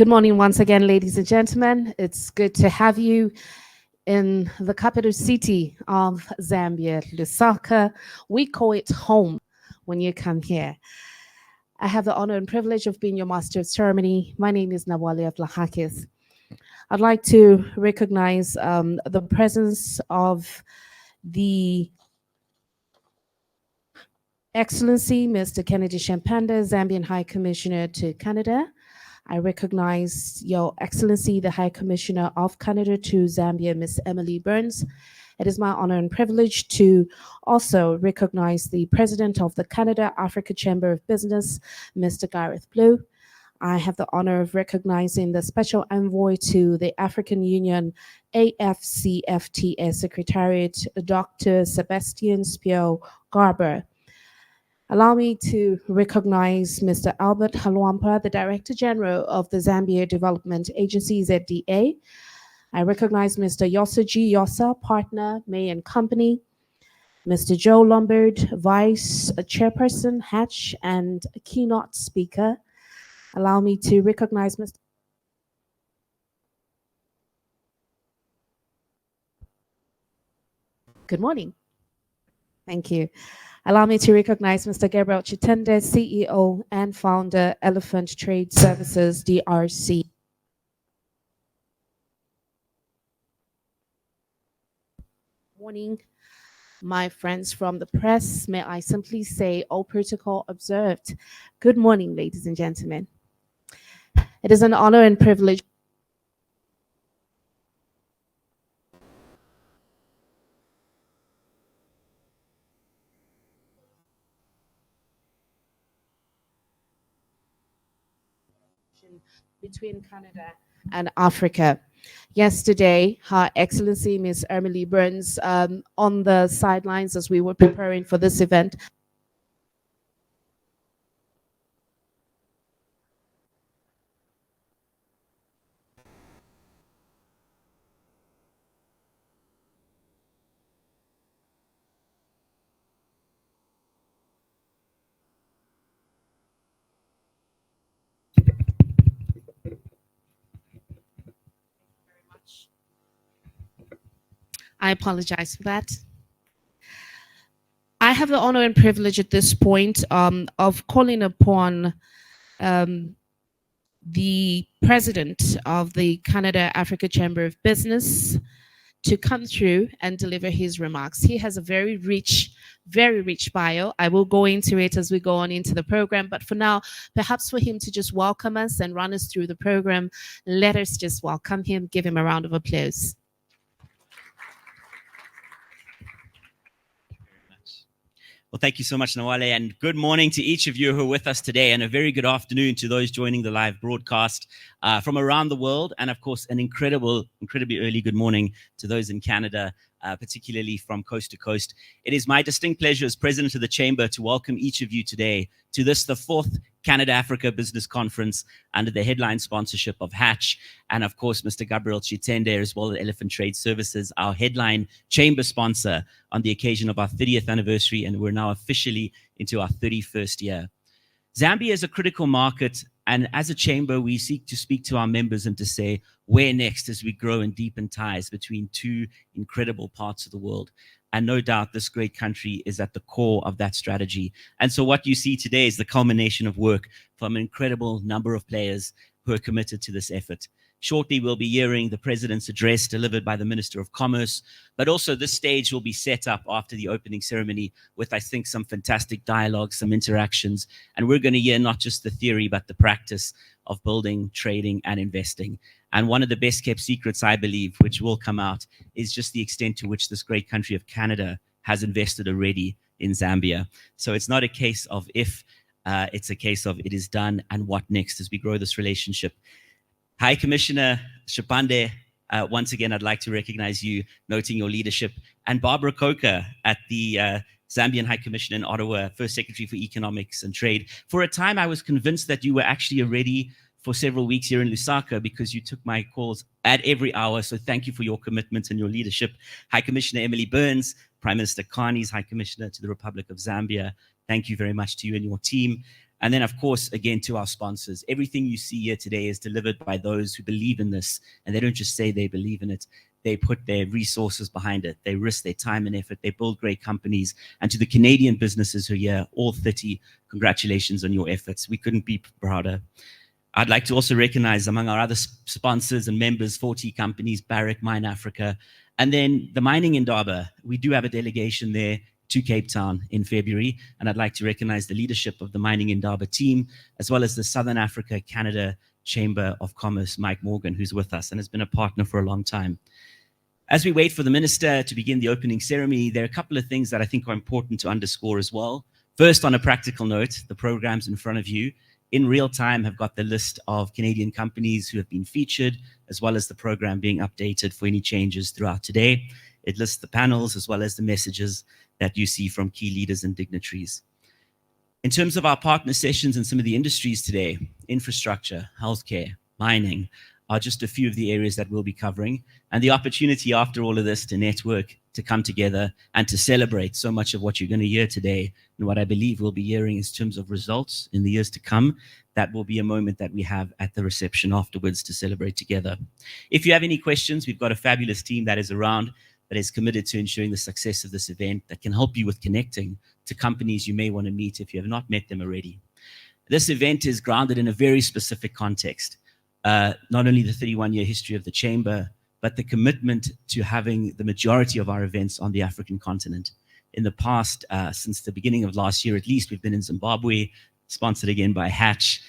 Good morning once again, ladies and gentlemen. It's good to have you in the capital city of Zambia, Lusaka. We call it home when you come here. I have the honor and privilege of being your master of ceremony. My name is Nawali Atlahakis. I'd like to recognize the presence of the Excellency Mr. Kennedy Champanda, Zambian High Commissioner to Canada. I recognize Your Excellency, the High Commissioner of Canada to Zambia, Ms. Emily Burns. It is my honor and privilege to also recognize the President of the Canada Africa Chamber of Business, Mr. Gareth Blue. I have the honor of recognizing the Special Envoy to the African Union AFCFTA Secretariat, Dr. Sebastian Spio Garber. Allow me to recognize Mr. Albert Halwampa, the Director General of the Zambia Development Agency, ZDA. I recognize Mr. Yossa G. Yossa, Partner, May and Company, Mr. Joe Lombard, Vice Chairperson, Hatch, and Keynote Speaker. Allow me to recognize Mr. Good morning. Thank you. Allow me to recognize Mr. Gabriel Chitende, CEO and founder, Elephant Trade Services, DRC. Morning, my friends from the press. May I simply say, all protocol observed. Good morning, ladies and gentlemen. It is an honor and privilege between Canada and Africa. Yesterday, Her Excellency Ms. Emily Burns, on the sidelines as we were preparing for this event, I apologize for that. I have the honor and privilege at this point of calling upon the president of the Canada Africa Chamber of Business to come through and deliver his remarks. He has a very rich bio. I will go into it as we go on into the program, but for now, perhaps for him to just welcome us and run us through the program, let us just welcome him, give him a round of applause. Well, thank you so much, Nawale, and good morning to each of you who are with us today, and a very good afternoon to those joining the live broadcast from around the world, and of course, an incredibly early good morning to those in Canada, particularly from coast to coast. It is my distinct pleasure as President of the Chamber to welcome each of you today to this, the fourth Canada-Africa Business Conference under the headline sponsorship of Hatch, and of course, Mr. Gabriel Chitende, as well as Elephant Trade Services, our headline chamber sponsor on the occasion of our 30th anniversary, and we're now officially into our 31st year. Zambia is a critical market, and as a chamber, we seek to speak to our members and to say, where next as we grow and deepen ties between two incredible parts of the world. And no doubt this great country is at the core of that strategy. And so what you see today is the culmination of work from an incredible number of players who are committed to this effort. Shortly, we'll be hearing the President's address delivered by the Minister of Commerce, but also this stage will be set up after the opening ceremony with, I think, some fantastic dialogue, some interactions, and we're going to hear not just the theory, but the practice of building, trading, and investing. And one of the best kept secrets, I believe, which will come out, is just the extent to which this great country of Canada has invested already in Zambia. So it's not a case of if, it's a case of it is done and what next as we grow this relationship. High Commissioner Chipande, once again, I'd like to recognize you, noting your leadership, and Barbara Coker at the Zambian High Commissioner in Ottawa, First Secretary for Economics and Trade. For a time, I was convinced that you were actually already for several weeks here in Lusaka because you took my calls at every hour. So thank you for your commitment and your leadership. High Commissioner Emily Burns, Prime Minister Carney's High Commissioner to the Republic of Zambia. Thank you very much to you and your team. And then, of course, again, to our sponsors, everything you see here today is delivered by those who believe in this, and they don't just say they believe in it. They put their resources behind it. They risk their time and effort. They build great companies. And to the Canadian businesses who are here, all 30, congratulations on your efforts. We couldn't be prouder. I'd like to also recognize among our other sponsors and members, 40 companies, Barrick, Mine Africa, and then the Mining Indaba. We do have a delegation there to Cape Town in February, and I'd like to recognize the leadership of the Mining Indaba team, as well as the Southern Africa Canada Chamber of Commerce, Mike Morgan, who's with us and has been a partner for a long time. As we wait for the minister to begin the opening ceremony, there are a couple of things that I think are important to underscore as well. First, on a practical note, the programs in front of you in real time have got the list of Canadian companies who have been featured, as well as the program being updated for any changes throughout today. It lists the panels as well as the messages that you see from key leaders and dignitaries. In terms of our partner sessions and some of the industries today, infrastructure, healthcare, mining are just a few of the areas that we'll be covering. And the opportunity after all of this to network, to come together and to celebrate so much of what you're going to hear today and what I believe we'll be hearing in terms of results in the years to come. That will be a moment that we have at the reception afterwards to celebrate together. If you have any questions, we've got a fabulous team that is around, that is committed to ensuring the success of this event, that can help you with connecting to companies you may want to meet if you have not met them already. This event is grounded in a very specific context. Not only the 31-year history of the Chamber, but the commitment to having the majority of our events on the African continent. In the past, since the beginning of last year at least, we've been in Zimbabwe, sponsored again by Hatch.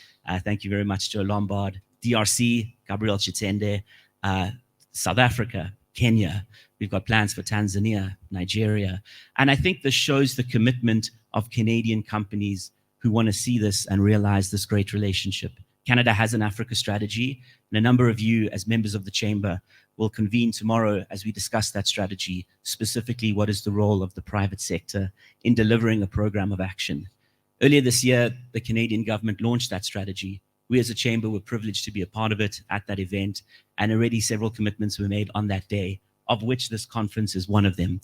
Thank you very much, Joe Lombard. DRC, Gabriel Chitende, South Africa, Kenya. We've got plans for Tanzania, Nigeria. And I think this shows the commitment of Canadian companies who want to see this and realize this great relationship. Canada has an Africa strategy, and a number of you as members of the Chamber will convene tomorrow as we discuss that strategy, specifically what is the role of the private sector in delivering a program of action. Earlier this year, the Canadian government launched that strategy. We as a Chamber were privileged to be a part of it at that event, and already several commitments were made on that day, of which this conference is one of them.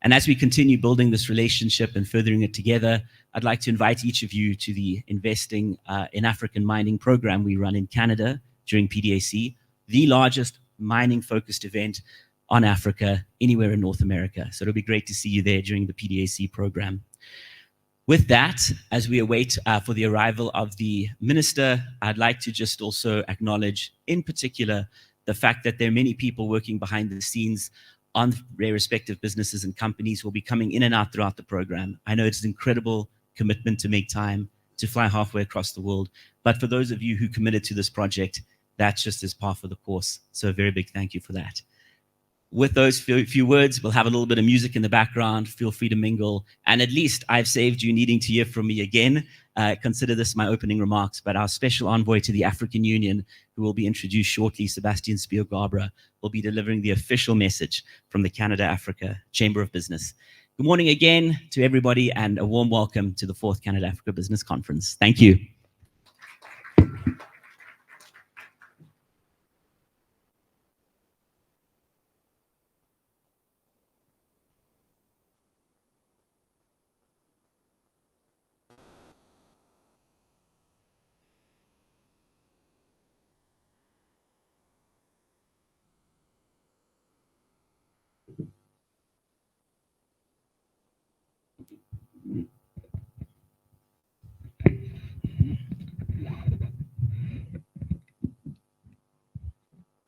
And as we continue building this relationship and furthering it together, I'd like to invite each of you to the Investing in African Mining program we run in Canada during PDAC, the largest mining-focused event on Africa anywhere in North America. So it'll be great to see you there during the PDAC program. With that, as we await for the arrival of the minister, I'd like to just also acknowledge, in particular, the fact that there are many people working behind the scenes on their respective businesses and companies who will be coming in and out throughout the program. I know it's an incredible commitment to make time to fly halfway across the world, but for those of you who committed to this project, that's just as par for the course. So a very big thank you for that. With those few words, we'll have a little bit of music in the background. Feel free to mingle. And at least I've saved you needing to hear from me again. Consider this my opening remarks, but our special envoy to the African Union, who will be introduced shortly, Sebastian Spielgabra, will be delivering the official message from the Canada-Africa Chamber of Business. Good morning again to everybody, and a warm welcome to the 4th Canada-Africa Business Conference. Thank you.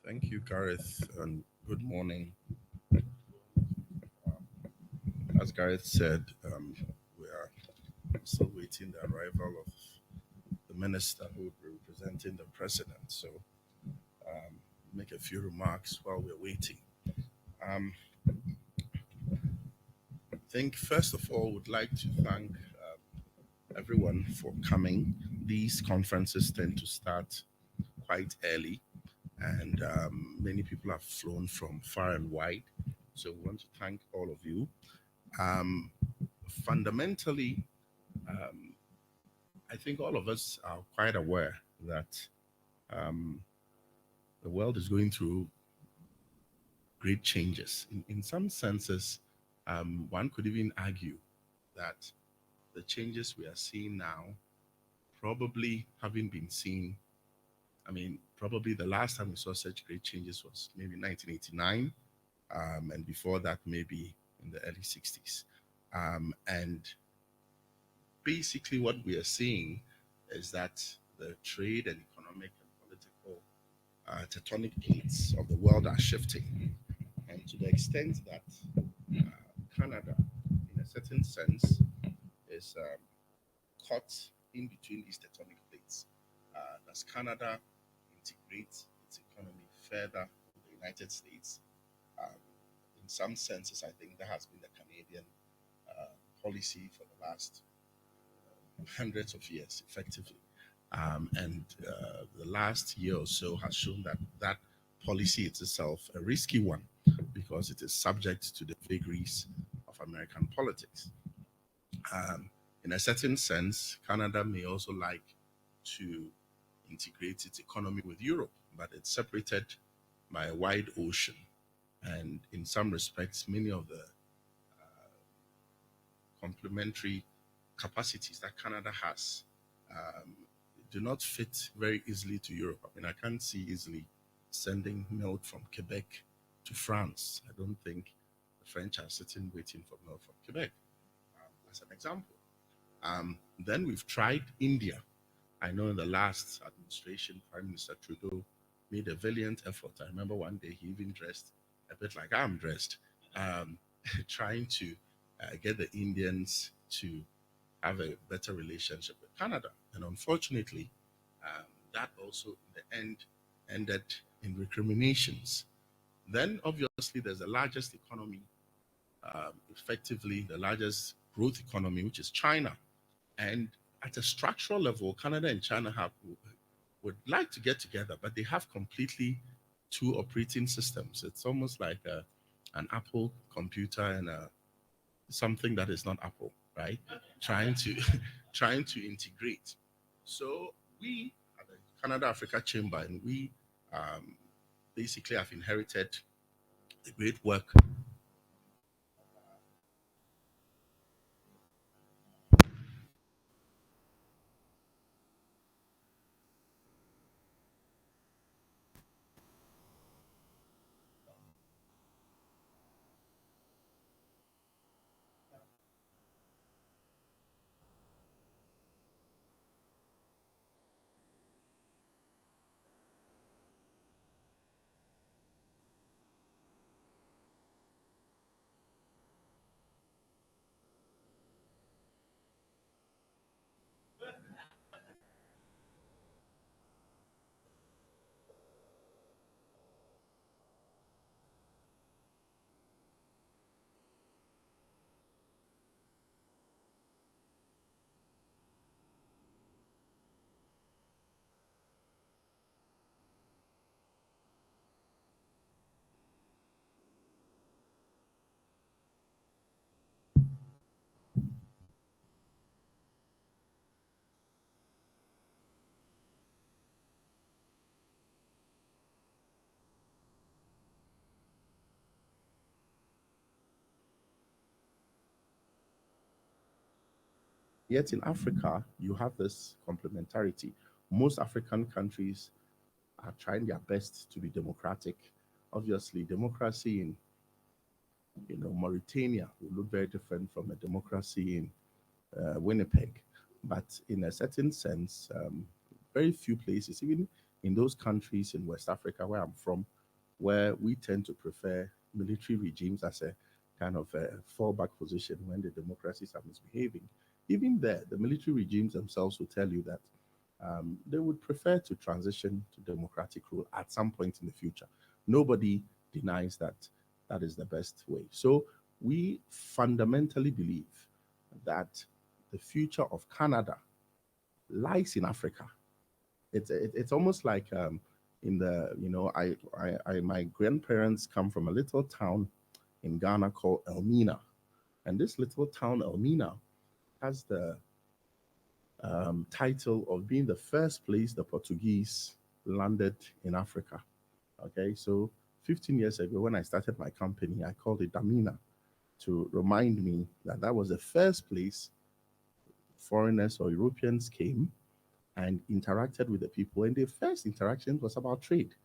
Thank you, Gareth, and good morning. As Gareth said, we are still waiting the arrival of the minister who will be representing the president. So, make a few remarks while we're waiting. I think, first of all, would like to thank everyone for coming. These conferences tend to start quite early, and many people have flown from far and wide. So we want to thank all of you. Fundamentally, I think all of us are quite aware that the world is going through great changes. In some senses, one could even argue that the changes we are seeing now probably having been seen, I mean, probably the last time we saw such great changes was maybe 1989, and before that, maybe in the early 60s. And basically, what we are seeing is that the trade and economic and political tectonic plates of the world are shifting. And to the extent that Canada, in a certain sense, is caught in between these tectonic plates. Does Canada integrate its economy further with the United States? In some senses, I think that has been the Canadian policy for the last hundreds of years, effectively. And the last year or so has shown that that policy is itself a risky one because it is subject to the vagaries of American politics. In a certain sense, Canada may also like to integrate its economy with Europe, but it's separated by a wide ocean. And in some respects, many of the complementary capacities that Canada has do not fit very easily to Europe. I mean, I can't see easily sending milk from Quebec to France. I don't think the French are sitting waiting for milk from Quebec, as an example. Then we've tried India. I know in the last administration, Prime Minister Trudeau made a valiant effort. I remember one day he even dressed a bit like I'm dressed, trying to get the Indians to have a better relationship with Canada. And unfortunately, that also in the end ended in recriminations. Then obviously there's the largest economy, effectively the largest growth economy, which is China. And at a structural level, Canada and China would like to get together, but they have completely two operating systems. It's almost like an Apple computer and something that is not Apple, right? Trying to integrate. So we at the Canada Africa Chamber, and we basically have inherited the great work. Yet in Africa, you have this complementarity. Most African countries are trying their best to be democratic. Obviously, democracy in Mauritania will look very different from a democracy in Winnipeg. But in a certain sense, very few places, even in those countries in West Africa where I'm from, where we tend to prefer military regimes as a kind of a fallback position when the democracies are misbehaving. Even there, the military regimes themselves will tell you that they would prefer to transition to democratic rule at some point in the future. Nobody denies that that is the best way. So we fundamentally believe that the future of Canada lies in Africa. It's almost like in the my grandparents come from a little town in Ghana called Elmina, and this little town Elmina has the title of being the first place the Portuguese landed in Africa. Okay, so 15 years ago when I started my company, I called it Damina to remind me that that was the first place foreigners or Europeans came and interacted with the people. And the first interaction was about trade.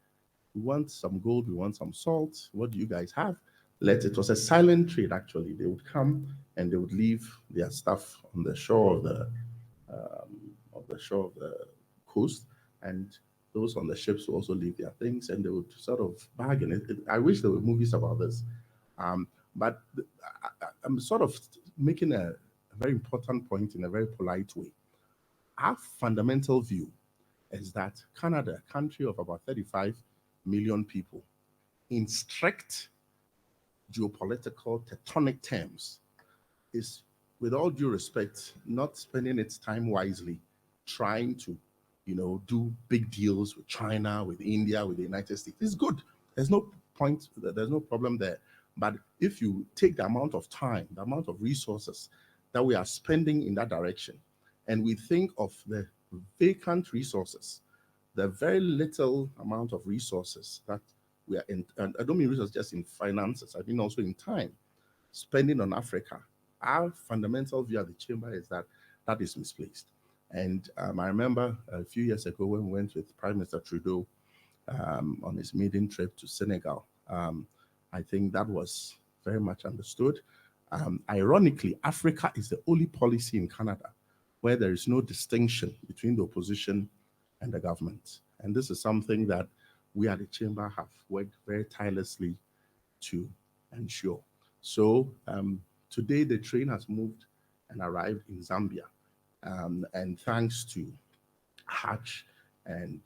We want some gold, we want some salt. What do you guys have? It was a silent trade, actually. They would come and they would leave their stuff on the shore of the coast, and those on the ships would also leave their things, and they would sort of bargain. I wish there were movies about this, but I'm sort of making a very important point in a very polite way. Our fundamental view is that Canada, a country of about 35 million people, in strict geopolitical tectonic terms, is, with all due respect, not spending its time wisely trying to, do big deals with China, with India, with the United States. It's good. There's no point, there's no problem there. But if you take the amount of time, the amount of resources that we are spending in that direction, and we think of the vacant resources, the very little amount of resources that we are in, and I don't mean resources just in finances, I mean also in time, spending on Africa, our fundamental view of the chamber is that that is misplaced. And I remember a few years ago when we went with Prime Minister Trudeau on his maiden trip to Senegal, I think that was very much understood. Ironically, Africa is the only policy in Canada where there is no distinction between the opposition and the government. And this is something that we at the chamber have worked very tirelessly to ensure. So today the train has moved and arrived in Zambia. And thanks to Hatch and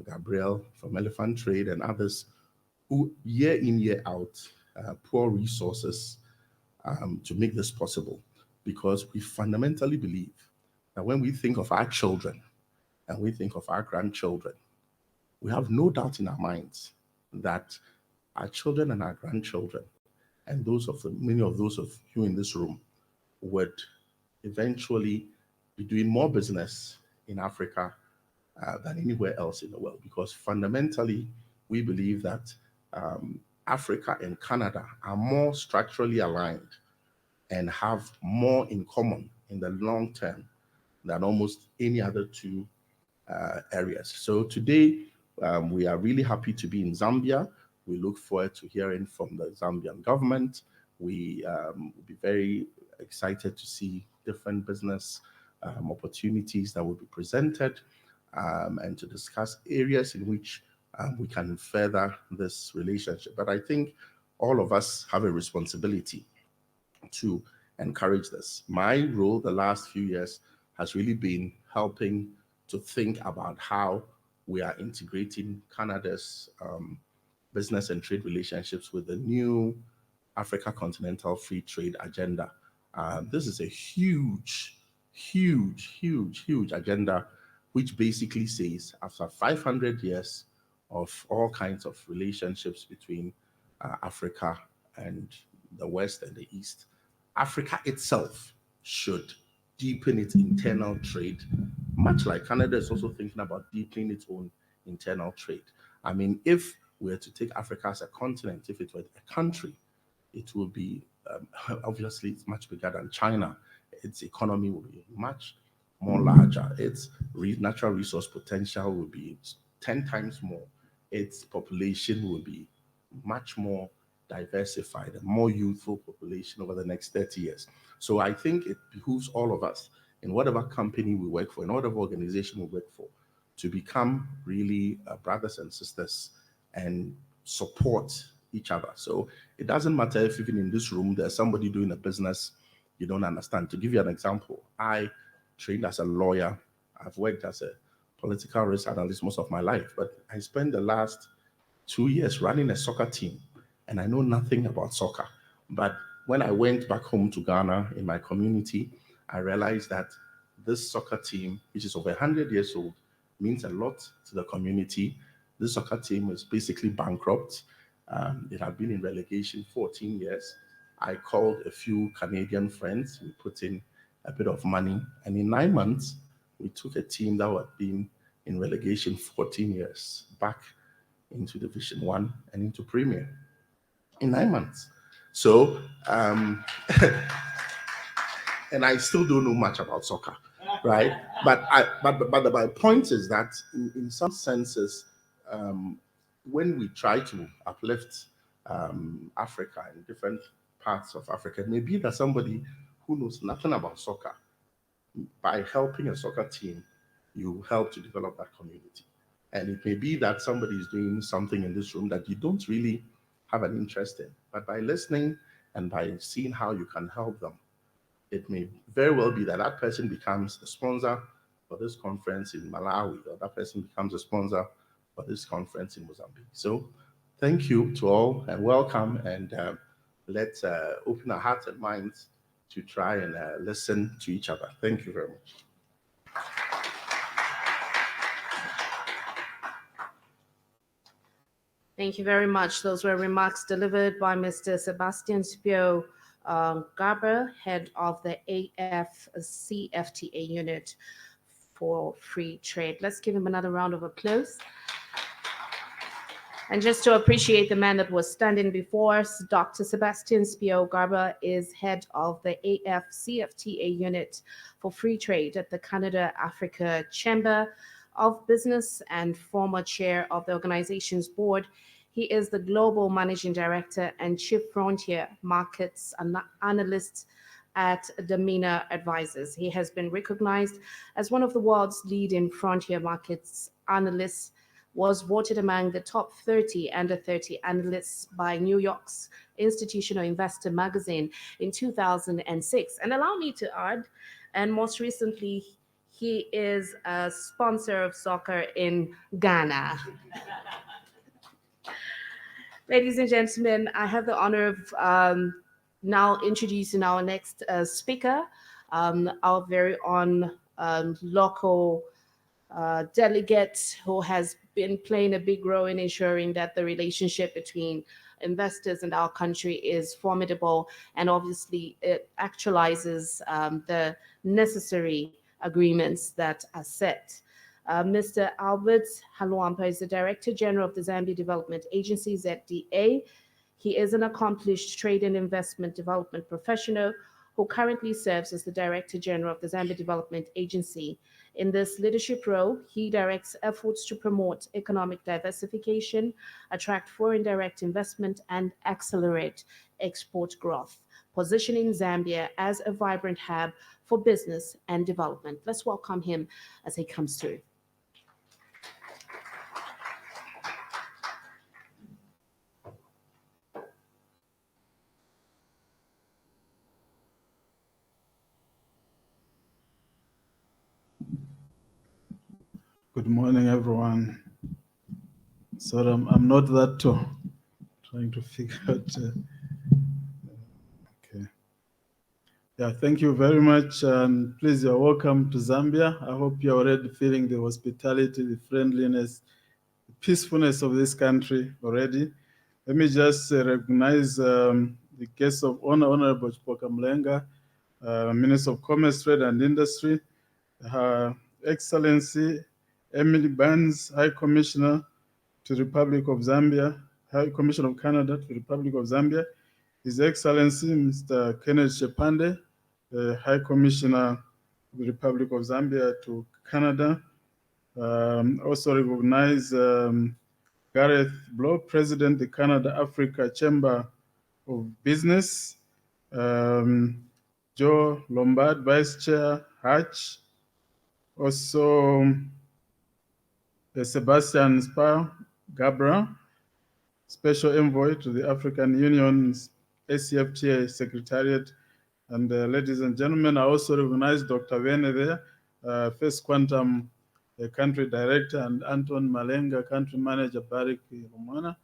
Gabriel from Elephant Trade and others who year in, year out, pour resources to make this possible, because we fundamentally believe that when we think of our children and we think of our grandchildren, we have no doubt in our minds that our children and our grandchildren, and many of those of you in this room, would eventually be doing more business in Africa than anywhere else in the world, because fundamentally we believe that Africa and Canada are more structurally aligned and have more in common in the long term than almost any other two areas. So today we are really happy to be in Zambia. We look forward to hearing from the Zambian government. We will be very excited to see different business opportunities that will be presented and to discuss areas in which we can further this relationship. But I think all of us have a responsibility to encourage this. My role the last few years has really been helping to think about how we are integrating Canada's business and trade relationships with the new Africa Continental Free Trade Agenda. This is a huge agenda, which basically says after 500 years of all kinds of relationships between Africa and the West and the East, Africa itself should deepen its internal trade, much like Canada is also thinking about deepening its own internal trade. I mean, if we were to take Africa as a continent, if it were a country, it will be, obviously, it's much bigger than China. Its economy will be much more larger. Its natural resource potential will be 10 times more. Its population will be much more diversified, a more youthful population over the next 30 years. So I think it behooves all of us, in whatever company we work for, in whatever organization we work for, to become really brothers and sisters and support each other. So it doesn't matter if even in this room there's somebody doing a business you don't understand. To give you an example, I trained as a lawyer. I've worked as a political risk analyst most of my life, but I spent the last 2 years running a soccer team, and I know nothing about soccer. But when I went back home to Ghana in my community, I realized that this soccer team, which is over 100 years old, means a lot to the community. This soccer team is basically bankrupt. It had been in relegation 14 years. I called a few Canadian friends. We put in a bit of money, and in 9 months, we took a team that had been in relegation 14 years back into Division 1 and into Premier in 9 months. So, and I still don't know much about soccer. right? But my point is that in some senses, when we try to uplift Africa in different parts of Africa, it may be that somebody who knows nothing about soccer, by helping a soccer team, you help to develop that community. And it may be that somebody is doing something in this room that you don't really have an interest in, but by listening and by seeing how you can help them, it may very well be that that person becomes a sponsor for this conference in Malawi, or that person becomes a sponsor for this conference in Mozambique. So thank you to all and welcome, and let's open our hearts and minds to try and listen to each other. Thank you very much. Thank you very much. Those were remarks delivered by Mr. Sebastian Spio Garber, head of the AFCFTA unit for free trade. Let's give him another round of applause. And just to appreciate the man that was standing before us, Dr. Sebastian Spio Garber is head of the AFCFTA unit for free trade at the Canada Africa Chamber of Business and former chair of the organization's board. He is the global managing director and chief frontier markets analyst at Domina Advisors. He has been recognized as one of the world's leading frontier markets analysts, was voted among the top 30 under 30 analysts by New York's Institutional Investor magazine in 2006. And allow me to add, and most recently, he is a sponsor of soccer in Ghana. Ladies and gentlemen, I have the honor of now introducing our next speaker, our very own local delegate who has been playing a big role in ensuring that the relationship between investors and our country is formidable, and obviously it actualizes the necessary agreements that are set. Mr. Albert Halwampa is the Director General of the Zambia Development Agency, ZDA. He is an accomplished trade and investment development professional who currently serves as the Director General of the Zambia Development Agency. In this leadership role, he directs efforts to promote economic diversification, attract foreign direct investment, and accelerate export growth, positioning Zambia as a vibrant hub for business and development. Let's welcome him as he comes through. Good morning, everyone. So I'm not that tall. Trying to figure out. Okay. Yeah, thank you very much, and please, you're welcome to Zambia. I hope you're already feeling the hospitality, the friendliness, the peacefulness of this country already. Let me just recognize the guest of honor, Honorable Chipoka Mlenga, Minister of Commerce, Trade and Industry, Her Excellency Emily Burns, High Commissioner to the Republic of Zambia, High Commissioner of Canada to the Republic of Zambia, His Excellency Mr. Kenneth Shepande, High Commissioner of the Republic of Zambia to Canada. Also recognize Gareth Blow, President of the Canada Africa Chamber of Business, Joe Lombard, Vice Chair, Hatch, also Sebastian Spar Gabra, Special Envoy to the African Union's ACFTA Secretariat. And ladies and gentlemen, I also recognize Dr. Vene there, First Quantum Country Director, and Anton Malenga, Country Manager, Barrick Romana.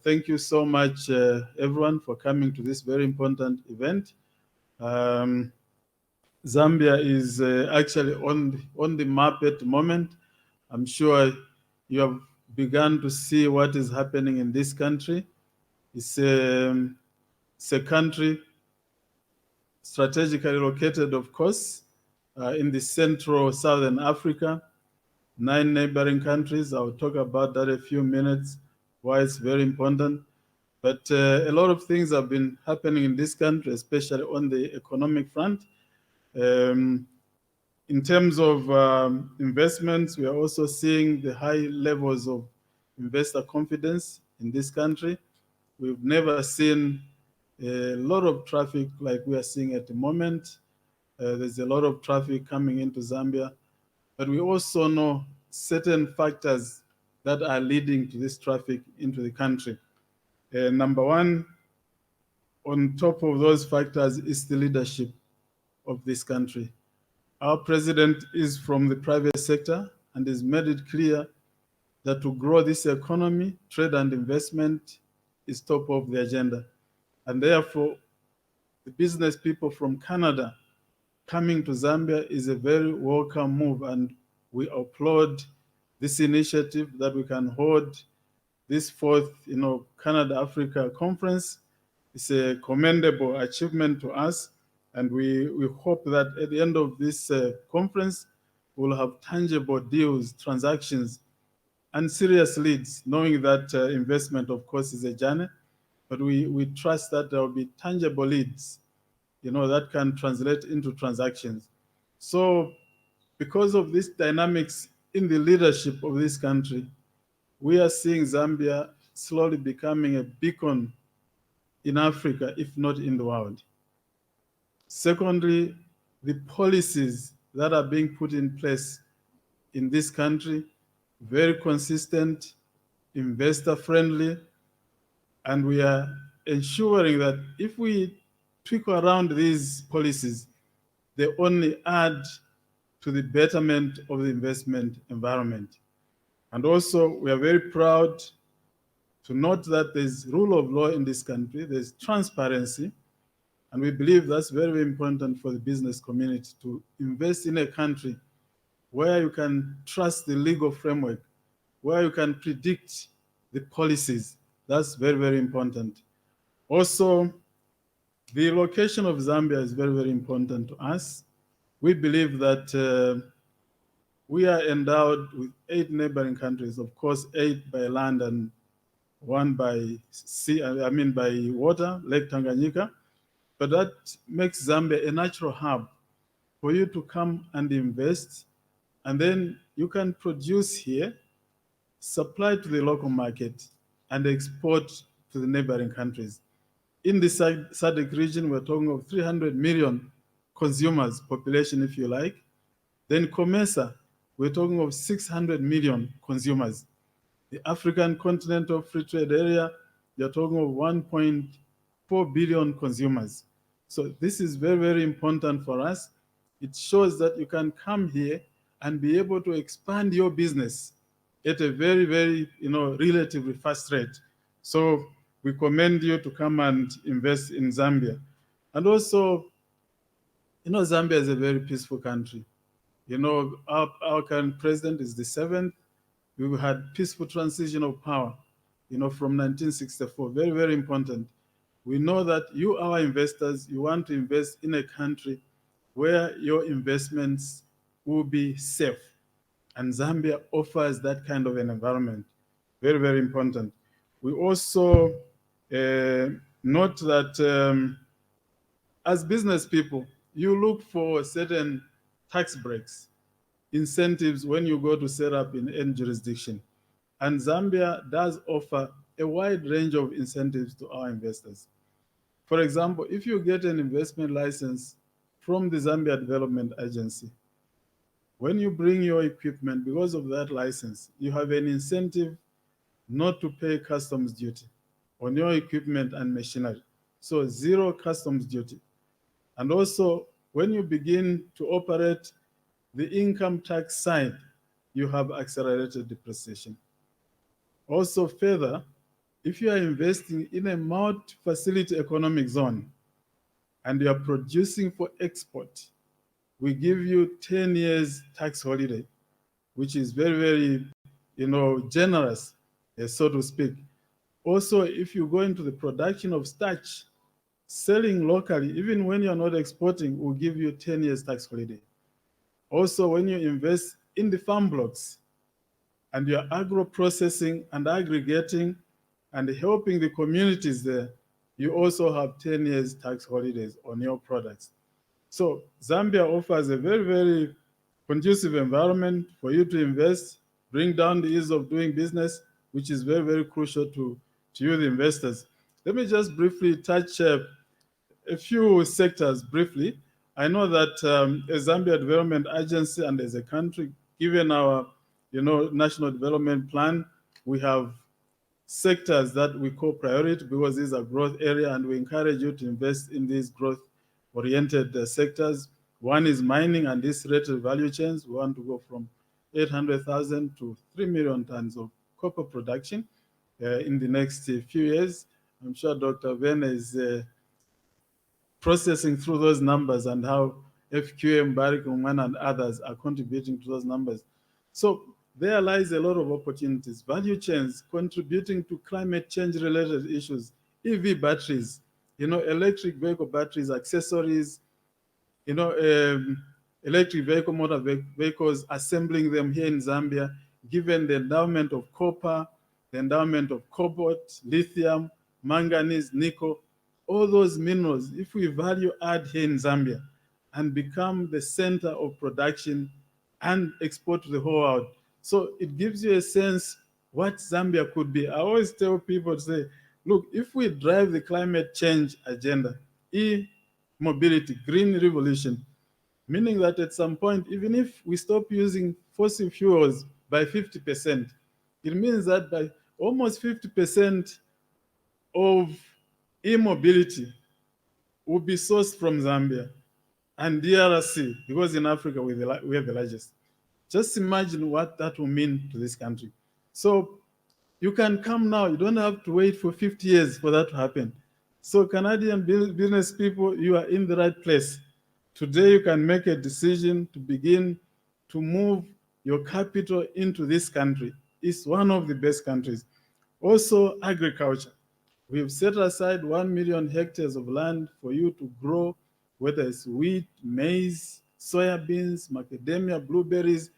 Thank you so much, everyone, for coming to this very important event. Zambia is actually on the map at the moment. I'm sure you have begun to see what is happening in this country. It's a country strategically located, of course, in the central southern Africa, 9 neighboring countries. I'll talk about that in a few minutes, why it's very important. But a lot of things have been happening in this country, especially on the economic front. In terms of investments, we are also seeing the high levels of investor confidence in this country. We've never seen a lot of traffic like we are seeing at the moment. There's a lot of traffic coming into Zambia, but we also know certain factors that are leading to this traffic into the country. Number one, on top of those factors is the leadership of this country. Our president is from the private sector and has made it clear that to grow this economy, trade and investment is top of the agenda. And therefore, the business people from Canada coming to Zambia is a very welcome move, and we applaud this initiative that we can hold this fourth, Canada-Africa conference. It's a commendable achievement to us, and we hope that at the end of this conference, we'll have tangible deals, transactions, and serious leads, knowing that investment, of course, is a journey, but we trust that there will be tangible leads, that can translate into transactions. So because of these dynamics in the leadership of this country, we are seeing Zambia slowly becoming a beacon in Africa, if not in the world. Secondly, the policies that are being put in place in this country, very consistent, investor-friendly, and we are ensuring that if we tweak around these policies, they only add to the betterment of the investment environment. And also, we are very proud to note that there's rule of law in this country, there's transparency, and we believe that's very, very important for the business community to invest in a country where you can trust the legal framework, where you can predict the policies. That's very, very important. Also, the location of Zambia is very, very important to us. We believe that we are endowed with 8 neighboring countries, of course, 8 by land and 1 by sea, by water, Lake Tanganyika. But that makes Zambia a natural hub for you to come and invest, and then you can produce here, supply to the local market, and export to the neighboring countries. In the SADC region, we're talking of 300 million consumers, population if you like. Then COMESA, we're talking of 600 million consumers. The African Continental Free Trade Area, you're talking of 1.4 billion consumers. So this is very, very important for us. It shows that you can come here and be able to expand your business at a very, very, relatively fast rate. So we commend you to come and invest in Zambia. And also, Zambia is a very peaceful country. Our current president is the 7th. We had peaceful transition of power, from 1964. Very, very important. We know that you, our investors, you want to invest in a country where your investments will be safe. And Zambia offers that kind of an environment. Very, very important. We also note that as business people, you look for certain tax breaks, incentives when you go to set up in any jurisdiction. And Zambia does offer a wide range of incentives to our investors. For example, if you get an investment license from the Zambia Development Agency, when you bring your equipment, because of that license, you have an incentive not to pay customs duty on your equipment and machinery. So 0 customs duty. And also, when you begin to operate the income tax side, you have accelerated depreciation. Also further, if you are investing in a multi-facility economic zone and you are producing for export, we give you 10 years tax holiday, which is very, very, generous, so to speak. Also, if you go into the production of starch, selling locally, even when you're not exporting, will give you 10 years tax holiday. Also, when you invest in the farm blocks and you're agro-processing and aggregating and helping the communities there, you also have 10 years tax holidays on your products. So Zambia offers a very, very conducive environment for you to invest, bring down the ease of doing business, which is very, very crucial to you, the investors. Let me just briefly touch a few sectors briefly. I know that as Zambia Development Agency and as a country, given our national development plan, we have sectors that we call priority because these are growth area, and we encourage you to invest in these growth-oriented sectors. One is mining and these related value chains. We want to go from 800,000 to 3 million tons of copper production in the next few years. I'm sure Dr. Vene is processing through those numbers and how FQM, Barrick, Oman, and others are contributing to those numbers. So there lies a lot of opportunities. Value chains contributing to climate change related issues, EV batteries, electric vehicle batteries, accessories, electric vehicle, motor vehicles, assembling them here in Zambia, given the endowment of copper, the endowment of cobalt, lithium, manganese, nickel, all those minerals, if we value add here in Zambia and become the center of production and export to the whole world. So it gives you a sense what Zambia could be. I always tell people to say, look, if we drive the climate change agenda, e-mobility, green revolution, meaning that at some point, even if we stop using fossil fuels by 50%, it means that by almost 50% of e-mobility will be sourced from Zambia and DRC, because in Africa we have the largest. Just imagine what that will mean to this country. So you can come now. You don't have to wait for 50 years for that to happen. So Canadian business people, you are in the right place. Today you can make a decision to begin to move your capital into this country. It's one of the best countries. Also agriculture. We've set aside 1 million hectares of land for you to grow, whether it's wheat, maize, soybeans, macadamia, blueberries,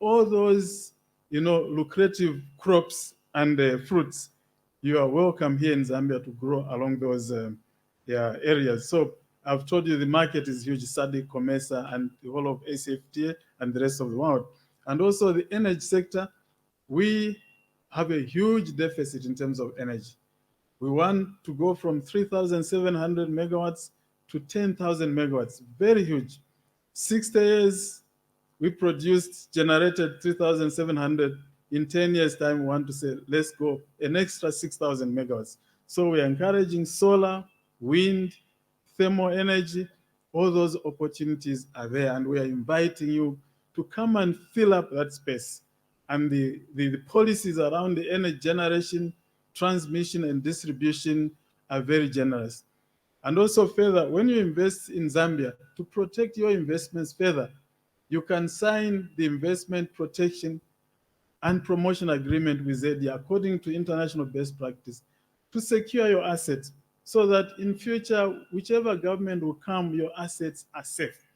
all those lucrative crops and fruits. You are welcome here in Zambia to grow along those areas. So I've told you the market is huge, SADC, COMESA, and the whole of ACFTA and the rest of the world. And also the energy sector, we have a huge deficit in terms of energy. We want to go from 3,700 megawatts to 10,000 megawatts, very huge. 60 years, we generated 3,700. In 10 years' time, we want to say, let's go an extra 6,000 megawatts. So we're encouraging solar, wind, thermal energy. All those opportunities are there, and we are inviting you to come and fill up that space. And the policies around the energy generation, transmission, and distribution are very generous. And also further, when you invest in Zambia, to protect your investments further, you can sign the investment protection and promotion agreement with ZD according to international best practice to secure your assets so that in future, whichever government will come, your assets are safe.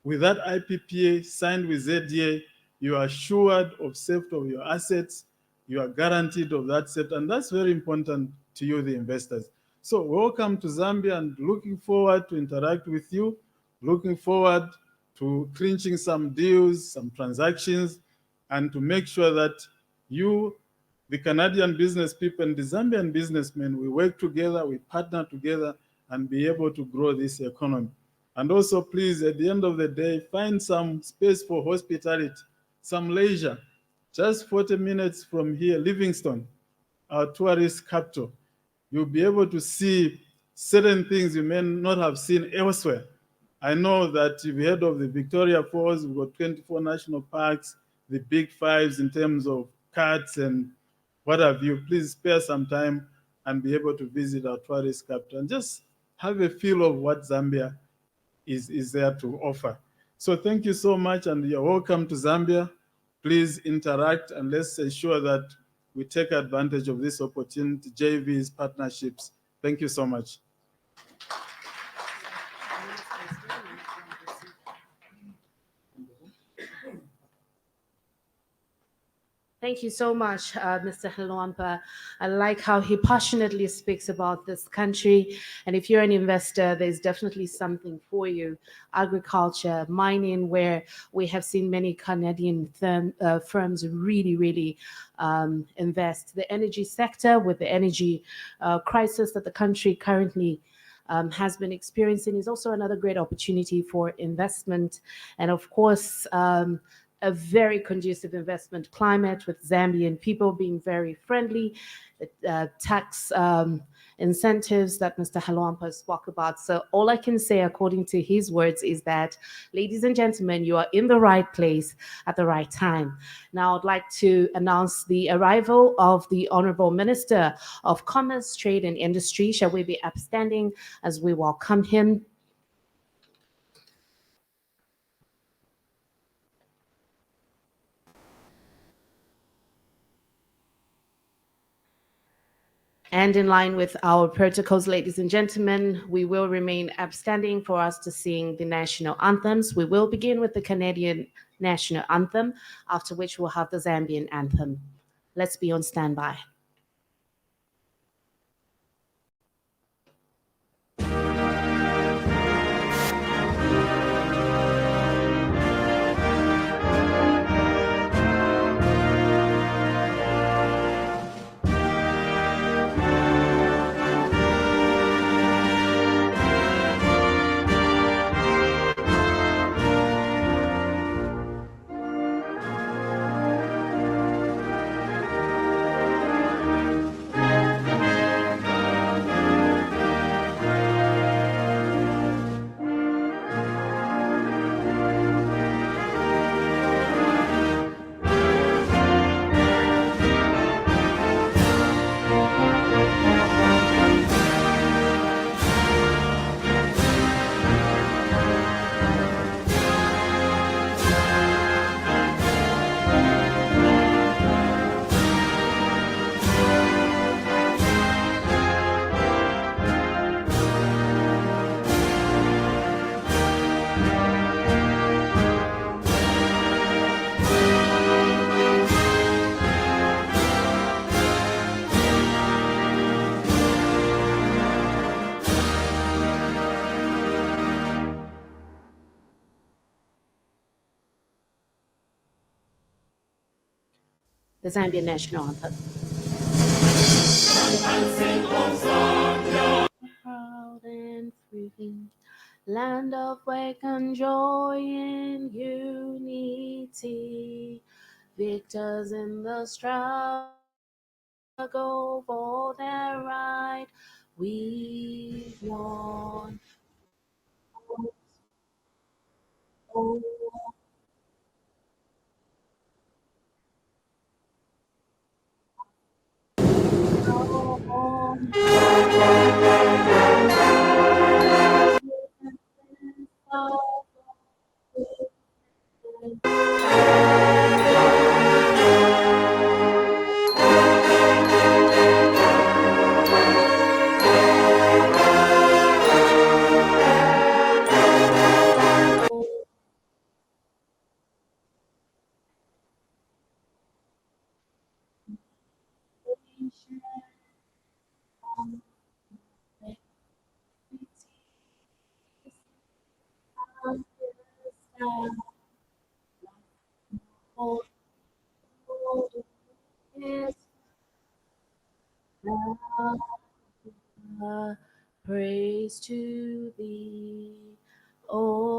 With that IPPA signed with ZDA, you are assured of safety of your assets, you are guaranteed of that safety, and that's very important to you, the investors. So welcome to Zambia, and looking forward to interact with you, looking forward to clinching some deals, some transactions, and to make sure that you, the Canadian business people and the Zambian businessmen, we work together, we partner together, and be able to grow this economy. And also, please, at the end of the day, find some space for hospitality, some leisure. Just 40 minutes from here, Livingston, our tourist capital. You'll be able to see certain things you may not have seen elsewhere. I know that you've heard of the Victoria Falls. We've got 24 national parks, the big fives in terms of cats and what have you. Please spare some time and be able to visit our tourist capital and just have a feel of what Zambia is there to offer. So thank you so much, and you're welcome to Zambia. Please interact, and let's ensure that we take advantage of this opportunity, JVs, partnerships. Thank you so much. Thank you so much, Mr. Halwampa. I like how he passionately speaks about this country. And if you're an investor, there's definitely something for you. Agriculture, mining, where we have seen many Canadian firms really, really invest. The energy sector, with the energy crisis that the country currently has been experiencing, is also another great opportunity for investment. And of course, a very conducive investment climate with Zambian people being very friendly, tax incentives that Mr. Halwampa spoke about. So all I can say, according to his words, is that, ladies and gentlemen, you are in the right place at the right time. Now I'd like to announce the arrival of the Honorable Minister of Commerce, Trade and Industry. Shall we be upstanding as we welcome him? And in line with our protocols, ladies and gentlemen, we will remain upstanding for us to sing the national anthems. We will begin with the Canadian national anthem, after which we'll have the Zambian anthem. Let's be on standby. The Zambian national anthem. Proud and free, land of wake and joy and unity, victors in the struggle for their right, we won. Oh, praise to thee, oh,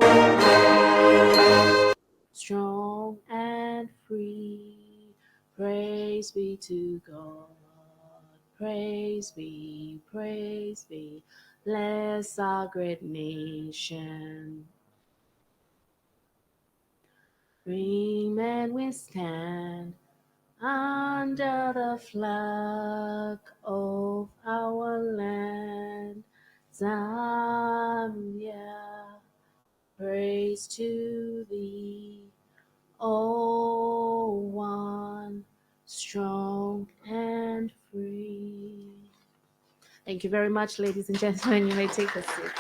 strong and free. Praise be to God. Praise be, bless our great nation. Free men we stand under the flag of our land, Zambia. Praise to thee, O one, strong and free. Thank you very much, ladies and gentlemen. You may take a seat.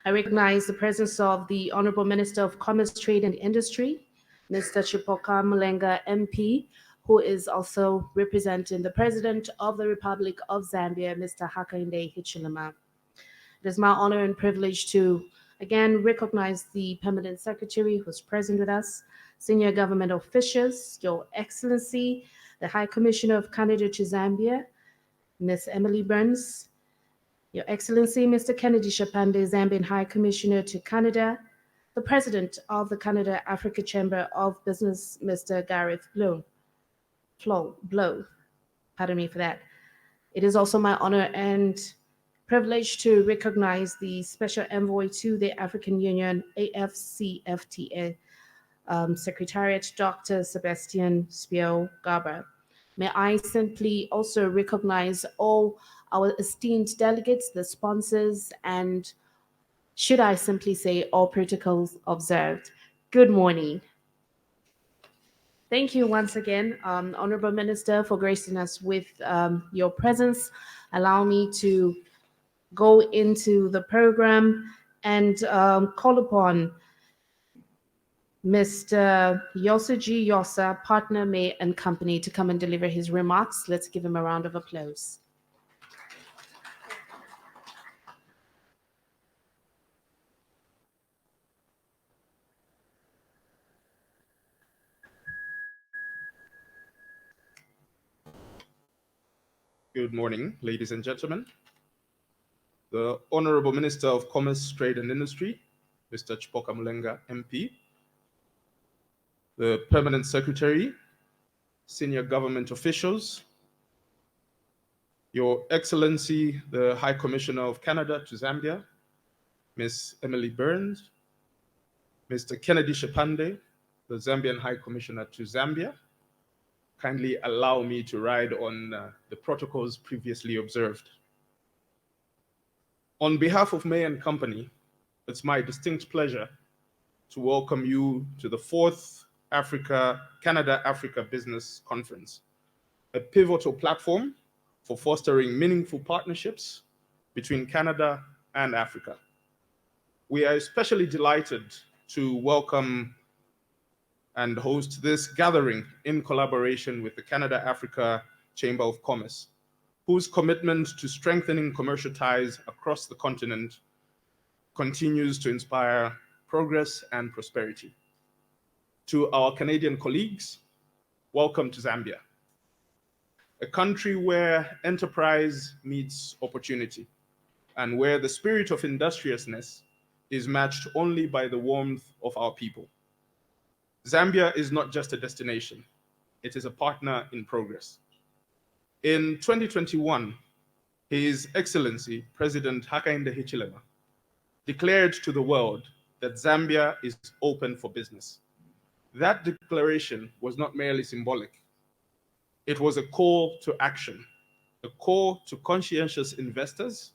I recognize the presence of the Honorable Minister of Commerce, Trade and Industry, Mr. Chipoka Mulenga MP, who is also representing the President of the Republic of Zambia, Mr. Hakainde Hichilema. It is my honor and privilege to again recognize the Permanent Secretary who's present with us, senior government officials, Your Excellency, the High Commissioner of Canada to Zambia, Ms. Emily Burns, Your Excellency, Mr. Kennedy Shapande, Zambian High Commissioner to Canada, the President of the Canada Africa Chamber of Business, Mr. Gareth Blow. Pardon me for that. It is also my honor and privilege to recognize the Special Envoy to the African Union, AFCFTA, Secretariat, Dr. Sebastian Spiel Garber. May I simply also recognize all our esteemed delegates, the sponsors, and should I simply say all protocols observed. Good morning. Thank you once again, Honorable Minister, for gracing us with your presence. Allow me to go into the program and call upon Mr. Yosuji Yosa, Partner, May and Company, to come and deliver his remarks. Let's give him a round of applause. Good morning, ladies and gentlemen. The Honorable Minister of Commerce, Trade and Industry, Mr. Chipoka Mulenga, MP, the Permanent Secretary, senior government officials, Your Excellency, the High Commissioner of Canada to Zambia, Ms. Emily Burns, Mr. Kennedy Shapande, the Zambian High Commissioner to Zambia. Kindly allow me to ride on the protocols previously observed. On behalf of May and Company, it's my distinct pleasure to welcome you to the 4th Canada-Africa Business Conference, a pivotal platform for fostering meaningful partnerships between Canada and Africa. We are especially delighted to welcome and host this gathering in collaboration with the Canada-Africa Chamber of Commerce, whose commitment to strengthening commercial ties across the continent continues to inspire progress and prosperity. To our Canadian colleagues, welcome to Zambia, a country where enterprise meets opportunity and where the spirit of industriousness is matched only by the warmth of our people. Zambia is not just a destination, it is a partner in progress. In 2021, His Excellency President Hakainde Hichilema declared to the world that Zambia is open for business. That declaration was not merely symbolic. It was a call to action, a call to conscientious investors,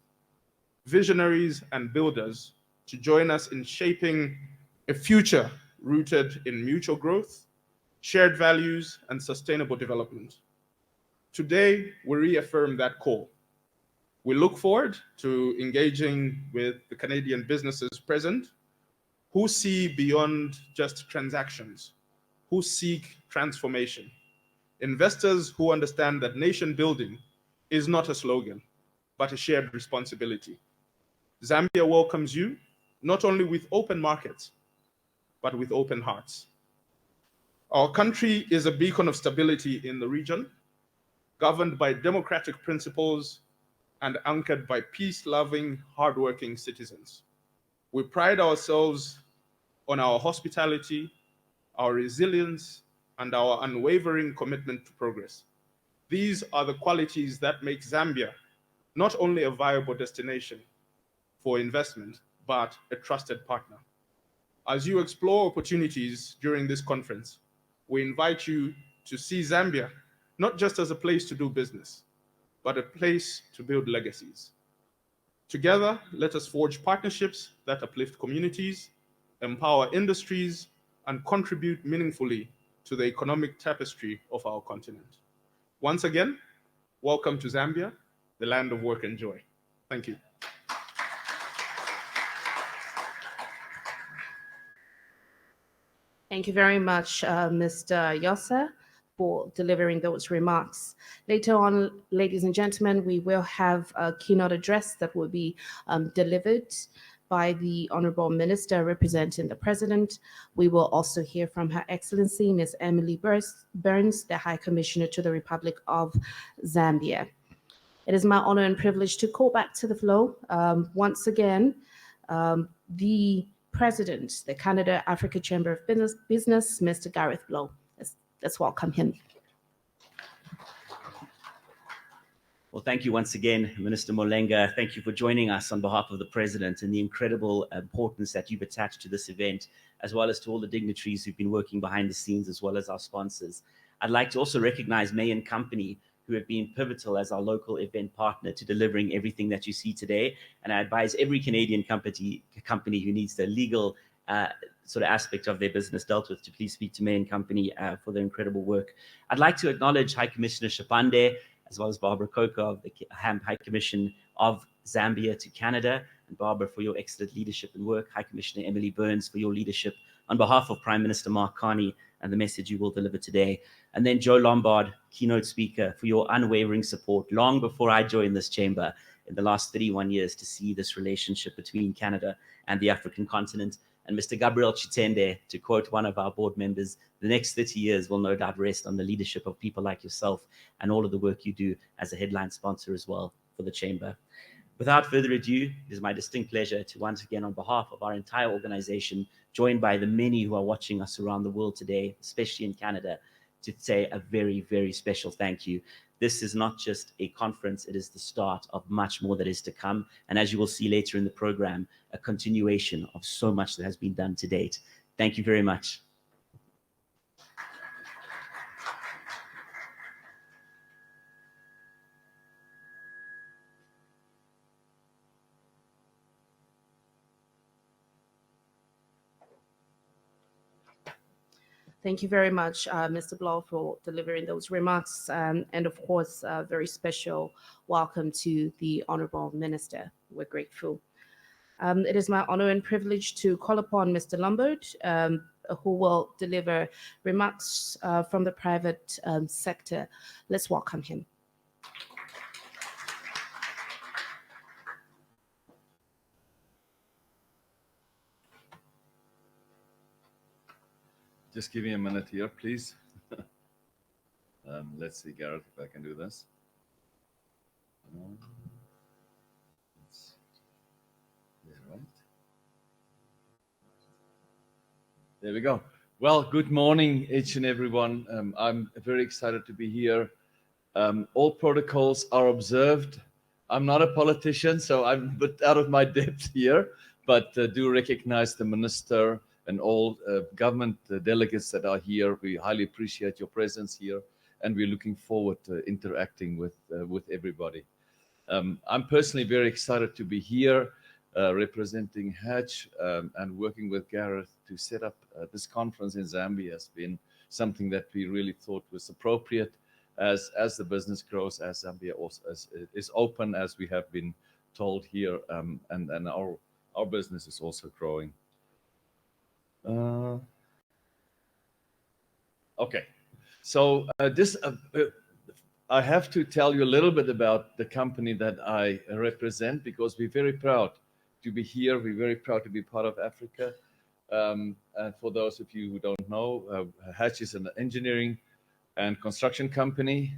visionaries, and builders to join us in shaping a future rooted in mutual growth, shared values, and sustainable development. Today, we reaffirm that call. We look forward to engaging with the Canadian businesses present who see beyond just transactions, who seek transformation. Investors who understand that nation building is not a slogan, but a shared responsibility. Zambia welcomes you not only with open markets, but with open hearts. Our country is a beacon of stability in the region, governed by democratic principles and anchored by peace-loving, hardworking citizens. We pride ourselves on our hospitality, our resilience, and our unwavering commitment to progress. These are the qualities that make Zambia not only a viable destination for investment, but a trusted partner. As you explore opportunities during this conference, we invite you to see Zambia not just as a place to do business, but a place to build legacies. Together, let us forge partnerships that uplift communities, empower industries, and contribute meaningfully to the economic tapestry of our continent. Once again, welcome to Zambia, the land of work and joy. Thank you. Thank you very much, Mr. Yossa, for delivering those remarks. Later on, ladies and gentlemen, we will have a keynote address that will be delivered by the Honorable Minister representing the President. We will also hear from Her Excellency, Ms. Emily Burns, the High Commissioner to the Republic of Zambia. It is my honor and privilege to call back to the floor once again the President, the Canada Africa Chamber of Business, Mr. Gareth Blow. Let's welcome him. Well, thank you once again, Minister Molenga. Thank you for joining us on behalf of the President and the incredible importance that you've attached to this event, as well as to all the dignitaries who've been working behind the scenes, as well as our sponsors. I'd like to also recognize May and Company, who have been pivotal as our local event partner to delivering everything that you see today. And I advise every Canadian company who needs the legal sort of aspect of their business dealt with to please speak to May and Company for their incredible work. I'd like to acknowledge High Commissioner Shapande, as well as Barbara Coco of the High Commission of Zambia to Canada, and Barbara for your excellent leadership and work. High Commissioner Emily Burns for your leadership on behalf of Prime Minister Mark Carney and the message you will deliver today. And then Joe Lombard, keynote speaker, for your unwavering support long before I joined this chamber in the last 31 years to see this relationship between Canada and the African continent. And Mr. Gabriel Chitende, to quote one of our board members, the next 30 years will no doubt rest on the leadership of people like yourself and all of the work you do as a headline sponsor as well for the chamber. Without further ado, it is my distinct pleasure to once again, on behalf of our entire organization, joined by the many who are watching us around the world today, especially in Canada, to say a very, very special thank you. This is not just a conference, it is the start of much more that is to come. And as you will see later in the program, a continuation of so much that has been done to date. Thank you very much. Thank you very much, Mr. Blow, for delivering those remarks. And of course, a very special welcome to the Honorable Minister. We're grateful. It is my honor and privilege to call upon Mr. Lombard, who will deliver remarks from the private sector. Let's welcome him. Just give me a minute here, please. Let's see, Gareth, if I can do this. Right. There we go. Well, good morning, each and everyone. I'm very excited to be here. All protocols are observed. I'm not a politician, so I'm a bit out of my depth here, but do recognize the minister and all government delegates that are here. We highly appreciate your presence here, and we're looking forward to interacting with everybody. I'm personally very excited to be here, representing Hatch and working with Gareth to set up this conference in Zambia has been something that we really thought was appropriate as the business grows, as Zambia also is open, as we have been told here, and our business is also growing. Okay, so I have to tell you a little bit about the company that I represent, because we're very proud to be here. We're very proud to be part of Africa. And for those of you who don't know, Hatch is an engineering and construction company,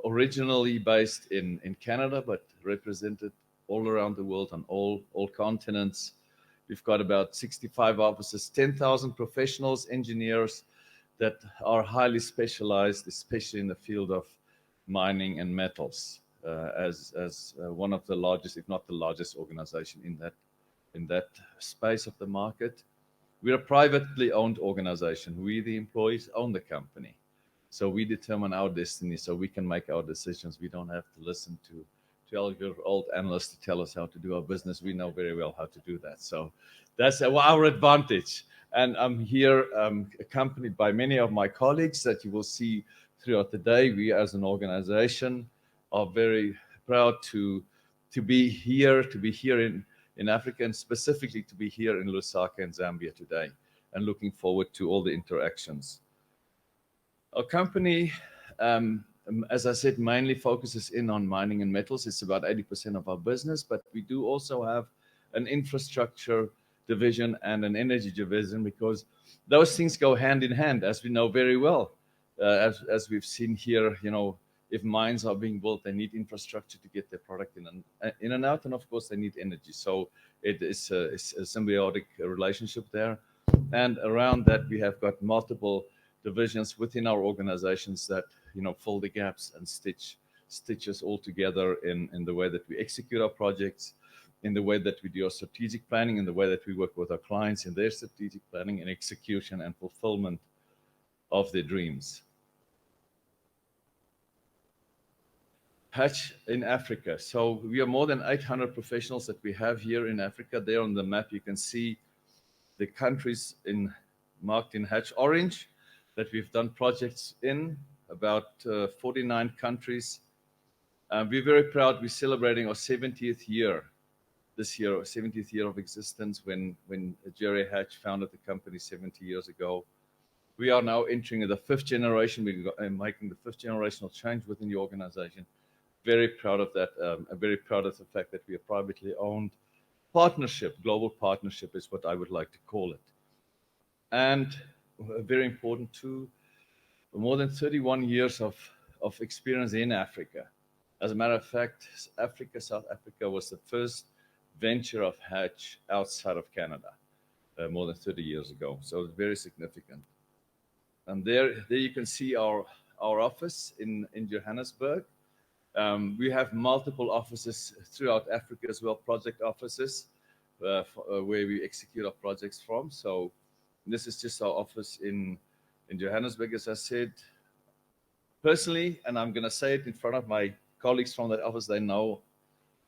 originally based in Canada, but represented all around the world on all continents. We've got about 65 offices, 10,000 professionals, engineers that are highly specialized, especially in the field of mining and metals, as one of the largest, if not the largest organization in that space of the market. We're a privately owned organization. We, the employees, own the company. So we determine our destiny, so we can make our decisions. We don't have to listen to 12-year-old analysts to tell us how to do our business. We know very well how to do that. So that's our advantage. And I'm here accompanied by many of my colleagues that you will see throughout the day. We as an organization are very proud to be here in Africa, and specifically to be here in Lusaka in Zambia today. and looking forward to all the interactions. Our company, as I said, mainly focuses in on mining and metals. It's about 80% of our business, but we do also have an infrastructure division and an energy division, because those things go hand in hand, as we know very well. As we've seen here, if mines are being built, they need infrastructure to get their product in and out, and of course they need energy. So it is a symbiotic relationship there. And around that, we have got multiple divisions within our organizations that fill the gaps and stitch us all together in the way that we execute our projects, in the way that we do our strategic planning, in the way that we work with our clients in their strategic planning and execution and fulfillment of their dreams. Hatch in Africa. So we are more than 800 professionals that we have here in Africa. There on the map, you can see the countries marked in hatch orange that we've done projects in, about 49 countries. We're very proud. We're celebrating our 70th year this year, our 70th year of existence, when Jerry Hatch founded the company 70 years ago. We are now entering the 5th generation. We're making the 5th generational change within the organization. Very proud of that. I'm very proud of the fact that we are privately owned. Partnership, global partnership is what I would like to call it. And very important too, more than 31 years of experience in Africa. As a matter of fact, South Africa was the first venture of Hatch outside of Canada more than 30 years ago. So it's very significant. And there you can see our office in Johannesburg. We have multiple offices throughout Africa as well, project offices where we execute our projects from. So this is just our office in Johannesburg, as I said. Personally, and I'm going to say it in front of my colleagues from that office, they know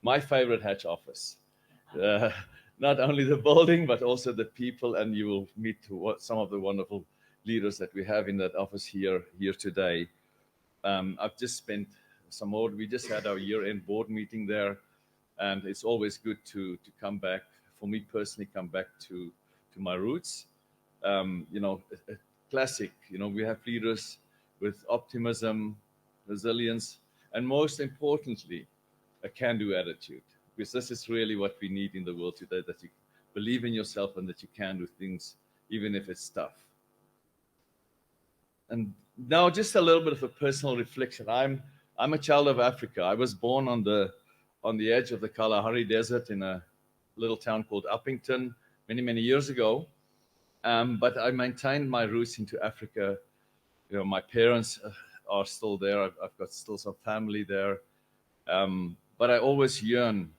my favorite Hatch office. Not only the building, but also the people, and you will meet some of the wonderful leaders that we have in that office here today. I've just spent some more. We just had our year-end board meeting there, and it's always good to come back. For me personally, come back to my roots. Classic. We have leaders with optimism, resilience, and most importantly, a can-do attitude. Because this is really what we need in the world today, that you believe in yourself and that you can do things, even if it's tough. And now just a little bit of a personal reflection. I'm a child of Africa. I was born on the edge of the Kalahari Desert in a little town called Uppington many years ago. But I maintained my roots into Africa. My parents are still there. I've got still some family there. But I always yearn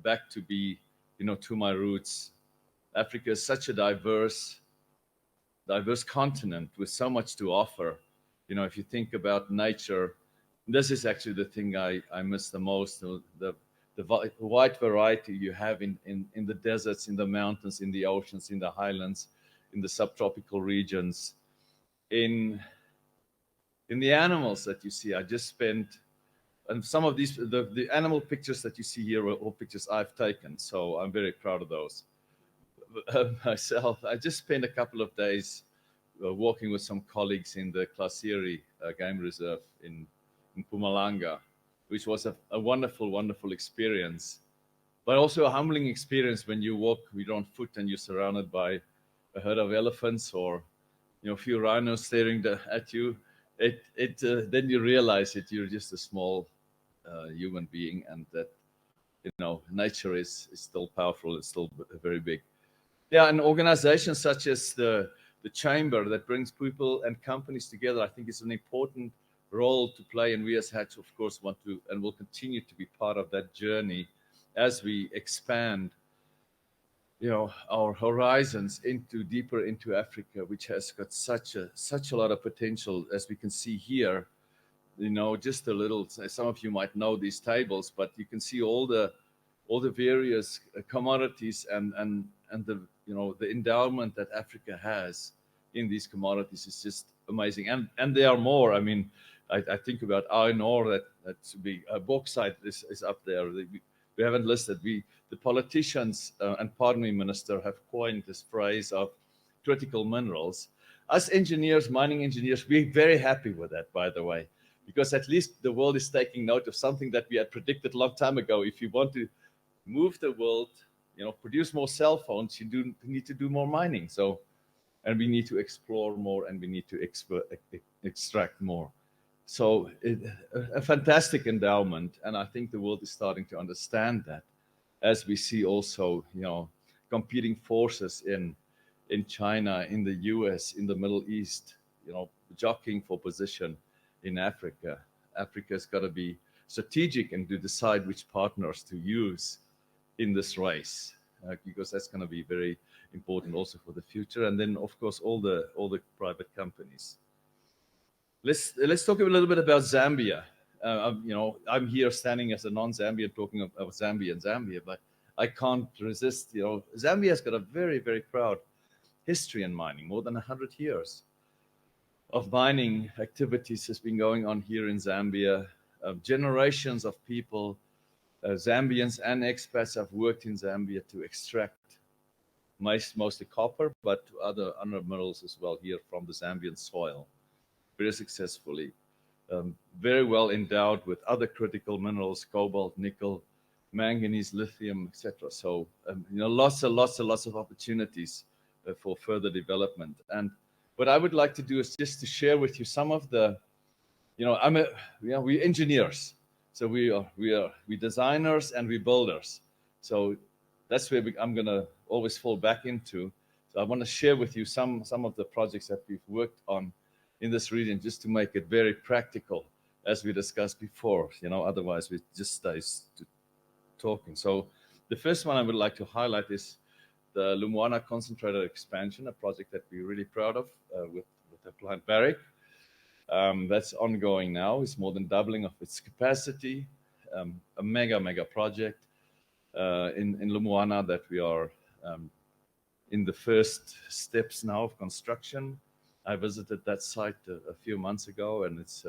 back to be, to my roots. Africa is such a diverse continent with so much to offer. If you think about nature, this is actually the thing I miss the most. The wide variety you have in the deserts, in the mountains, in the oceans, in the highlands, in the subtropical regions, in the animals that you see. I just spent, and some of these, the animal pictures that you see here are all pictures I've taken, so I'm very proud of those. Myself, I just spent a couple of days walking with some colleagues in the Klasiri Game Reserve in Mpumalanga, which was a wonderful experience, but also a humbling experience when you walk on foot and you're surrounded by a herd of elephants or a few rhinos staring at you. Then you realize that you're just a small human being, and that nature is still powerful. It's still very big. Yeah, and organizations such as the chamber that brings people and companies together, I think is an important role to play, and we as Hatch, of course, want to and will continue to be part of that journey as we expand our horizons deeper into Africa, which has got such a lot of potential, as we can see here. Just a little. Some of you might know these tables, but you can see all the various commodities and the the endowment that Africa has in these commodities is just amazing. And there are more. I mean, I think about iron ore that's big. Bauxite is up there. We haven't listed. The politicians and pardon me, Minister, have coined this phrase of critical minerals. Us engineers, mining engineers, we're very happy with that, by the way, because at least the world is taking note of something that we had predicted a long time ago. If you want to move the world, produce more cell phones, you need to do more mining. So, and we need to explore more, and we need to extract more. So a fantastic endowment, and I think the world is starting to understand that, as we see also, competing forces in China, in the US, in the Middle East, jockeying for position in Africa. Africa's got to be strategic and to decide which partners to use in this race, because that's going to be very important also for the future. And then, of course, all the private companies. Let's talk a little bit about Zambia. I'm here standing as a non-Zambian talking about Zambia and Zambia, but I can't resist. Zambia's got a very, very proud history in mining. More than 100 years of mining activities has been going on here in Zambia. Generations of people, Zambians and expats, have worked in Zambia to extract mostly copper, but other minerals as well here from the Zambian soil, very successfully. Very well endowed with other critical minerals, cobalt, nickel, manganese, lithium, etc. So, lots of opportunities for further development. And what I would like to do is just to share with you some of the, we're engineers. So we designers and we builders. So that's where I'm going to always fall back into. So I want to share with you some of the projects that we've worked on in this region, just to make it very practical, as we discussed before. Otherwise we just stay talking. So the first one I would like to highlight is the Lumwana concentrator expansion, a project that we're really proud of with our client Barrick. That's ongoing now. It's more than doubling of its capacity. A mega project in Lumwana that we are in the first steps now of construction. I visited that site a few months ago, and it's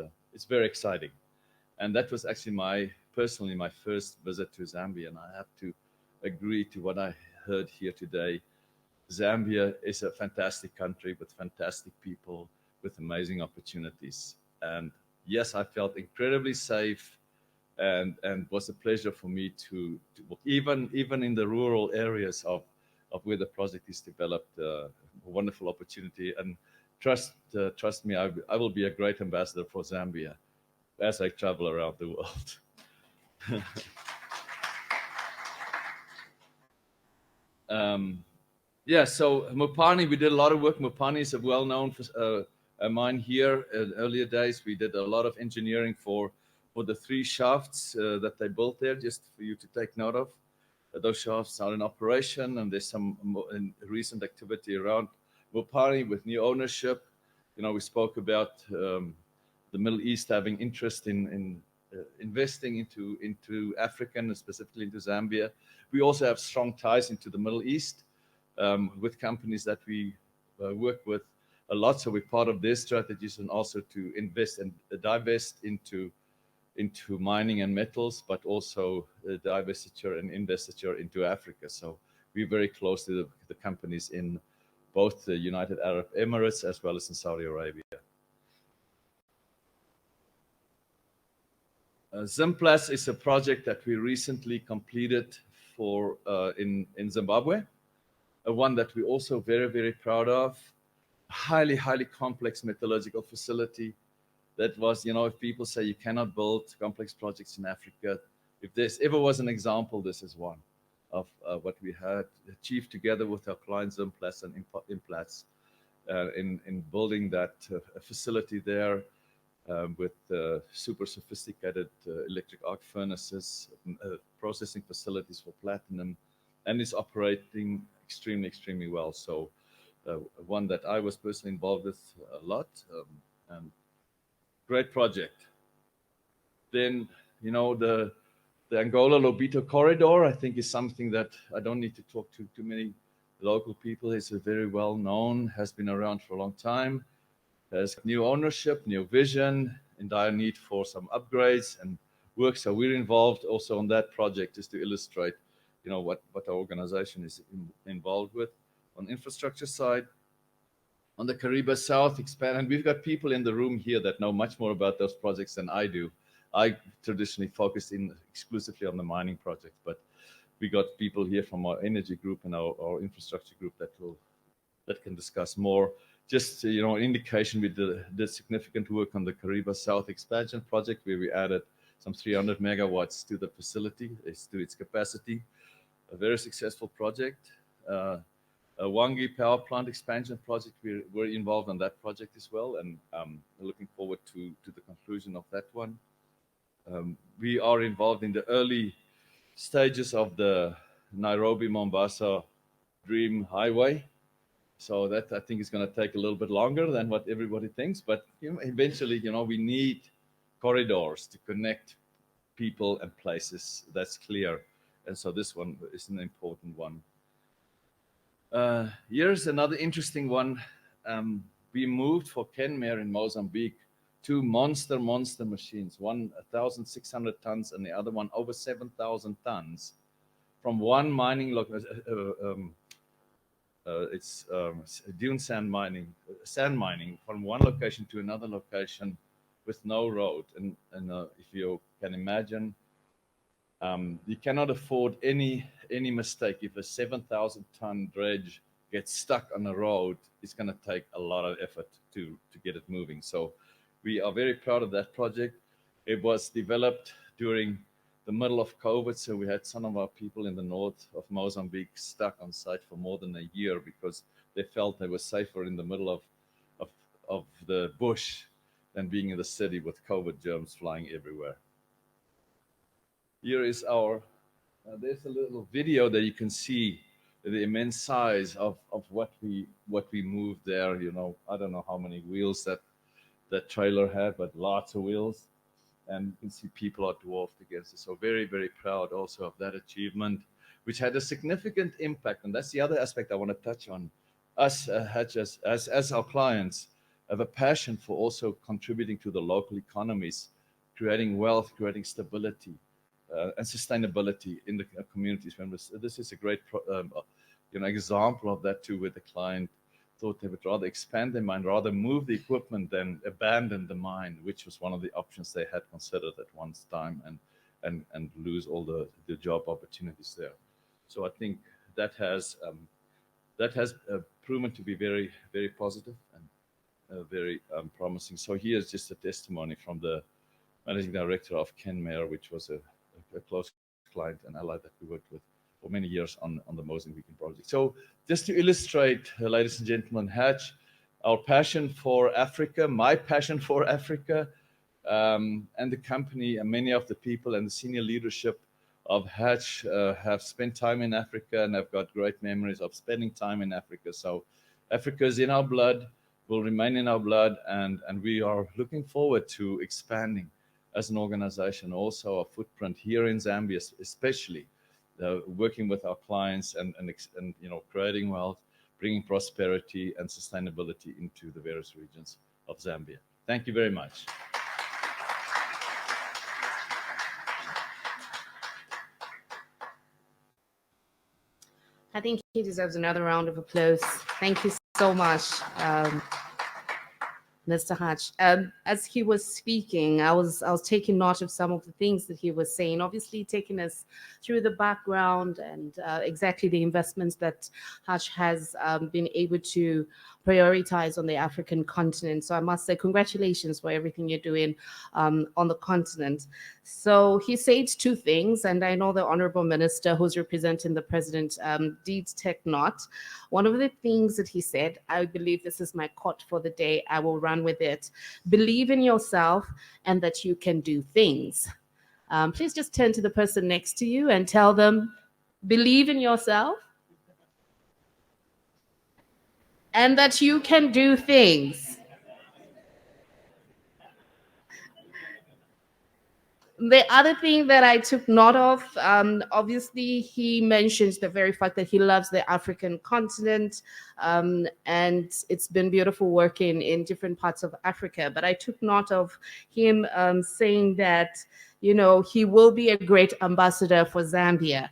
very exciting. And that was actually personally my first visit to Zambia, and I have to agree to what I heard here today. Zambia is a fantastic country with fantastic people, with amazing opportunities. And yes, I felt incredibly safe, and was a pleasure for me to even in the rural areas of where the project is developed, a wonderful opportunity. And trust me, I will be a great ambassador for Zambia as I travel around the world. So Mopani, we did a lot of work. Mopani is a well-known mine here. In earlier days, we did a lot of engineering for the 3 shafts that they built there, just for you to take note of. Those shafts are in operation, and there's some recent activity around Mopani with new ownership. We spoke about the Middle East having interest in investing into Africa, and specifically into Zambia. We also have strong ties into the Middle East with companies that we work with a lot. So we're part of their strategies, and also to invest and divest into mining and metals, but also divestiture and investiture into Africa. So we're very close to the companies in both the United Arab Emirates as well as in Saudi Arabia. Zimplats is a project that we recently completed in Zimbabwe, one that we're also very proud of. Highly complex metallurgical facility. That was, if people say you cannot build complex projects in Africa, if there's ever was an example, this is one of what we had achieved together with our clients Zimplats and Implats in building that facility there with super sophisticated electric arc furnaces, processing facilities for platinum, and it's operating extremely well. So one that I was personally involved with a lot, and great project. Then, the Angola Lobito corridor, I think, is something that I don't need to talk to too many local people. It's a very well known, has been around for a long time, has new ownership, new vision, and dire need for some upgrades and work. So we're involved also on that project, just to illustrate, what our organization is involved with. On infrastructure side, on the Kariba South expand, and we've got people in the room here that know much more about those projects than I do. I traditionally focused in exclusively on the mining project, but we got people here from our energy group and our infrastructure group that can discuss more. Just an indication, we did significant work on the Kariba South expansion project, where we added some 300 megawatts to the facility, to its capacity. A very successful project. A Wangi power plant expansion project, we were involved on that project as well, and looking forward to the conclusion of that one. We are involved in the early stages of the Nairobi-Mombasa Dream Highway. So that, I think, is going to take a little bit longer than what everybody thinks, but eventually, we need corridors to connect people and places. That's clear. And so this one is an important one. Here's another interesting one. We moved for Kenmare in Mozambique two monster machines, one 1,600 tons and the other one over 7,000 tons, from one mining location. It's dune sand mining from one location to another location with no road. And if you can imagine, you cannot afford any mistake. If a 7,000-ton dredge gets stuck on a road, it's going to take a lot of effort to get it moving. So we are very proud of that project. It was developed during the middle of COVID, so we had some of our people in the north of Mozambique stuck on site for more than a year because they felt they were safer in the middle of the bush than being in the city with COVID germs flying everywhere. Here is there's a little video that you can see the immense size of what we moved there. I don't know how many wheels that trailer had, but lots of wheels. And you can see people are dwarfed against it. So very, very proud also of that achievement, which had a significant impact. And that's the other aspect I want to touch on. Us, as our clients, have a passion for also contributing to the local economies, creating wealth, creating stability, and sustainability in the communities. This is a great example of that too, where the client thought they would rather expand their mine, rather move the equipment than abandon the mine, which was one of the options they had considered at one time, and lose all the job opportunities there. So I think that has proven to be very, very positive and very promising. So here's just a testimony from the managing director of Kenmare, which was a close client and ally that we worked with for many years on the Mozambican project. So just to illustrate, ladies and gentlemen, Hatch, our passion for Africa, my passion for Africa, and the company and many of the people and the senior leadership of Hatch have spent time in Africa and have got great memories of spending time in Africa. So Africa is in our blood, will remain in our blood, and we are looking forward to expanding as an organization, also our footprint here in Zambia, especially working with our clients and creating wealth, bringing prosperity and sustainability into the various regions of Zambia. Thank you very much. I think he deserves another round of applause. Thank you so much, Mr. Hatch. As he was speaking, I was taking note of some of the things that he was saying, obviously taking us through the background and exactly the investments that Hatch has been able to prioritize on the African continent. So I must say congratulations for everything you're doing on the continent. So he said two things, and I know the Honorable Minister who's representing the President did take note. One of the things that he said, I believe this is my quote for the day, I will run with it: believe in yourself and that you can do things. Please just turn to the person next to you and tell them, believe in yourself and that you can do things. The other thing that I took note of, obviously, he mentions the very fact that he loves the African continent, and it's been beautiful working in different parts of Africa. But I took note of him saying that, he will be a great ambassador for Zambia.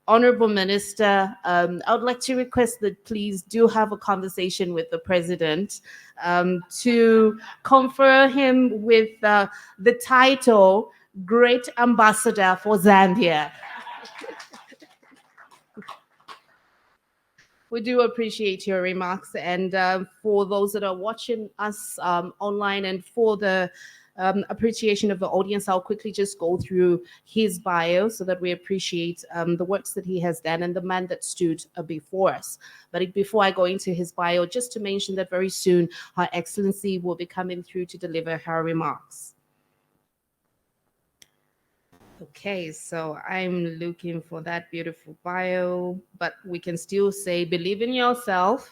Honorable Minister, I would like to request that please do have a conversation with the President to confer him with the title Great Ambassador for Zambia. We do appreciate your remarks. And for those that are watching us online and for the appreciation of the audience, I'll quickly just go through his bio so that we appreciate the works that he has done and the man that stood before us. But before I go into his bio, just to mention that very soon Her Excellency will be coming through to deliver her remarks. Okay, so I'm looking for that beautiful bio, but we can still say believe in yourself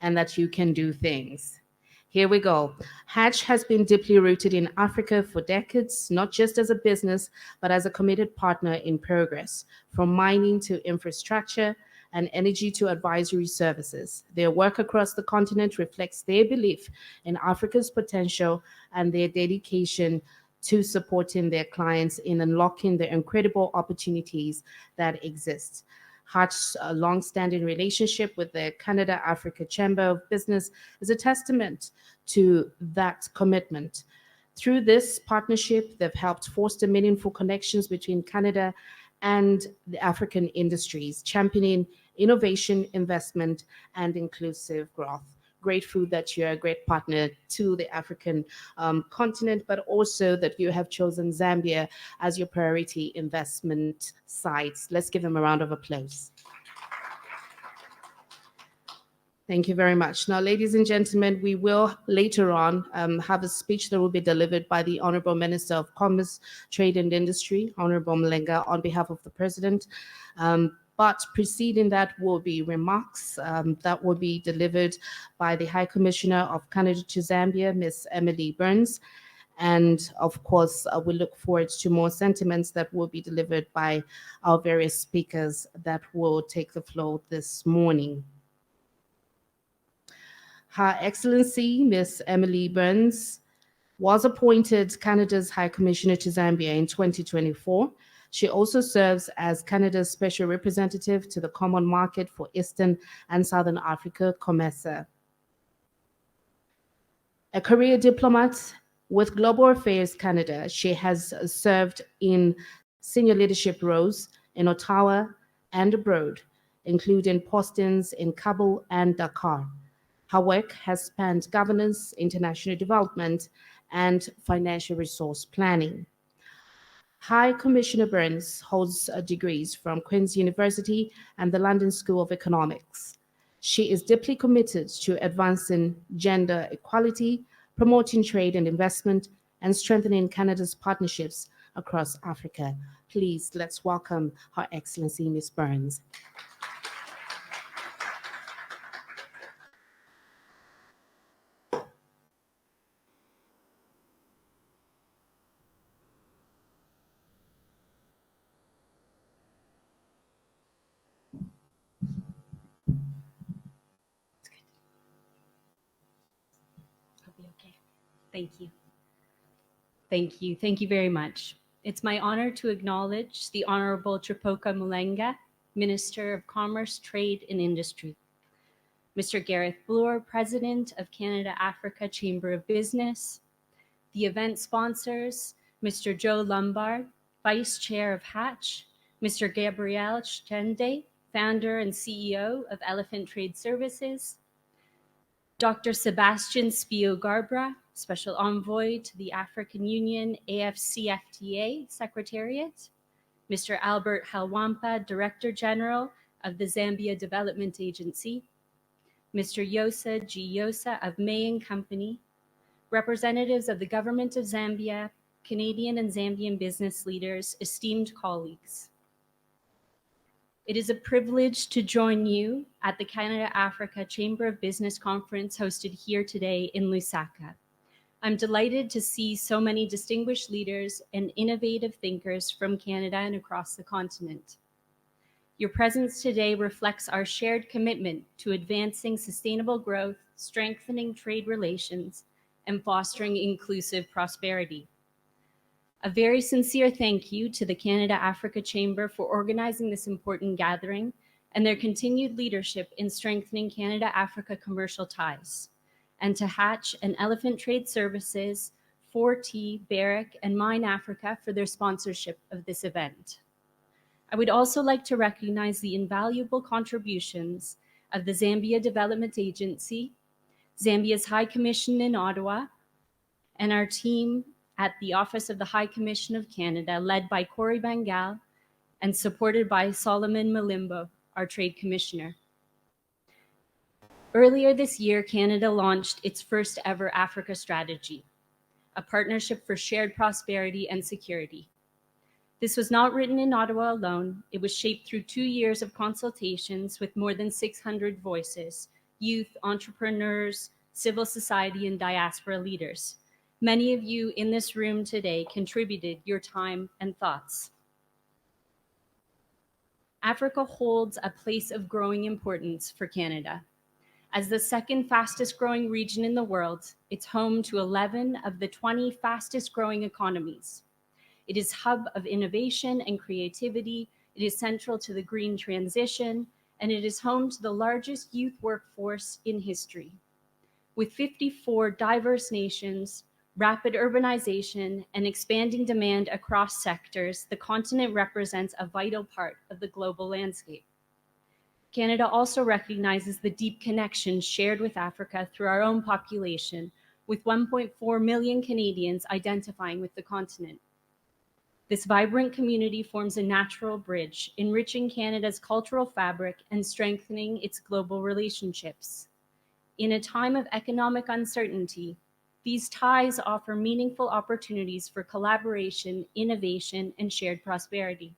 and that you can do things. Here we go. Hatch has been deeply rooted in Africa for decades, not just as a business, but as a committed partner in progress, from mining to infrastructure and energy to advisory services. Their work across the continent reflects their belief in Africa's potential and their dedication to supporting their clients in unlocking the incredible opportunities that exist. Hart's long-standing relationship with the Canada Africa Chamber of Business is a testament to that commitment. Through this partnership, they've helped foster meaningful connections between Canada and the African industries, championing innovation, investment, and inclusive growth. Grateful that you're a great partner to the African continent, but also that you have chosen Zambia as your priority investment sites. Let's give them a round of applause. Thank you very much. Now, ladies and gentlemen, we will later on have a speech that will be delivered by the Honorable Minister of Commerce, Trade and Industry, Honorable Mlenga, on behalf of the President. But preceding that will be remarks that will be delivered by the High Commissioner of Canada to Zambia, Ms. Emily Burns. And of course, we look forward to more sentiments that will be delivered by our various speakers that will take the floor this morning. Her Excellency, Ms. Emily Burns, was appointed Canada's High Commissioner to Zambia in 2024. She also serves as Canada's Special Representative to the Common Market for Eastern and Southern Africa, COMESA. A career diplomat with Global Affairs Canada, she has served in senior leadership roles in Ottawa and abroad, including postings in Kabul and Dakar. Her work has spanned governance, international development, and financial resource planning. High Commissioner Burns holds degrees from Queen's University and the London School of Economics. She is deeply committed to advancing gender equality, promoting trade and investment, and strengthening Canada's partnerships across Africa. Please, let's welcome Her Excellency, Ms. Burns. Thank you. Thank you. Thank you very much. It's my honor to acknowledge the Honorable Tripoka Mulenga, Minister of Commerce, Trade and Industry, Mr. Gareth Bloor, President of Canada Africa Chamber of Business, the event sponsors, Mr. Joe Lombard, Vice Chair of Hatch, Mr. Gabriel Chende, Founder and CEO of Elephant Trade Services, Dr. Sebastian Spio-Garbra, Special Envoy to the African Union AFCFTA Secretariat, Mr. Albert Halwampa, Director General of the Zambia Development Agency, Mr. Yosa G. Yosa of May & Company, representatives of the Government of Zambia, Canadian and Zambian business leaders, esteemed colleagues. It is a privilege to join you at the Canada-Africa Chamber of Business Conference hosted here today in Lusaka. I'm delighted to see so many distinguished leaders and innovative thinkers from Canada and across the continent. Your presence today reflects our shared commitment to advancing sustainable growth, strengthening trade relations, and fostering inclusive prosperity. A very sincere thank you to the Canada-Africa Chamber for organizing this important gathering and their continued leadership in strengthening Canada-Africa commercial ties, and to Hatch and Elephant Trade Services, 4T, Barrick, and Mine Africa for their sponsorship of this event. I would also like to recognize the invaluable contributions of the Zambia Development Agency, Zambia's High Commission in Ottawa, and our team at the Office of the High Commission of Canada, led by Cory Bangal and supported by Solomon Malimbo, our Trade Commissioner. Earlier this year, Canada launched its first ever Africa strategy, a partnership for shared prosperity and security. This was not written in Ottawa alone. It was shaped through 2 years of consultations with more than 600 voices, youth, entrepreneurs, civil society, and diaspora leaders. Many of you in this room today contributed your time and thoughts. Africa holds a place of growing importance for Canada. As the second fastest growing region in the world, it's home to 11 of the 20 fastest growing economies. It is hub of innovation and creativity. It is central to the green transition, and it is home to the largest youth workforce in history. With 54 diverse nations, rapid urbanization, and expanding demand across sectors, the continent represents a vital part of the global landscape. Canada also recognizes the deep connection shared with Africa through our own population, with 1.4 million Canadians identifying with the continent. This vibrant community forms a natural bridge, enriching Canada's cultural fabric and strengthening its global relationships. In a time of economic uncertainty, these ties offer meaningful opportunities for collaboration, innovation, and shared prosperity.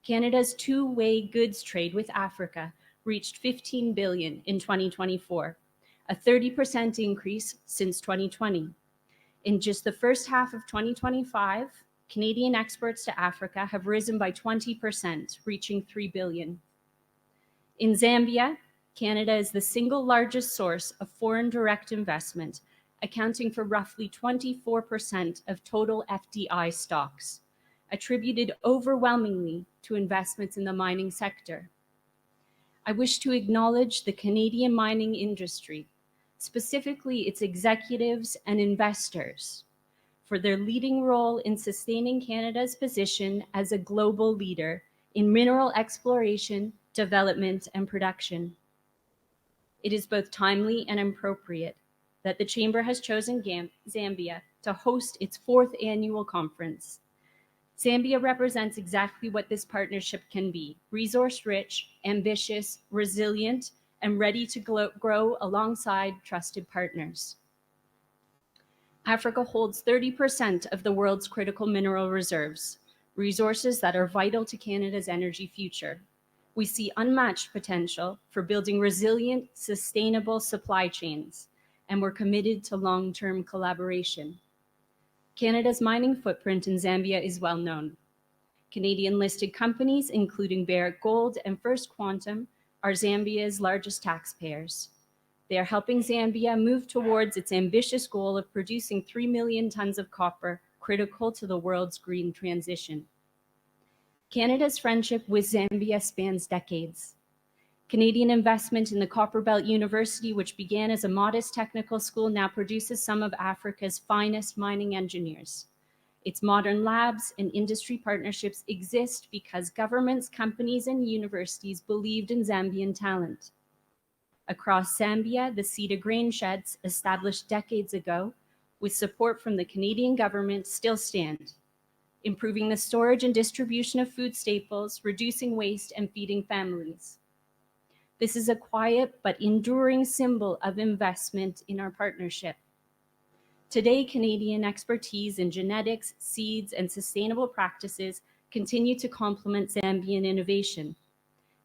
Canada's two-way goods trade with Africa reached 15 billion in 2024, a 30% increase since 2020. In just the first half of 2025, Canadian exports to Africa have risen by 20%, reaching 3 billion. In Zambia, Canada is the single largest source of foreign direct investment, accounting for roughly 24% of total FDI stocks, attributed overwhelmingly to investments in the mining sector. I wish to acknowledge the Canadian mining industry, specifically its executives and investors, for their leading role in sustaining Canada's position as a global leader in mineral exploration, development, and production. It is both timely and appropriate that the Chamber has chosen Zambia to host its 4th annual conference. Zambia represents exactly what this partnership can be: resource-rich, ambitious, resilient, and ready to grow alongside trusted partners. Africa holds 30% of the world's critical mineral reserves, resources that are vital to Canada's energy future. We see unmatched potential for building resilient, sustainable supply chains, and we're committed to long-term collaboration. Canada's mining footprint in Zambia is well known. Canadian-listed companies, including Barrick Gold and First Quantum, are Zambia's largest taxpayers. They are helping Zambia move towards its ambitious goal of producing 3 million tons of copper, critical to the world's green transition. Canada's friendship with Zambia spans decades. Canadian investment in the Copperbelt University, which began as a modest technical school, now produces some of Africa's finest mining engineers. Its modern labs and industry partnerships exist because governments, companies, and universities believed in Zambian talent. Across Zambia, the Cedar grain sheds, established decades ago, with support from the Canadian government, still stand, improving the storage and distribution of food staples, reducing waste, and feeding families. This is a quiet but enduring symbol of investment in our partnership. Today, Canadian expertise in genetics, seeds, and sustainable practices continue to complement Zambian innovation.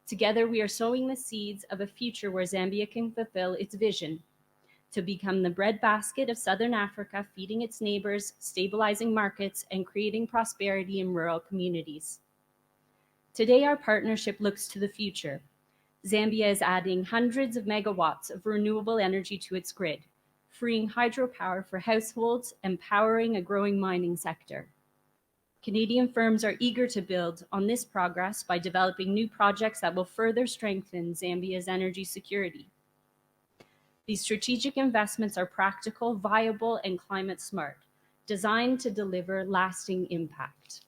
Together, we are sowing the seeds of a future where Zambia can fulfill its vision to become the breadbasket of Southern Africa, feeding its neighbors, stabilizing markets, and creating prosperity in rural communities. Today, our partnership looks to the future. Zambia is adding hundreds of megawatts of renewable energy to its grid, freeing hydropower for households, and powering a growing mining sector. Canadian firms are eager to build on this progress by developing new projects that will further strengthen Zambia's energy security. These strategic investments are practical, viable, and climate smart, designed to deliver lasting impact.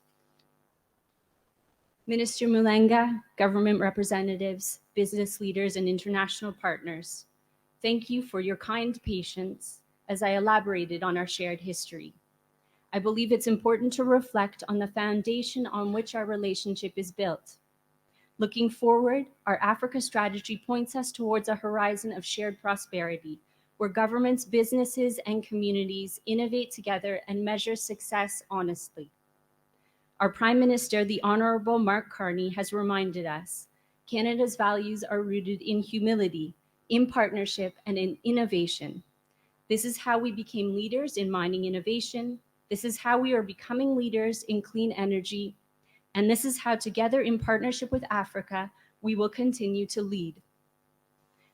Minister Mulenga, government representatives, business leaders, and international partners, thank you for your kind patience as I elaborated on our shared history. I believe it's important to reflect on the foundation on which our relationship is built. Looking forward, our Africa strategy points us towards a horizon of shared prosperity, where governments, businesses, and communities innovate together and measure success honestly. Our Prime Minister, the Honorable Mark Carney, has reminded us Canada's values are rooted in humility, in partnership, and in innovation. This is how we became leaders in mining innovation. This is how we are becoming leaders in clean energy. And this is how, together in partnership with Africa, we will continue to lead.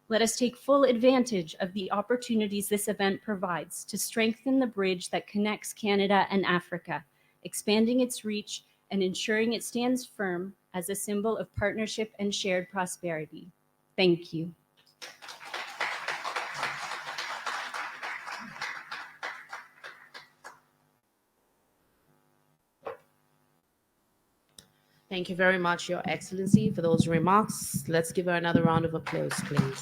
Let us take full advantage of the opportunities this event provides to strengthen the bridge that connects Canada and Africa, expanding its reach and ensuring it stands firm as a symbol of partnership and shared prosperity. Thank you. Thank you very much, Your Excellency, for those remarks. Let's give her another round of applause, please.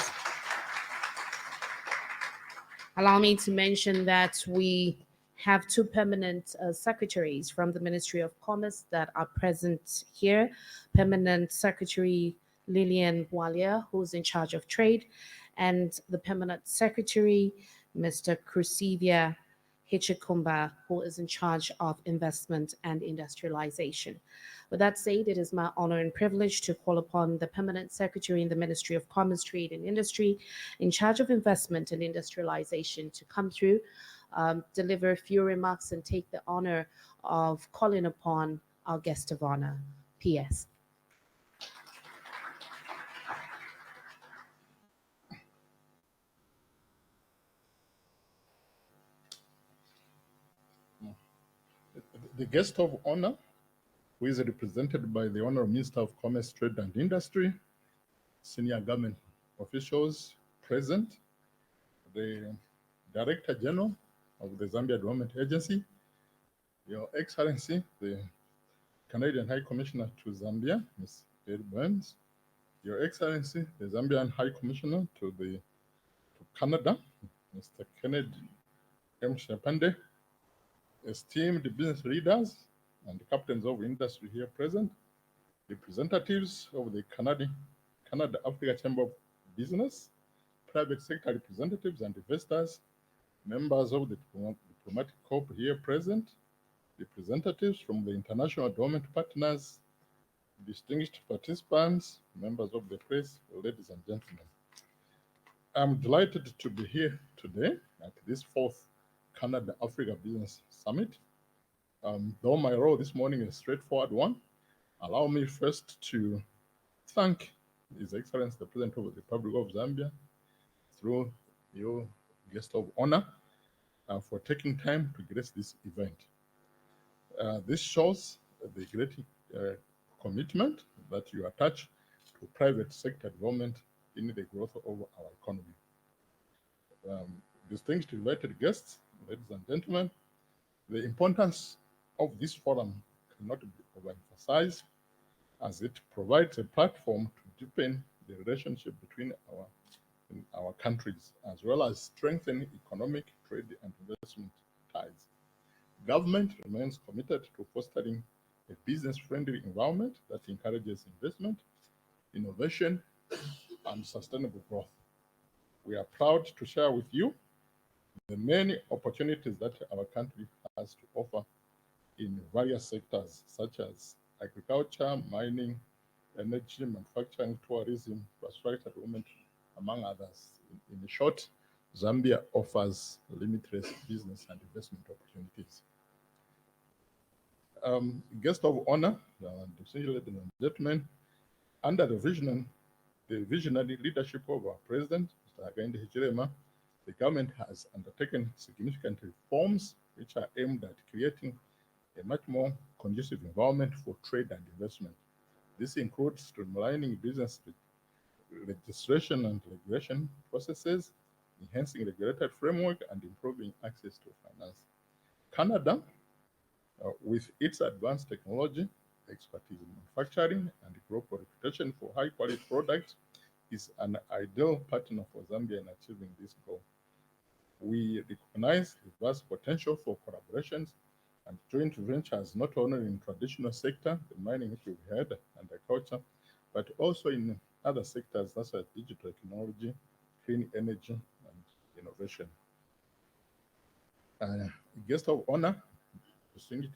Allow me to mention that we have two permanent secretaries from the Ministry of Commerce that are present here. Permanent Secretary Lillian Walia, who's in charge of trade, and the Permanent Secretary, Mr. Krusivia Hichikumba, who is in charge of investment and industrialization. With that said, it is my honor and privilege to call upon the Permanent Secretary in the Ministry of Commerce, Trade and Industry in charge of investment and industrialization to come through, deliver a few remarks, and take the honor of calling upon our guest of honor. P.S. The guest of honor, who is represented by the Honorable Minister of Commerce, Trade and Industry, senior government officials present, the Director General of the Zambia Development Agency, Your Excellency, the Canadian High Commissioner to Zambia, Ms. Betty Burns, Your Excellency, the Zambian High Commissioner to Canada, Mr. Kenneth M. Shapande, esteemed business leaders and the captains of industry here present, representatives of the Canada-Africa Chamber of Business, private sector representatives and investors, members of the diplomatic corps here present, representatives from the international development partners, distinguished participants, members of the press, ladies and gentlemen. I'm delighted to be here today at this fourth Canada-Africa Business Summit. Though my role this morning is a straightforward one, allow me first to thank His Excellency the President of the Republic of Zambia through your guest of honor for taking time to grace this event. This shows the great commitment that you attach to private sector development in the growth of our economy. Distinguished invited guests, ladies and gentlemen, the importance of this forum cannot be overemphasized, as it provides a platform to deepen the relationship between our countries, as well as strengthen economic, trade, and investment ties. Government remains committed to fostering a business-friendly environment that encourages investment, innovation, and sustainable growth. We are proud to share with you the many opportunities that our country has to offer in various sectors, such as agriculture, mining, energy, manufacturing, tourism, infrastructure development, among others. In short, Zambia offers limitless business and investment opportunities. Guest of honor, distinguished ladies and gentlemen, under the visionary leadership of our President, Mr. Hakainde Hichilema, The government has undertaken significant reforms which are aimed at creating a much more conducive environment for trade and investment. This includes streamlining business registration and regulation processes, enhancing regulatory framework, and improving access to finance. Canada, with its advanced technology, expertise in manufacturing, and global reputation for high-quality products, is an ideal partner for Zambia in achieving this goal. We recognize the vast potential for collaborations and joint ventures, not only in traditional sector, the mining which we've had, and agriculture, but also in other sectors such as digital technology, clean energy, and innovation. Guest of honor, distinguished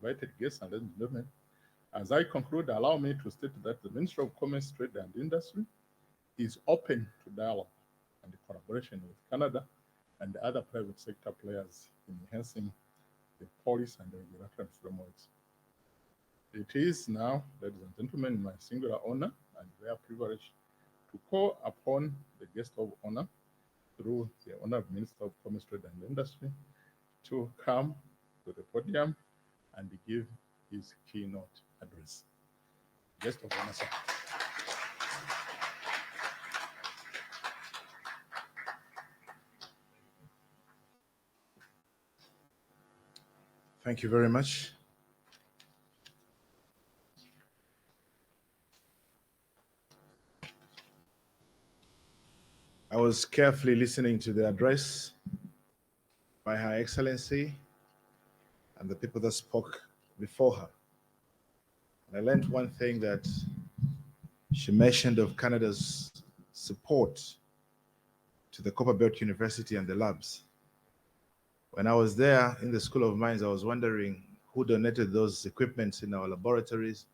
invited guests and ladies and gentlemen, as I conclude, allow me to state that the Ministry of Commerce, Trade and Industry is open to dialogue and collaboration with Canada and other private sector players in enhancing the policy and the regulatory frameworks. It is now, ladies and gentlemen, my singular honor and rare privilege to call upon the guest of honor through the Honorable Minister of Commerce, Trade and Industry to come to the podium and give his keynote address. Guest of honor, sir. Thank you very much. I was carefully listening to the address by Her Excellency and the people that spoke before her. And I learned one thing, that she mentioned of Canada's support to the Copperbelt University and the labs. When I was there in the School of Mines, I was wondering who donated those equipments in our laboratories.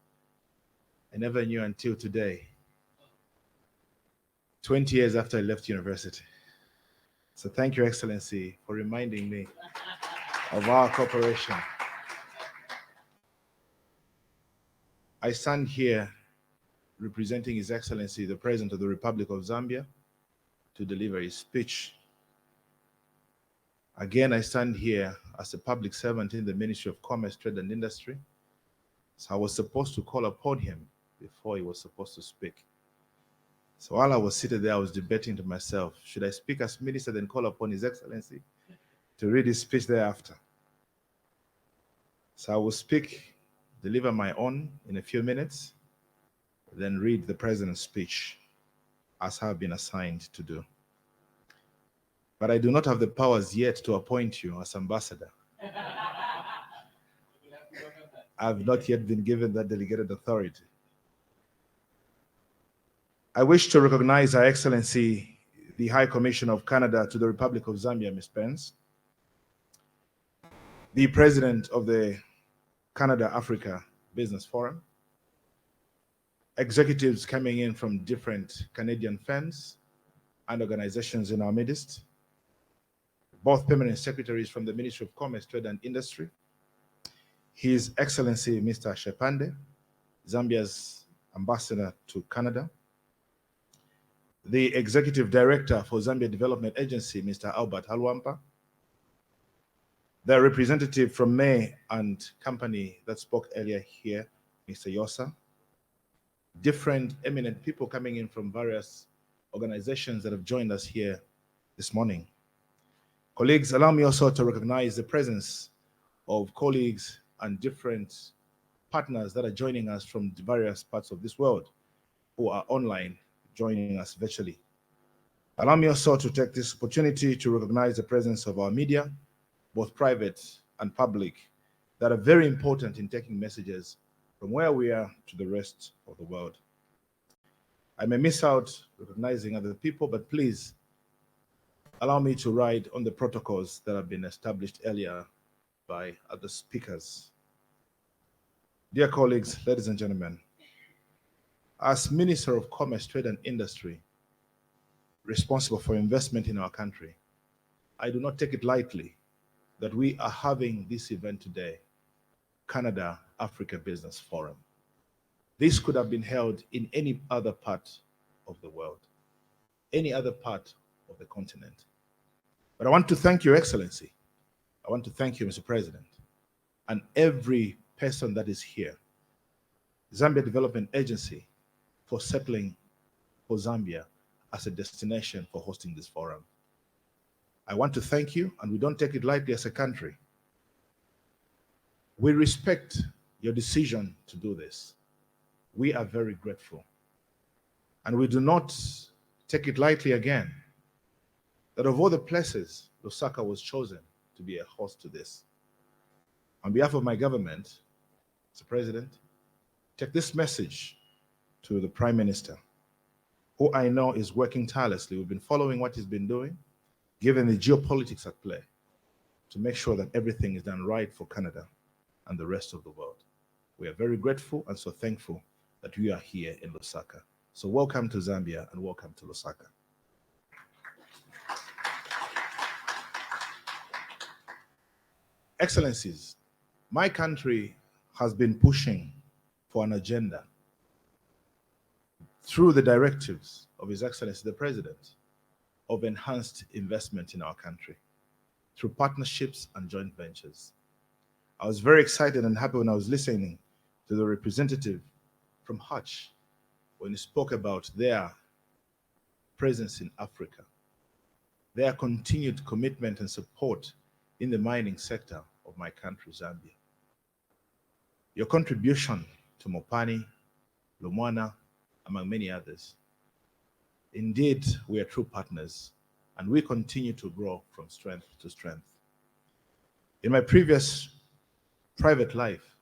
I never knew until today, 20 years after I left university. So thank you, Excellency, for reminding me of our cooperation. I stand here representing His Excellency, the President of the Republic of Zambia, to deliver his speech. Again, I stand here as a public servant in the Ministry of Commerce, Trade and Industry. So I was supposed to call upon him before he was supposed to speak. So while I was seated there, I was debating to myself, should I speak as minister, then call upon His Excellency to read his speech thereafter? So I will speak, deliver my own in a few minutes, then read the President's speech as I have been assigned to do. But I do not have the powers yet to appoint you as ambassador. I have not yet been given that delegated authority. I wish to recognize Her Excellency, the High Commissioner of Canada to the Republic of Zambia, Ms. Pence, the President of the Canada-Africa Business Forum, executives coming in from different Canadian firms and organizations in our midst, both permanent secretaries from the Ministry of Commerce, Trade and Industry, His Excellency Mr. Shepande, Zambia's ambassador to Canada, the Executive Director for Zambia Development Agency, Mr. Albert Halwampa, the representative from May and company that spoke earlier here, Mr. Yosa, different eminent people coming in from various organizations that have joined us here this morning. Colleagues, allow me also to recognize the presence of colleagues and different partners that are joining us from the various parts of this world who are online, joining us virtually. Allow me also to take this opportunity to recognize the presence of our media, both private and public, that are very important in taking messages from where we are to the rest of the world. I may miss out recognizing other people, but please allow me to ride on the protocols that have been established earlier by other speakers. Dear colleagues, ladies and gentlemen, as Minister of Commerce, Trade and Industry, responsible for investment in our country, I do not take it lightly that we are having this event today, Canada-Africa Business Forum. This could have been held in any other part of the world, any other part of the continent. But I want to thank Your Excellency. I want to thank you, Mr. President, and every person that is here, Zambia Development Agency, for settling for Zambia as a destination for hosting this forum. I want to thank you, and we don't take it lightly as a country. We respect your decision to do this. We are very grateful. And we do not take it lightly again that of all the places, Lusaka was chosen to be a host to this. On behalf of my government, Mr. President, take this message to the Prime Minister, who I know is working tirelessly. We've been following what he's been doing, given the geopolitics at play, to make sure that everything is done right for Canada and the rest of the world. We are very grateful and so thankful that we are here in Lusaka. So welcome to Zambia and welcome to Lusaka. Excellencies, my country has been pushing for an agenda through the directives of His Excellency the President of enhanced investment in our country through partnerships and joint ventures. I was very excited and happy when I was listening to the representative from Hutch when he spoke about their presence in Africa, their continued commitment and support in the mining sector of my country, Zambia. Your contribution to Mopani, Lumwana, among many others. Indeed, we are true partners, and we continue to grow from strength to strength. In my previous private life,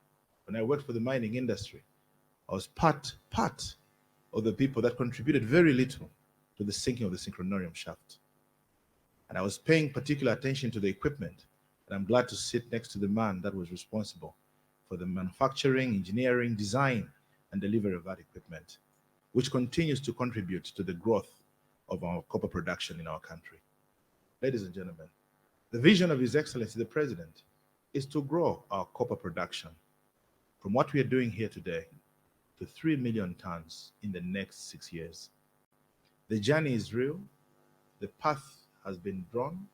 when I worked for the mining industry, I was part of the people that contributed very little to the sinking of the synchronorium shaft. And I was paying particular attention to the equipment, and I'm glad to sit next to the man that was responsible for the manufacturing, engineering, design, and delivery of that equipment, which continues to contribute to the growth of our copper production in our country. Ladies and gentlemen, the vision of His Excellency the President is to grow our copper production from what we are doing here today to 3 million tons in the next 6 years. The journey is real, the path has been drawn,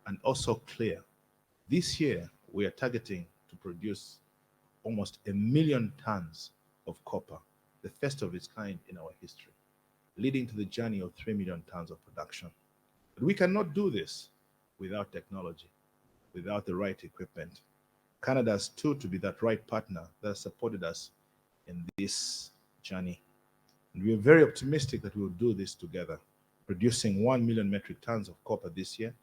and also clear. This year, we are targeting to produce almost 1 million tons of copper, the first of its kind in our history, leading to the journey of 3 million tons of production. But we cannot do this without technology, without the right equipment. Canada has stood to be that right partner that has supported us in this journey. And we are very optimistic that we will do this together, producing 1 million metric tons of copper this year.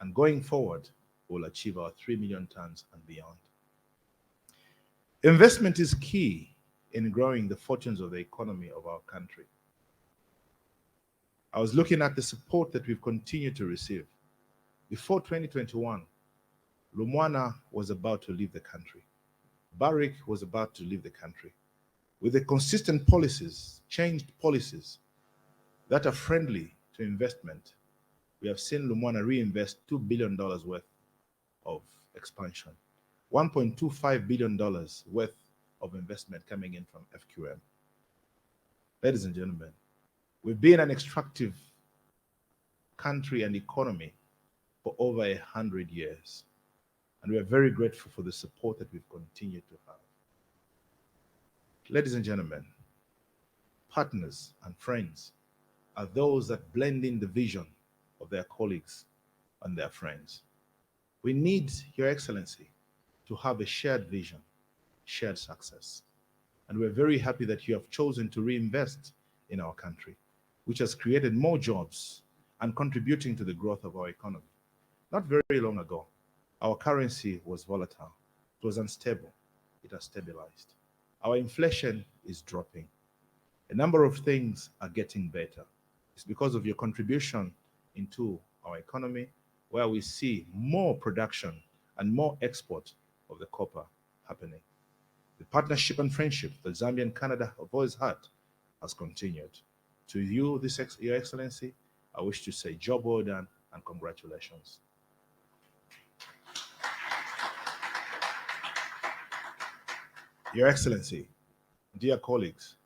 And going forward, we'll achieve our 3 million tons and beyond. Investment is key in growing the fortunes of the economy of our country. I was looking at the support that we've continued to receive. Before 2021, Lumwana was about to leave the country. Barrick was about to leave the country. With the consistent policies, changed policies that are friendly to investment, we have seen Lumwana reinvest $2 billion worth of expansion, $1.25 billion worth of investment coming in from FQM. Ladies and gentlemen, we've been an extractive country and economy for over 100 years. And we are very grateful for the support that we've continued to have. Ladies and gentlemen, partners and friends are those that blend in the vision of their colleagues and their friends. We need, Your Excellency, to have a shared vision, shared success. And we're very happy that you have chosen to reinvest in our country, which has created more jobs and contributing to the growth of our economy. Not very long ago, our currency was volatile. It was unstable. It has stabilized. Our inflation is dropping. A number of things are getting better. It's because of your contribution into our economy, where we see more production and more export of the copper happening. The partnership and friendship that Zambia and Canada have always had has continued. To you, Your Excellency, I wish to say job well done and congratulations. Your Excellency, dear colleagues,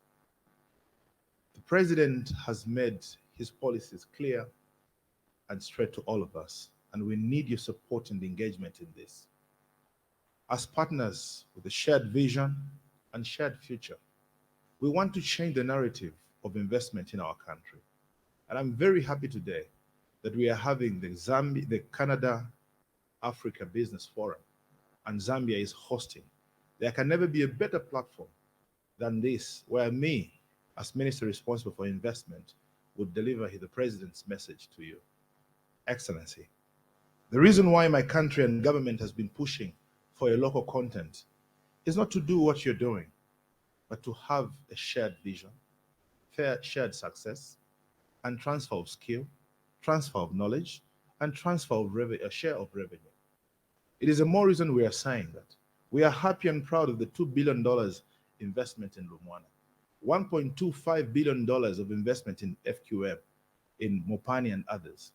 the President has made his policies clear and straight to all of us, and we need your support and engagement in this. As partners with a shared vision and shared future, we want to change the narrative of investment in our country. And I'm very happy today that we are having the Canada Africa Business Forum, and Zambia is hosting. There can never be a better platform than this, where me, as minister responsible for investment, would deliver the president's message to you. Excellency, the reason why my country and government has been pushing for a local content is not to do what you're doing, but to have a shared vision, shared success, and transfer of skill, transfer of knowledge, and transfer of a share of revenue. It is a more reason we are saying that. We are happy and proud of the $2 billion investment in Lumwana, $1.25 billion of investment in FQM, in Mopani and others.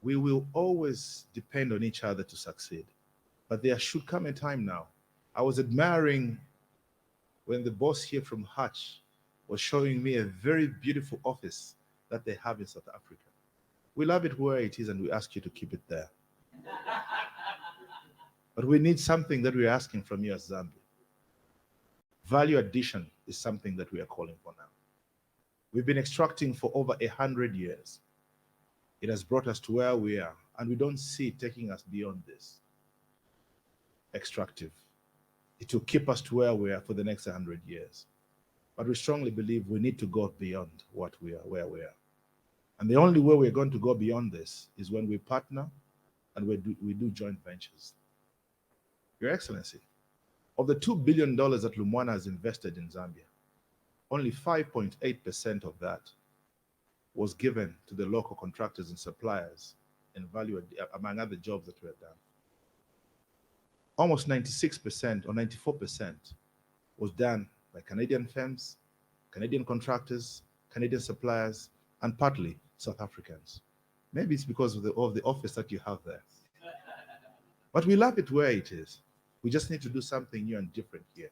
We will always depend on each other to succeed. But there should come a time now. I was admiring when the boss here from Hutch was showing me a very beautiful office that they have in South Africa. We love it where it is and we ask you to keep it there. But we need something that we're asking from you as Zambia. Value addition is something that we are calling for now. We've been extracting for over 100 years. It has brought us to where we are, and we don't see it taking us beyond this. Extractive. It will keep us to where we are for the next 100 years. But we strongly believe we need to go beyond what we are, where we are. And the only way we're going to go beyond this is when we partner and we do joint ventures. Your Excellency, of the $2 billion that Lumwana has invested in Zambia, only 5.8% of that was given to the local contractors and suppliers and value, among other jobs that were done. Almost 96% or 94% was done by Canadian firms, Canadian contractors, Canadian suppliers, and partly South Africans. Maybe it's because of the office that you have there. But we love it where it is. We just need to do something new and different here.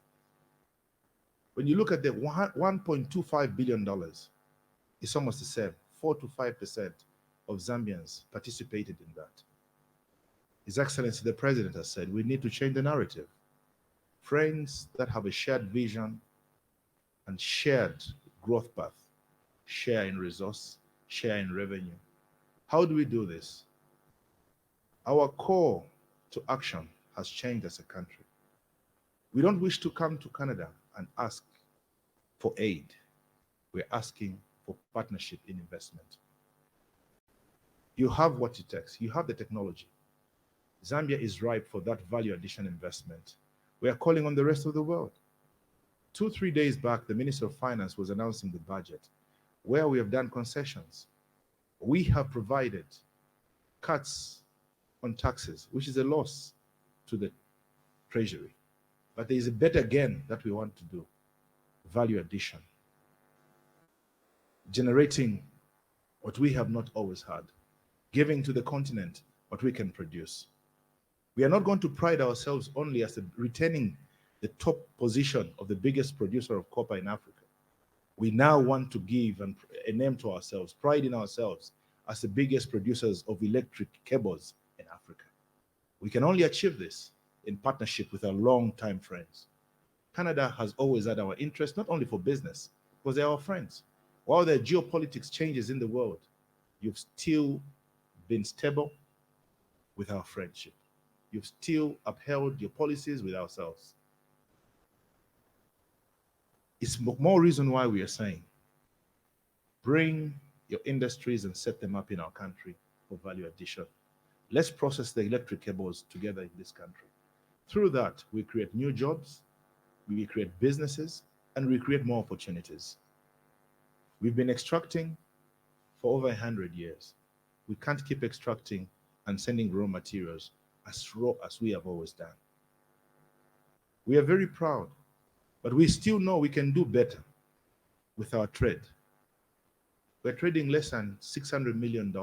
When you look at the $1.25 billion, it's almost the same. 4 to 5% of Zambians participated in that. His Excellency, the President has said, we need to change the narrative. Friends that have a shared vision and shared growth path, share in resource, share in revenue. How do we do this? Our call to action has changed as a country. We don't wish to come to Canada and ask for aid. We're asking for partnership in investment. You have what it takes. You have the technology. Zambia is ripe for that value addition investment. We are calling on the rest of the world. 2-3 days back, the Minister of Finance was announcing the budget, where we have done concessions. We have provided cuts on taxes, which is a loss to the Treasury. But there is a better gain that we want to do, value addition. Generating what we have not always had, giving to the continent what we can produce. We are not going to pride ourselves only as retaining the top position of the biggest producer of copper in Africa. We now want to give a name to ourselves, pride in ourselves as the biggest producers of electric cables in Africa. We can only achieve this in partnership with our long-time friends. Canada has always had our interest, not only for business, because they're our friends. While there are geopolitics changes in the world, you've still been stable with our friendship. You've still upheld your policies with ourselves. It's more reason why we are saying, bring your industries and set them up in our country for value addition. Let's process the electric cables together in this country. Through that, we create new jobs, we create businesses, and we create more opportunities. We've been extracting for over 100 years. We can't keep extracting and sending raw materials as raw as we have always done. We are very proud, but we still know we can do better with our trade. We're trading less than $600 million.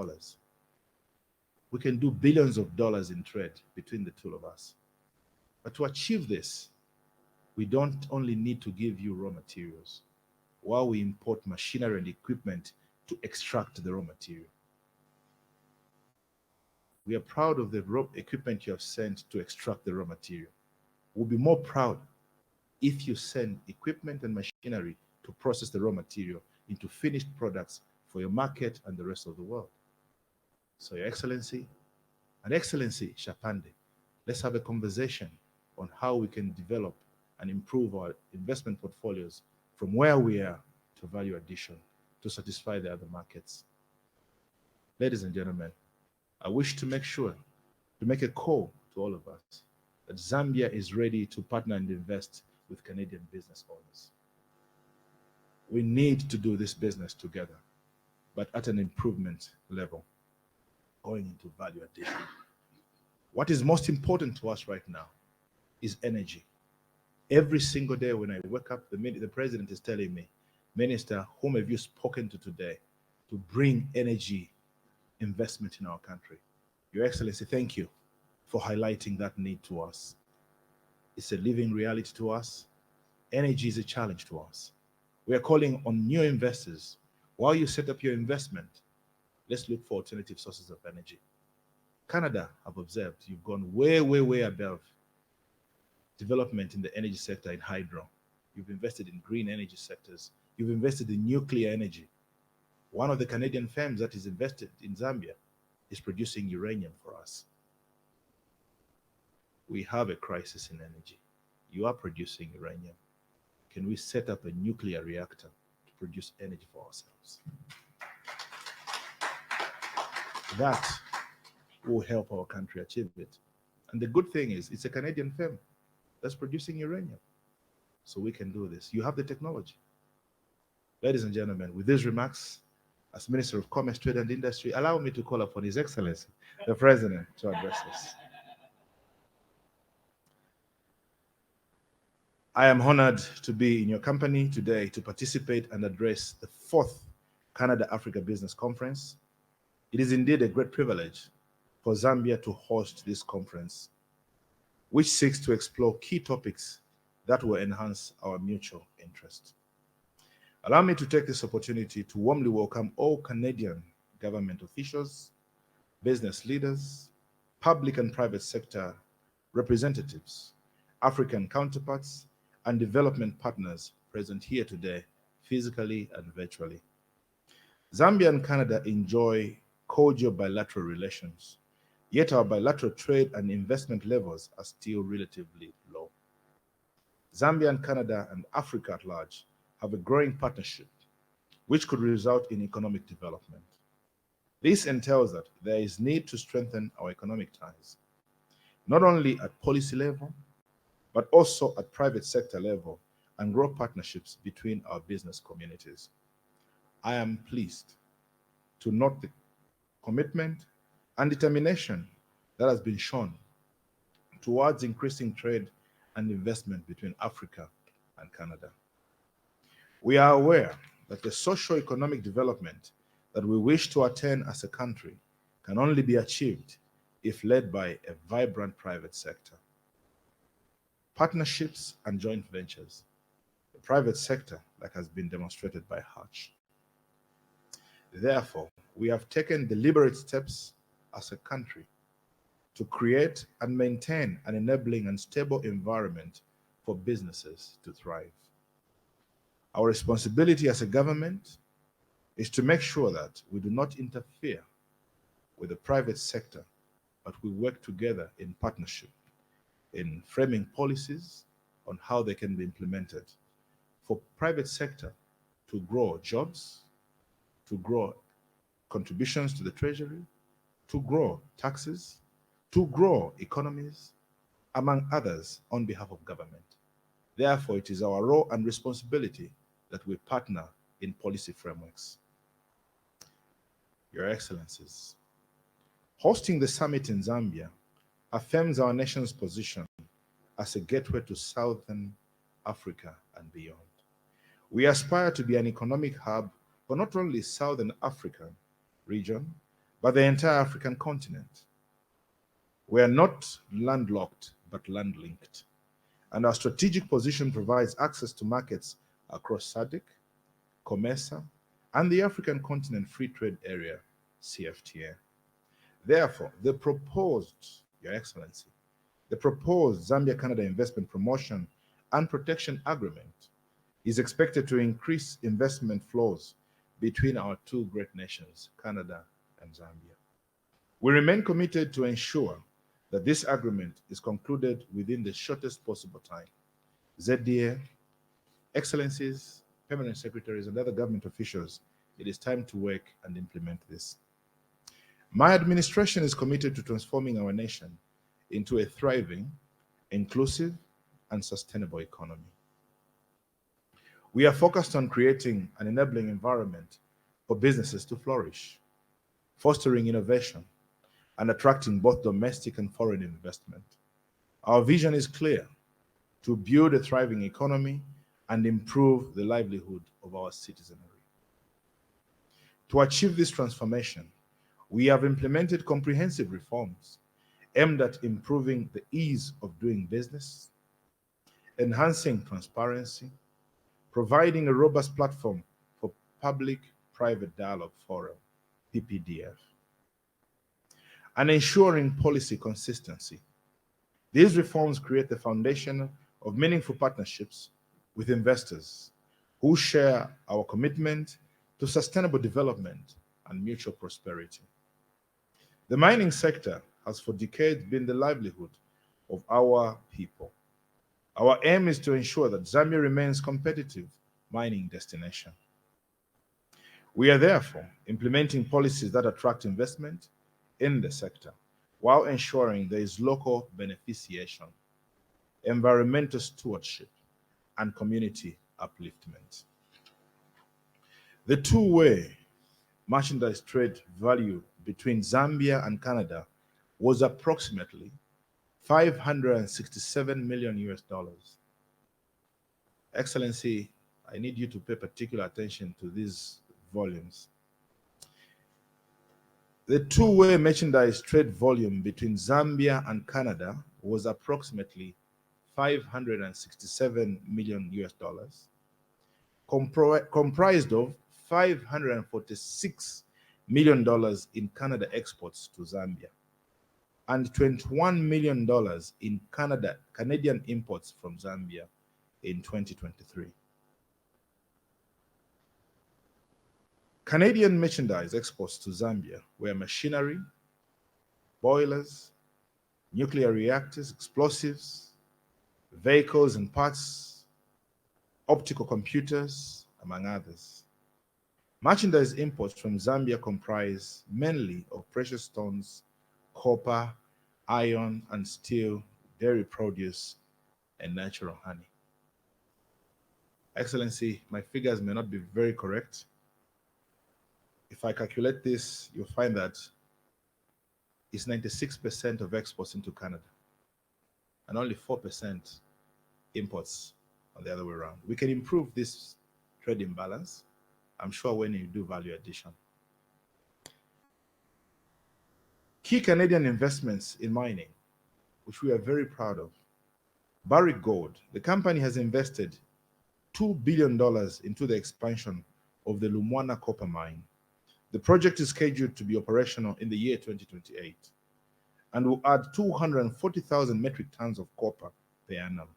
We can do billions of dollars in trade between the two of us. But to achieve this, we don't only need to give you raw materials, while we import machinery and equipment to extract the raw material. We are proud of the raw equipment you have sent to extract the raw material. We'll be more proud if you send equipment and machinery to process the raw material into finished products for your market and the rest of the world. So, Your Excellency, and Excellency Shapande, let's have a conversation on how we can develop and improve our investment portfolios from where we are to value addition to satisfy the other markets. Ladies and gentlemen, I wish to make a call to all of us that Zambia is ready to partner and invest with Canadian business owners. We need to do this business together, but at an improvement level, going into value addition. What is most important to us right now is energy. Every single day when I wake up, the president is telling me, Minister, whom have you spoken to today to bring energy investment in our country? Your Excellency, thank you for highlighting that need to us. It's a living reality to us. Energy is a challenge to us. We are calling on new investors. While you set up your investment, let's look for alternative sources of energy. Canada, I've observed, you've gone way, way, way above development in the energy sector in hydro. You've invested in green energy sectors. You've invested in nuclear energy. One of the Canadian firms that is invested in Zambia is producing uranium for us. We have a crisis in energy. You are producing uranium. Can we set up a nuclear reactor to produce energy for ourselves? That will help our country achieve it. And the good thing is, it's a Canadian firm that's producing uranium. So we can do this. You have the technology. Ladies and gentlemen, with these remarks, as Minister of Commerce, Trade and Industry, allow me to call upon His Excellency, the President, to address us. I am honored to be in your company today to participate and address the 4th Canada-Africa Business Conference. It is indeed a great privilege for Zambia to host this conference, which seeks to explore key topics that will enhance our mutual interest. Allow me to take this opportunity to warmly welcome all Canadian government officials, business leaders, public and private sector representatives, African counterparts, and development partners present here today, physically and virtually. Zambia and Canada enjoy cordial bilateral relations, yet our bilateral trade and investment levels are still relatively low. Zambia and Canada and Africa at large have a growing partnership, which could result in economic development. This entails that there is need to strengthen our economic ties, not only at policy level, but also at private sector level, and grow partnerships between our business communities. I am pleased to note the commitment and determination that has been shown towards increasing trade and investment between Africa and Canada. We are aware that the socio-economic development that we wish to attain as a country can only be achieved if led by a vibrant private sector. Partnerships and joint ventures, the private sector, like has been demonstrated by Hatch. Therefore, we have taken deliberate steps as a country to create and maintain an enabling and stable environment for businesses to thrive. Our responsibility as a government is to make sure that we do not interfere with the private sector, but we work together in partnership in framing policies on how they can be implemented for private sector to grow jobs, to grow contributions to the treasury, to grow taxes, to grow economies, among others, on behalf of government. Therefore, it is our role and responsibility that we partner in policy frameworks. Your Excellencies, hosting the summit in Zambia affirms our nation's position as a gateway to Southern Africa and beyond. We aspire to be an economic hub for not only Southern African region, but the entire African continent. We are not landlocked, but landlinked. And our strategic position provides access to markets across SADC, COMESA, and the African Continent Free Trade Area, CFTA. Therefore, Your Excellency, the proposed Zambia-Canada Investment Promotion and Protection Agreement is expected to increase investment flows between our two great nations, Canada and Zambia. We remain committed to ensure that this agreement is concluded within the shortest possible time. ZDA, Excellencies, Permanent Secretaries, and other government officials, it is time to work and implement this. My administration is committed to transforming our nation into a thriving, inclusive, and sustainable economy. We are focused on creating an enabling environment for businesses to flourish, fostering innovation, and attracting both domestic and foreign investment. Our vision is clear: to build a thriving economy and improve the livelihood of our citizenry. To achieve this transformation, we have implemented comprehensive reforms aimed at improving the ease of doing business, enhancing transparency, providing a robust platform for public-private dialogue forum, PPDF, and ensuring policy consistency. These reforms create the foundation of meaningful partnerships with investors who share our commitment to sustainable development and mutual prosperity. The mining sector has for decades been the livelihood of our people. Our aim is to ensure that Zambia remains a competitive mining destination. We are therefore implementing policies that attract investment in the sector while ensuring there is local beneficiation, environmental stewardship, and community upliftment. The two-way merchandise trade value between Zambia and Canada was approximately $567 million US. Excellency, I need you to pay particular attention to these volumes. The two-way merchandise trade volume between Zambia and Canada was approximately $567 million US, comprised of $546 million in Canada exports to Zambia and $21 million in Canadian imports from Zambia in 2023. Canadian merchandise exports to Zambia were machinery, boilers, nuclear reactors, explosives, vehicles and parts, optical computers, among others. Merchandise imports from Zambia comprise mainly of precious stones, copper, iron, and steel, dairy produce, and natural honey. Excellency, my figures may not be very correct. If I calculate this, you'll find that it's 96% of exports into Canada and only 4% imports on the other way around. We can improve this trade imbalance, I'm sure, when you do value addition. Key Canadian investments in mining, which we are very proud of. Barrick Gold, the company has invested $2 billion into the expansion of the Lumwana copper mine. The project is scheduled to be operational in the year 2028 and will add 240,000 metric tons of copper per annum,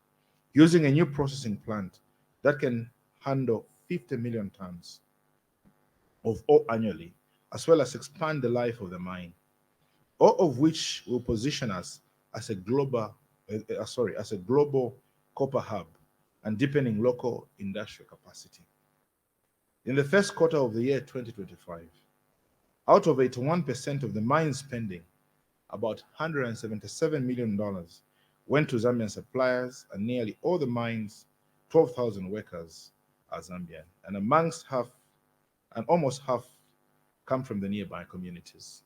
using a new processing plant that can handle 50 million tons of ore annually, as well as expand the life of the mine, all of which will position us as a global copper hub and deepening local industrial capacity. In the first quarter of the year 2025, out of 81% of the mine spending, about $177 million went to Zambian suppliers, and nearly all the mine's 12,000 workers are Zambian, and almost half come from the nearby communities.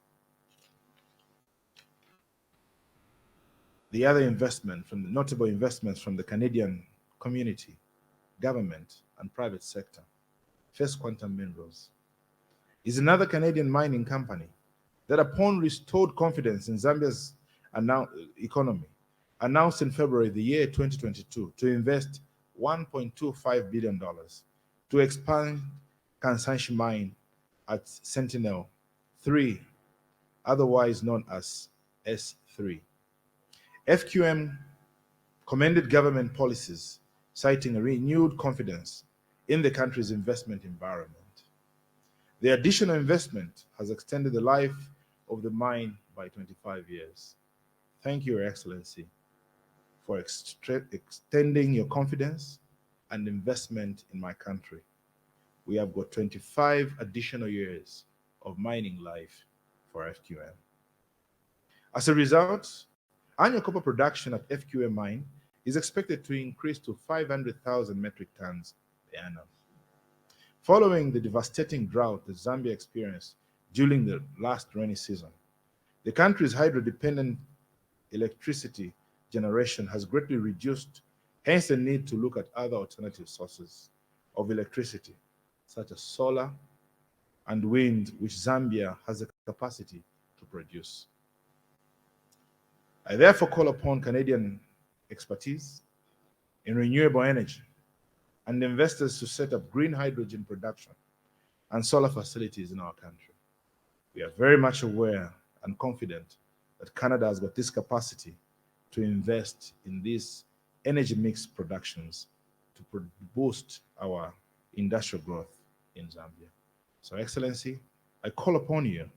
The other notable investments from the Canadian community, government, and private sector. First Quantum Minerals is another Canadian mining company that, upon restored confidence in Zambia's economy, announced in February the year 2022 to invest $1.25 billion to expand Kansanshi mine at Sentinel-3 otherwise known as S3. FQM commended government policies, citing a renewed confidence in the country's investment environment. The additional investment has extended the life of the mine by 25 years. Thank you, Your Excellency, for extending your confidence and investment in my country. We have got 25 additional years of mining life for FQM. As a result, annual copper production at FQM mine is expected to increase to 500,000 metric tons per annum. Following the devastating drought that Zambia experienced during the last rainy season, the country's hydro-dependent electricity generation has greatly reduced, hence the need to look at other alternative sources of electricity, such as solar and wind, which Zambia has the capacity to produce. I therefore call upon Canadian expertise in renewable energy and investors to set up green hydrogen production and solar facilities in our country. We are very much aware and confident that Canada has got this capacity to invest in these energy mix productions to boost our industrial growth in Zambia. So, Excellency, I call upon you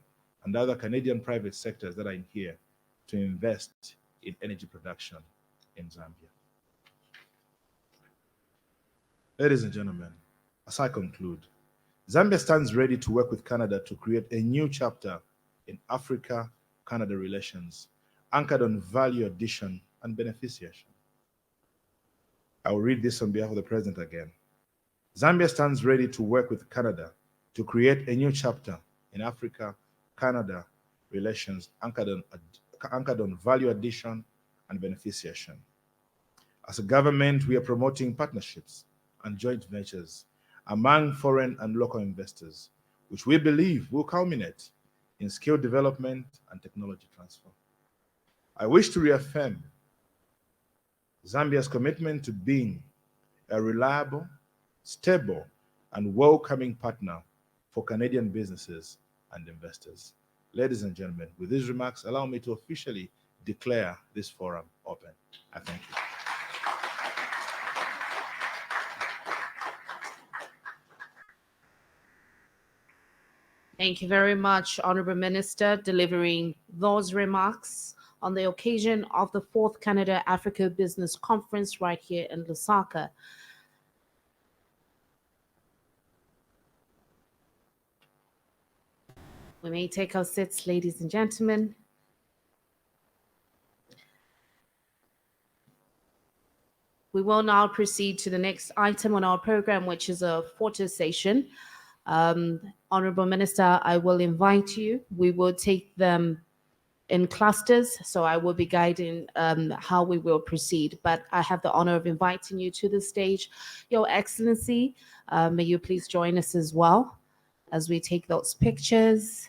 and other Canadian private sectors that are in here to invest in energy production in Zambia. Ladies and gentlemen, as I conclude, Zambia stands ready to work with Canada to create a new chapter in Africa-Canada relations, anchored on value addition and beneficiation. I will read this on behalf of the President again. Zambia stands ready to work with Canada to create a new chapter in Africa-Canada relations, anchored on value addition and beneficiation. As a government, we are promoting partnerships and joint ventures among foreign and local investors, which we believe will culminate in skill development and technology transfer. I wish to reaffirm Zambia's commitment to being a reliable, stable, and welcoming partner for Canadian businesses and investors. Ladies and gentlemen, with these remarks, allow me to officially declare this forum open. I thank you. Thank you very much, Honorable Minister, delivering those remarks on the occasion of the 4th Canada-Africa Business Conference right here in Lusaka. We may take our seats, ladies and gentlemen. We will now proceed to the next item on our program, which is a photo session. Honorable Minister, I will invite you. We will take them in clusters, so I will be guiding how we will proceed. But I have the honor of inviting you to the stage. Your Excellency, may you please join us as well as we take those pictures.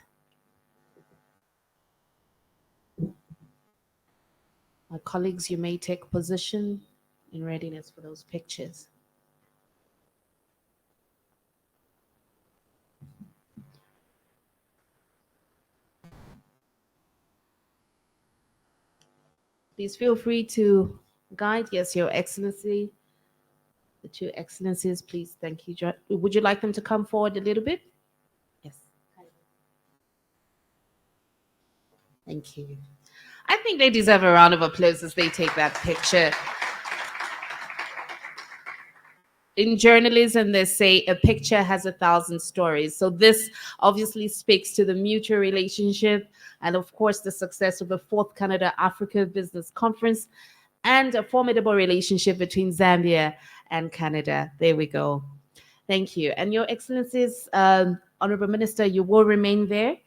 My colleagues, you may take position in readiness for those pictures. Please feel free to guide. Yes, Your Excellency. The 2 Excellencies, please. Thank you. Would you like them to come forward a little bit? Yes. Thank you. I think they deserve a round of applause as they take that picture. In journalism, they say a picture has 1,000 stories. So this obviously speaks to the mutual relationship and, of course, the success of the 4th Canada-Africa Business Conference and a formidable relationship between Zambia and Canada. There we go. Thank you. And Your Excellencies, Honorable Minister, you will remain there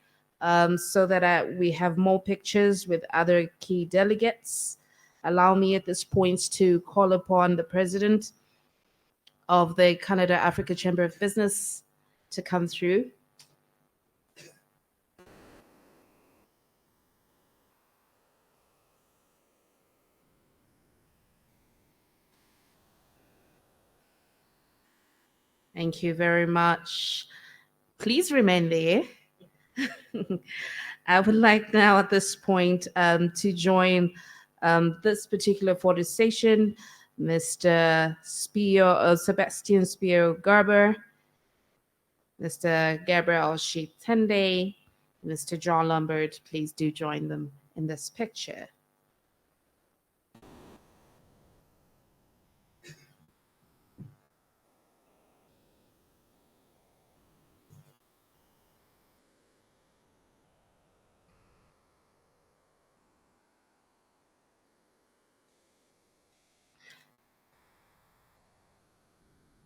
so that we have more pictures with other key delegates. Allow me at this point to call upon the President of the Canada-Africa Chamber of Business to come through. Thank you very much. Please remain there. I would like now at this point to join this particular photo session, Mr. Sebastian Spio Garber, Mr. Gabriel Shitende, Mr. John Lombard. Please do join them in this picture.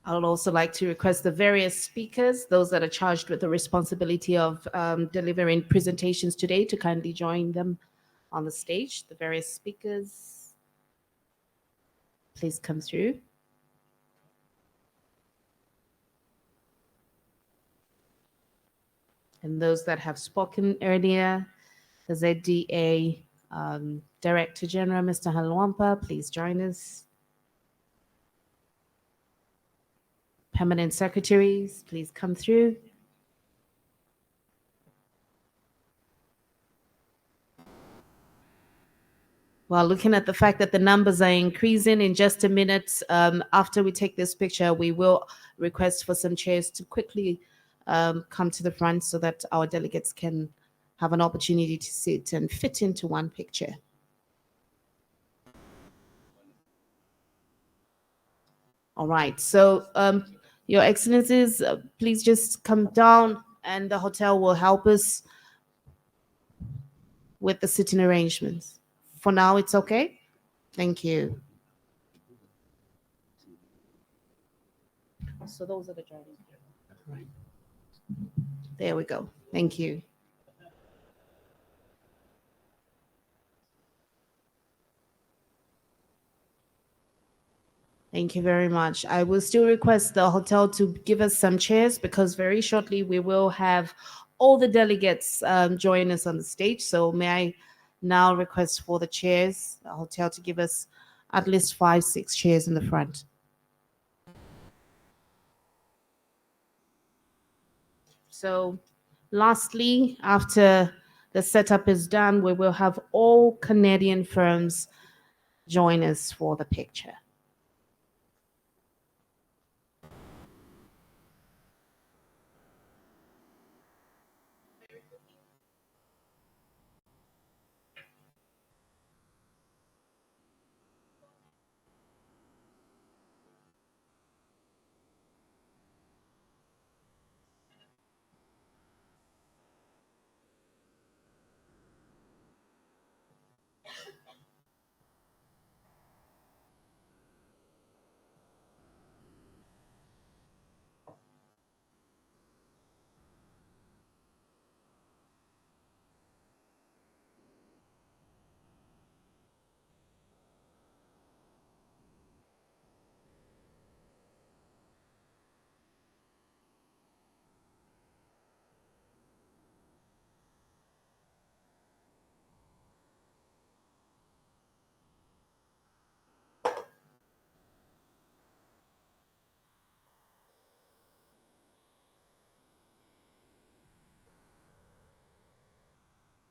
I would also like to request the various speakers, those that are charged with the responsibility of delivering presentations today, to kindly join them on the stage. The various speakers, please come through. And those that have spoken earlier, the ZDA Director General, Mr. Halwampa, please join us. Permanent secretaries, please come through. Well, looking at the fact that the numbers are increasing, in just a minute after we take this picture, we will request for some chairs to quickly come to the front so that our delegates can have an opportunity to sit and fit into one picture. All right, so Your Excellencies, please just come down and the hotel will help us with the sitting arrangements. For now, it's okay? Thank you. So those are the joining. Right. There we go. Thank you. Thank you very much. I will still request the hotel to give us some chairs because very shortly we will have all the delegates join us on the stage. So may I now request for the chairs, the hotel to give us at least 5-6 chairs in the front. So lastly, after the setup is done, we will have all Canadian firms join us for the picture.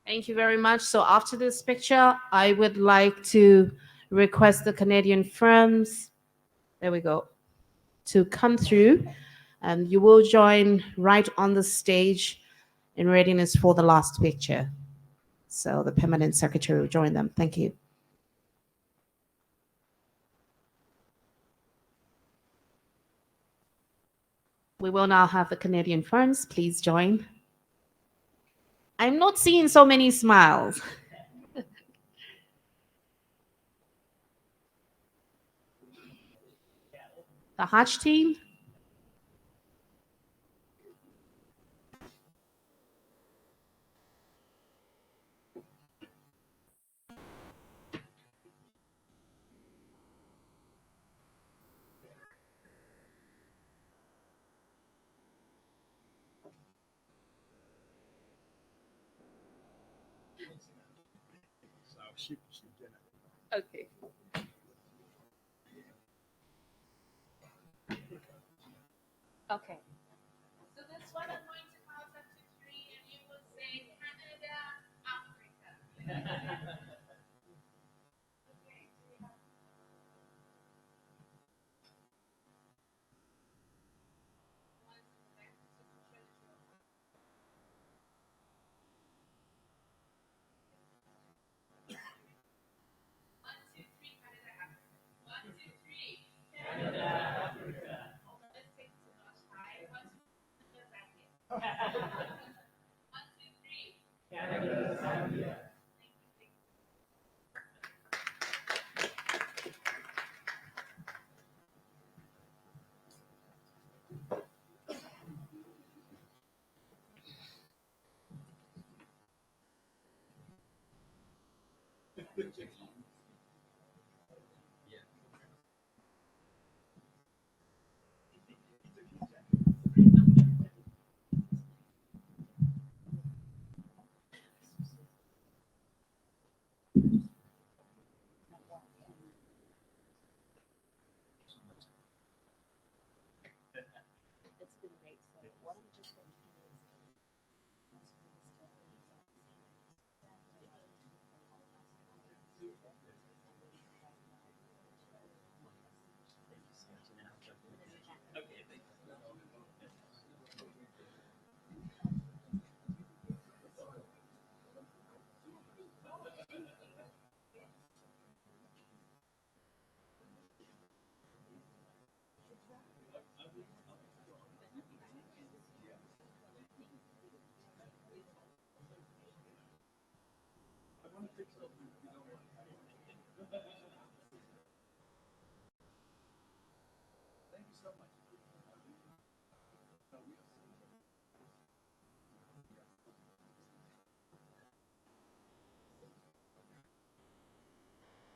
Thank you very much. So after this picture, I would like to request the Canadian firms, there we go, to come through, and you will join right on the stage in readiness for the last picture. So the permanent secretary will join them. Thank you. We will now have the Canadian firms. Please join. I'm not seeing so many smiles. The Hatch team. Okay. Okay. So this one I'm going to count up to 3 and you will say Canada,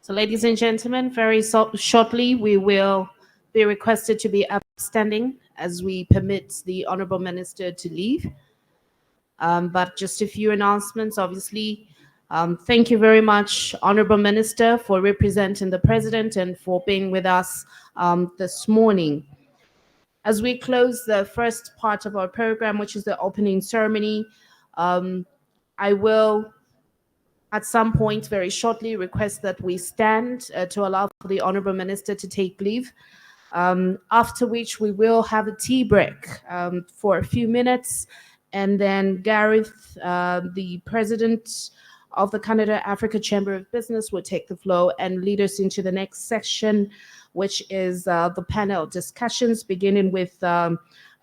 So, ladies and gentlemen, very shortly we will be requested to be upstanding as we permit the Honorable Minister to leave. But just a few announcements, obviously. Thank you very much, Honorable Minister, for representing the President and for being with us this morning. As we close the first part of our program, which is the opening ceremony, I will at some point very shortly request that we stand to allow for the Honorable Minister to take leave, after which we will have a tea break for a few minutes, and then Gareth, the President of the Canada Africa Chamber of Business, will take the floor and lead us into the next section, which is the panel discussions, beginning with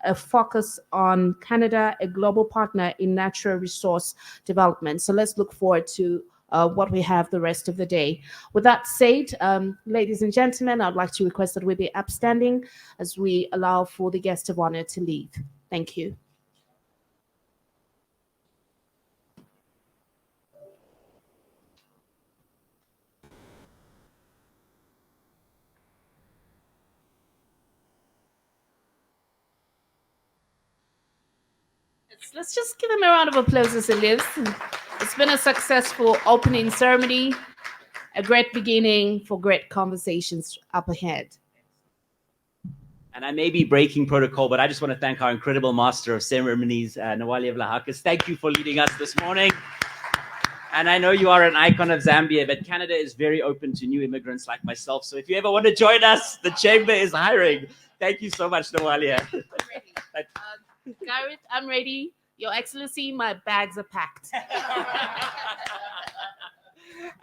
a focus on Canada, a global partner in natural resource development. So let's look forward to what we have the rest of the day. With that said, ladies and gentlemen, I'd like to request that we be upstanding as we allow for the guest of honor to leave. Thank you. Let's just give him a round of applause as he leaves. It's been a successful opening ceremony, a great beginning for great conversations up ahead. And I may be breaking protocol, but I just want to thank our incredible master of ceremonies, Nawali Vlahakis. Thank you for leading us this morning. And I know you are an icon of Zambia, but Canada is very open to new immigrants like myself. So if you ever want to join us, the chamber is hiring. Thank you so much, Nawali. Gareth, I'm ready. Your Excellency, my bags are packed.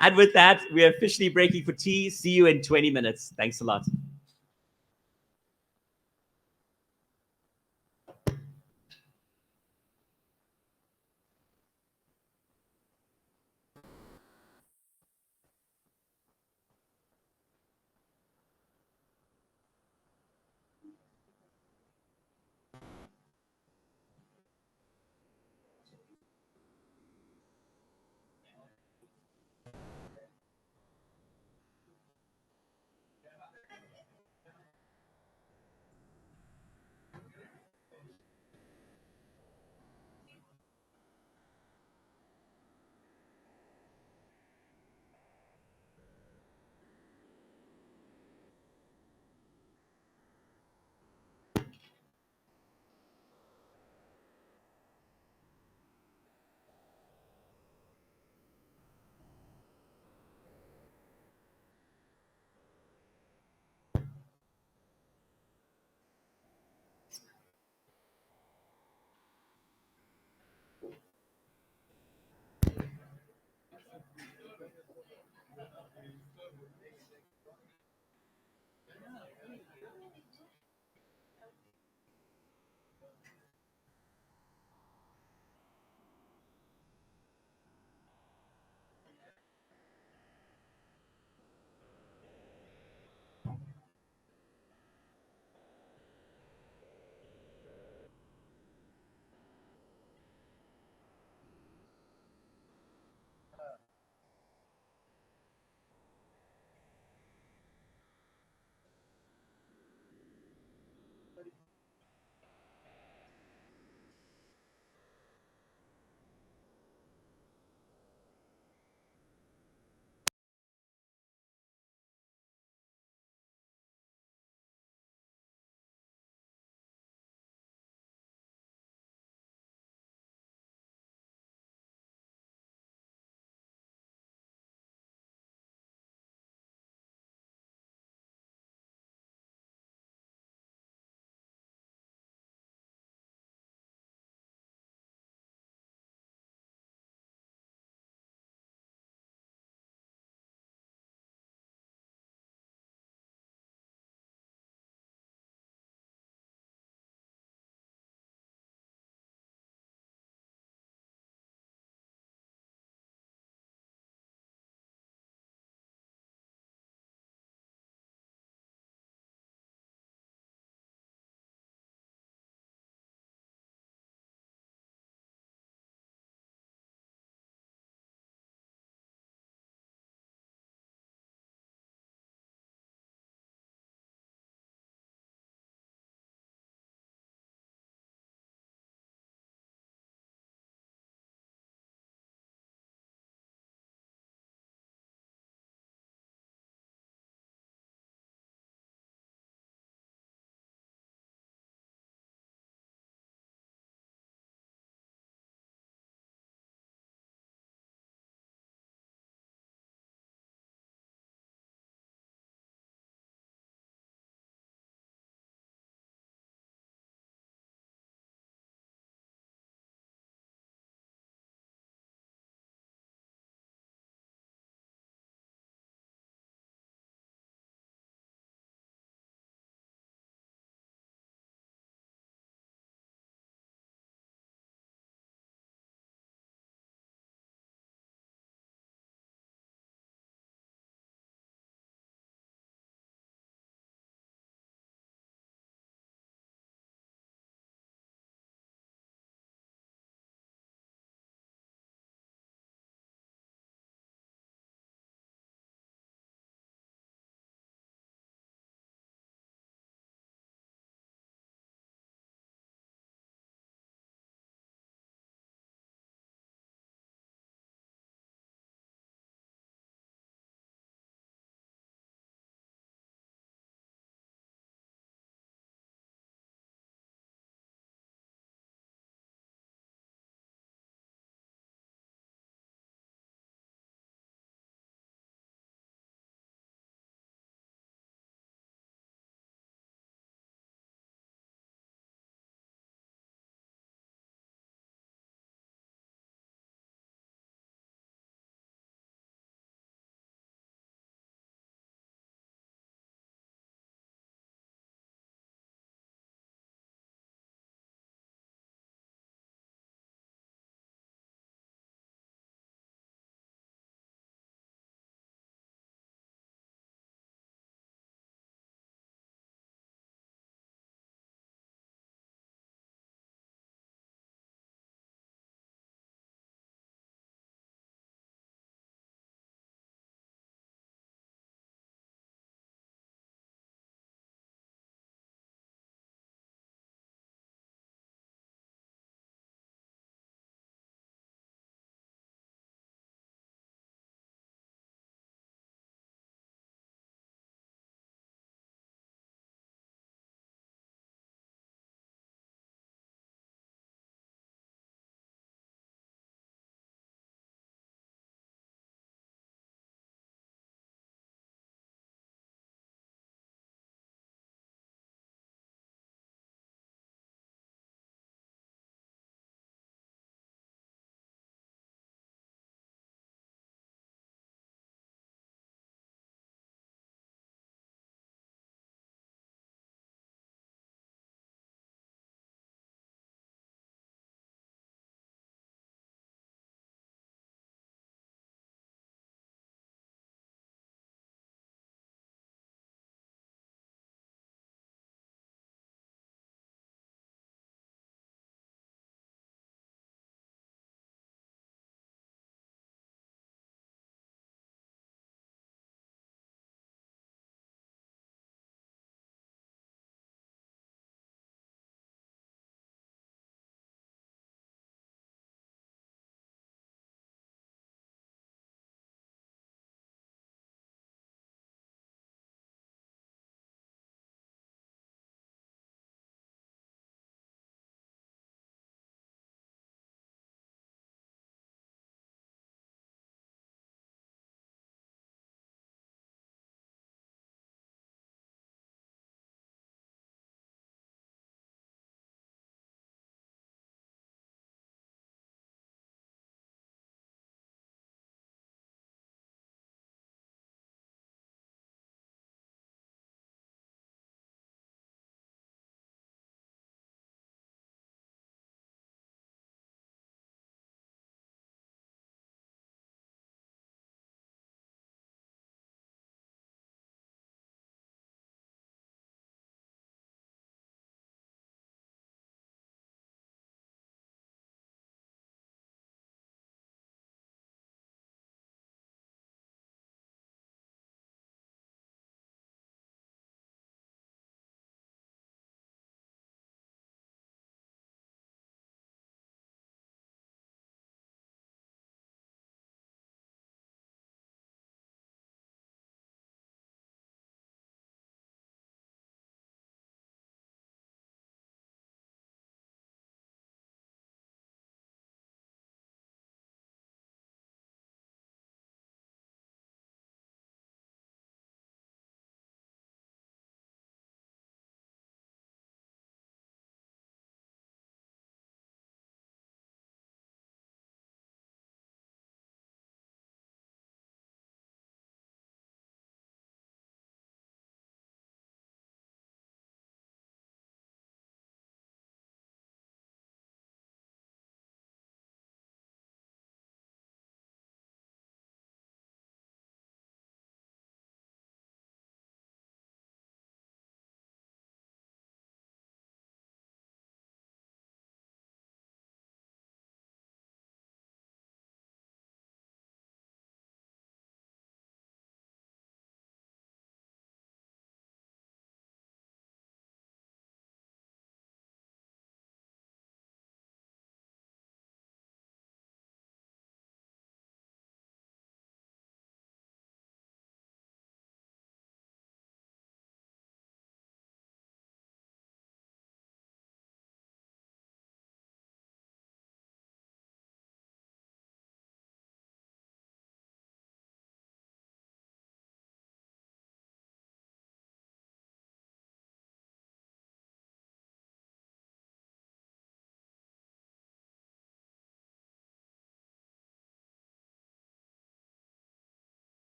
And with that, we're officially breaking for tea. See you in 20 minutes. Thanks a lot.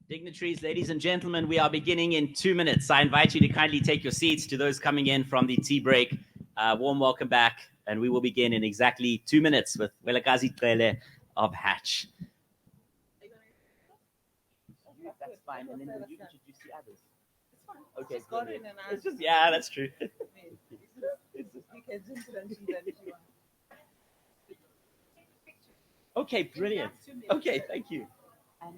Dignitaries, ladies and gentlemen, we are beginning in 2 minutes. I invite you to kindly take your seats. To those coming in from the tea break, warm welcome back. And we will begin in exactly 2 minutes with Welakazi Tlele of Hatch. That's fine. And then will you introduce the others? Okay, it's just, yeah, that's true. Okay, brilliant. Okay, thank you. And,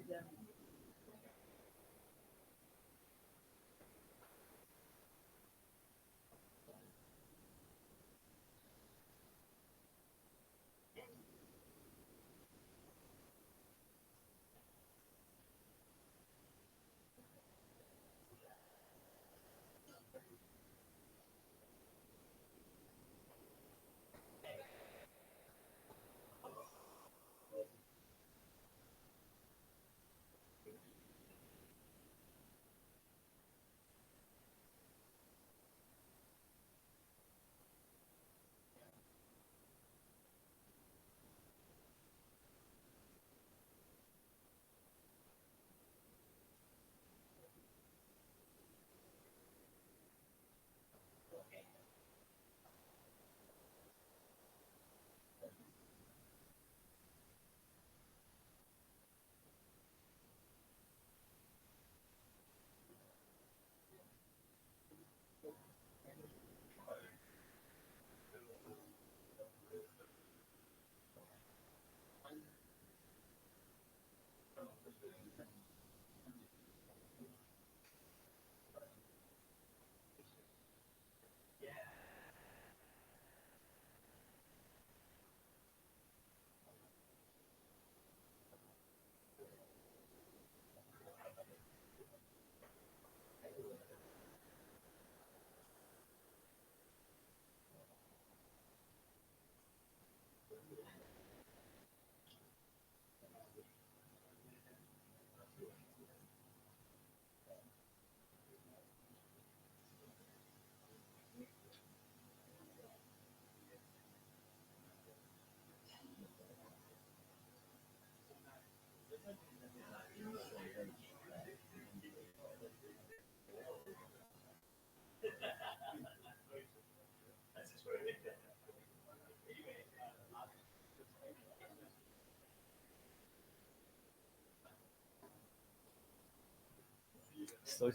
so,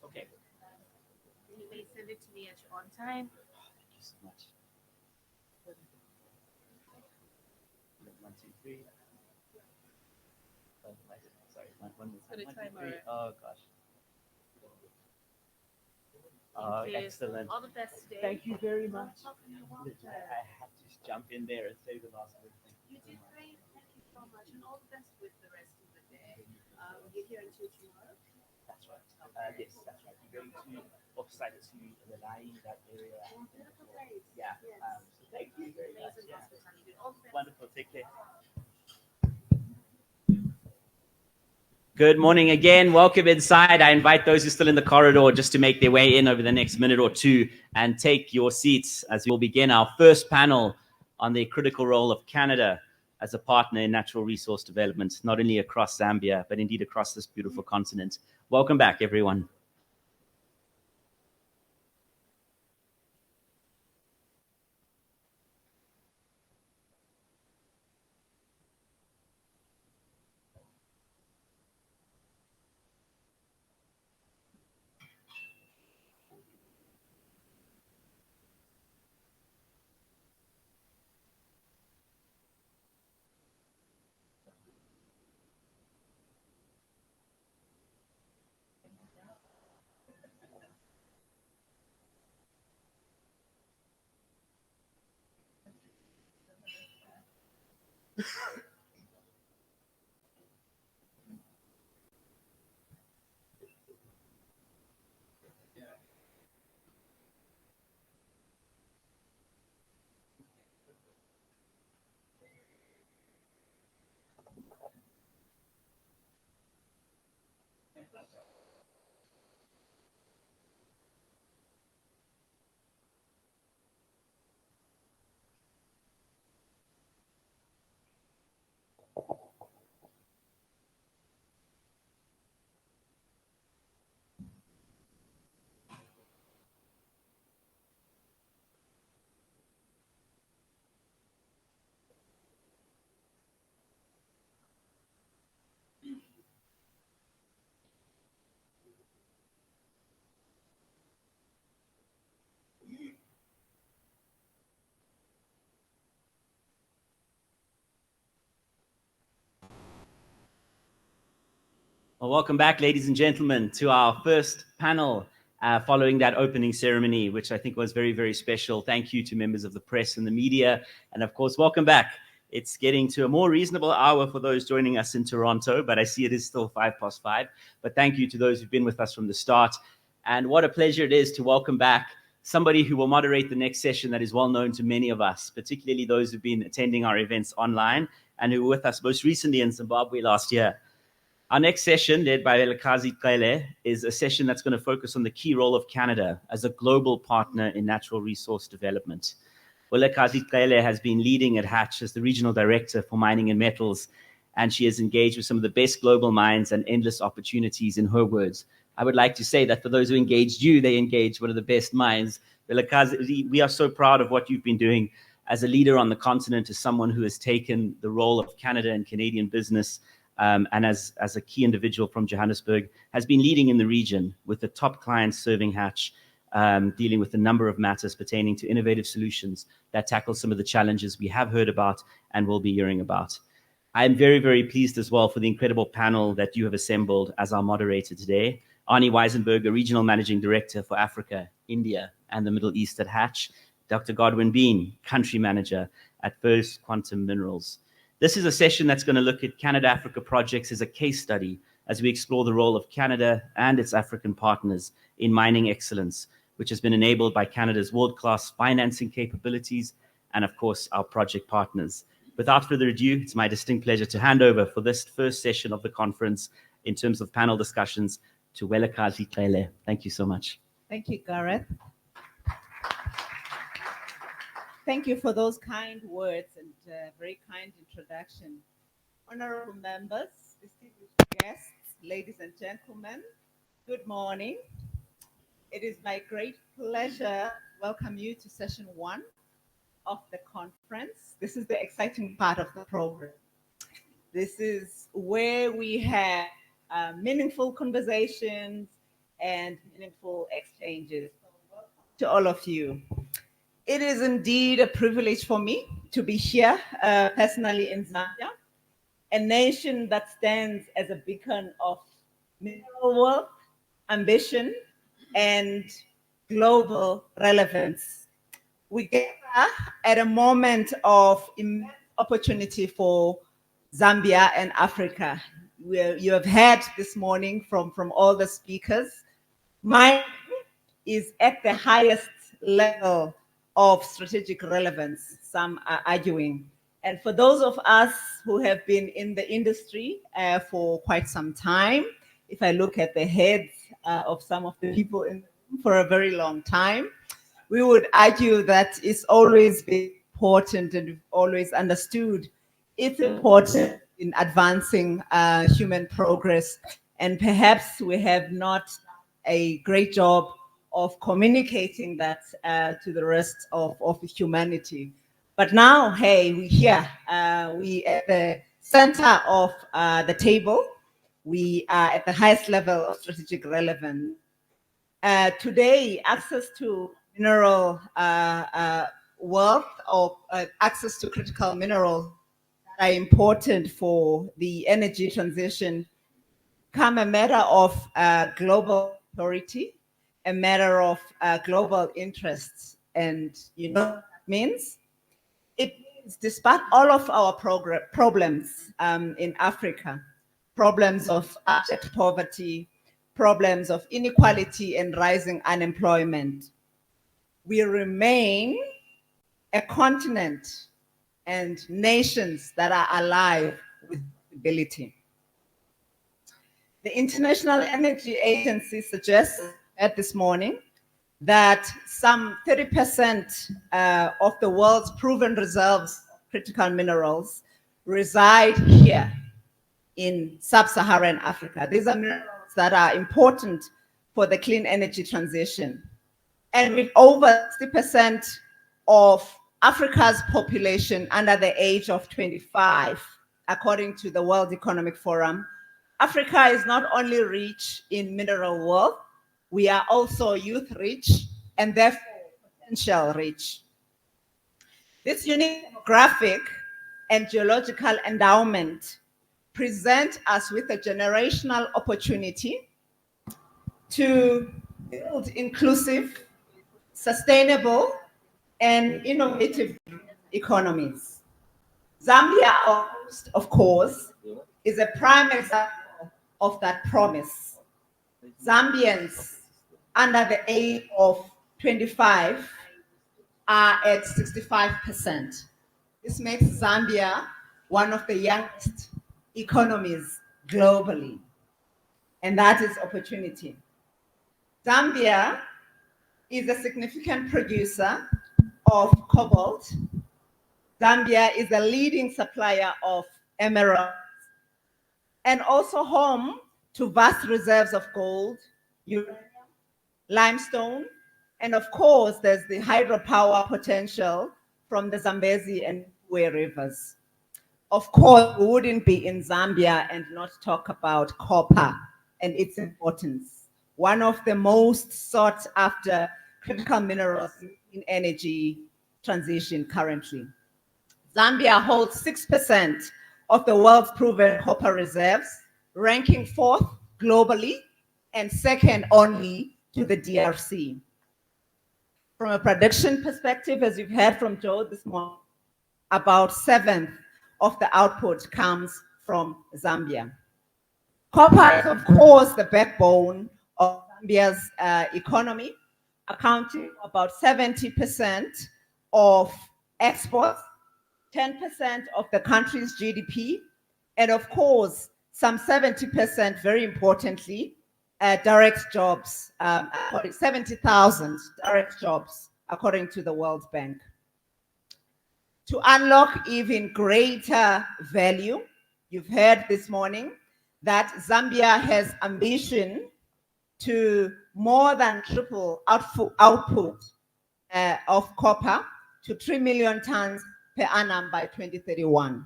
okay. You may send it to me at your own time. Thank you so much. 1, 2, 3. Sorry, one more time. 1, 2, 3. Oh gosh. Oh, excellent. All the best today. Thank you very much. Welcome. I had to just jump in there and say the last word. You did great. Thank you so much, and all the best with the rest of the day. You're here until tomorrow. That's right. Yes, that's right. You're going to offsite to the line, that area. Beautiful place. Yeah. Yes. So thank you very much. Amazing Yeah. hospitality. All the best. Wonderful. Take care. Good morning again. Welcome inside. I invite those who are still in the corridor just to make their way in over the next minute or two and take your seats as we'll begin our first panel on the critical role of Canada as a partner in natural resource development, not only across Zambia, but indeed across this beautiful continent. Welcome back, everyone. Well, welcome back, ladies and gentlemen, to our first panel following that opening ceremony, which I think was very, very special. Thank you to members of the press and the media. And of course, welcome back. It's getting to a more reasonable hour for those joining us in Toronto, but I see it is still 5:05. But thank you to those who've been with us from the start. And what a pleasure it is to welcome back somebody who will moderate the next session that is well known to many of us, particularly those who've been attending our events online and who were with us most recently in Zimbabwe last year. Our next session, led by Welekazi Cele, is a session that's going to focus on the key role of Canada as a global partner in natural resource development. Welekazi Cele has been leading at Hatch as the regional director for mining and metals, and she has engaged with some of the best global minds and endless opportunities, in her words. I would like to say that for those who engaged you, they engaged one of the best minds. Welekazi, we are so proud of what you've been doing as a leader on the continent, as someone who has taken the role of Canada and Canadian business and as a key individual from Johannesburg, has been leading in the region with the top clients serving Hatch, dealing with a number of matters pertaining to innovative solutions that tackle some of the challenges we have heard about and will be hearing about. I am very, very pleased as well for the incredible panel that you have assembled as our moderator today. Arnie Weisenberger, Regional Managing Director for Africa, India, and the Middle East at Hatch. Dr. Godwin Bean, Country Manager at First Quantum Minerals. This is a session that's going to look at Canada-Africa projects as a case study as we explore the role of Canada and its African partners in mining excellence, which has been enabled by Canada's world-class financing capabilities and, of course, our project partners. Without further ado, it's my distinct pleasure to hand over for this first session of the conference in terms of panel discussions to Welekazi Cele. Thank you so much. Thank you, Gareth. Thank you for those kind words and very kind introduction. Honorable members, distinguished guests, ladies and gentlemen, good morning. It is my great pleasure to welcome you to session 1 of the conference. This is the exciting part of the program. This is where we have meaningful conversations and meaningful exchanges. So welcome to all of you. It is indeed a privilege for me to be here personally in Zambia, a nation that stands as a beacon of mineral wealth, ambition, and global relevance. We gather at a moment of immense opportunity for Zambia and Africa. You have heard this morning from all the speakers. Mine is at the highest level of strategic relevance, some are arguing. And for those of us who have been in the industry for quite some time, if I look at the heads of some of the people in the room for a very long time, we would argue that it's always been important and we've always understood it's important in advancing human progress. And perhaps we have not done a great job of communicating that to the rest of humanity. But now, hey, we're here. We at the center of the table. We are at the highest level of strategic relevance. Today, access to mineral wealth or access to critical minerals that are important for the energy transition become a matter of global authority, a matter of global interests. And you know what that means? It means despite all of our problems in Africa, problems of abject poverty, problems of inequality and rising unemployment, we remain a continent and nations that are alive with stability. The International Energy Agency suggests this morning that some 30% of the world's proven reserves of critical minerals reside here in sub-Saharan Africa. These are minerals that are important for the clean energy transition. And with over 60% of Africa's population under the age of 25, according to the World Economic Forum, Africa is not only rich in mineral wealth, we are also youth rich and therefore potential rich. This unique demographic and geological endowment present us with a generational opportunity to build inclusive, sustainable, and innovative economies. Zambia, of course, is a prime example of that promise. Zambians under the age of 25 are at 65%. This makes Zambia one of the youngest economies globally, and that is opportunity. Zambia is a significant producer of cobalt. Zambia is a leading supplier of emeralds and also home to vast reserves of gold, uranium, limestone, and of course, there's the hydropower potential from the Zambezi and Mbuwe rivers. Of course, we wouldn't be in Zambia and not talk about copper and its importance. One of the most sought after critical minerals in energy transition currently. Zambia holds 6% of the world's proven copper reserves, ranking 4th globally and second only to the DRC. From a production perspective, as you've heard from Joe this morning, about 1/7 of the output comes from Zambia. Copper is, of course, the backbone of Zambia's economy, accounting for about 70% of exports, 10% of the country's GDP, and of course, some 70%, very importantly, direct jobs, 70,000 direct jobs, according to the World Bank. To unlock even greater value, you've heard this morning that Zambia has ambition to more than triple output of copper to 3 million tons per annum by 2031.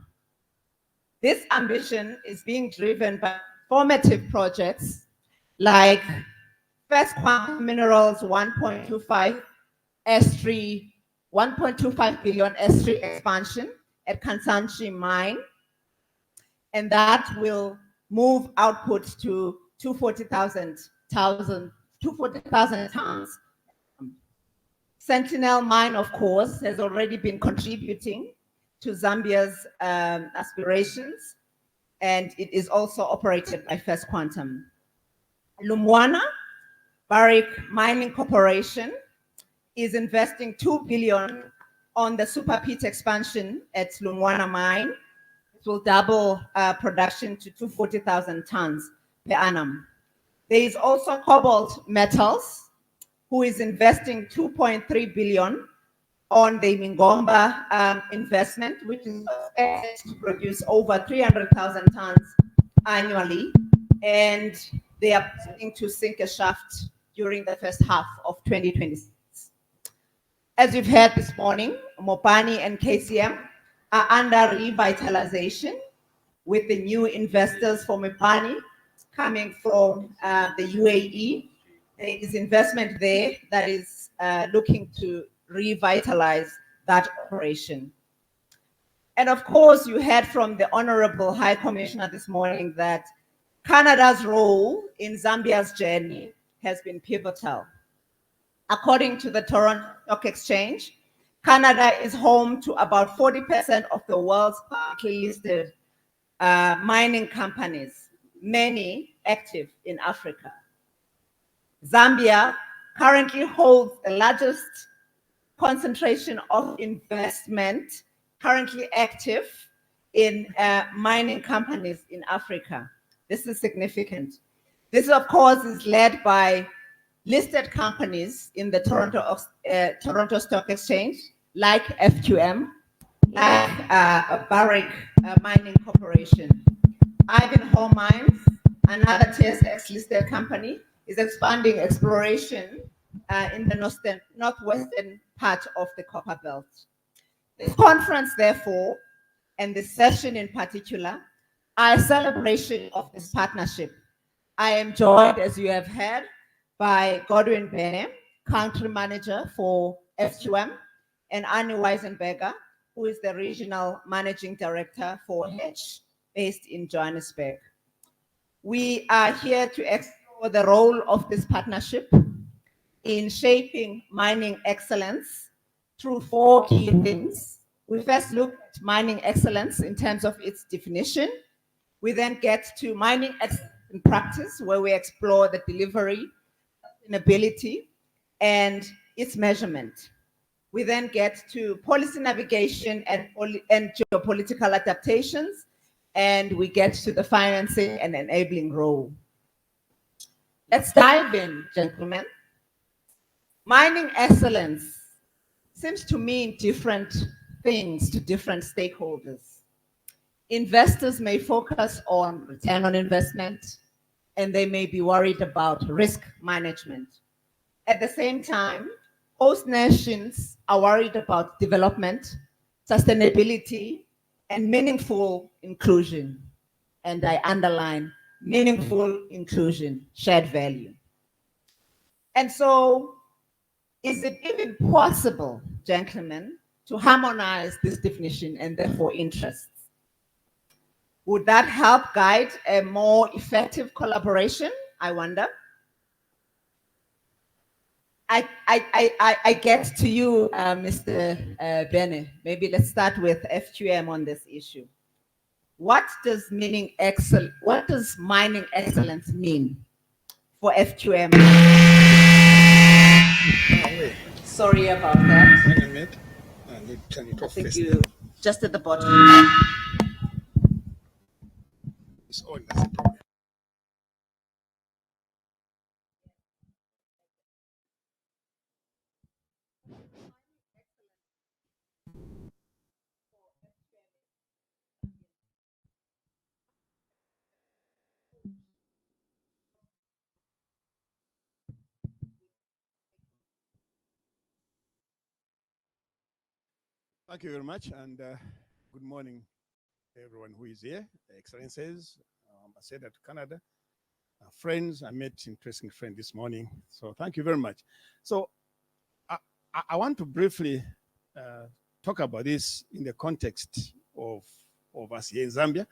This ambition is being driven by formative projects like First Quantum Minerals 1.25 billion S3 expansion at Kansanshi mine, and that will move output to 240,000 tons. Sentinel mine, of course, has already been contributing to Zambia's aspirations, and it is also operated by First Quantum. Lumwana Barrick Mining Corporation is investing 2 billion on the super pit expansion at Lumwana mine. It will double production to 240,000 tons per annum. There is also Cobalt Metals, who is investing 2.3 billion on the Mingomba investment, which is expected to produce over 300,000 tons annually, and they are planning to sink a shaft during the first half of 2026. As you've heard this morning, Mopani and KCM are under revitalization with the new investors for Mopani coming from the UAE. There is investment there that is looking to revitalize that operation. And of course, you heard from the Honorable High Commissioner this morning that Canada's role in Zambia's journey has been pivotal. According to the Toronto Stock Exchange, Canada is home to about 40% of the world's publicly listed mining companies, many active in Africa. Zambia currently holds the largest concentration of investment currently active in mining companies in Africa. This is significant. This, of course, is led by listed companies in the Toronto Stock Exchange, like FQM, like Barrick Mining Corporation. Ivanhoe Mines, another TSX-listed company, is expanding exploration in the northwestern part of the Copper Belt. This conference, therefore, and this session in particular, are a celebration of this partnership. I am joined, as you have heard, by Godwin Bene, Country Manager for FQM, and Annie Weisenberger, who is the Regional Managing Director for Hedge. based in Johannesburg. We are here to explore the role of this partnership in shaping mining excellence through 4 key things. We first look at mining excellence in terms of its definition. We then get to mining excellence in practice, where we explore the delivery, sustainability, and its measurement. We then get to policy navigation and geopolitical adaptations, and we get to the financing and enabling role. Let's dive in, gentlemen. Mining excellence seems to mean different things to different stakeholders. Investors may focus on return on investment, and they may be worried about risk management. At the same time, host nations are worried about development, sustainability, and meaningful inclusion. And I underline meaningful inclusion, shared value. And so, is it even possible, gentlemen, to harmonize this definition and therefore interests? Would that help guide a more effective collaboration, I wonder? I get to you, Mr. Bene. Maybe let's start with FQM on this issue. What does mining excellence mean for FQM? Sorry about that. Wait a minute. I need to turn it off Thank first. you. Just at the bottom. It's on, that's the problem. Thank you very much, and good morning, everyone who is here, Excellencies, Ambassador to Canada, friends. I met interesting friend this morning, so thank you very much. So I want to briefly talk about this in the context of us here in Zambia,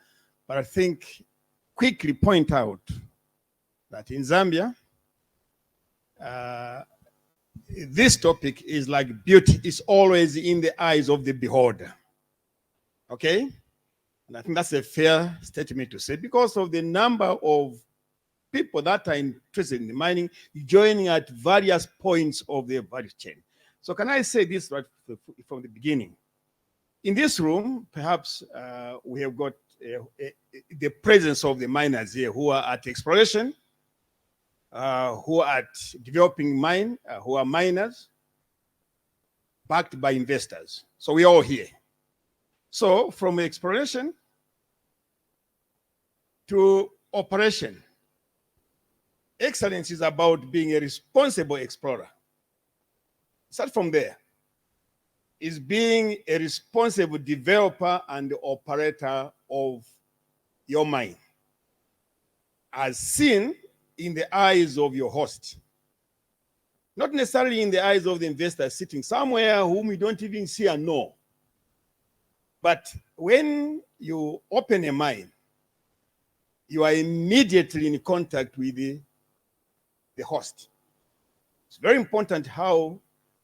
but I think quickly point out that in Zambia, this topic is like beauty is always in the eyes of the beholder. Okay? And I think that's a fair statement to say because of the number of people that are interested in the mining joining at various points of the value chain. So can I say this right from the beginning? In this room, perhaps we have got the presence of the miners here who are at exploration, who are at developing mine, who are miners, backed by investors. So we're all here. So from exploration to operation, excellence is about being a responsible explorer. Start from there. Is being a responsible developer and operator of your mine, as seen in the eyes of your host. Not necessarily in the eyes of the investor sitting somewhere whom you don't even see and know. But when you open a mine, you are immediately in contact with the host. It's very important how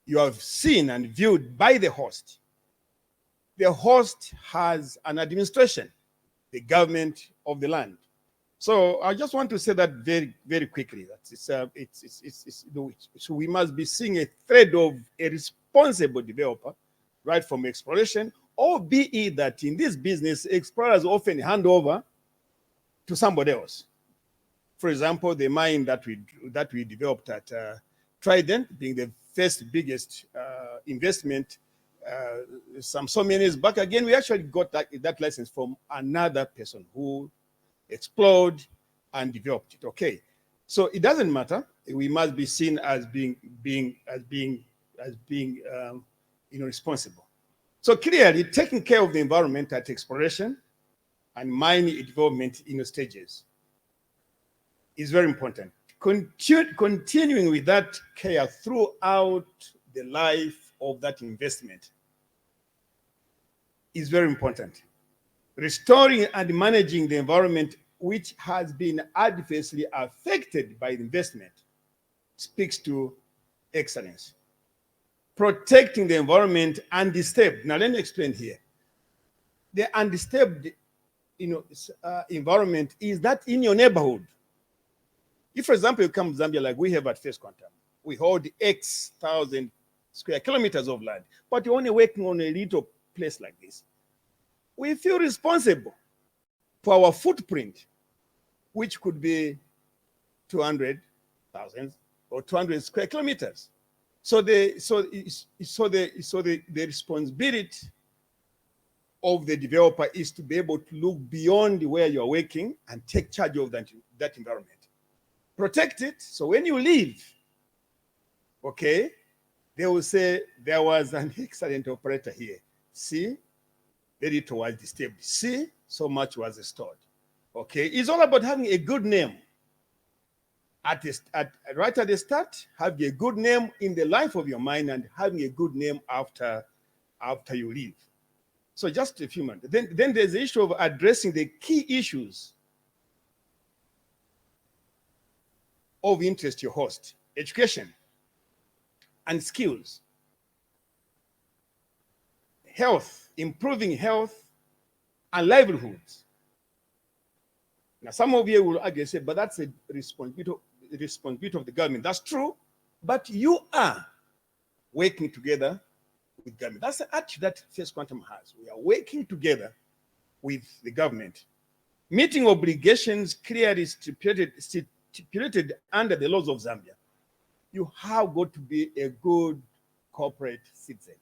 you have seen and viewed by the host. The host has an administration, the government of the land. So I just want to say that very, very quickly. That so we must be seeing a thread of a responsible developer, right from exploration, or be it that in this business, explorers often hand over to somebody else. For example, the mine that we developed at Trident, being the first biggest investment so many years back. Again, we actually got that license from another person who explored and developed it. Okay, so it doesn't matter. We must be seen as being responsible. So clearly, taking care of the environment at exploration and mining development in stages is very important. Continuing with that care throughout the life of that investment is very important. restoring and managing the environment which has been adversely affected by the investment speaks to excellence. Protecting the environment undisturbed. Now let me explain here. The undisturbed environment is that in your neighborhood. If, for example, you come to Zambia like we have at First Quantum, we hold X thousand square kilometers of land, but you're only working on a little place like this. We feel responsible for our footprint, which could be 200,000 or 200 square kilometers. So the responsibility of the developer is to be able to look beyond where you're working and take charge of that environment. Protect it, so when you leave, okay, they will say there was an excellent operator here. See, very little was disturbed. See, so much was restored. Okay, it's all about having a good name. Right at the start, having a good name in the life of your mind and having a good name after you leave. So just a few minutes. Then there's the issue of addressing the key issues of interest to your host: education and skills, health, improving health and livelihoods. Now, some of you will argue, say, but that's a responsibility of the government. That's true, but you are working together with government. That's the attitude that First Quantum has. We are working together with the government, meeting obligations clearly stipulated under the laws of Zambia. You have got to be a good corporate citizen.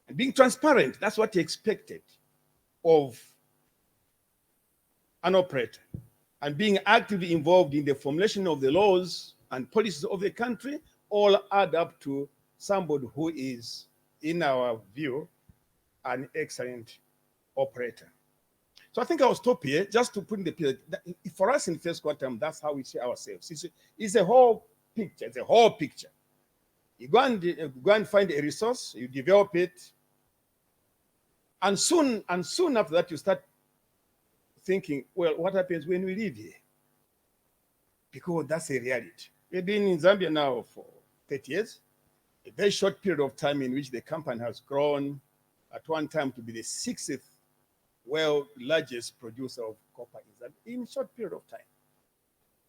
And being transparent, that's what you expected of an operator. And being actively involved in the formulation of the laws and policies of the country all add up to somebody who is, in our view, an excellent operator. So I think I'll stop here just to put in the period. For us in First Quantum, that's how we see ourselves. It's a whole picture. It's a whole picture. You go and find a resource, you develop it, and soon after that, you start thinking, well, what happens when we leave here? Because that's a reality. We've been in Zambia now for 30 years, a very short period of time in which the company has grown at one time to be the 6th world largest producer of copper in a short period of time.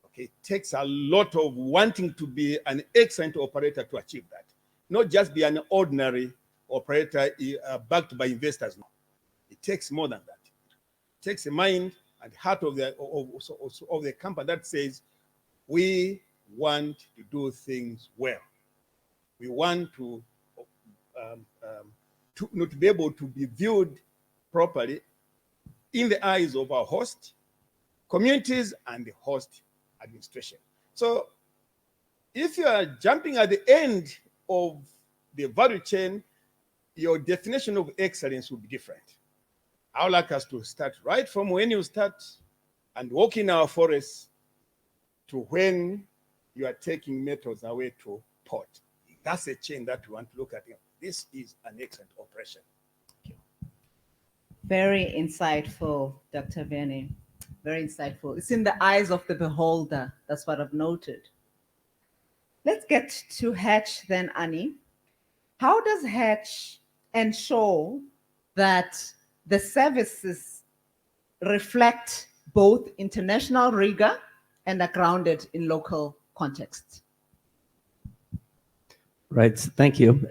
Okay, it takes a lot of wanting to be an excellent operator to achieve that. Not just be an ordinary operator backed by investors. No. It takes more than that. It takes a mind and heart of the company that says, we want to do things well. We want to be able to be viewed properly in the eyes of our host communities and the host administration. So if you are jumping at the end of the value chain, your definition of excellence will be different. I would like us to start right from when you start and walk in our forests to when you are taking metals away to port. That's a chain that we want to look at. This is an excellent operation. Very insightful, Dr. Veni. Very insightful. It's in the eyes of the beholder. That's what I've noted. Let's get to Hatch then, Annie. How does Hatch ensure that the services reflect both international rigor and are grounded in local contexts? Right, thank you.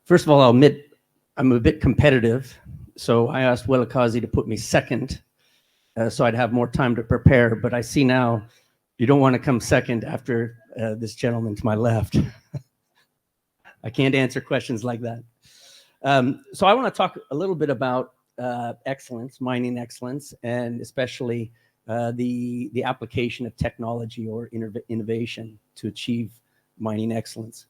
First of all, I'll admit I'm a bit competitive. So I asked Welakazi to put me second so I'd have more time to prepare. But I see now you don't want to come second after this gentleman to my left. I can't answer questions like that. So I want to talk a little bit about excellence, mining excellence, and especially the application of technology or innovation to achieve mining excellence.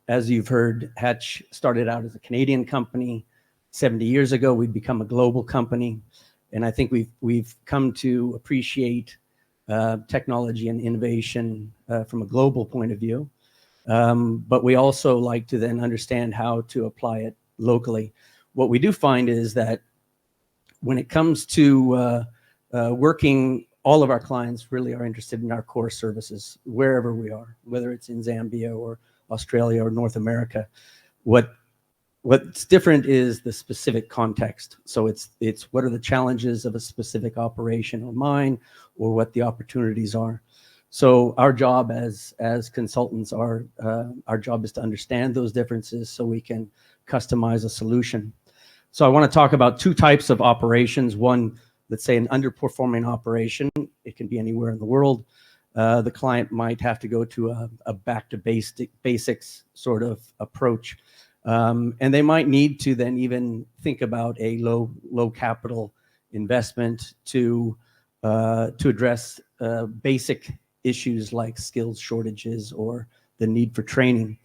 As you've heard, Hatch started out as a Canadian company. 70 years ago, we'd become a global company. And I think we've come to appreciate technology and innovation from a global point of view. But we also like to then understand how to apply it locally. what we do find is that when it comes to working, all of our clients really are interested in our core services, wherever we are, whether it's in Zambia or Australia or North America. What's different is the specific context. So it's what are the challenges of a specific operation or mine, or what the opportunities are. So our job as consultants, our job is to understand those differences so we can customize a solution. So I want to talk about two types of operations. One, let's say an underperforming operation. It can be anywhere in the world. The client might have to go to a back to basics sort of approach. And they might need to then even think about a low capital investment to address basic issues like skills shortages or the need for training.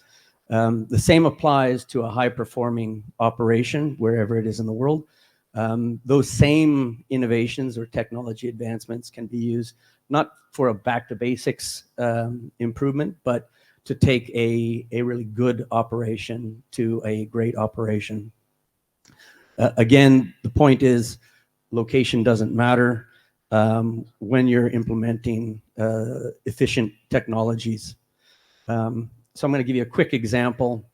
The same applies to a high performing operation wherever it is in the world. Those same innovations or technology advancements can be used not for a back to basics improvement, but to take a really good operation to a great operation. Again, the point is location doesn't matter when you're implementing efficient technologies. So I'm going to give you a quick example.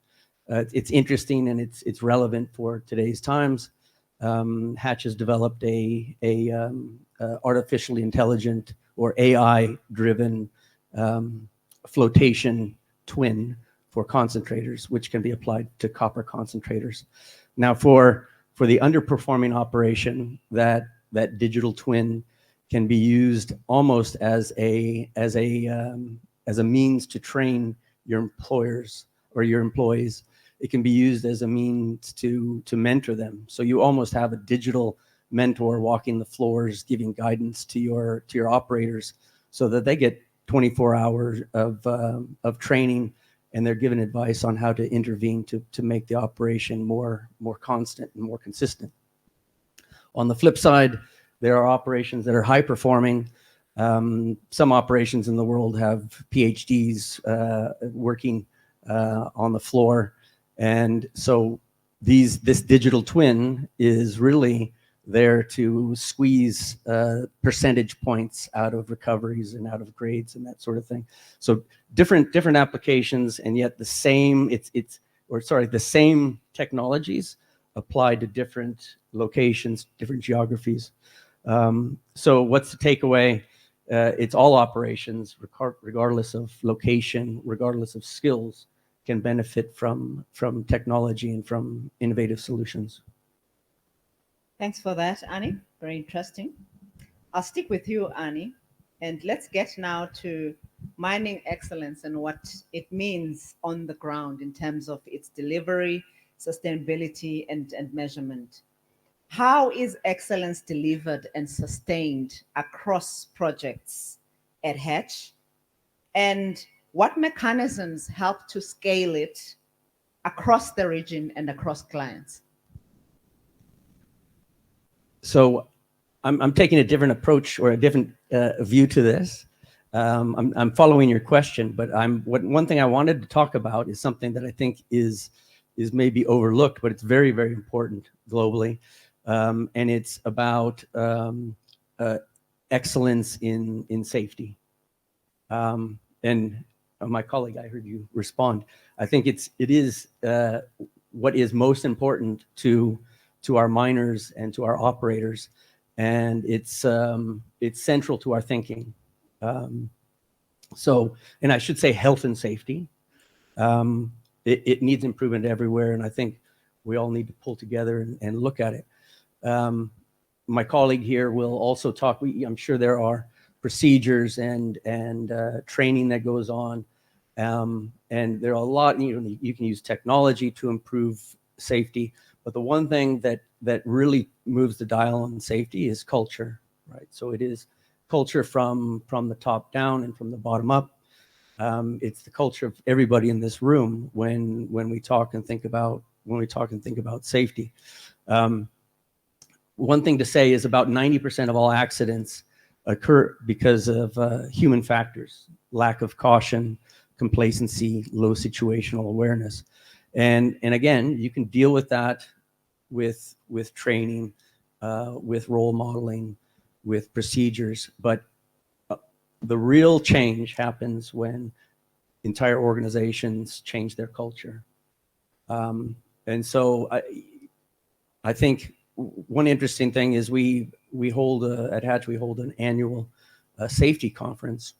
It's interesting and it's relevant for today's times. Hatch has developed a artificially intelligent or AI-driven flotation twin for concentrators, which can be applied to copper concentrators. Now, for the underperforming operation, that digital twin can be used almost as a means to train your employers or your employees. It can be used as a means to mentor them. So you almost have a digital mentor walking the floors, giving guidance to your operators, so that they get 24 hours of training, and they're given advice on how to intervene to make the operation more constant and more consistent. On the flip side, there are operations that are high performing. Some operations in the world have PhDs working on the floor. And so this digital twin is really there to squeeze percentage points out of recoveries and out of grades and that sort of thing. So different applications, and yet the same the same technologies applied to different locations, different geographies. So what's the takeaway? It's all operations, regardless of location, regardless of skills, can benefit from technology and from innovative solutions. Thanks for that, Annie. Very interesting. I'll stick with you, Annie, and let's get now to mining excellence and what it means on the ground in terms of its delivery, sustainability, and measurement. How is excellence delivered and sustained across projects at Hatch? And what mechanisms help to scale it across the region and across clients? So I'm taking a different approach or a different view to this. I'm following your question, but one thing I wanted to talk about is something that I think is maybe overlooked, but it's very, very important globally. And it's about excellence in safety. And my colleague, I heard you respond. I think it is what is most important to our miners and to our operators, and it's central to our thinking. So, and I should say health and safety. It needs improvement everywhere, and I think we all need to pull together and look at it. My colleague here will also talk. I'm sure there are procedures and training that goes on, and there are a lot. You can use technology to improve safety, but the one thing that really moves the dial on safety is culture, right? So it is culture from the top down and from the bottom up. It's the culture of everybody in this room when we talk and think about safety. One thing to say is about 90% of all accidents occur because of human factors: lack of caution, complacency, low situational awareness. And again, you can deal with that with training, with role modeling, with procedures. But the real change happens when entire organizations change their culture. And so I think one interesting thing is we hold at Hatch, we hold an annual safety conference,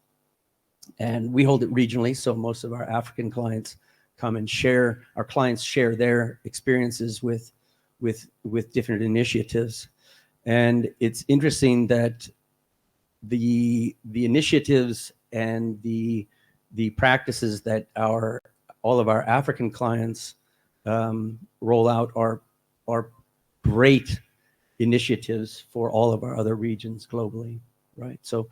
and we hold it regionally. So most of our African clients come and share, our clients share their experiences with different initiatives. And it's interesting that the initiatives and the practices that all of our African clients roll out are great initiatives for all of our other regions globally, right? So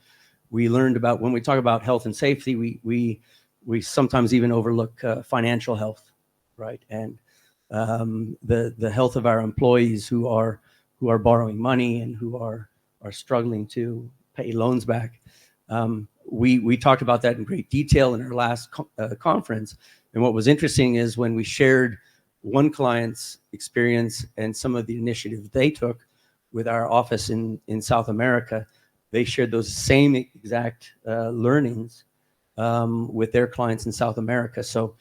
we learned about, when we talk about health and safety, we sometimes even overlook financial health, right? And the health of our employees who are borrowing money and who are struggling to pay loans back. We talked about that in great detail in our last conference. And what was interesting is when we shared one client's experience and some of the initiatives they took with our office in South America, they shared those same exact learnings with their clients in South America. So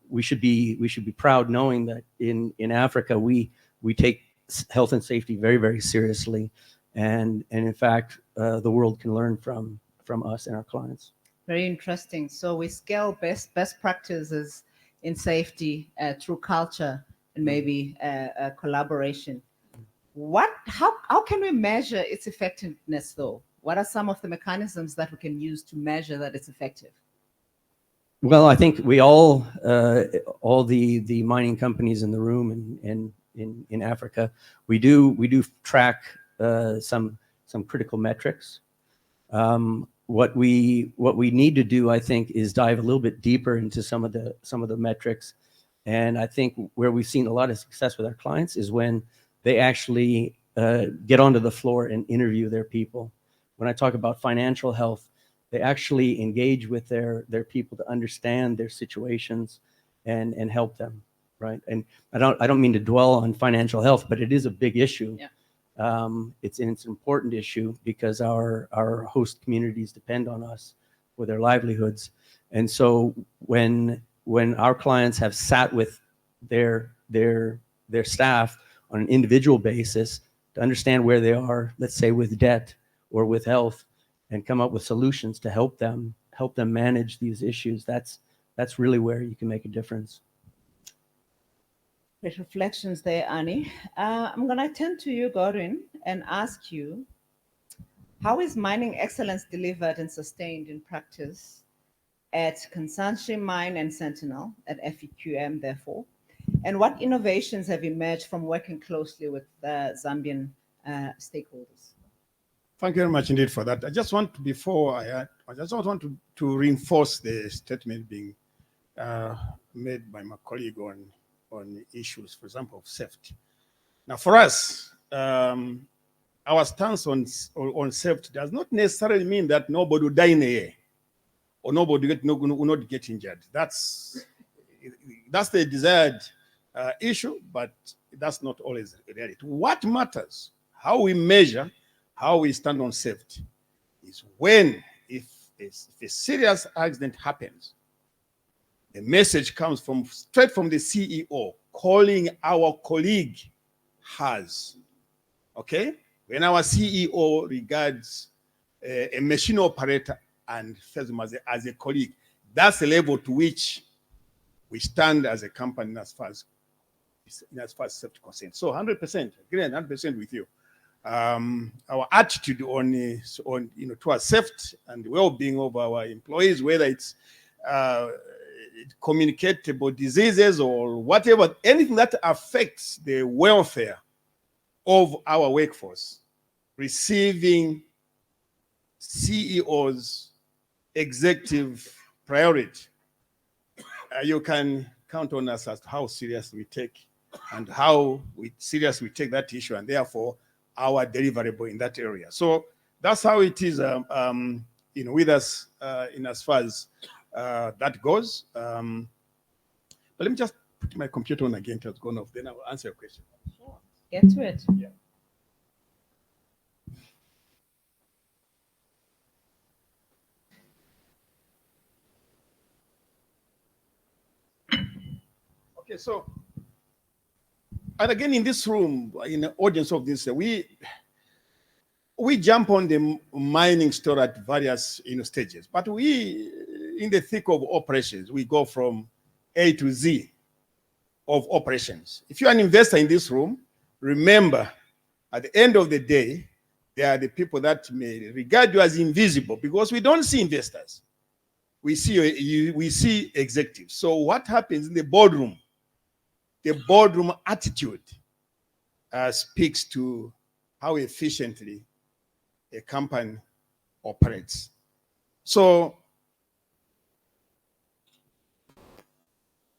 we should be proud knowing that in Africa we take health and safety very, very seriously, and in fact the world can learn from us and our clients. Very interesting. So we scale best practices in safety through culture and maybe collaboration. How can we measure its effectiveness though? What are some of the mechanisms that we can use to measure that it's effective? Well, I think we all the mining companies in the room and in Africa, we do track some critical metrics. What we need to do, I think, is dive a little bit deeper into some of the metrics. And I think where we've seen a lot of success with our clients is when they actually get onto the floor and interview their people. When I talk about financial health, they actually engage with their people to understand their situations and help them, right? And I don't mean to dwell on financial health, but it is a big issue. Yeah. It's an important issue because our host communities depend on us for their livelihoods. And so when our clients have sat with their staff on an individual basis to understand where they are, let's say with debt or with health, and come up with solutions to help them manage these issues, that's really where you can make a difference. Great reflections there, Annie. I'm going to turn to you, Godwin, and ask you, how is mining excellence delivered and sustained in practice at Kansanshi Mine and Sentinel, at FEQM, therefore? And what innovations have emerged from working closely with the Zambian stakeholders? Thank you very much indeed for that. I just want to, to reinforce the statement being made by my colleague on issues, for example, of safety. Now, for us, our stance on safety does not necessarily mean that nobody will die in the air or nobody will not get injured. That's the desired issue, but that's not always the reality. What matters, how we measure, how we stand on safety, is when, if a serious accident happens, the message comes straight from the CEO calling our colleague has. Okay? When our CEO regards a machine operator and refers him as a colleague, that's the level to which we stand as a company as far as safety concerns. So 100%, agree 100% with you. Our attitude towards safety and well-being of our employees, whether it's communicable diseases or whatever, anything that affects the welfare of our workforce, receiving CEO's executive priority, you can count on us as to how serious we take and how serious we take that issue, and therefore our deliverable in that area. So that's how it is with us in as far as that goes. But let me just put my computer on again till it's gone off, then I'll answer your question. get to it. Yeah. Okay, so, and again in this room, in the audience of this, we jump on the mining story at various stages, but we, in the thick of operations, we go from A to Z of operations. If you're an investor in this room, remember, at the end of the day, there are the people that may regard you as invisible because we don't see investors. We see executives. So what happens in the boardroom? The boardroom attitude speaks to how efficiently a company operates. So,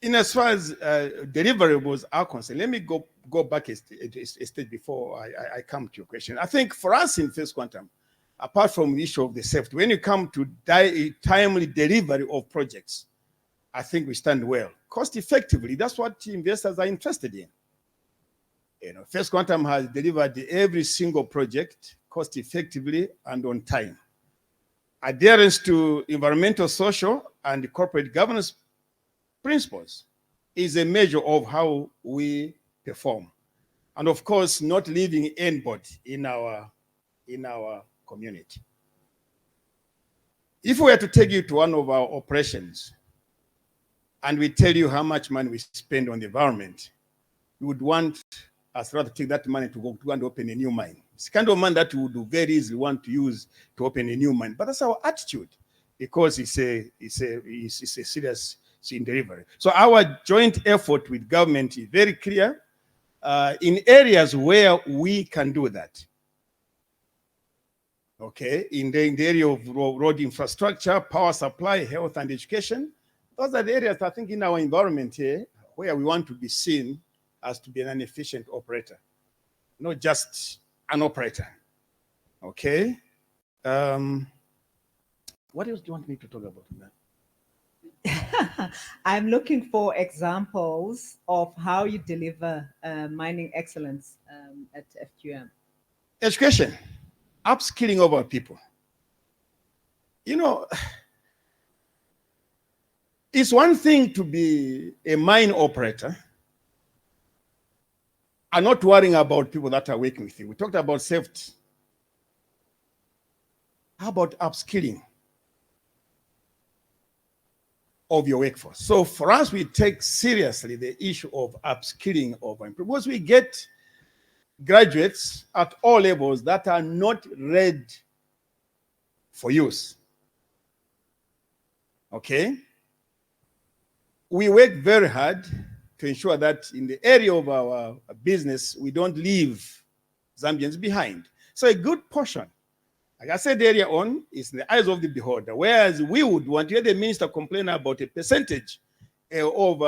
in as far as deliverables are concerned, let me go back a stage before I come to your question. I think for us in First Quantum, apart from the issue of the safety, when you come to timely delivery of projects, I think we stand well. Cost effectively, that's what investors are interested in. First Quantum has delivered every single project cost effectively and on time. Adherence to environmental, social, and corporate governance principles is a measure of how we perform. And of course, not leaving anybody in our community. If we were to take you to one of our operations and we tell you how much money we spend on the environment, you would want us rather take that money to go and open a new mine. It's the kind of money that we would very easily want to use to open a new mine. But that's our attitude because it's a serious delivery. So our joint effort with government is very clear in areas where we can do that. Okay, in the area of road infrastructure, power supply, health and education, those are the areas I think in our environment here where we want to be seen as to be an efficient operator, not just an operator. Okay. What else do you want me to talk about now? I'm looking for examples of how you deliver mining excellence at FQM. Education, upskilling of our people. It's one thing to be a mine operator and not worrying about people that are working with you. We talked about safety. How about upskilling of your workforce? So for us, we take seriously the issue of upskilling of our employees because we get graduates at all levels that are not ready for use. Okay? We work very hard to ensure that in the area of our business, we don't leave Zambians behind. So a good portion, like I said earlier on, is in the eyes of the beholder, whereas we would want to hear the minister complain about a percentage of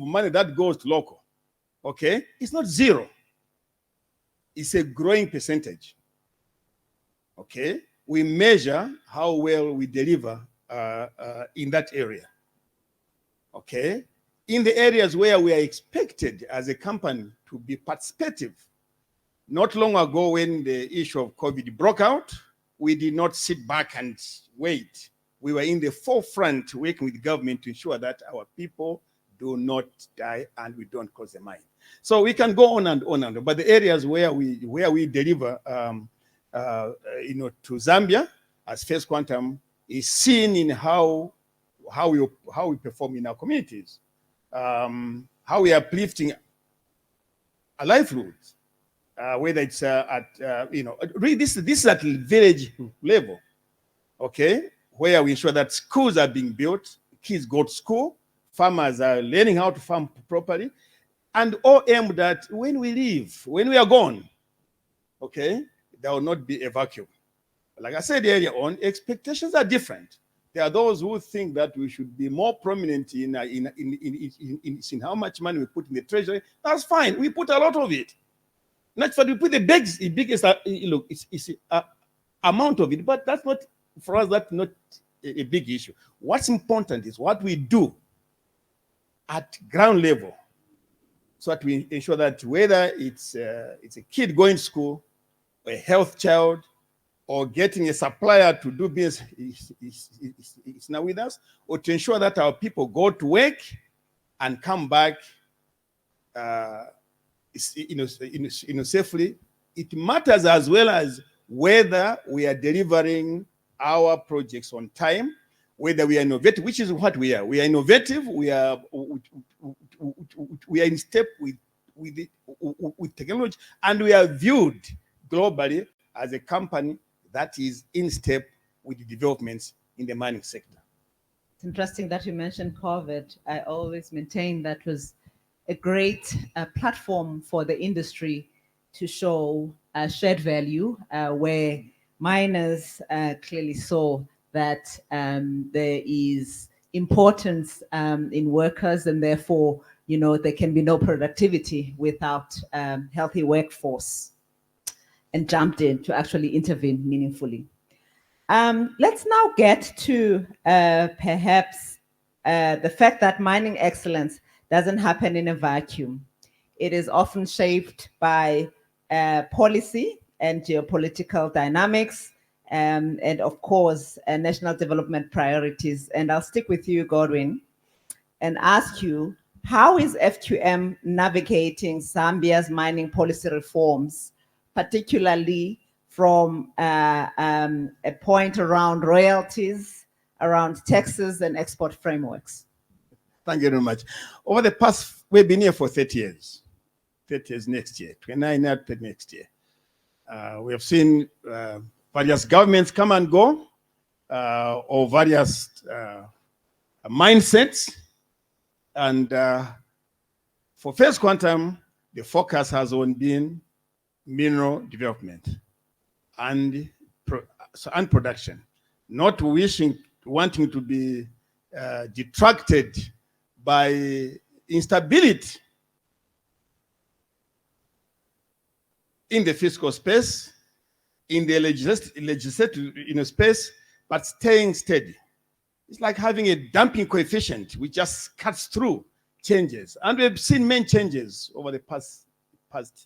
money that goes to local. Okay? It's not zero. It's a growing percentage. Okay? We measure how well we deliver in that area. Okay? In the areas where we are expected as a company to be participative. Not long ago when the issue of COVID broke out, we did not sit back and wait. We were in the forefront working with government to ensure that our people do not die and we don't close the mine. So we can go on and on and on, but the areas where we deliver to Zambia as First Quantum is seen in how we perform in our communities. How we are uplifting our livelihoods, whether it's really this is at village level, okay, where we ensure that schools are being built, kids go to school, farmers are learning how to farm properly, and all aimed at when we leave, when we are gone, okay, there will not be a vacuum. Like I said earlier on, expectations are different. There are those who think that we should be more prominent in how much money we put in the treasury. That's fine. We put a lot of it. Not for we put the biggest amount of it, but that's not for us. That's not a big issue. What's important is what we do at ground level, so that we ensure that whether it's a kid going to school, a health child, or getting a supplier to do business is now with us, or to ensure that our people go to work and come back safely. It matters as well as whether we are delivering our projects on time, whether we are innovative, which is what we are. We are innovative. We are in step with technology, and we are viewed globally as a company that is in step with the developments in the mining sector. It's interesting that you mentioned COVID. I always maintain that was a great platform for the industry to show shared value, where miners clearly saw that there is importance in workers, and therefore, there can be no productivity without healthy workforce, and jumped in to actually intervene meaningfully. Let's now get to perhaps the fact that mining excellence doesn't happen in a vacuum. It is often shaped by policy and geopolitical dynamics, and of course, national development priorities. And I'll stick with you, Godwin, and ask you, how is FQM navigating Zambia's mining policy reforms, particularly from a point around royalties, around taxes and export frameworks? Thank you very much. Over the past, we've been here for 30 years. 30 years next year, 29 next year. We have seen various governments come and go, or various mindsets. And for First Quantum, the focus has on being mineral development and production, not wanting to be detracted by instability in the fiscal space, in the legislative space, but staying steady. It's like having a damping coefficient which just cuts through changes. And we've seen many changes over the past 30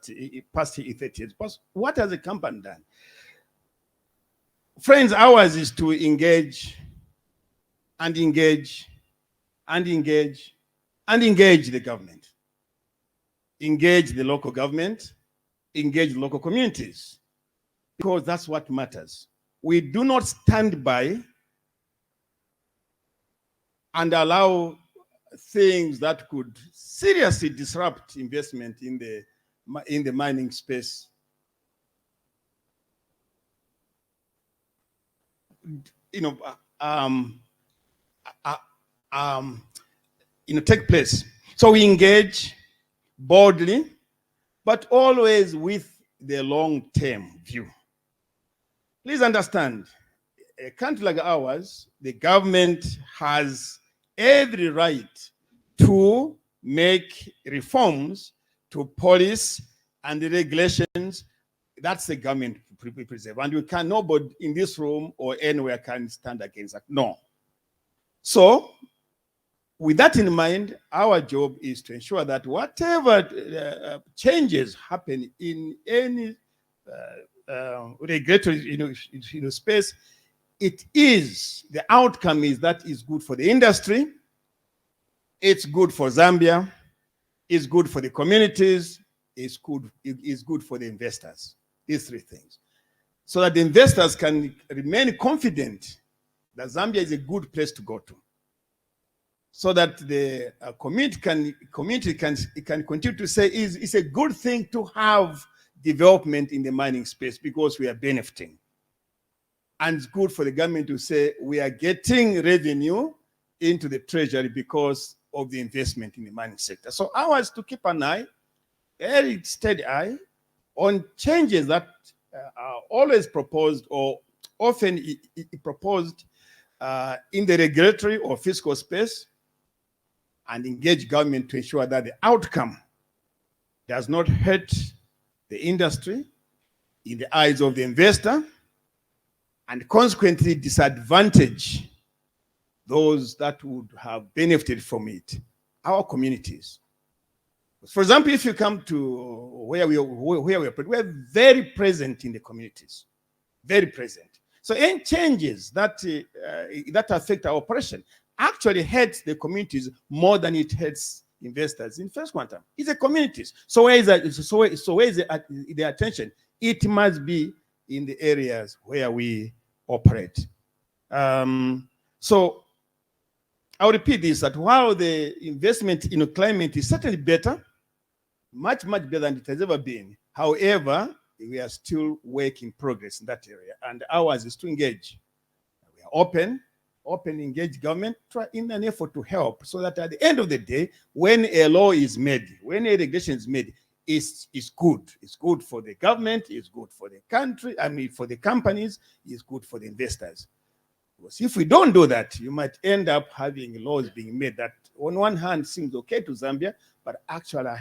years. But what has the company done? Friends, ours is to engage and engage and engage and engage the government, engage the local government, engage local communities, because that's what matters. We do not stand by and allow things that could seriously disrupt investment in the mining space take place. So we engage boldly, but always with the long-term view. Please understand, a country like ours, the government has every right to make reforms to police and the regulations. That's the government preserve. And we can, nobody in this room or anywhere can stand against that. No. So, with that in mind, our job is to ensure that whatever changes happen in any regulatory space, the outcome is that is good for the industry, it's good for Zambia, it's good for the communities, it's good for the investors. These three things. So that the investors can remain confident that Zambia is a good place to go to. So that the community can continue to say it's a good thing to have development in the mining space because we are benefiting. And it's good for the government to say we are getting revenue into the treasury because of the investment in the mining sector. So ours to keep an eye, very steady eye, on changes that are always proposed or often proposed in the regulatory or fiscal space, and engage government to ensure that the outcome does not hurt the industry in the eyes of the investor, and consequently disadvantage those that would have benefited from it, our communities. For example, if you come to where we're very present in the communities, very present. So any changes that that affect our operation actually hurts the communities more than it hurts investors in First Quantum. It's the communities. So where is that? So where is the attention? It must be in the areas where we operate. So I'll repeat this, that while the investment in climate is certainly better, much better than it has ever been. However, we are still work in progress in that area, and ours is to engage. We are open, engage government in an effort to help, so that at the end of the day, when a law is made, when a regulation is made, it's good. It's good for the government, it's good for the country, I mean, for the companies, it's good for the investors. Because if we don't do that, you might end up having laws being made that on one hand seems okay to Zambia, but actually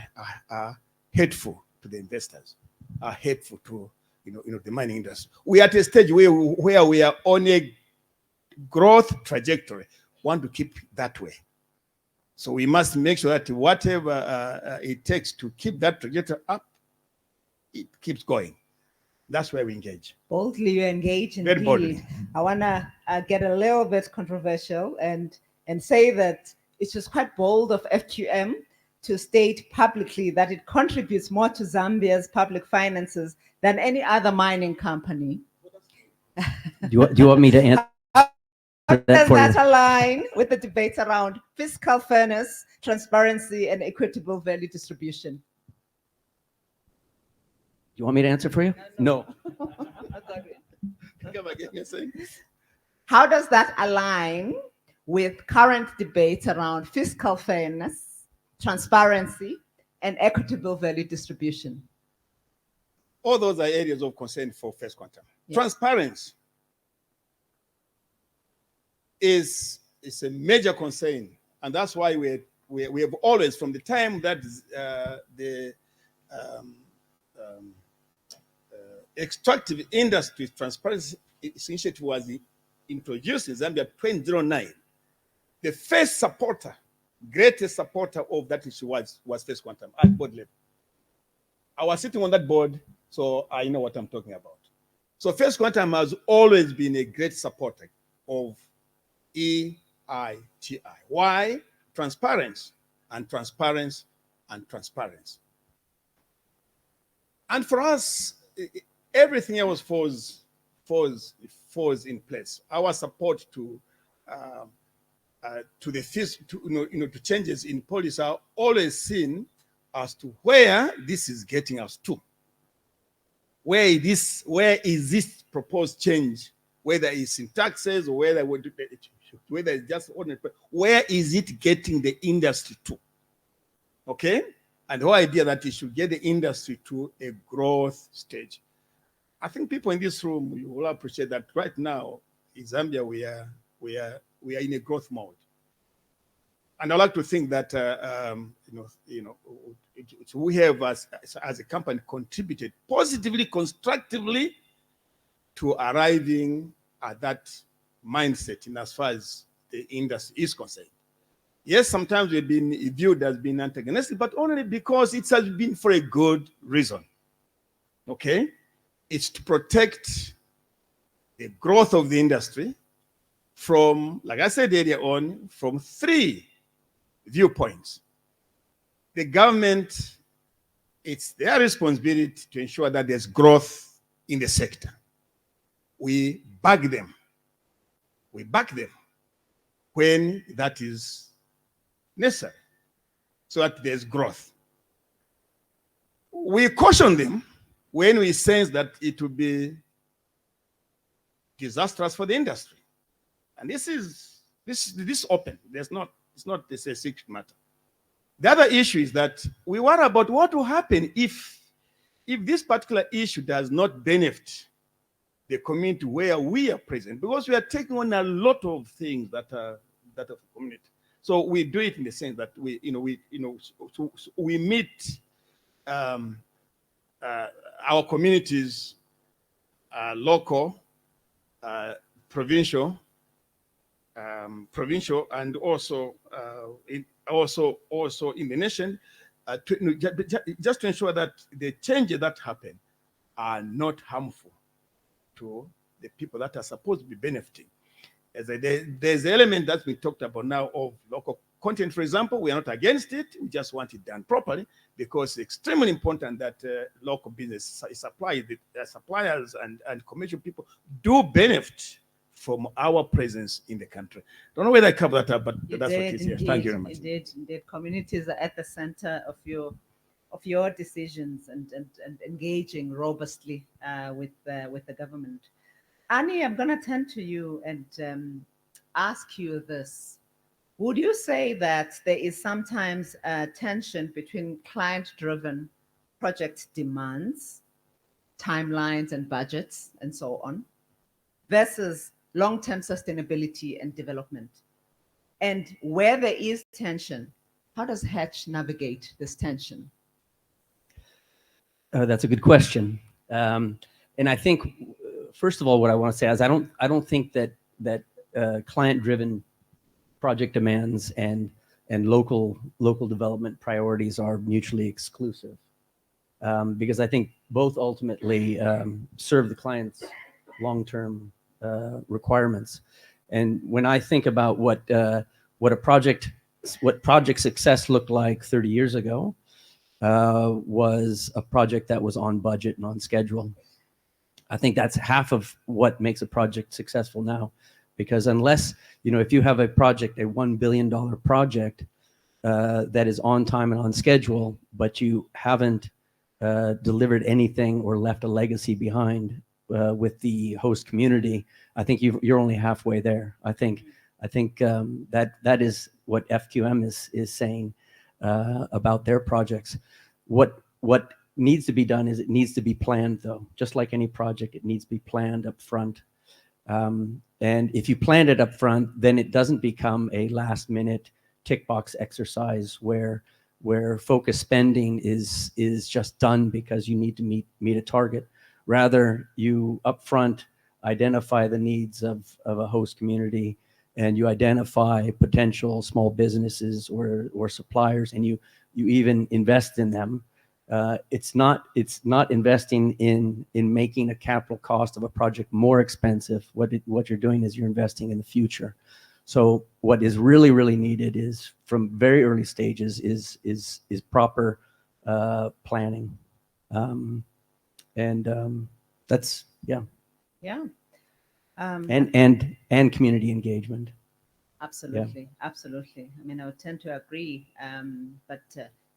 are hateful to the investors, are hateful to the mining industry. We are at a stage where we are on a growth trajectory. Want to keep that way. So we must make sure that whatever it takes to keep that trajectory up, it keeps going. That's where we engage. Boldly you engage indeed. Very boldly. I want to get a little bit controversial and say that it's just quite bold of FQM to state publicly that it contributes more to Zambia's public finances than any other mining company. Do you want me to answer that Does for that you? align with the debates around fiscal fairness, transparency, and equitable value distribution? You want me to answer for you? No. How does that align with current debates around fiscal fairness, transparency, and equitable value distribution? All those are areas of concern for First Quantum. Yeah. Transparency is a major concern, and that's why we have always, from the time that the extractive industry transparency initiative was introduced in Zambia 2009, the first supporter, greatest supporter of that issue was First Quantum at board level. I was sitting on that board, so I know what I'm talking about. So First Quantum has always been a great supporter of EITI. Why? Transparency and transparency and transparency. And for us, everything else falls in place. Our support to to changes in policy are always seen as to where this is getting us to. Where is this proposed change, whether it's in taxes or whether it's just ordinary, where is it getting the industry to? Okay? And the whole idea that it should get the industry to a growth stage. I think people in this room, you will appreciate that right now in Zambia we are in a growth mode, and I like to think that we have as a company contributed positively, constructively to arriving at that mindset in as far as the industry is concerned. Yes, sometimes we've been viewed as being antagonistic, but only because it has been for a good reason. Okay? It's to protect the growth of the industry from, like I said earlier on, from three viewpoints. The government, it's their responsibility to ensure that there's growth in the sector. We back them. We back them when that is necessary, so that there's growth. We caution them when we sense that it will be disastrous for the industry. And this is open. It's not a secret matter. The other issue is that we worry about what will happen if this particular issue does not benefit the community where we are present, because we are taking on a lot of things that are of the community. So we do it in the sense that we meet our communities, local, provincial, and also in the nation, just to ensure that the changes that happen are not harmful to the people that are supposed to be benefiting. There's the element that's been talked about now of local content, for example. We are not against it. We just want it done properly, because it's extremely important that local business suppliers and commercial people do benefit from our presence in the country. Don't know whether I covered that up, but that's what it is here. Thank you very much. Indeed, communities are at the center of your decisions and engaging robustly with the government. Annie, I'm going to turn to you and ask you this. Would you say that there is sometimes a tension between client-driven project demands, timelines and budgets, and so on, versus long-term sustainability and development? And where there is tension, how does Hatch navigate this tension? That's a good question. And I think, first of all, what I want to say is I don't think that client-driven project demands and local development priorities are mutually exclusive, because I think both ultimately serve the client's long-term requirements. And when I think about what project success looked like 30 years ago, was a project that was on budget and on schedule. I think that's half of what makes a project successful now, because unless, if you have a project, a $1 billion project that is on time and on schedule, but you haven't delivered anything or left a legacy behind with the host community, I think you're only halfway there. I think that is what FQM is saying about their projects. What needs to be done is it needs to be planned, though. Just like any project, it needs to be planned up front. And if you plan it up front, then it doesn't become a last-minute tick box exercise where focus spending is just done because you need to meet a target. Rather, you upfront identify the needs of a host community, and you identify potential small businesses or suppliers, and you even invest in them. It's not investing in making a capital cost of a project more expensive. What you're doing is you're investing in the future. So what is really needed is, from very early stages, is proper planning, and that's Yeah. and community engagement. Absolutely, absolutely. I mean, I would tend to agree. But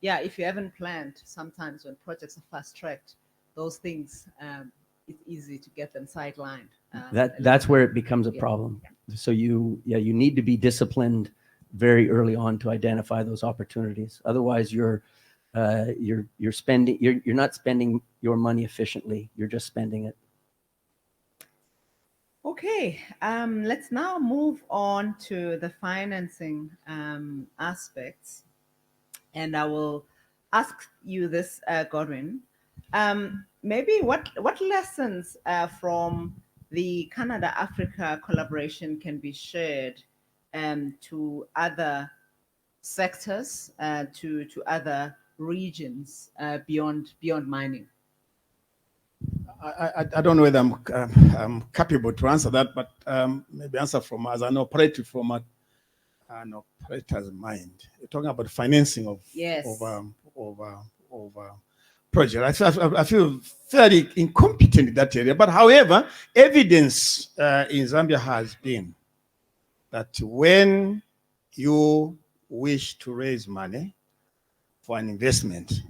yeah, if you haven't planned, sometimes when projects are fast-tracked, those things, it's easy to get them sidelined. That's where it becomes a problem. So you need to be disciplined very early on to identify those opportunities. Otherwise, you're not spending your money efficiently. You're just spending it. Okay, let's now move on to the financing aspects. And I will ask you this, Godwin. Maybe what lessons from the Canada-Africa collaboration can be shared to other sectors, to other regions beyond mining? I don't know whether I'm capable to answer that, but maybe answer from as an operator, from an operator's mind. You're talking about financing of projects. I feel fairly incompetent in that area. But however, evidence in Zambia has been that when you wish to raise money for an investment,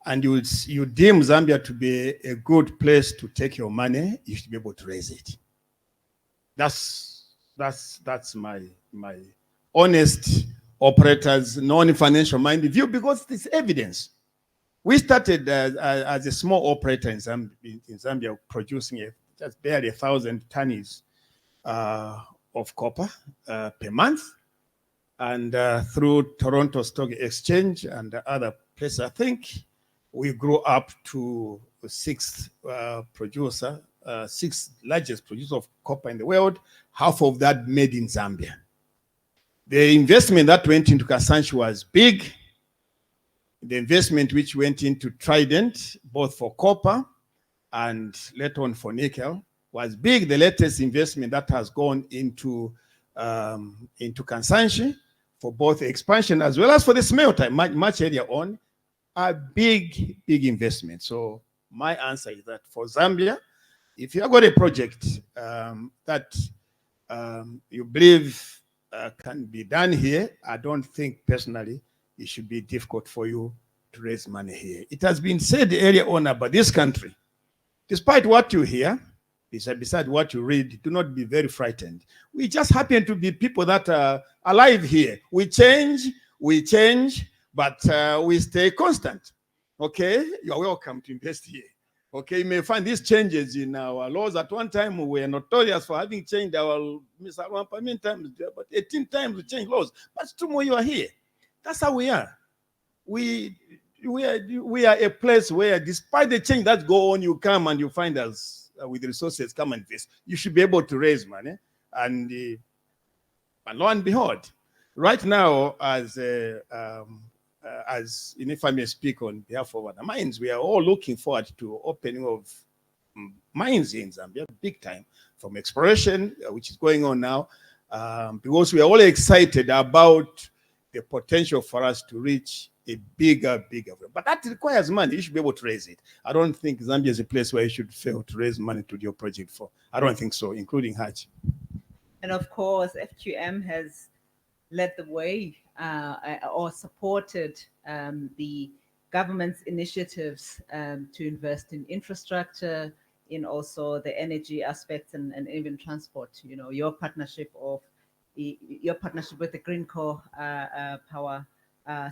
and you deem Zambia to be a good place to take your money, you should be able to raise it. That's my honest operator's non-financial mind view, because it's evidence. We started as a small operator in Zambia producing just barely 1,000 tons of copper per month, and through Toronto Stock Exchange and other places, I think we grew up to the sixth largest producer of copper in the world, half of that made in Zambia. The investment that went into Kasanshi was big, the investment which went into Trident, both for copper and later on for nickel, was big. The latest investment that has gone into Kansanshi for both expansion as well as for the smelter much earlier on, are big investment. So my answer is that for Zambia, if you have got a project that you believe can be done here, I don't think personally it should be difficult for you to raise money here. It has been said earlier on about this country, despite what you hear, beside what you read, do not be very frightened. We just happen to be people that are alive here. We change, but we stay constant. Okay, you are welcome to invest here. Okay, you may find these changes in our laws. At one time, we were notorious for having changed our times, but 18 times we changed laws. But tomorrow you are here. That's how we are. We are a place where, despite the change that go on, you come and you find us with resources, come and invest. You should be able to raise money. And lo and behold, right now, as if I may speak on behalf of other mines, we are all looking forward to opening of mines in Zambia, big time, from exploration, which is going on now, because we are all excited about the potential for us to reach a bigger. But that requires money. You should be able to raise it. I don't think Zambia is a place where you should fail to raise money to do your project for. I don't think so, including Hajj. And of course, FQM has led the way or supported the government's initiatives to invest in infrastructure, in also the energy aspects and even transport. You know, your partnership with the Green Core Power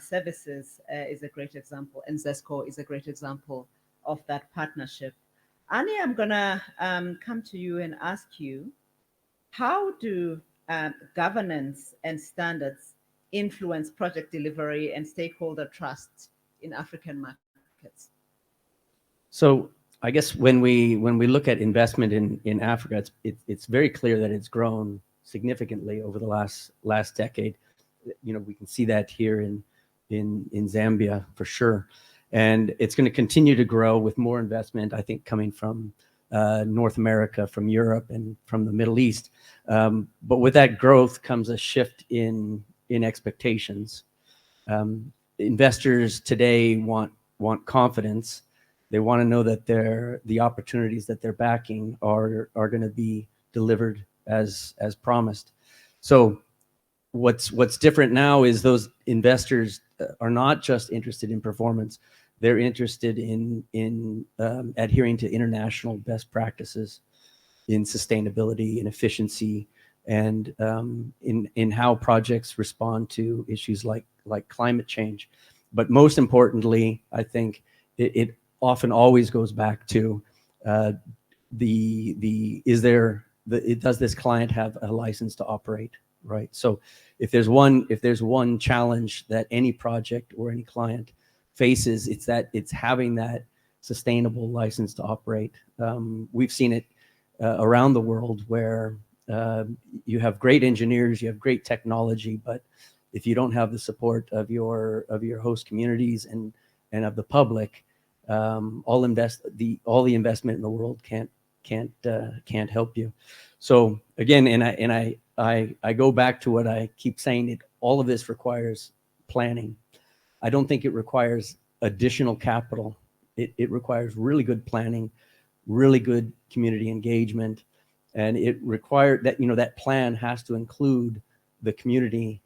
Services is a great example, and ZESCO is a great example of that partnership. Annie, I'm gonna come to you and ask you, how do governance and standards influence project delivery and stakeholder trust in African markets? So I guess when we look at investment in Africa, it's very clear that it's grown significantly over the last decade. You know, we can see that here in Zambia for sure, and it's going to continue to grow with more investment, I think, coming from North America, from Europe, and from the Middle East. But with that growth comes a shift in expectations. Investors today want confidence. They want to know that the opportunities that they're backing are going to be delivered as promised. So what's different now is those investors are not just interested in performance. They're interested in adhering to international best practices in sustainability and efficiency, and in how projects respond to issues like climate change. But most importantly, I think it often always goes back to does this client have a license to operate, right? So if there's one challenge that any project or any client faces, it's having that sustainable license to operate. We've seen it around the world where you have great engineers, you have great technology, but if you don't have the support of your host communities and of the public, all the investment in the world can't help you. So again, and I go back to what I keep saying, all of this requires planning. I don't think it requires additional capital. It requires really good planning, really good community engagement, and it requires that, that plan has to include the community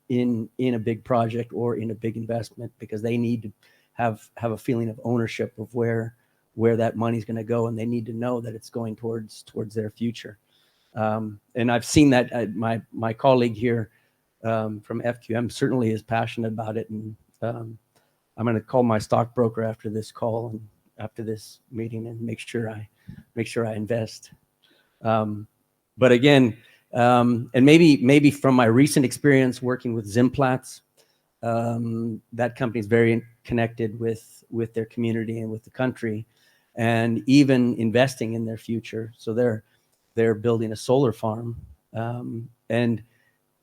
in a big project or in a big investment, because they need to have a feeling of ownership of where that money's going to go, and they need to know that it's going towards their future. And I've seen that my colleague here from FQM certainly is passionate about it, and I'm going to call my stockbroker after this call and after this meeting and make sure I invest. But again, and maybe from my recent experience working with Zimplats, that company is very connected with their community and with the country, and even investing in their future. So they're building a solar farm, and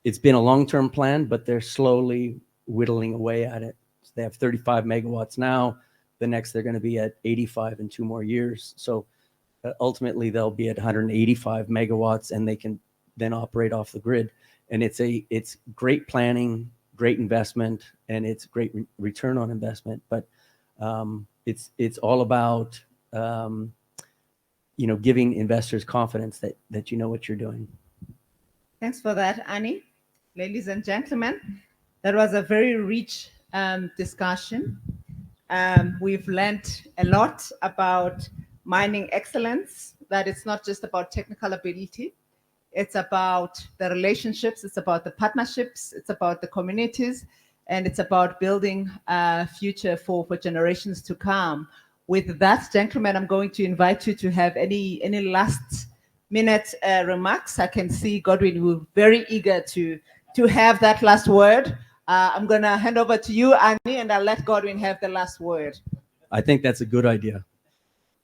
it's been a long-term plan, but they're slowly whittling away at it. So they have 35 megawatts now. The next, they're going to be at 85 in 2 more years. So ultimately, they'll be at 185 megawatts, and they can then operate off the grid. And it's great planning, great investment, and it's great return on investment. But it's all about giving investors confidence that you know what you're doing. Thanks for that, Annie. Ladies and gentlemen, that was a very rich discussion. We've learned a lot about mining excellence, that it's not just about technical ability, it's about the relationships, it's about the partnerships, it's about the communities, and it's about building a future for generations to come. With that, gentlemen, I'm going to invite you to have any last minute remarks. I can see Godwin, we're very eager to have that last word. I'm going to hand over to you, Annie, and I'll let Godwin have the last word. I think that's a good idea.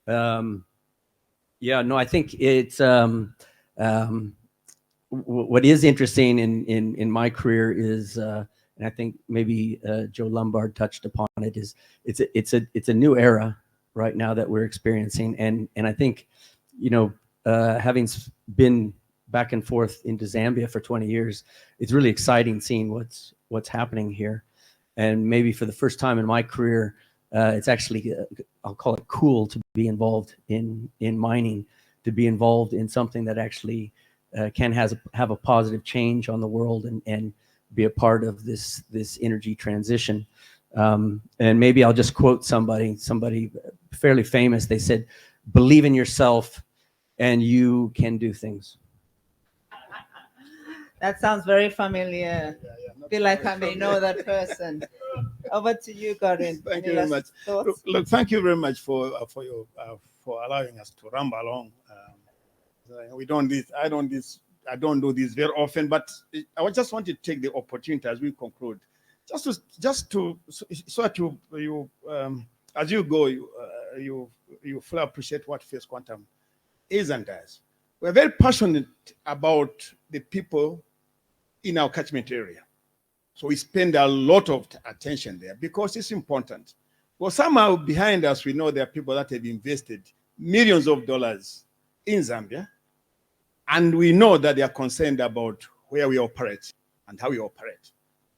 I think it's what is interesting in my career is, and I think maybe Joe Lombard touched upon it, is it's a new era right now that we're experiencing, and I think having been back and forth into Zambia for 20 years, it's really exciting seeing what's happening here. And maybe for the first time in my career, it's actually, I'll call it cool to be involved in mining, to be involved in something that actually can have a positive change on the world and be a part of this energy transition. And maybe I'll just quote somebody fairly famous. They said, "Believe in yourself and you can do things." That sounds very familiar. I feel like I may know that person. Over to you, Godwin. Thank you very much. Look, thank you very much for allowing us to ramble along. We don't this. I don't do this very often, but I just want to take the opportunity as we conclude, just to so that you as you go, you fully appreciate what First Quantum is and does. We're very passionate about the people in our catchment area. So we spend a lot of attention there because it's important. Well, somehow behind us, we know there are people that have invested millions of dollars in Zambia, and we know that they are concerned about where we operate and how we operate.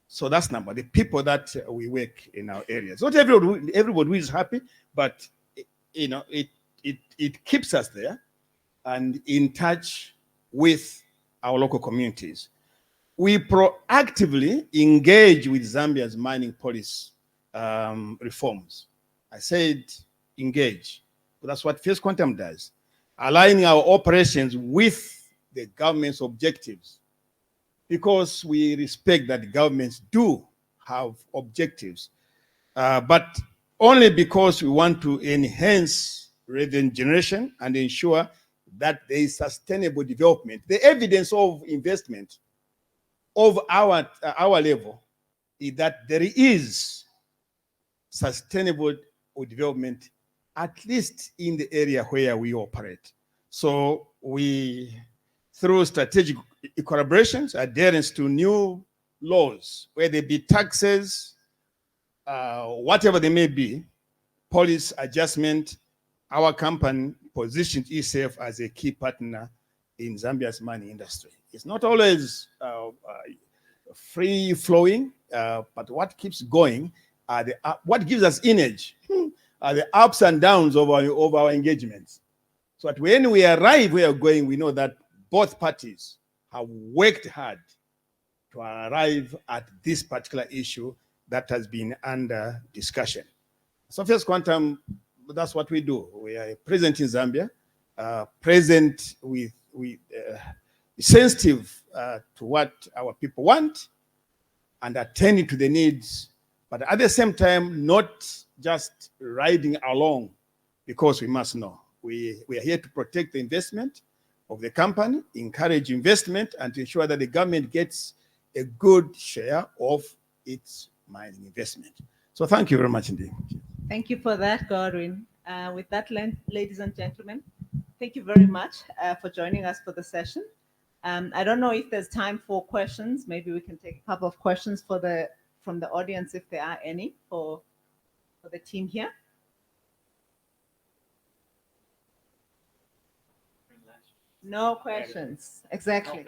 So that's number, the people that we work in our areas. Not everybody is happy, but it keeps us there and in touch with our local communities. We proactively engage with Zambia's mining policy reforms. I said engage, but that's what First Quantum does, aligning our operations with the government's objectives, because we respect that governments do have objectives, but only because we want to enhance revenue generation and ensure that there is sustainable development. The evidence of investment of our level is that there is sustainable development, at least in the area where we operate. So we, through strategic collaborations, adherence to new laws, whether they be taxes, whatever they may be, policy adjustment, our company positioned itself as a key partner in Zambia's mining industry. It's not always free flowing, but what keeps going are what gives us energy are the ups and downs of our engagements. So that when we arrive where we're going, we know that both parties have worked hard to arrive at this particular issue that has been under discussion. So First Quantum, that's what we do. We are present in Zambia, present with sensitive to what our people want and attending to the needs, but at the same time, not just riding along because we must know. We are here to protect the investment of the company, encourage investment, and to ensure that the government gets a good share of its mining investment. So thank you very much indeed. Thank you for that, Godwin. With that, ladies and gentlemen, thank you very much for joining us for the session. I don't know if there's time for questions. Maybe we can take a couple of questions from from the audience, if there are any, for the team here. No questions. Exactly.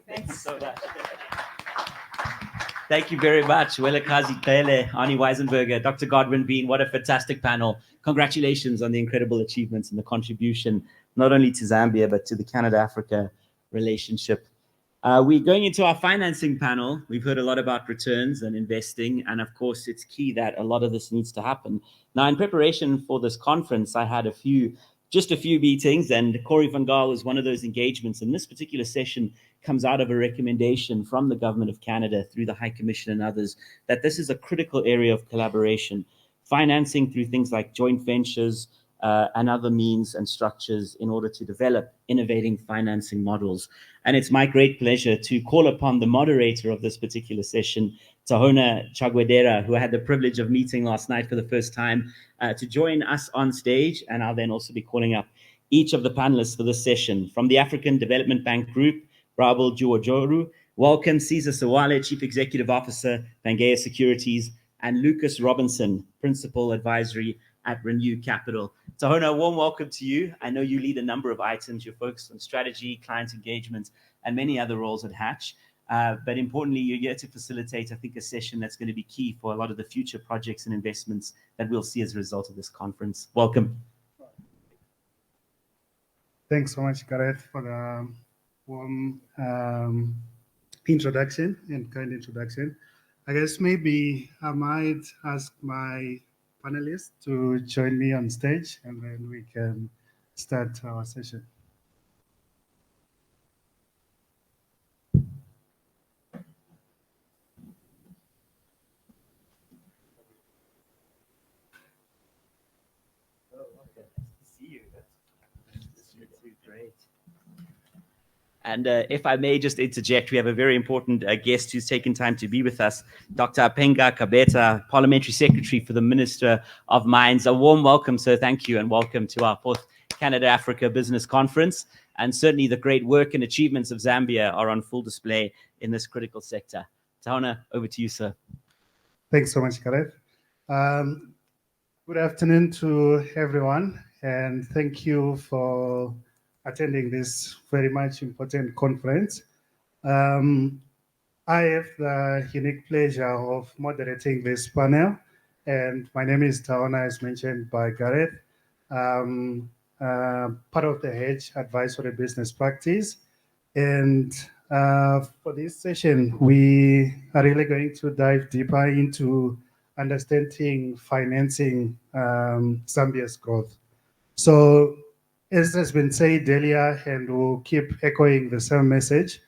Thanks. Thank you very much. Welekazi Pele, Arnie Weisenberger, Dr. Godwin Bean. What a fantastic panel. Congratulations on the incredible achievements and the contribution, not only to Zambia, but to the Canada-Africa relationship. We're going into our financing panel. We've heard a lot about returns and investing, and of course, it's key that a lot of this needs to happen. Now, in preparation for this conference, I had just a few meetings, and Corey van Gaal is one of those engagements. And this particular session comes out of a recommendation from the Government of Canada through the High Commission and others that this is a critical area of collaboration, financing through things like joint ventures and other means and structures in order to develop innovating financing models. And it's my great pleasure to call upon the moderator of this particular session, Tahona Chagwedera, who I had the privilege of meeting last night for the first time, to join us on stage. And I'll then also be calling up each of the panelists for this session. From the African Development Bank Group, Rabul Juwajoru, welcome Caesar Sawale, Chief Executive Officer, Pangea Securities, and Lucas Robinson, Principal Advisory at Renew Capital. Tahona, a warm welcome to you. I know you lead a number of items. You're focused on strategy, client engagement, and many other roles at Hatch. But importantly, you're here to facilitate, I think, a session that's going to be key for a lot of the future projects and investments that we'll see as a result of this conference. Welcome. Thanks so much, Gareth, for the warm introduction and kind introduction. I guess maybe I might ask my panelists to join me on stage, and then we can start our session. And if I may just interject, we have a very important guest who's taken time to be with us, Dr. Apenga Kabeta, Parliamentary Secretary for the Minister of Mines. A warm welcome, sir. Thank you, and welcome to our 4th Canada-Africa Business Conference. And certainly the great work and achievements of Zambia are on full display in this critical sector. Tahona, over to you, sir. Thanks so much, Gareth. Good afternoon to everyone, and thank you for attending this very much important conference. I have the unique pleasure of moderating this panel, and my name is Tahona, as mentioned by Gareth, part of the Hedge Advisory Business Practice. And for this session, we are really going to dive deeper into understanding financing Zambia's growth. So, as has been said earlier, and we'll keep echoing the same message,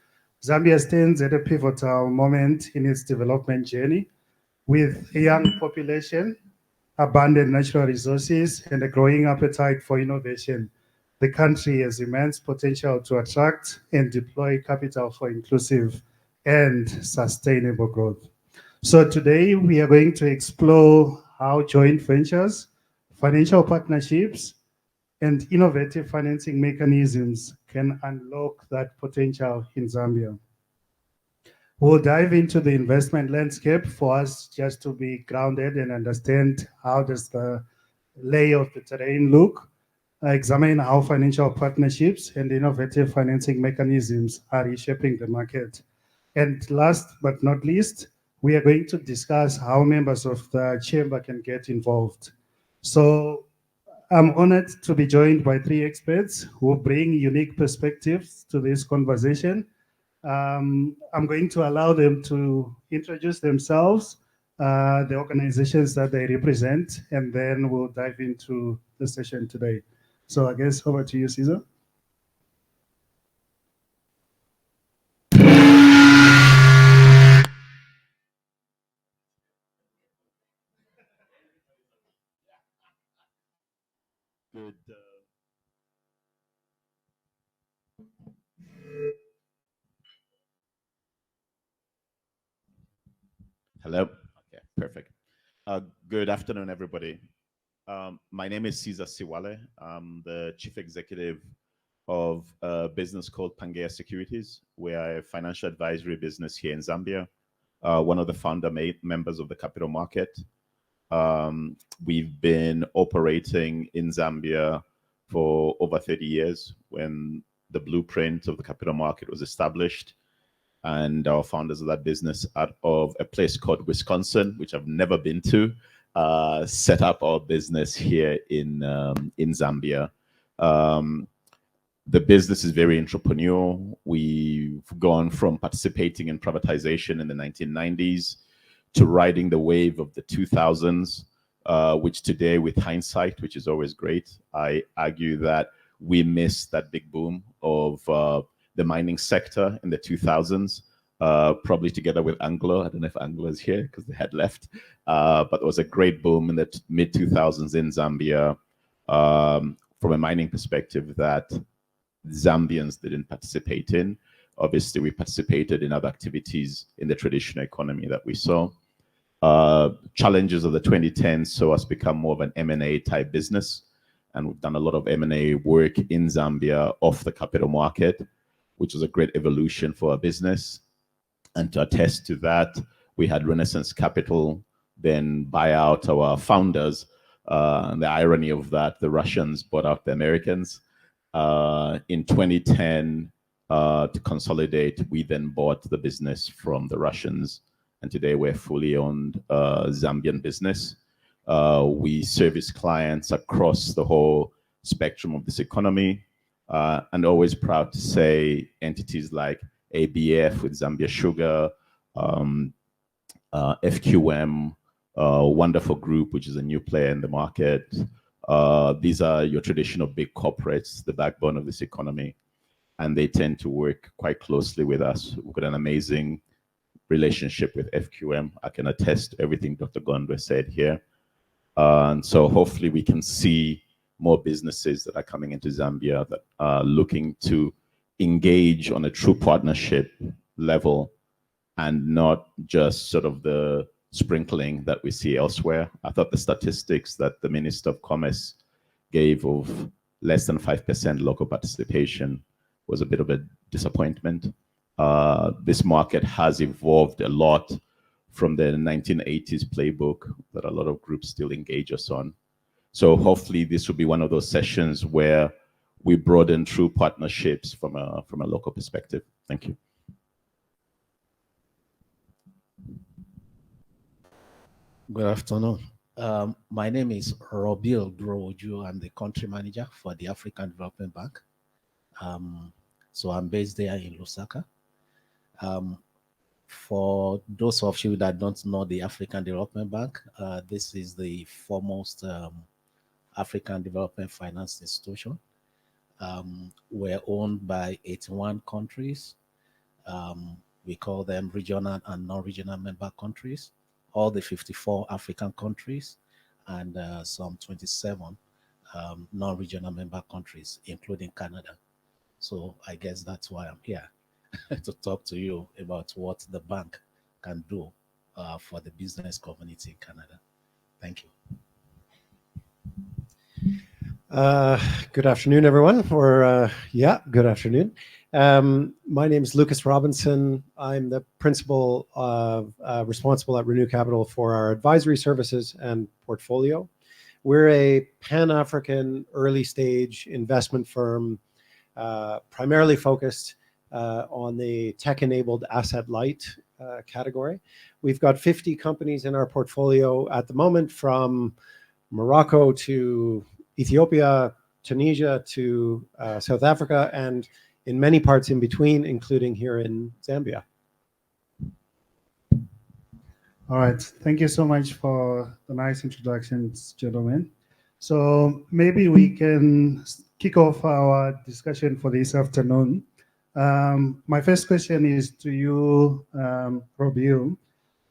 Zambia stands at a pivotal moment in its development journey. With a young population, abundant natural resources, and a growing appetite for innovation, the country has immense potential to attract and deploy capital for inclusive and sustainable growth. So today we are going to explore how joint ventures, financial partnerships, and innovative financing mechanisms can unlock that potential in Zambia. We'll dive into the investment landscape for us just to be grounded and understand how does the lay of the terrain look, examine how financial partnerships and innovative financing mechanisms are reshaping the market. And last but not least, we are going to discuss how members of the chamber can get involved. So I'm honored to be joined by 3 experts who bring unique perspectives to this conversation. I'm going to allow them to introduce themselves, the organizations that they represent, and then we'll dive into the session today. So I guess over to you, Caesar. Good. Hello. Okay, perfect. Good afternoon, everybody. My name is Caesar Siwale. I'm the Chief Executive of a business called Pangea Securities. We are a financial advisory business here in Zambia. one of the founder members of the capital market. We've been operating in Zambia for over 30 years when the blueprint of the capital market was established. And our founders of that business out of a place called Wisconsin, which I've never been to, set up our business here in Zambia. The business is very entrepreneurial. We've gone from participating in privatization in the 1990s to riding the wave of the 2000s, which today, with hindsight, which is always great, I argue that we missed that big boom of the mining sector in the 2000s, probably together with Anglo. I don't know if Anglo is here because they had left, but there was a great boom in the mid 2000s in Zambia from a mining perspective that Zambians didn't participate in. Obviously, we participated in other activities in the traditional economy that we saw. Challenges of the 2010s saw us become more of an M&A type business, and we've done a lot of M&A work in Zambia off the capital market, which was a great evolution for our business. And to attest to that, we had Renaissance Capital then buy out our founders. And the irony of that, the Russians bought out the Americans. In 2010, to consolidate, we then bought the business from the Russians. And today we're fully owned Zambian business. We service clients across the whole spectrum of this economy. And always proud to say entities like ABF with Zambia Sugar, FQM, Wonderful Group, which is a new player in the market. These are your traditional big corporates, the backbone of this economy, and they tend to work quite closely with us. We've got an amazing relationship with FQM. I can attest to everything Dr. Gondwe said here. And so hopefully we can see more businesses that are coming into Zambia that are looking to engage on a true partnership level and not just sort of the sprinkling that we see elsewhere. I thought the statistics that the Minister of Commerce gave of less than 5% local participation was a bit of a disappointment. This market has evolved a lot from the 1980s playbook that a lot of groups still engage us on. So hopefully this will be one of those sessions where we broaden true partnerships from a local perspective. Thank you. Good afternoon. My name is Robil Droju. I'm the country manager for the African Development Bank. So I'm based there in Lusaka. For those of you that don't know the African Development Bank, this is the foremost African development finance institution. We're owned by 81 countries. We call them regional and non-regional member countries, all the 54 African countries, and some 27 non-regional member countries, including Canada. So I guess that's why I'm here to talk to you about what the bank can do for the business community in Canada. Thank you. Good afternoon, everyone, or good afternoon. My name is Lucas Robinson. I'm the principal responsible at Renew Capital for our advisory services and portfolio. We're a Pan-African early stage investment firm, primarily focused on the tech-enabled asset light category. We've got 50 companies in our portfolio at the moment, from Morocco to Ethiopia, Tunisia to South Africa, and in many parts in between, including here in Zambia. All right. Thank you so much for the nice introductions, gentlemen. So maybe we can kick off our discussion for this afternoon. My first question is to you, Robil.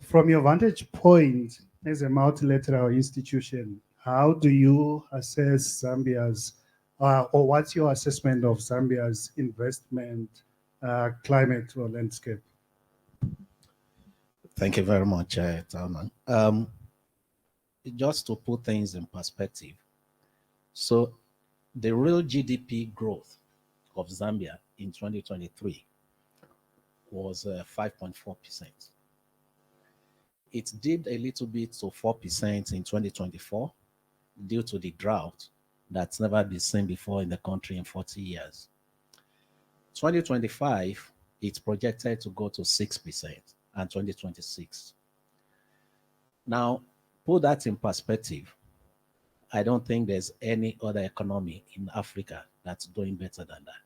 From your vantage point as a multilateral institution, how do you assess Zambia's, or what's your assessment of Zambia's investment climate or landscape? Thank you very much, Talman. Just to put things in perspective, so the real GDP growth of Zambia in 2023 was 5.4%. it dipped a little bit to 4% in 2024 due to the drought that's never been seen before in the country in 40 years. 2025, it's projected to go to 6%, and 2026. Now, put that in perspective, I don't think there's any other economy in Africa that's doing better than that.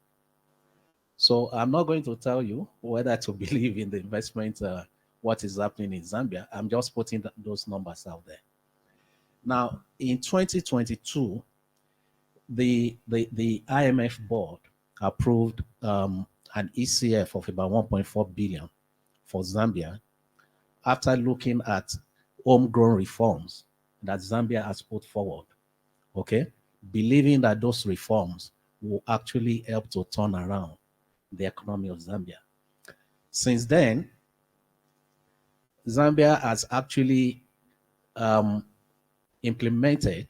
So I'm not going to tell you whether to believe in the investment, what is happening in Zambia. I'm just putting those numbers out there. Now, in 2022, the IMF board approved an ECF of about 1.4 billion for Zambia after looking at homegrown reforms that Zambia has put forward, okay? Believing that those reforms will actually help to turn around the economy of Zambia. Since then, Zambia has actually implemented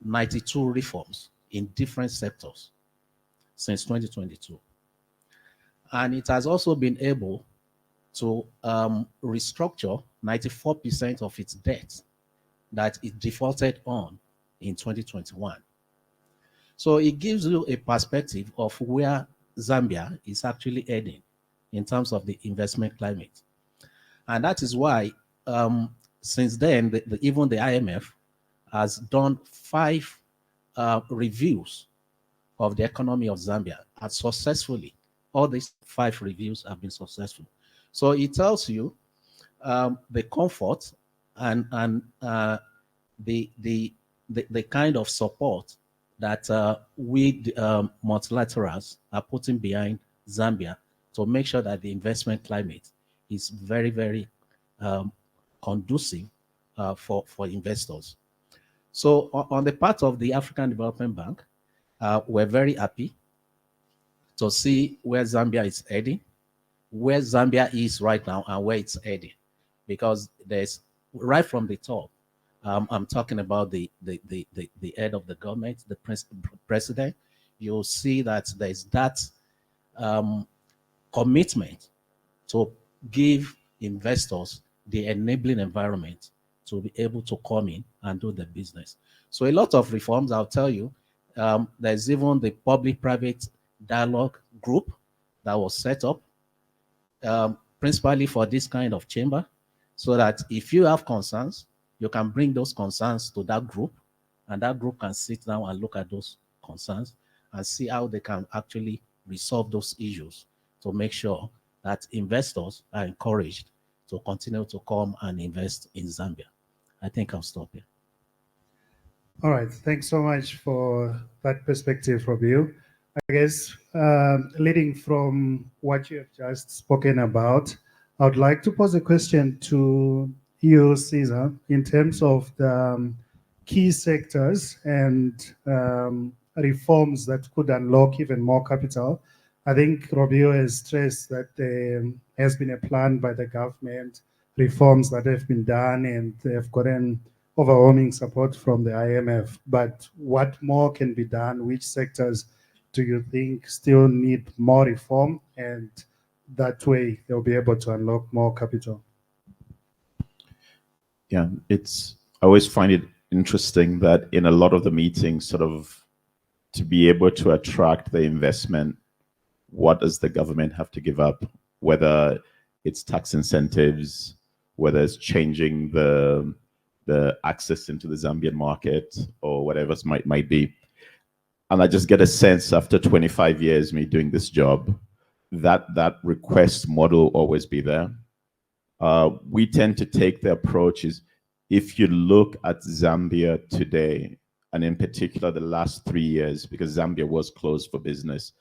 92 reforms in different sectors since 2022. And it has also been able to restructure 94% of its debt that it defaulted on in 2021. So it gives you a perspective of where Zambia is actually heading in terms of the investment climate. And that is why since then, even the IMF has done 5 reviews of the economy of Zambia, and successfully, all these 5 reviews have been successful. So it tells you the comfort and the kind of support that we multilaterals are putting behind Zambia to make sure that the investment climate is very, very conducive for investors. So on the part of the African Development Bank, we're very happy to see where Zambia is heading, where Zambia is right now and where it's heading. Because there's, right from the top, I'm talking about the head of the government, the president, you'll see that there's that commitment to give investors the enabling environment to be able to come in and do the business. So a lot of reforms, I'll tell you, there's even the public-private dialogue group that was set up principally for this kind of chamber, so that if you have concerns, you can bring those concerns to that group, and that group can sit down and look at those concerns and see how they can actually resolve those issues to make sure that investors are encouraged to continue to come and invest in Zambia. I think I'll stop here. All right, thanks so much for that perspective from you. I guess leading from what you have just spoken about, I would like to pose a question to you, Caesar, in terms of the key sectors and reforms that could unlock even more capital. I think Robio has stressed that there has been a plan by the government, reforms that have been done, and they have gotten overwhelming support from the IMF. But what more can be done? Which sectors do you think still need more reform? And that way they'll be able to unlock more capital. Yeah, I always find it interesting that in a lot of the meetings, sort of to be able to attract the investment, what does the government have to give up? Whether it's tax incentives, whether it's changing the access into the Zambian market, or whatever it might be. And I just get a sense after 25 years me doing this job, that request model always be there. We tend to take the approach is, if you look at Zambia today, and in particular the last 3 years, because Zambia was closed for business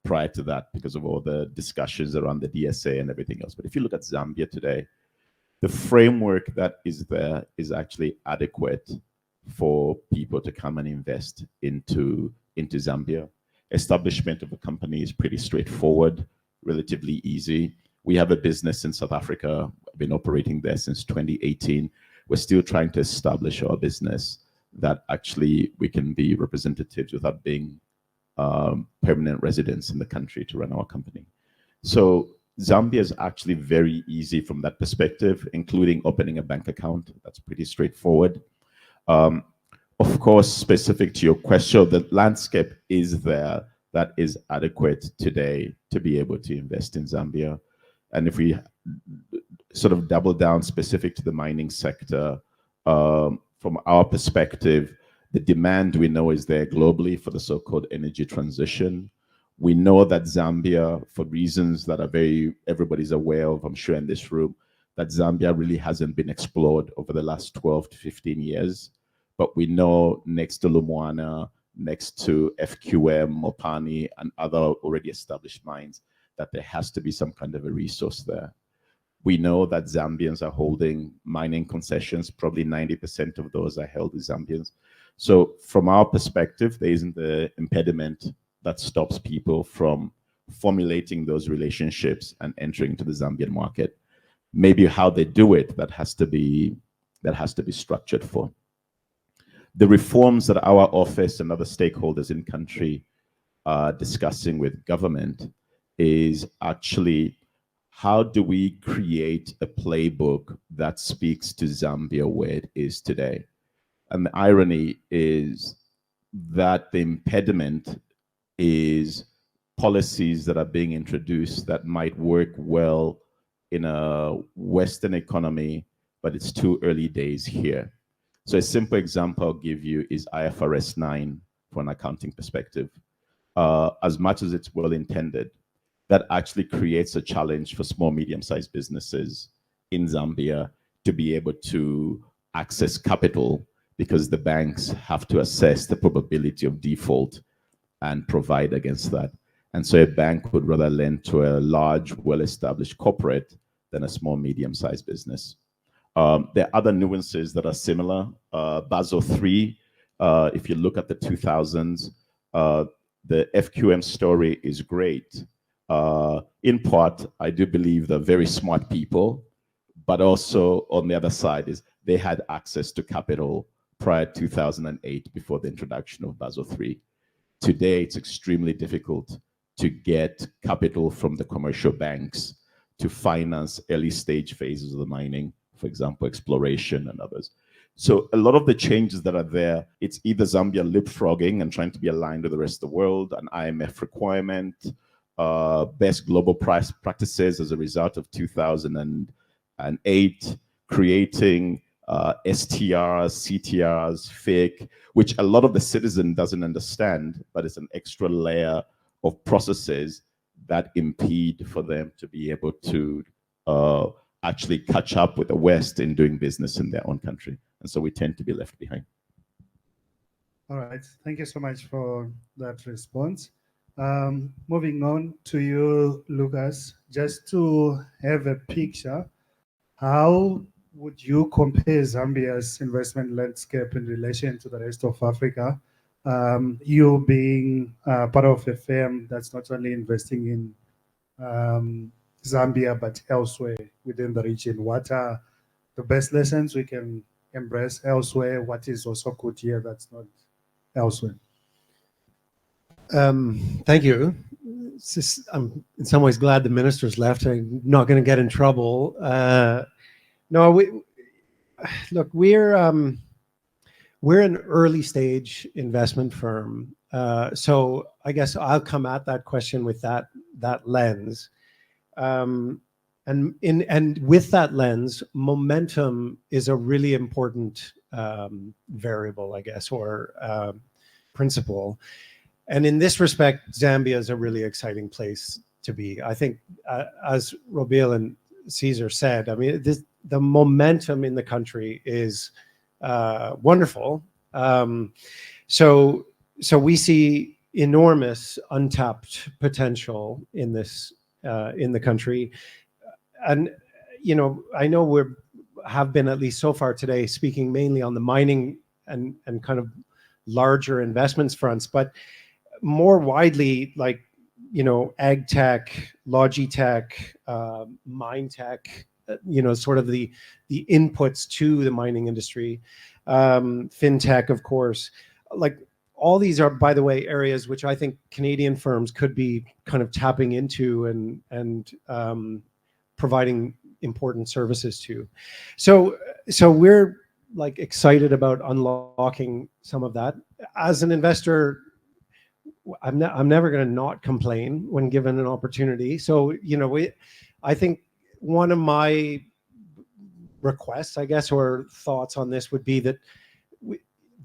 prior to that because of all the discussions around the DSA and everything else. But if you look at Zambia today, the framework that is there is actually adequate for people to come and invest into Zambia. Establishment of a company is pretty straightforward, relatively easy. We have a business in South Africa. I've been operating there since 2018. We're still trying to establish our business that actually we can be representatives without being permanent residents in the country to run our company. So Zambia is actually very easy from that perspective, including opening a bank account. That's pretty straightforward. Of course, specific to your question, the landscape is there that is adequate today to be able to invest in Zambia. And if we sort of double down specific to the mining sector, from our perspective, the demand we know is there globally for the so-called energy transition. We know that Zambia, for reasons that are everybody's aware of, I'm sure in this room, that Zambia really hasn't been explored over the last 12 to 15 years. But we know next to Lumwana, next to FQM, Mopani, and other already established mines, that there has to be some kind of a resource there. We know that Zambians are holding mining concessions. Probably 90% of those are held with Zambians. So from our perspective, there isn't the impediment that stops people from formulating those relationships and entering into the Zambian market. Maybe how they do it, that has to be structured for. The reforms that our office and other stakeholders in country are discussing with government is actually, how do we create a playbook that speaks to Zambia where it is today? And the irony is that the impediment is policies that are being introduced that might work well in a Western economy, but it's too early days here. So a simple example I'll give you is IFRS 9 from an accounting perspective. As much as it's well intended, that actually creates a challenge for small, medium-sized businesses in Zambia to be able to access capital, because the banks have to assess the probability of default and provide against that. And so a bank would rather lend to a large, well-established corporate than a small, medium-sized business. There are other nuances that are similar. Basel III, if you look at the 2000s, the FQM story is great. In part, I do believe they're very smart people, but also on the other side is they had access to capital prior to 2008 before the introduction of Basel III. Today, it's extremely difficult to get capital from the commercial banks to finance early stage phases of the mining, for example, exploration and others. So a lot of the changes that are there, it's either Zambia leapfrogging and trying to be aligned with the rest of the world, an IMF requirement, best global price practices as a result of 2008, creating STRs, CTRs, FIC, which a lot of the citizen doesn't understand, but it's an extra layer of processes that impede for them to be able to actually catch up with the West in doing business in their own country. And so we tend to be left behind. All right, thank you so much for that response. Moving on to you, Lucas, just to have a picture, how would you compare Zambia's investment landscape in relation to the rest of Africa? You being part of a firm that's not only investing in Zambia, but elsewhere within the region. What are the best lessons we can embrace elsewhere? What is also good here that's not elsewhere? Thank you. I'm in some ways glad the minister's left. I'm not going to get in trouble. No, look, we're an early stage investment firm. So I guess I'll come at that question with that lens. And with that lens, momentum is a really important variable, I guess, or principle. And in this respect, Zambia is a really exciting place to be. I think, as Robil and Caesar said, I mean, the momentum in the country is wonderful. So we see enormous untapped potential in this in the country, and I know have been, at least so far today, speaking mainly on the mining and kind of larger investments fronts, but more widely, like ag tech, logitech, mine tech, sort of the inputs to the mining industry, fintech, of course, like all these are, by the way, areas which I think Canadian firms could be kind of tapping into and providing important services to. So we're like excited about unlocking some of that. As an investor, I'm never going to not complain when given an opportunity. So, you know, I think one of my requests, I guess, or thoughts on this would be that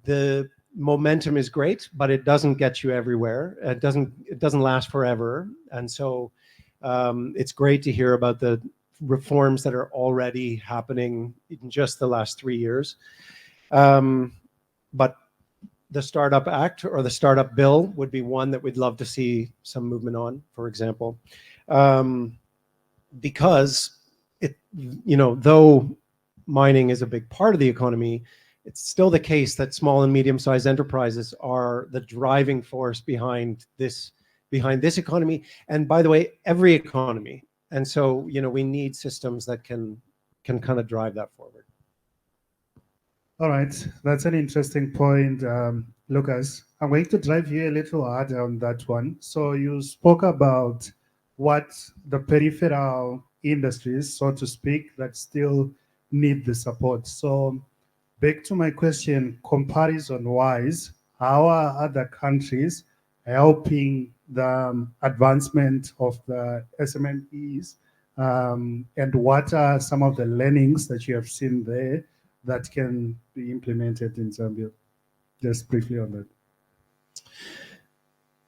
the momentum is great, but it doesn't get you everywhere. It doesn't last forever. And so it's great to hear about the reforms that are already happening in just the last 3 years. But the Startup Act or the Startup Bill would be one that we'd love to see some movement on, for example, because it, you know, though mining is a big part of the economy, it's still the case that small and medium-sized enterprises are the driving force behind this economy, and by the way, every economy. And so, you know, we need systems that can kind of drive that forward. All right, that's an interesting point, Lucas. I'm going to drive you a little harder on that one. So you spoke about what the peripheral industries, so to speak, that still need the support. So back to my question, comparison-wise, how are other countries helping the advancement of the SMMEs, and what are some of the learnings that you have seen there that can be implemented in Zambia? Just briefly on that.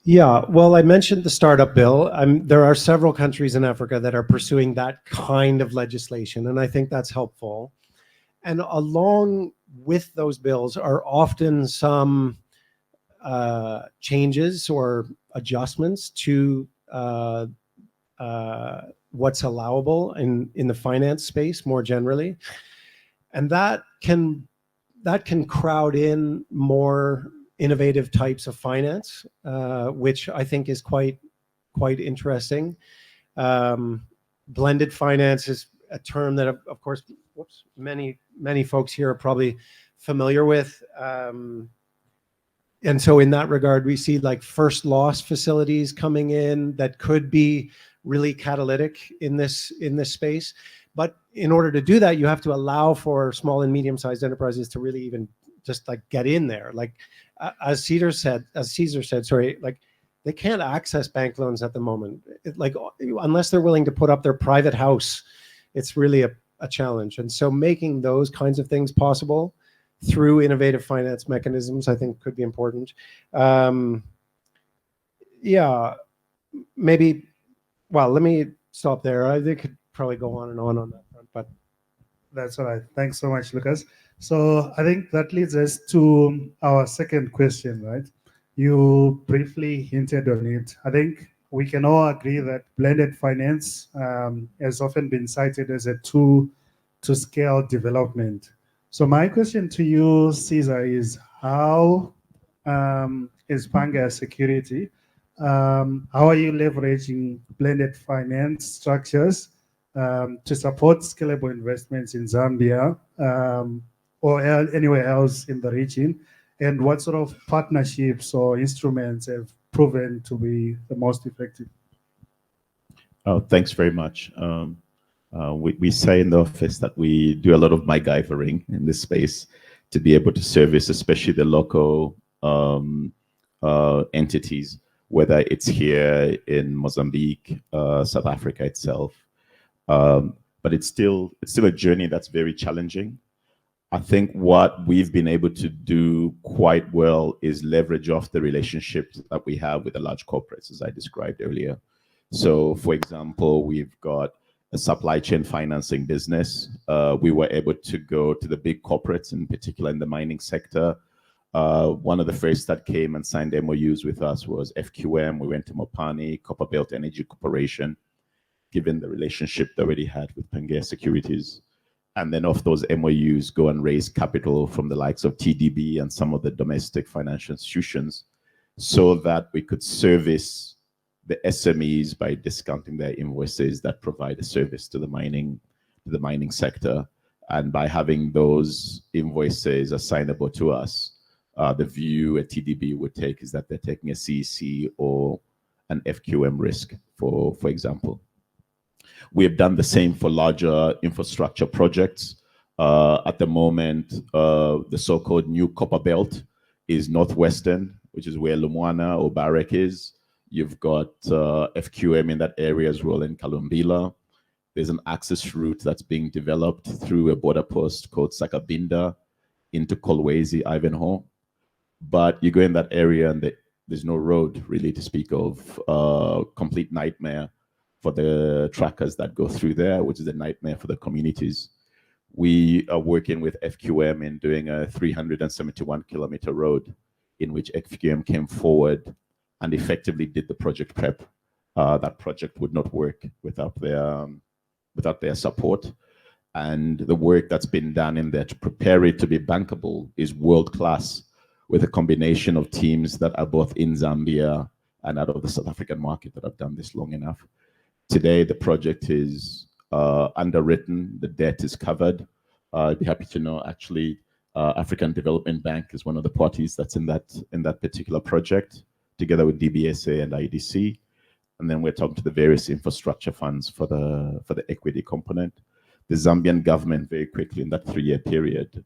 Yeah, well, I mentioned the Startup Bill. There are several countries in Africa that are pursuing that kind of legislation, and I think that's helpful. And along with those bills are often some changes or adjustments to what's allowable in the finance space more generally, and that can crowd in more innovative types of finance, which I think is quite interesting. Blended finance is a term that, of course, many folks here are probably familiar with. And so in that regard, we see like first loss facilities coming in that could be really catalytic in this space. But in order to do that, you have to allow for small and medium-sized enterprises to really even just like get in there. Like as Caesar said, sorry, like they can't access bank loans at the moment. Like unless they're willing to put up their private house, it's really a challenge. And so making those kinds of things possible through innovative finance mechanisms, I think could be important. Yeah, maybe, well, let me stop there. I think could probably go on that front, but. That's all right. Thanks so much, Lucas. So I think that leads us to our second question, right? You briefly hinted on it. I think we can all agree that blended finance has often been cited as a tool to scale development. So my question to you, Caesar, is how is Panga Security, how are you leveraging blended finance structures to support scalable investments in Zambia or anywhere else in the region? And what sort of partnerships or instruments have proven to be the most effective? Oh, thanks very much. We say in the office that we do a lot of MacGyvering in this space to be able to service, especially the local entities, whether it's here in Mozambique, South Africa itself. But it's still a journey that's very challenging. I think what we've been able to do quite well is leverage off the relationships that we have with the large corporates, as I described earlier. So, for example, we've got a supply chain financing business. We were able to go to the big corporates, in particular in the mining sector. One of the first that came and signed MOUs with us was FQM. We went to Mopani, Copperbelt Energy Corporation, given the relationship they already had with Pangea Securities. And then off those MOUs, go and raise capital from the likes of TDB and some of the domestic financial institutions so that we could service the SMEs by discounting their invoices that provide a service to the mining sector. And by having those invoices assignable to us, the view a TDB would take is that they're taking a CEC or an FQM risk, for example. We have done the same for larger infrastructure projects. At the moment, the so-called new copper belt is northwestern, which is where Lumwana or Barek is. You've got FQM in that area as well in Kalumbila. There's an access route that's being developed through a border post called Sakabinda into Kolwezi, Ivanhoe. But you go in that area and there's no road really to speak of. Complete nightmare for the trackers that go through there, which is a nightmare for the communities. We are working with FQM in doing a 371 kilometer road in which FQM came forward and effectively did the project prep. That project would not work without their support. And the work that's been done in there to prepare it to be bankable is world-class, with a combination of teams that are both in Zambia and out of the South African market that have done this long enough. Today, the project is underwritten, the debt is covered. I'd be happy to know, actually, African Development Bank is one of the parties that's in that particular project, together with DBSA and IDC. And then we're talking to the various infrastructure funds for the equity component. The Zambian government, very quickly in that 3-year period,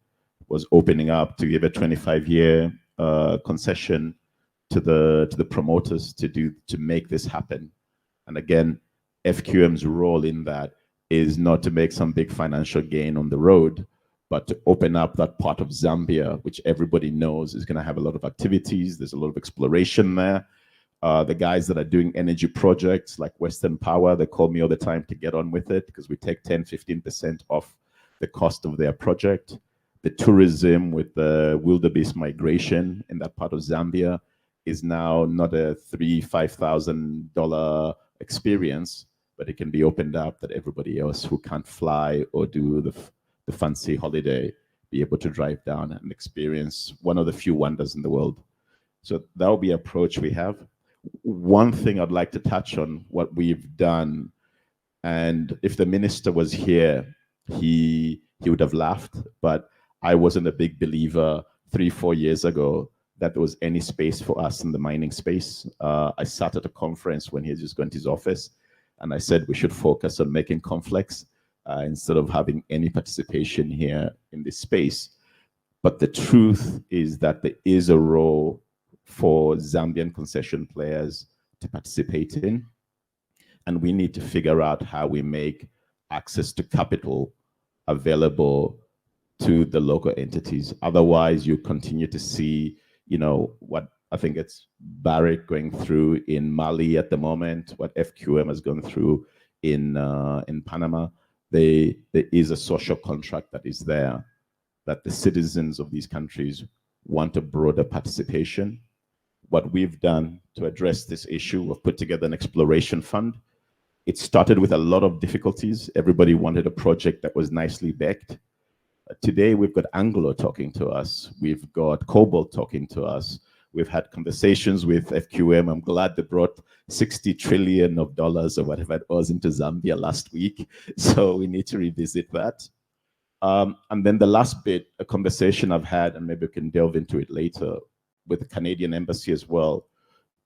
was opening up to give a 25-year concession to the promoters to make this happen. And again, FQM's role in that is not to make some big financial gain on the road, but to open up that part of Zambia, which everybody knows is going to have a lot of activities. There's a lot of exploration there. The guys that are doing energy projects like Western Power, they call me all the time to get on with it because we take 10-15% off the cost of their project. The tourism with the wildebeest migration in that part of Zambia is now not a $3,000-$5,000 experience, but it can be opened up that everybody else who can't fly or do the fancy holiday be able to drive down and experience one of the few wonders in the world. So that will be an approach we have. One thing I'd like to touch on, what we've done, and if the minister was here, he would have laughed, but I wasn't a big believer 3-4 years ago that there was any space for us in the mining space. I sat at a conference when he had just gone to his office, and I said we should focus on making conflicts instead of having any participation here in this space. But the truth is that there is a role for Zambian concession players to participate in, and we need to figure out how we make access to capital available to the local entities. Otherwise, you continue to see, what I think it's Barrick going through in Mali at the moment, what FQM has gone through in Panama. There is a social contract that is there, that the citizens of these countries want a broader participation. What we've done to address this issue, we've put together an exploration fund. It started with a lot of difficulties. Everybody wanted a project that was nicely backed. Today, we've got Anglo talking to us. We've got Cobalt talking to us. We've had conversations with FQM. I'm glad they brought $60 trillion or whatever it was into Zambia last week. So we need to revisit that. And then the last bit, a conversation I've had, and maybe we can delve into it later, with the Canadian Embassy as well.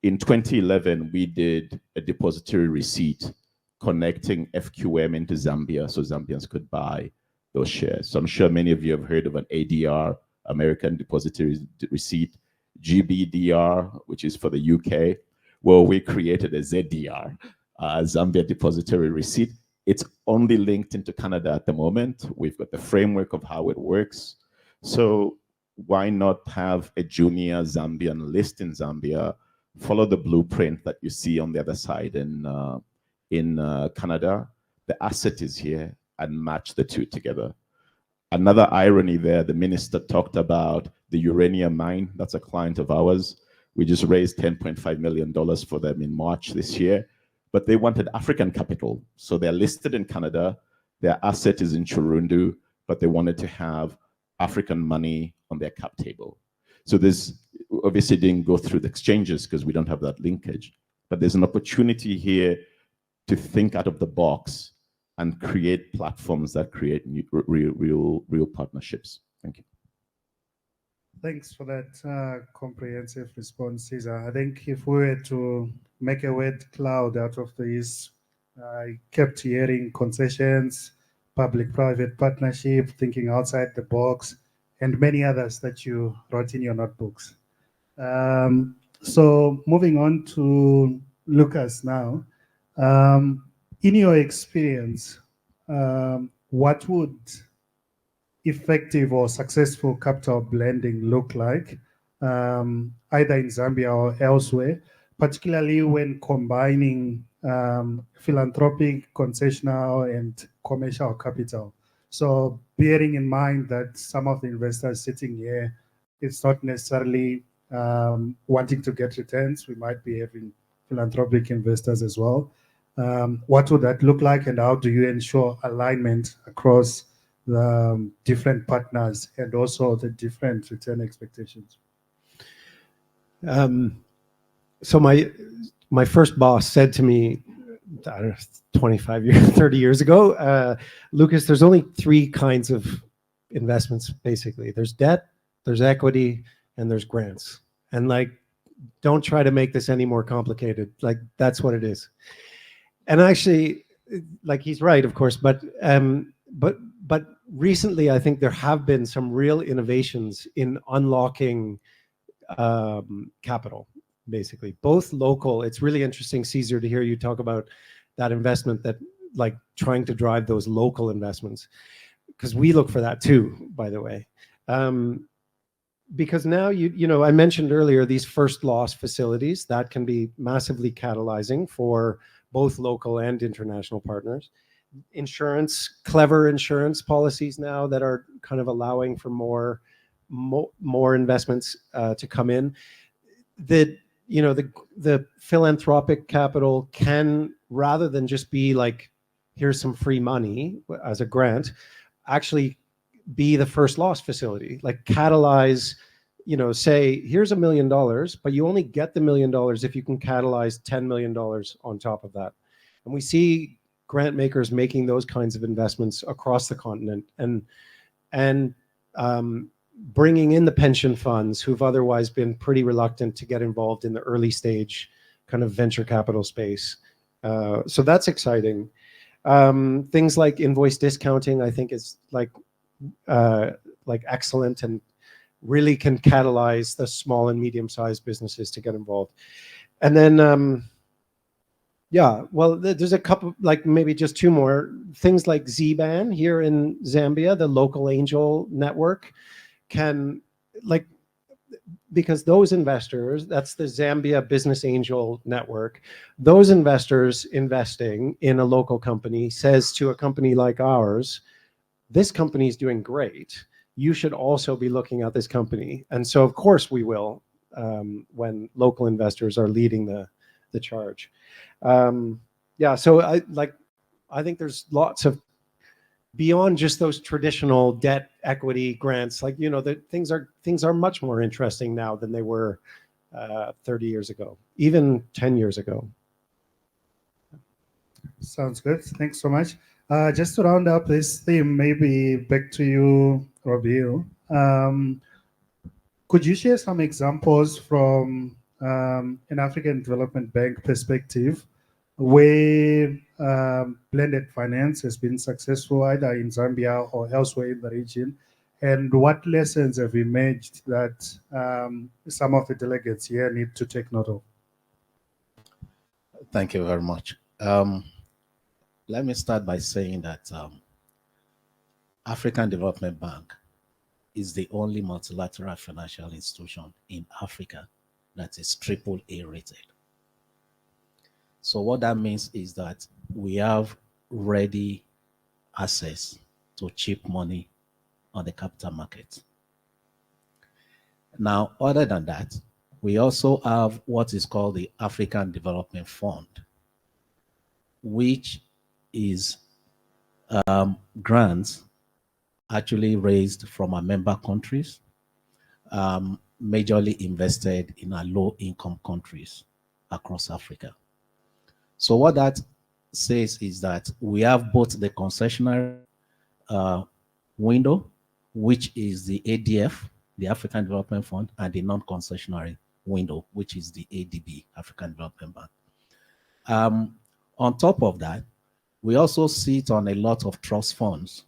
In 2011, we did a depository receipt connecting FQM into Zambia so Zambians could buy those shares. So I'm sure many of you have heard of an ADR, American Depository Receipt, GBDR, which is for the UK. Well, we created a ZDR, Zambia Depository Receipt. It's only linked into Canada at the moment. We've got the framework of how it works. So why not have a junior Zambian list in Zambia, follow the blueprint that you see on the other side in Canada? The asset is here, and match the two together. Another irony there, the minister talked about the uranium mine. That's a client of ours. We just raised $10.5 million for them in March this year, but they wanted African capital. So they're listed in Canada, their asset is in Chirundu, but they wanted to have African money on their cap table. So this obviously didn't go through the exchanges because we don't have that linkage, but there's an opportunity here to think out of the box and create platforms that create real partnerships. Thank you. Thanks for that comprehensive response, Caesar. I think if we were to make a word cloud out of this, I kept hearing concessions, public-private partnership, thinking outside the box, and many others that you wrote in your notebooks. So moving on to Lucas now. In your experience, what would effective or successful capital blending look like, either in Zambia or elsewhere, particularly when combining philanthropic, concessional, and commercial capital? So bearing in mind that some of the investors sitting here, it's not necessarily wanting to get returns. We might be having philanthropic investors as well. What would that look like, and how do you ensure alignment across the different partners and also the different return expectations? So my first boss said to me, I don't know, 25 years, 30 years ago, Lucas, there's only three kinds of investments, basically. There's debt, there's equity, and there's grants. And like, don't try to make this any more complicated. Like, that's what it is. And actually, like, he's right, of course, but recently, I think there have been some real innovations in unlocking capital, basically, both local. It's really interesting, Caesar, to hear you talk about that investment, that like trying to drive those local investments, because we look for that too, by the way. Because now, you know, I mentioned earlier these first loss facilities that can be massively catalyzing for both local and international partners. Insurance, clever insurance policies now that are kind of allowing for more investments to come in. That, you know, the philanthropic capital can, rather than just be like, here's some free money as a grant, actually be the first loss facility, like catalyze, you know, say, here's $1 million, but you only get the $1 million if you can catalyze $10 million on top of that. And we see grant makers making those kinds of investments across the continent, and bringing in the pension funds who've otherwise been pretty reluctant to get involved in the early stage kind of venture capital space. So that's exciting. Things like invoice discounting, I think, is like excellent and really can catalyze the small and medium-sized businesses to get involved. And then, yeah, well, there's a couple, like maybe just two more things, like ZBAN here in Zambia, the local angel network, can, like, because those investors, that's the Zambia Business Angel Network, those investors investing in a local company says to a company like ours, this company is doing great. You should also be looking at this company. And so, of course, we will, when local investors are leading the charge. Yeah, so I think there's lots of, beyond just those traditional debt, equity, grants, like, you know, things are much more interesting now than they were 30 years ago, even 10 years ago. Sounds good. Thanks so much. Just to round up this theme, maybe back to you, Robil. Could you share some examples from an African Development Bank perspective where blended finance has been successful either in Zambia or elsewhere in the region? And what lessons have emerged that some of the delegates here need to take note of? Thank you very much. Let me start by saying that African Development Bank is the only multilateral financial institution in Africa that is AAA rated. So what that means is that we have ready access to cheap money on the capital market. Now, other than that, we also have what is called the African Development Fund, which is grants actually raised from our member countries, majorly invested in our low-income countries across Africa. So what that says is that we have both the concessionary window, which is the ADF, the African Development Fund, and the non-concessionary window, which is the ADB, African Development Bank. On top of that, we also sit on a lot of trust funds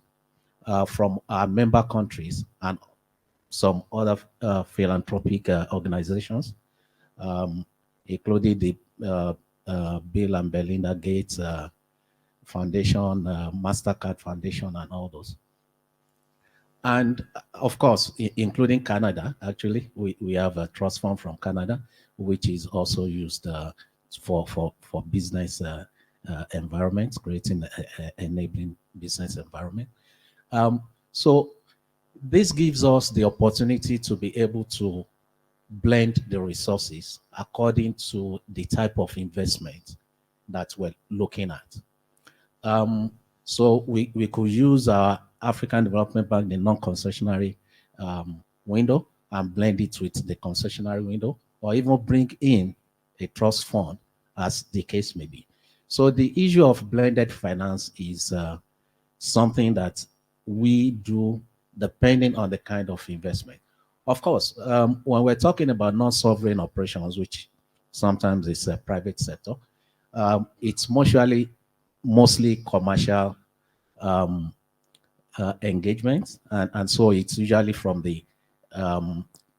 from our member countries and some other philanthropic organizations, including the Bill and Belinda Gates Foundation, MasterCard Foundation, and all those. And of course, including Canada, actually, we have a trust fund from Canada, which is also used for business environments, creating enabling business environment. So this gives us the opportunity to be able to blend the resources according to the type of investment that we're looking at. So we could use our African Development Bank, the non-concessionary window, and blend it with the concessionary window, or even bring in a trust fund, as the case may be. So the issue of blended finance is something that we do depending on the kind of investment. Of course, when we're talking about non-sovereign operations, which sometimes is a private sector, it's mostly commercial engagements, and so it's usually from the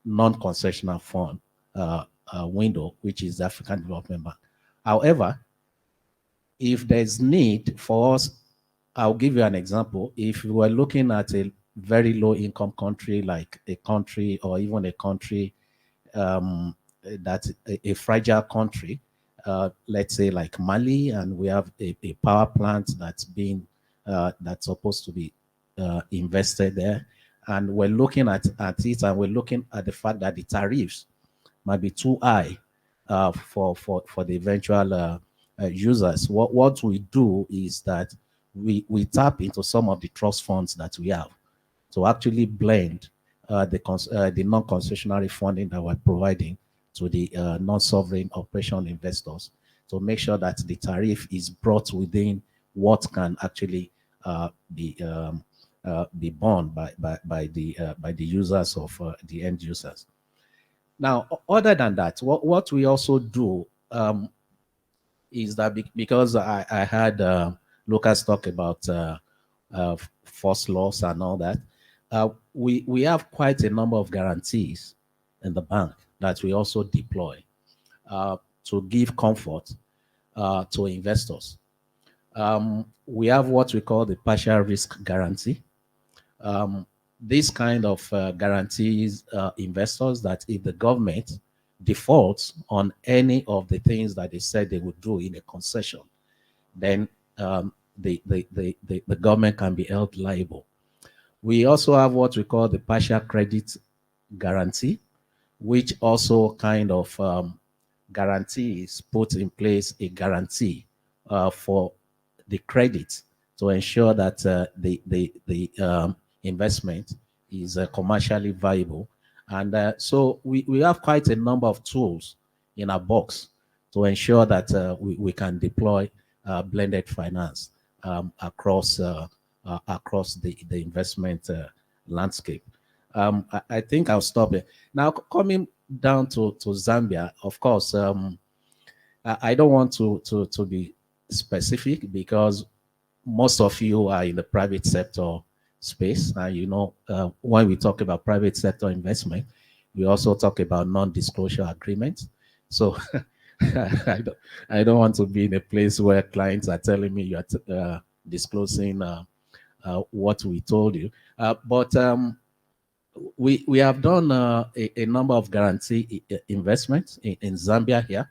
non-concessional fund window, which is the African Development Bank. However, if there's need for us, I'll give you an example. If we were looking at a very low income country, like a country or even a country that's a fragile country, let's say like Mali, and we have a power plant that's supposed to be invested there, and we're looking at it, and we're looking at the fact that the tariffs might be too high for the eventual users. What we do is that we tap into some of the trust funds that we have to actually blend the non-concessionary funding that we're providing to the non-sovereign operation investors to make sure that the tariff is brought within what can actually be borne by the users of the end users. Now, other than that, what we also do is that because I had Lucas talk about force loss and all that, we have quite a number of guarantees in the bank that we also deploy to give comfort to investors. We have what we call the partial risk guarantee. This kind of guarantees investors that if the government defaults on any of the things that they said they would do in a concession, then the government can be held liable. We also have what we call the partial credit guarantee, which also kind of guarantees put in place a guarantee for the credit to ensure that the investment is commercially viable. And so we have quite a number of tools in our box to ensure that we can deploy blended finance across the investment landscape. I think I'll stop it. Now, coming down to Zambia, of course, I don't want to be specific because most of you are in the private sector space. And when we talk about private sector investment, we also talk about non-disclosure agreements. So I don't want to be in a place where clients are telling me you're disclosing what we told you. But we have done a number of guarantee investments in Zambia here.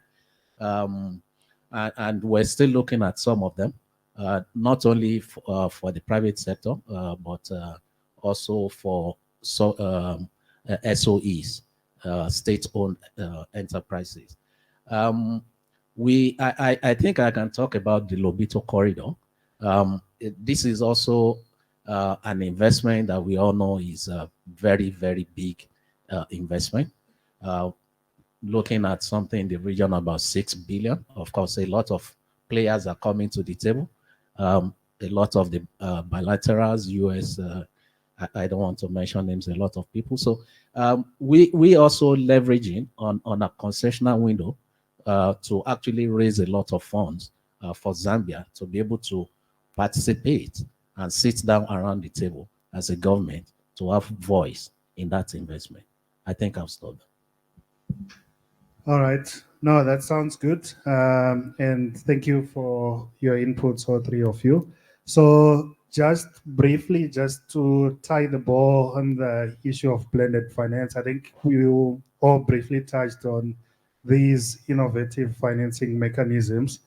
And we're still looking at some of them, not only for the private sector, but also for SOEs, state-owned enterprises. I think I can talk about the Lobito corridor. This is also an investment that we all know is a very, very big investment. Looking at something in the region about 6 billion. Of course, a lot of players are coming to the table. A lot of the bilaterals, US I don't want to mention names, a lot of people. So we also leveraging on a concessional window to actually raise a lot of funds for Zambia to be able to participate and sit down around the table as a government to have voice in that investment. I think I've stopped. All right. No, that sounds good. And thank you for your inputs, all three of you. So just briefly, just to tie the bow on the issue of blended finance, I think we all briefly touched on these innovative financing mechanisms.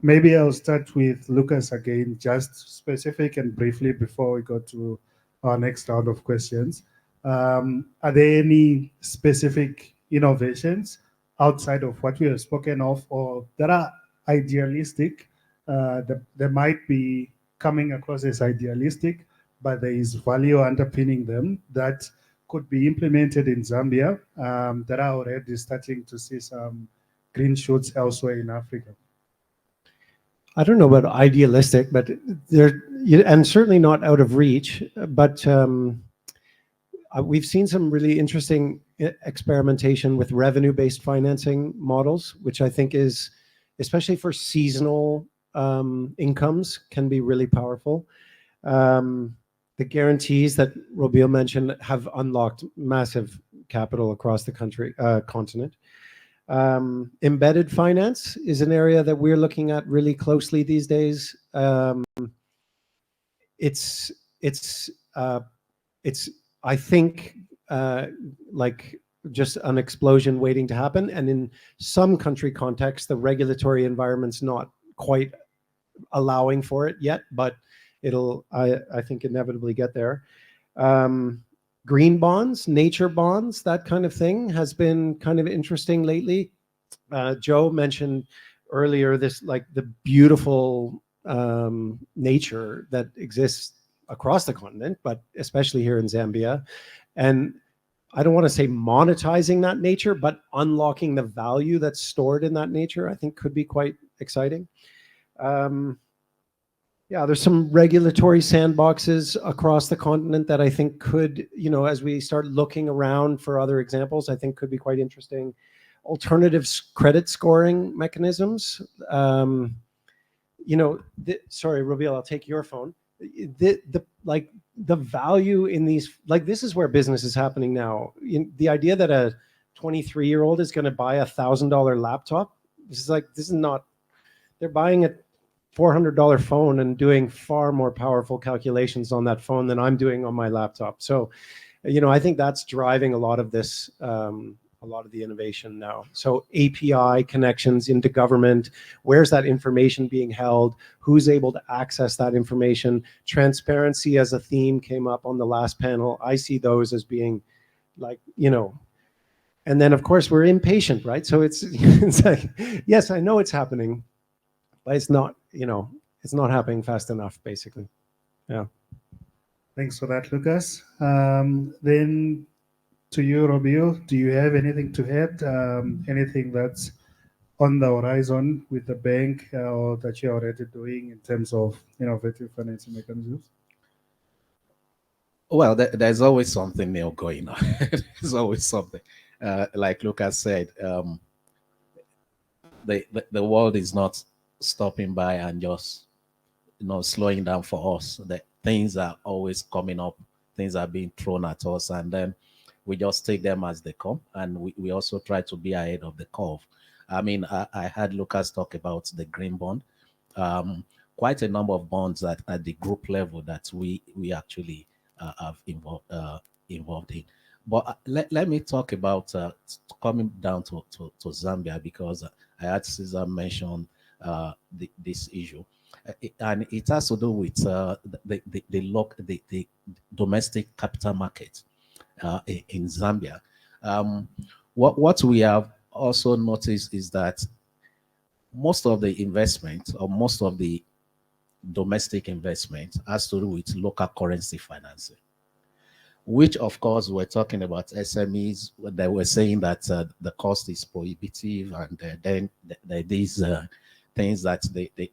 Maybe I'll start with Lucas again, just specific and briefly before we go to our next round of questions. Are there any specific innovations outside of what we have spoken of, or that are idealistic, that they might be coming across as idealistic, but there is value underpinning them that could be implemented in Zambia, that are already starting to see some green shoots elsewhere in Africa? I don't know about idealistic, but they're, and certainly not out of reach, but we've seen some really interesting experimentation with revenue-based financing models, which I think is, especially for seasonal incomes, can be really powerful. The guarantees that Robil mentioned have unlocked massive capital across the continent. Embedded finance is an area that we're looking at really closely these days. It's I think like just an explosion waiting to happen, and in some country contexts, the regulatory environment's not quite allowing for it yet, but it'll, I think, inevitably get there. Green bonds, nature bonds, that kind of thing has been kind of interesting lately. Joe mentioned earlier this, like the beautiful nature that exists across the continent, but especially here in Zambia. And I don't want to say monetizing that nature, but unlocking the value that's stored in that nature, I think could be quite exciting. Yeah, there's some regulatory sandboxes across the continent that I think could, you know, as we start looking around for other examples, I think could be quite interesting. Alternative credit scoring mechanisms. You know, sorry, Robil, I'll take your phone. The value in these, like, this is where business is happening now. The idea that a 23-year-old is going to buy $1,000 laptop, this is not, they're buying a $400 phone and doing far more powerful calculations on that phone than I'm doing on my laptop. So, you know, I think that's driving a lot of this, a lot of the innovation now. So API connections into government, where's that information being held? Who's able to access that information? Transparency as a theme came up on the last panel. I see those as being like, you know, and then of course we're impatient, right? So it's, it's like, yes, I know it's happening, but it's not, you know, it's not happening fast enough, basically. Yeah. Thanks for that, Lucas. Then to you, Robil, do you have anything to add? Anything that's on the horizon with the bank or that you're already doing in terms of innovative financing mechanisms? Well, there's always something new going on. There's always something. Like Lucas said, the world is not stopping by and just, you know, slowing down for us. The things are always coming up. Things are being thrown at us, and then we just take them as they come, and we also try to be ahead of the curve. I mean, I had Lucas talk about the green bond. Quite a number of bonds that at the group level that we actually have involved in. But let me talk about coming down to Zambia, because I had Cesar mention this issue, and it has to do with the domestic capital market in Zambia. What we have also noticed is that most of the investment, or most of the domestic investment, has to do with local currency financing, which of course we're talking about SMEs. They were saying that the cost is prohibitive, and then these things that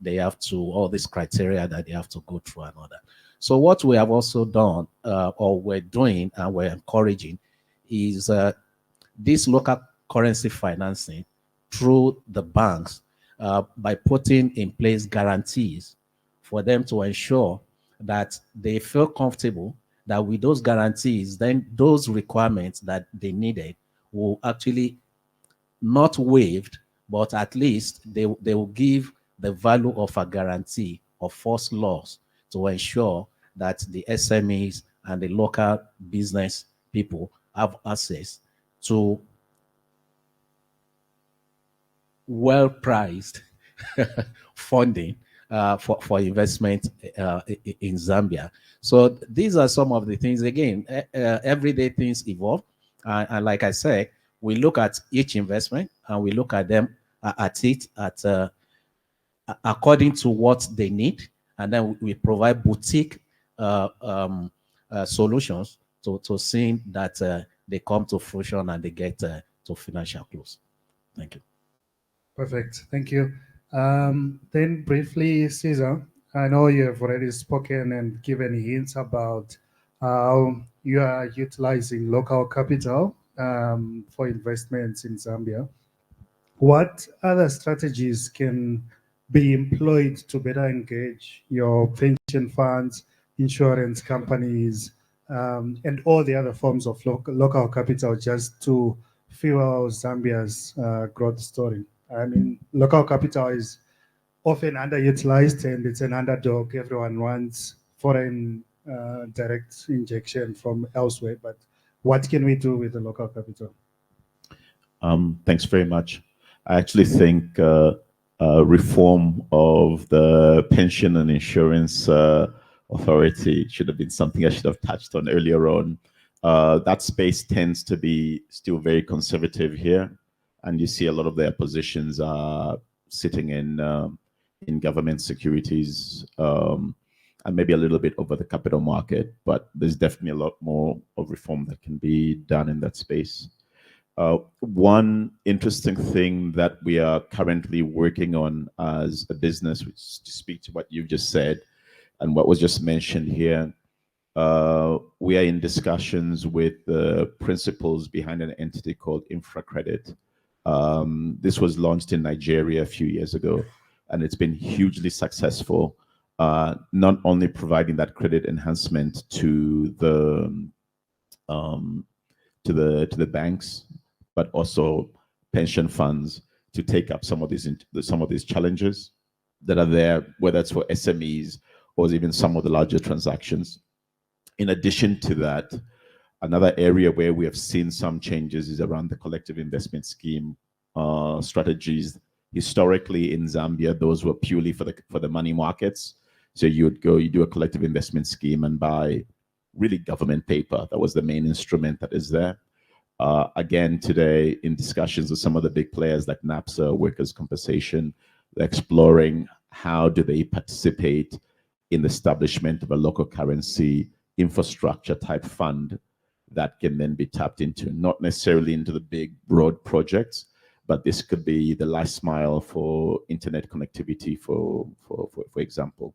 they have to, all these criteria that they have to go through and all that. So what we have also done, or we're doing and we're encouraging, is this local currency financing through the banks by putting in place guarantees for them to ensure that they feel comfortable that with those guarantees, then those requirements that they needed will actually not waived, but at least they will give the value of a guarantee of first loss to ensure that the SMEs and the local business people have access to well-priced funding for investment in Zambia. So these are some of the things. Again, everyday things evolve. And like I said, we look at each investment and we look at them according to what they need. And then we provide boutique solutions to seeing that they come to fruition and they get to financial close. Thank you. Perfect. Thank you. Then briefly, Caesar, I know you have already spoken and given hints about how you are utilizing local capital for investments in Zambia. What other strategies can be employed to better engage your pension funds, insurance companies, and all the other forms of local capital just to fuel Zambia's growth story? I mean, local capital is often underutilized and it's an underdog. Everyone wants foreign direct injection from elsewhere, but what can we do with the local capital? Thanks very much. I actually think reform of the pension and insurance authority should have been something I should have touched on earlier on. That space tends to be still very conservative here, and you see a lot of their positions are sitting in government securities and maybe a little bit over the capital market, but there's definitely a lot more of reform that can be done in that space. One interesting thing that we are currently working on as a business, which to speak to what you've just said and what was just mentioned here, we are in discussions with the principals behind an entity called InfraCredit. This was launched in Nigeria a few years ago, and it's been hugely successful, not only providing that credit enhancement to the banks, but also pension funds to take up some of these challenges that are there, whether it's for SMEs or even some of the larger transactions. In addition to that, another area where we have seen some changes is around the collective investment scheme strategies. Historically in Zambia, those were purely for the money markets. So you do a collective investment scheme and buy really government paper. That was the main instrument that is there. Again, today in discussions with some of the big players like NAPSA, Workers' Compensation, they're exploring how do they participate in the establishment of a local currency infrastructure type fund that can then be tapped into, not necessarily into the big broad projects, but this could be the last mile for internet connectivity, for example.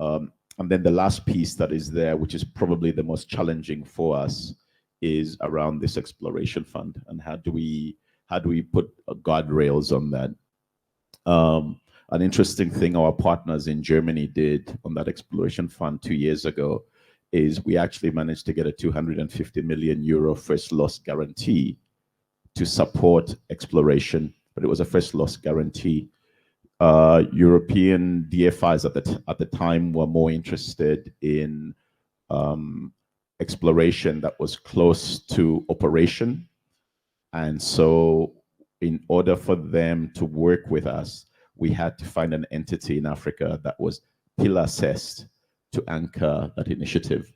And then the last piece that is there, which is probably the most challenging for us, is around this exploration fund and how do we put guardrails on that. An interesting thing our partners in Germany did on that exploration fund 2 years ago is we actually managed to get a 250 million euro first loss guarantee to support exploration, but it was a first loss guarantee. European DFIs at the time were more interested in exploration that was close to operation. And so in order for them to work with us, we had to find an entity in Africa that was pillar assessed to anchor that initiative.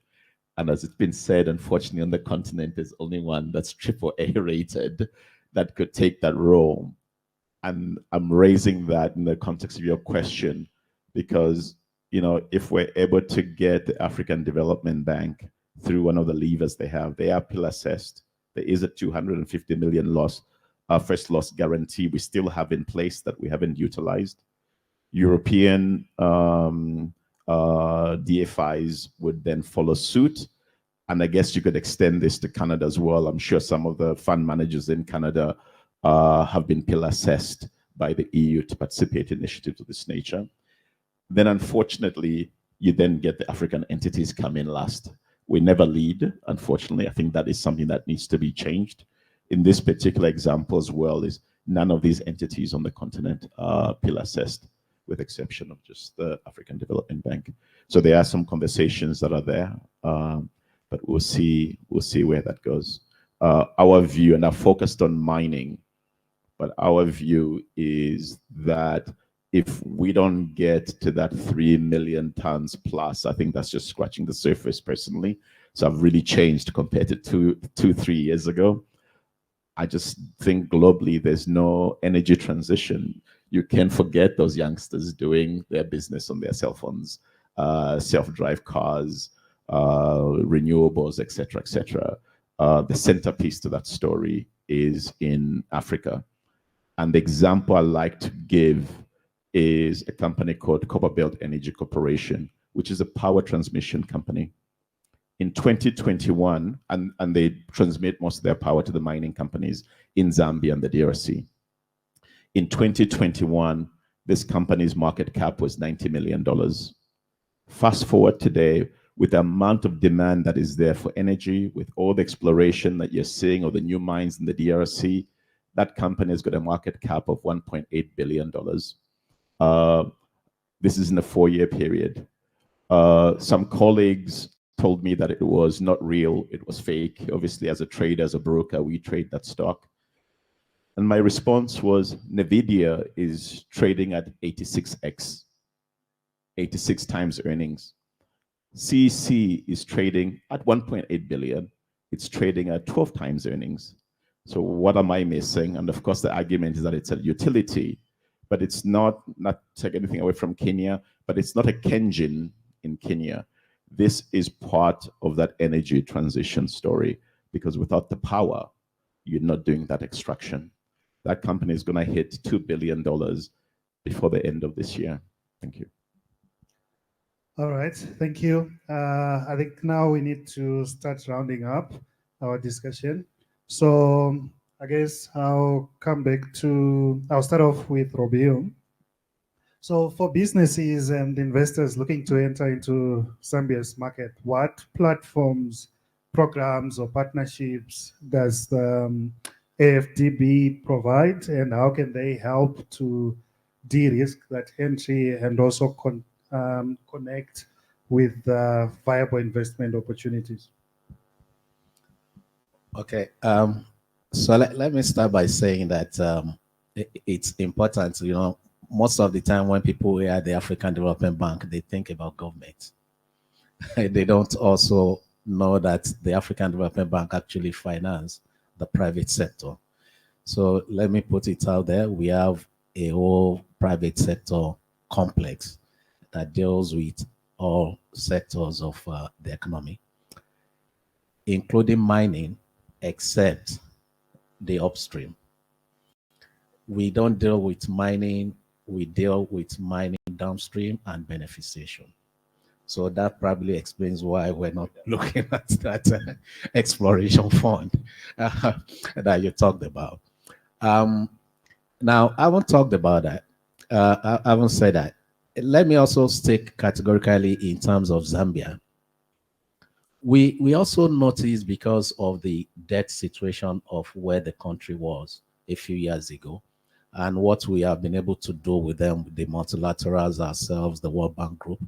And as it's been said, unfortunately, on the continent, there's only one that's AAA rated that could take that role. And I'm raising that in the context of your question, because, you know, if we're able to get the African Development Bank through one of the levers they are pillar assessed. There is a 250 million loss, first loss guarantee we still have in place that we haven't utilized. European DFIs would then follow suit. And I guess you could extend this to Canada as well. I'm sure some of the fund managers in Canada have been pillar assessed by the EU to participate in initiatives of this nature. Then unfortunately, you then get the African entities come in last. We never lead, unfortunately. I think that is something that needs to be changed. In this particular example as well, is none of these entities on the continent are pillar assessed, with exception of just the African Development Bank. So there are some conversations that are there, but we'll see where that goes. Our view, and I've focused on mining, but our view is that if we don't get to that 3 million tons plus, I think that's just scratching the surface personally. So I've really changed compared to 3 years ago. I just think globally, there's no energy transition. You can forget those youngsters doing their business on their cell phones, self-drive cars, renewables, etc., etc. The centerpiece to that story is in Africa. And the example I like to give is a company called Copperbelt Energy Corporation, which is a power transmission company. In 2021, and they transmit most of their power to the mining companies in Zambia and the DRC. In 2021, this company's market cap was $90 million. Fast forward today, with the amount of demand that is there for energy, with all the exploration that you're seeing of the new mines in the DRC, that company has got a market cap of $1.8 billion. This is in a 4-year period. Some colleagues told me that it was not real, it was fake. Obviously, as a trader, as a broker, we trade that stock. And my response was, NVIDIA is trading at 86x, 86 times earnings. CEC is trading at 1.8 billion. It's trading at 12 times earnings. So what am I missing? And of course, the argument is that it's a utility, but it's not take anything away from Kenya, but it's not a Kenyan in Kenya. This is part of that energy transition story, because without the power, you're not doing that extraction. That company is going to hit $2 billion before the end of this year. Thank you. All right, thank you. I think now we need to start rounding up our discussion. So I guess I'll start off with Robio. So for businesses and investors looking to enter into Zambia's market, what platforms, programs, or partnerships does the AFDB provide, and how can they help to de-risk that entry and also connect with viable investment opportunities? Okay, so let me start by saying that it's important, most of the time when people hear the African Development Bank, they think about government. They don't also know that the African Development Bank actually finances the private sector. So let me put it out there. We have a whole private sector complex that deals with all sectors of the economy, including mining, except the upstream. We don't deal with mining. We deal with mining downstream and beneficiation. So that probably explains why we're not looking at that exploration fund that you talked about. Now, I haven't talked about that. I haven't said that. Let me also state categorically in terms of Zambia. We also noticed, because of the debt situation of where the country was a few years ago, and what we have been able to do with them, the multilaterals, ourselves, the World Bank Group,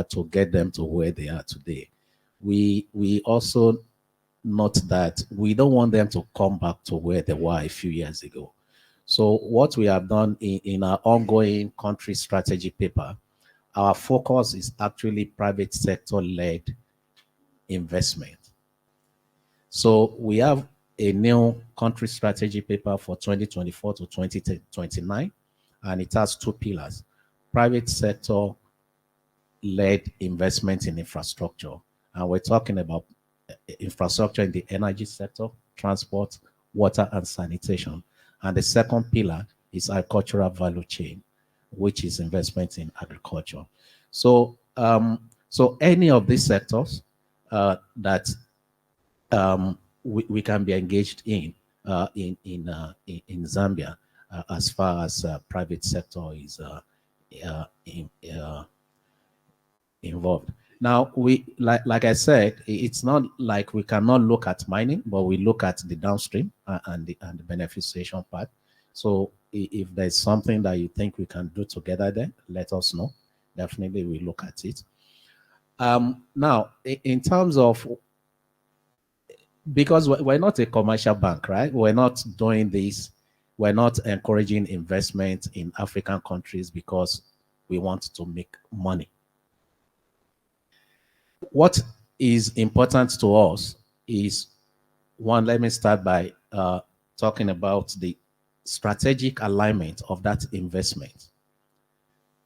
to get them to where they are today. We also note that we don't want them to come back to where they were a few years ago. So what we have done in our ongoing country strategy paper, our focus is actually private sector-led investment. So we have a new country strategy paper for 2024 to 2029, and it has 2 pillars: private sector-led investment in infrastructure. And we're talking about infrastructure in the energy sector, transport, water, and sanitation. And the second pillar is agricultural value chain, which is investment in agriculture. So So any of these sectors that we can be engaged in Zambia, as far as private sector is involved. Now, we like I said, it's not like we cannot look at mining, but we look at the downstream and the beneficiation part. So if there's something that you think we can do together there, let us know. Definitely we look at it. Now, in terms of, because we're not a commercial bank, right? We're not doing this. We're not encouraging investment in African countries because we want to make money. What is important to us is, one, let me start by talking about the strategic alignment of that investment.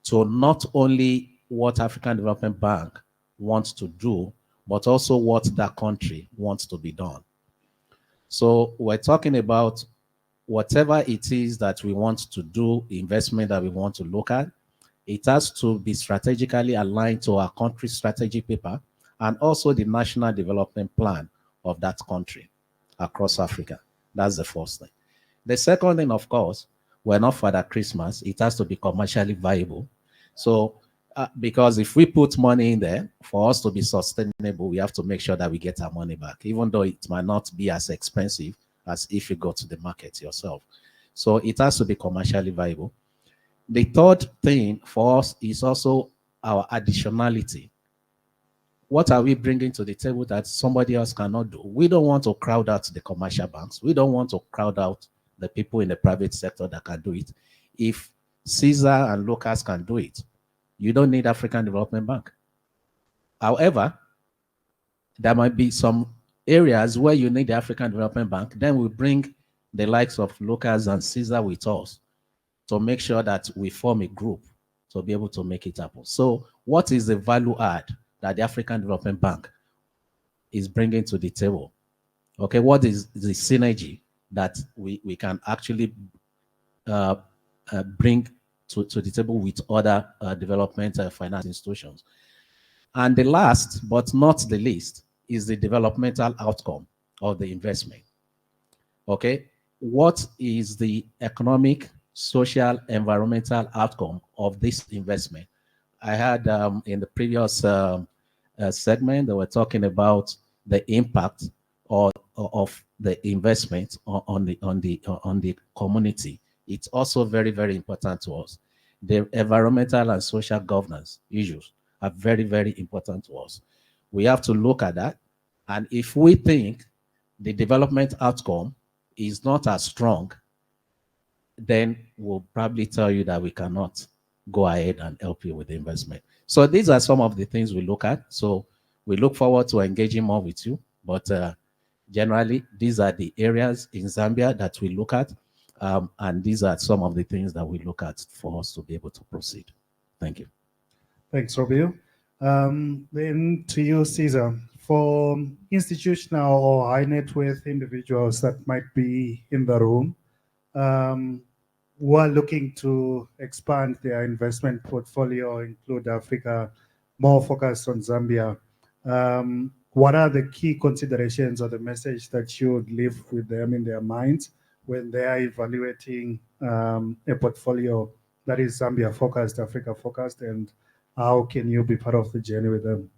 So not only what African Development Bank wants to do, but also what that country wants to be done. So we're talking about whatever it is that we want to do, investment that we want to look at, it has to be strategically aligned to our country's strategy paper and also the national development plan of that country across Africa. That's the first thing. The second thing, of course, we're not Father Christmas. It has to be commercially viable. So, because if we put money in there, for us to be sustainable, we have to make sure that we get our money back, even though it might not be as expensive as if you go to the market yourself. So it has to be commercially viable. The third thing for us is also our additionality. What are we bringing to the table that somebody else cannot do? We don't want to crowd out the commercial banks. We don't want to crowd out the people in the private sector that can do it. If Caesar and Lucas can do it, you don't need African Development Bank. However, there might be some areas where you need the African Development Bank. Then we bring the likes of Lucas and Caesar with us to make sure that we form a group to be able to make it happen. So what is the value add that the African Development Bank is bringing to the table? Okay, what is the synergy that we can actually bring to the table with other development finance institutions? And the last, but not the least, is the developmental outcome of the investment. Okay, what is the economic, social, environmental outcome of this investment? I had in the previous segment, they were talking about the impact of the investment on the community. It's also very, very important to us. The environmental and social governance issues are very, very important to us. We have to look at that. And if we think the development outcome is not as strong, then we'll probably tell you that we cannot go ahead and help you with the investment. So these are some of the things we look at. So we look forward to engaging more with you. But generally, these are the areas in Zambia that we look at. And these are some of the things that we look at for us to be able to proceed. Thank you. Thanks, Robio. Then to you, Caesar. For institutional or high net worth individuals that might be in the room, who are looking to expand their investment portfolio, include Africa, more focused on Zambia, what are the key considerations or the message that you would leave with them in their minds when they are evaluating a portfolio that is Zambia focused, Africa focused, and how can you be part of the journey with them?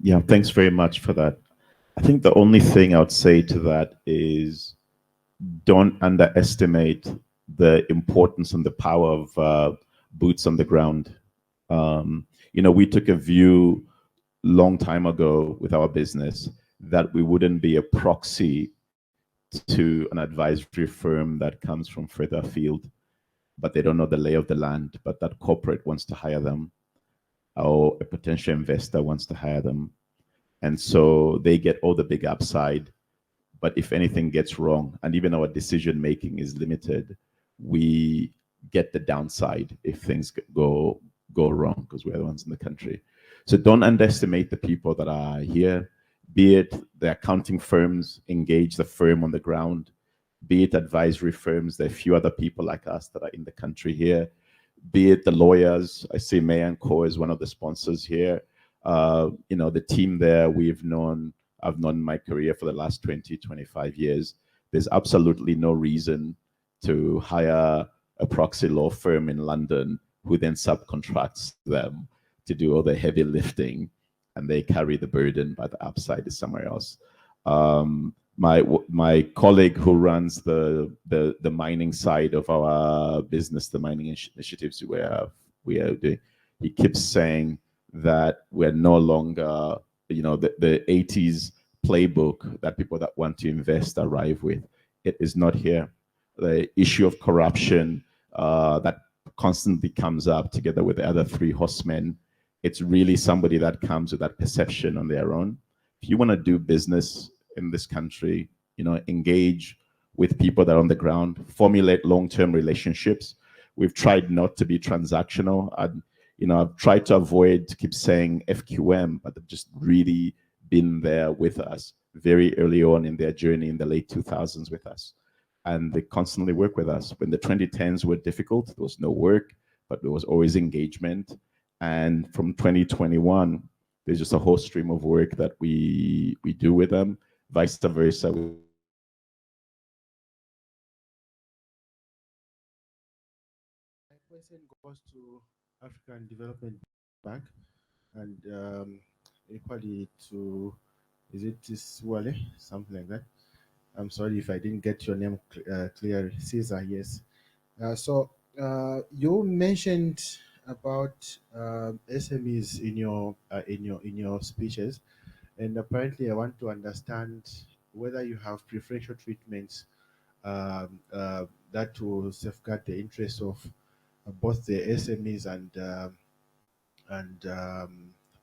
Yeah, thanks very much for that. I think the only thing I would say to that is don't underestimate the importance and the power of boots on the ground. You know, we took a view long time ago with our business that we wouldn't be a proxy to an advisory firm that comes from further afield, but they don't know the lay of the land, but that corporate wants to hire them, or a potential investor wants to hire them. And so they get all the big upside, but if anything gets wrong, and even our decision making is limited, we get the downside if things go wrong, because we're the ones in the country. So don't underestimate the people that are here, be it the accounting firms, engage the firm on the ground, be it advisory firms. There are a few other people like us that are in the country here. be it the lawyers. I see May and Co is one of the sponsors here. The team there I've known my career for the last 20, 25 years. There's absolutely no reason to hire a proxy law firm in London who then subcontracts them to do all the heavy lifting, and they carry the burden, but the upside is somewhere else. My colleague who runs the mining side of our business, the mining initiatives we are doing, he keeps saying that we're no longer, the 80s playbook that people that want to invest arrive with. It is not here. The issue of corruption that constantly comes up together with the other three horsemen, it's really somebody that comes with that perception on their own. If you want to do business in this country, engage with people that are on the ground, formulate long-term relationships. We've tried not to be transactional. I've tried to avoid keep saying FQM, but they've just really been there with us very early on in their journey in the late 2000s with us. And they constantly work with us. When the 2010s were difficult, there was no work, but there was always engagement. And from 2021, there's just a whole stream of work that we do with them, vice versa. My question goes to African Development Bank and equally to, is it Wale, something like that? I'm sorry if I didn't get your name clear. Caesar, yes. You mentioned about SMEs in your speeches, and apparently I want to understand whether you have preferential treatments that will safeguard the interests of both the SMEs and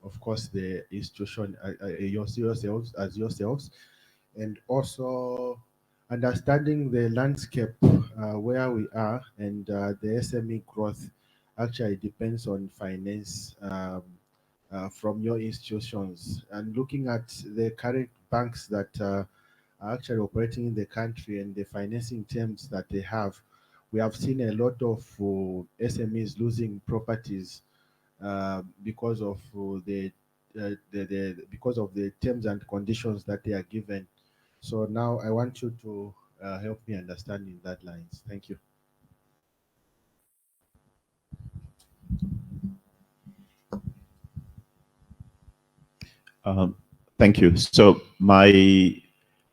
of course the institution, yourselves, and also understanding the landscape where we are, and the SME growth actually depends on finance from your institutions, and looking at the current banks that are actually operating in the country and the financing terms that they have. We have seen a lot of SMEs losing properties because of because of the terms and conditions that they are given. So now I want you to help me understand in that lines. Thank you. Thank you. So my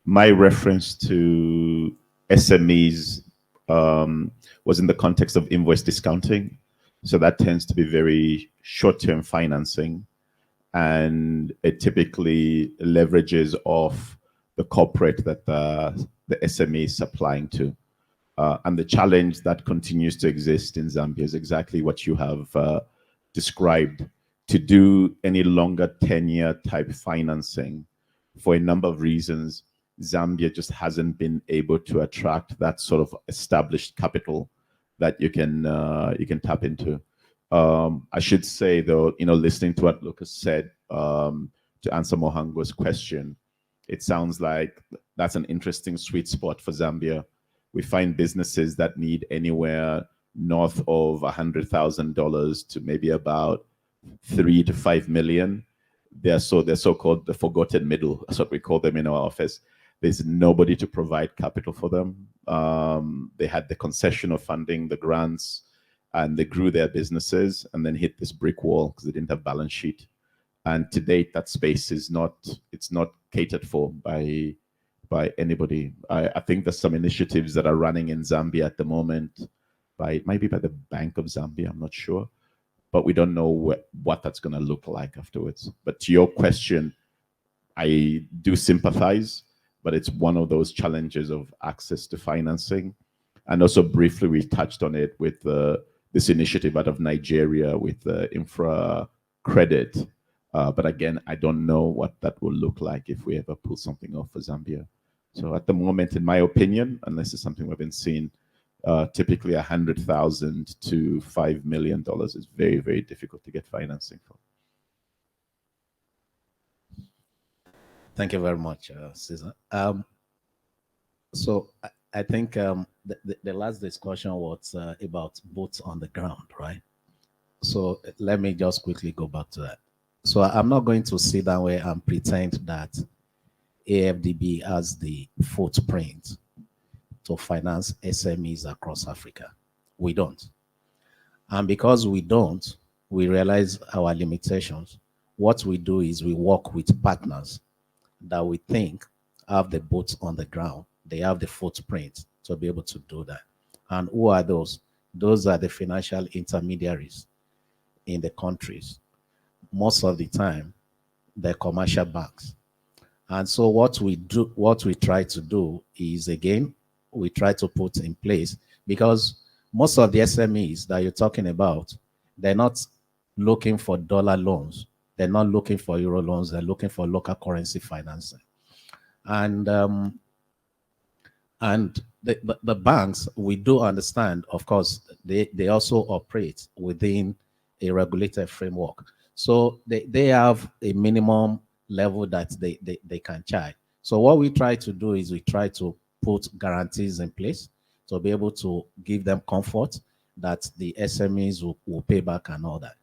reference to SMEs was in the context of invoice discounting. So that tends to be very short-term financing, and it typically leverages off the corporate that the SME is supplying to. And the challenge that continues to exist in Zambia is exactly what you have described. To do any longer tenure type financing, for a number of reasons, Zambia just hasn't been able to attract that sort of established capital that you can tap into. I should say though, listening to what Lucas said to answer Mohango's question, it sounds like that's an interesting sweet spot for Zambia. We find businesses that need anywhere north of $100,000 to maybe about 3 to 5 million. They're so-called the forgotten middle. That's what we call them in our office. There's nobody to provide capital for them. They had the concession of funding, the grants, and they grew their businesses and then hit this brick wall because they didn't have balance sheet. And to date, that space is not catered for by anybody. I think there's some initiatives that are running in Zambia at the moment, maybe by the Bank of Zambia, I'm not sure, but we don't know what that's going to look like afterwards. But to your question, I do sympathize, but it's one of those challenges of access to financing. And also briefly, we touched on it with this initiative out of Nigeria with the infra credit. But again, I don't know what that will look like if we ever pull something off for Zambia. So at the moment, in my opinion, unless it's something we've been seeing, typically $100,000 to $5 million is very, very difficult to get financing for. Thank you very much, Cesar. So I think the last discussion was about boots on the ground, right? So let me just quickly go back to that. So I'm not going to sit down where and pretend that AFDB has the footprint to finance SMEs across Africa. We don't. And because we don't, we realize our limitations. What we do is we work with partners that we think have the boots on the ground. They have the footprint to be able to do that. And who are those? Those are the financial intermediaries in the countries. Most of the time, they're commercial banks. And so what we try to do is, again, we try to put in place, because most of the SMEs that you're talking about, they're not looking for dollar loans. They're not looking for euro loans. They're looking for local currency financing. And the banks, we do understand, of course, they also operate within a regulated framework. So they have a minimum level that they can charge. So what we try to do is we try to put guarantees in place to be able to give them comfort that the SMEs will pay back and all that.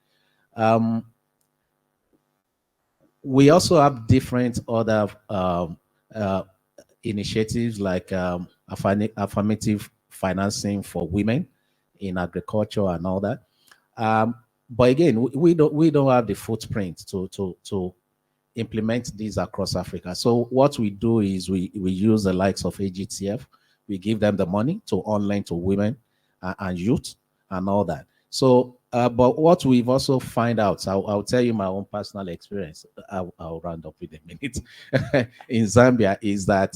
We also have different other initiatives like affirmative financing for women in agriculture and all that. But again, we don't have the footprint to implement these across Africa. So what we do is we use the likes of AGTF. We give them the money to online to women and youth and all that. So, but what we've also find out, I'll tell you my own personal experience. I'll round up with a minute. In Zambia, is that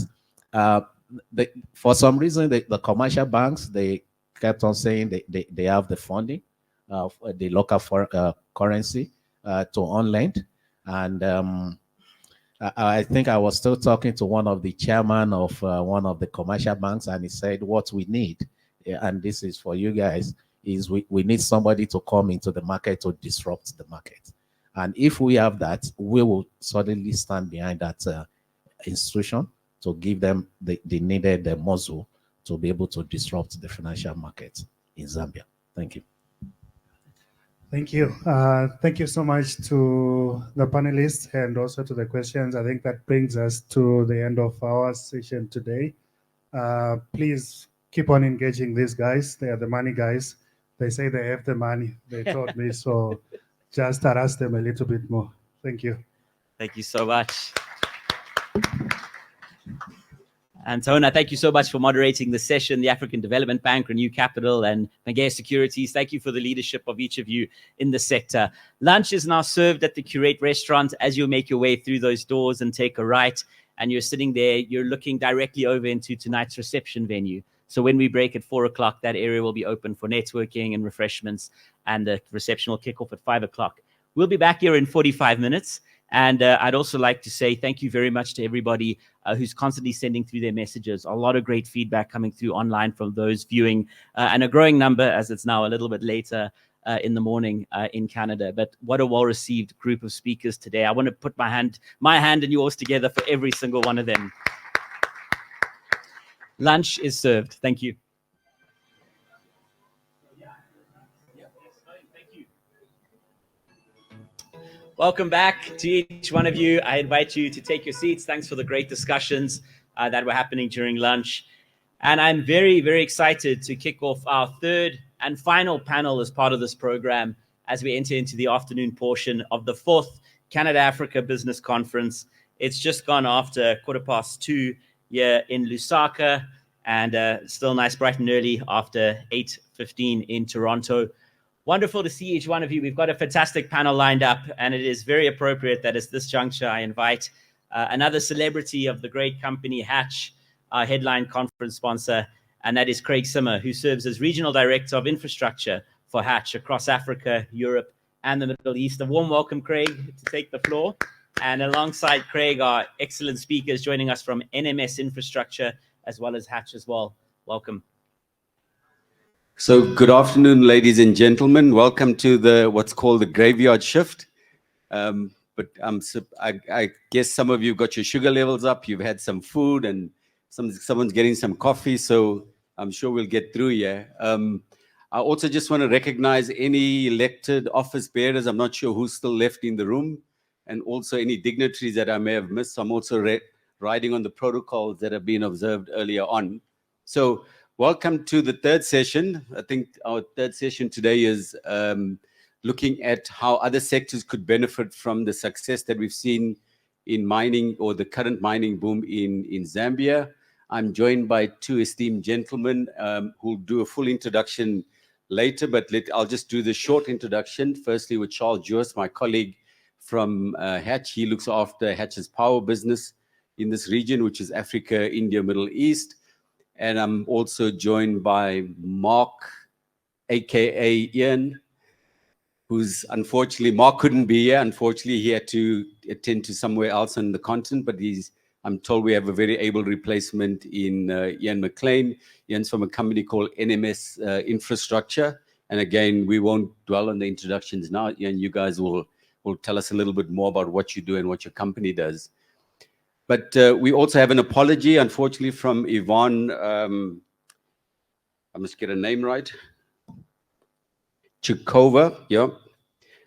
for some reason the commercial banks, they kept on saying they have the funding of the local currency to on-lend. And I think I was still talking to one of the chairman of one of the commercial banks, and he said, what we need, and this is for you guys, is we need somebody to come into the market to disrupt the market. And if we have that, we will suddenly stand behind that institution to give them the needed muscle to be able to disrupt the financial market in Zambia. Thank you. Thank you. Thank you so much to the panelists and also to the questions. I think that brings us to the end of our session today. Please keep on engaging these guys. They are the money guys. They say they have the money. They told me, so just harass them a little bit more. Thank you. Thank you so much. Antona, thank you so much for moderating the session. The African Development Bank, Renew Capital, and Pangea Securities, thank you for the leadership of each of you in the sector. Lunch is now served at the Curate restaurant. As you make your way through those doors and take a right, and you're sitting there, you're looking directly over into tonight's reception venue. So when we break at 4 o'clock, that area will be open for networking and refreshments, and the reception will kick off at 5 o'clock. We'll be back here in 45 minutes. And I'd also like to say thank you very much to everybody who's constantly sending through their messages. A lot of great feedback coming through online from those viewing, and a growing number as it's now a little bit later in the morning in Canada. But what a well-received group of speakers today. I want to put my hand and yours together for every single one of them. Lunch is served. Thank you. Welcome back to each one of you. I invite you to take your seats. Thanks for the great discussions that were happening during lunch. And I'm very, very excited to kick off our third and final panel as part of this program as we enter into the afternoon portion of the 4th Canada-Africa Business Conference. It's just gone after 2:15 here in Lusaka, and still nice, bright and early after 8:15 in Toronto. Wonderful to see each one of you. We've got a fantastic panel lined up, and it is very appropriate that at this juncture I invite another celebrity of the great company Hatch, our headline conference sponsor, and that is Craig Simmer, who serves as Regional Director of Infrastructure for Hatch across Africa, Europe, and the Middle East. A warm welcome, Craig, to take the floor. And alongside Craig are excellent speakers joining us from NMS Infrastructure, as well as Hatch as well. Welcome. So good afternoon, ladies and gentlemen. Welcome to what's called the graveyard shift. But I guess some of you got your sugar levels up. You've had some food and someone's getting some coffee, so I'm sure we'll get through here. I also just want to recognize any elected office bearers. I'm not sure who's still left in the room, and also any dignitaries that I may have missed. I'm also riding on the protocols that have been observed earlier on. So welcome to the third session. I think our third session today is looking at how other sectors could benefit from the success that we've seen in mining, or the current mining boom in Zambia. I'm joined by two esteemed gentlemen who'll do a full introduction later, but I'll just do the short introduction. Firstly, with Charles Joos, my colleague from Hatch. He looks after Hatch's power business in this region, which is Africa, India, Middle East. And I'm also joined by Mark, aka Ian, who's unfortunately, Mark couldn't be here. Unfortunately, he had to attend to somewhere else on the continent, but I'm told we have a very able replacement in Ian McLean. Ian's from a company called NMS Infrastructure. And again, we won't dwell on the introductions now. Ian, you guys will tell us a little bit more about what you do and what your company does. But we also have an apology, unfortunately, from Yvonne. I must get her name right. Chikova, yeah,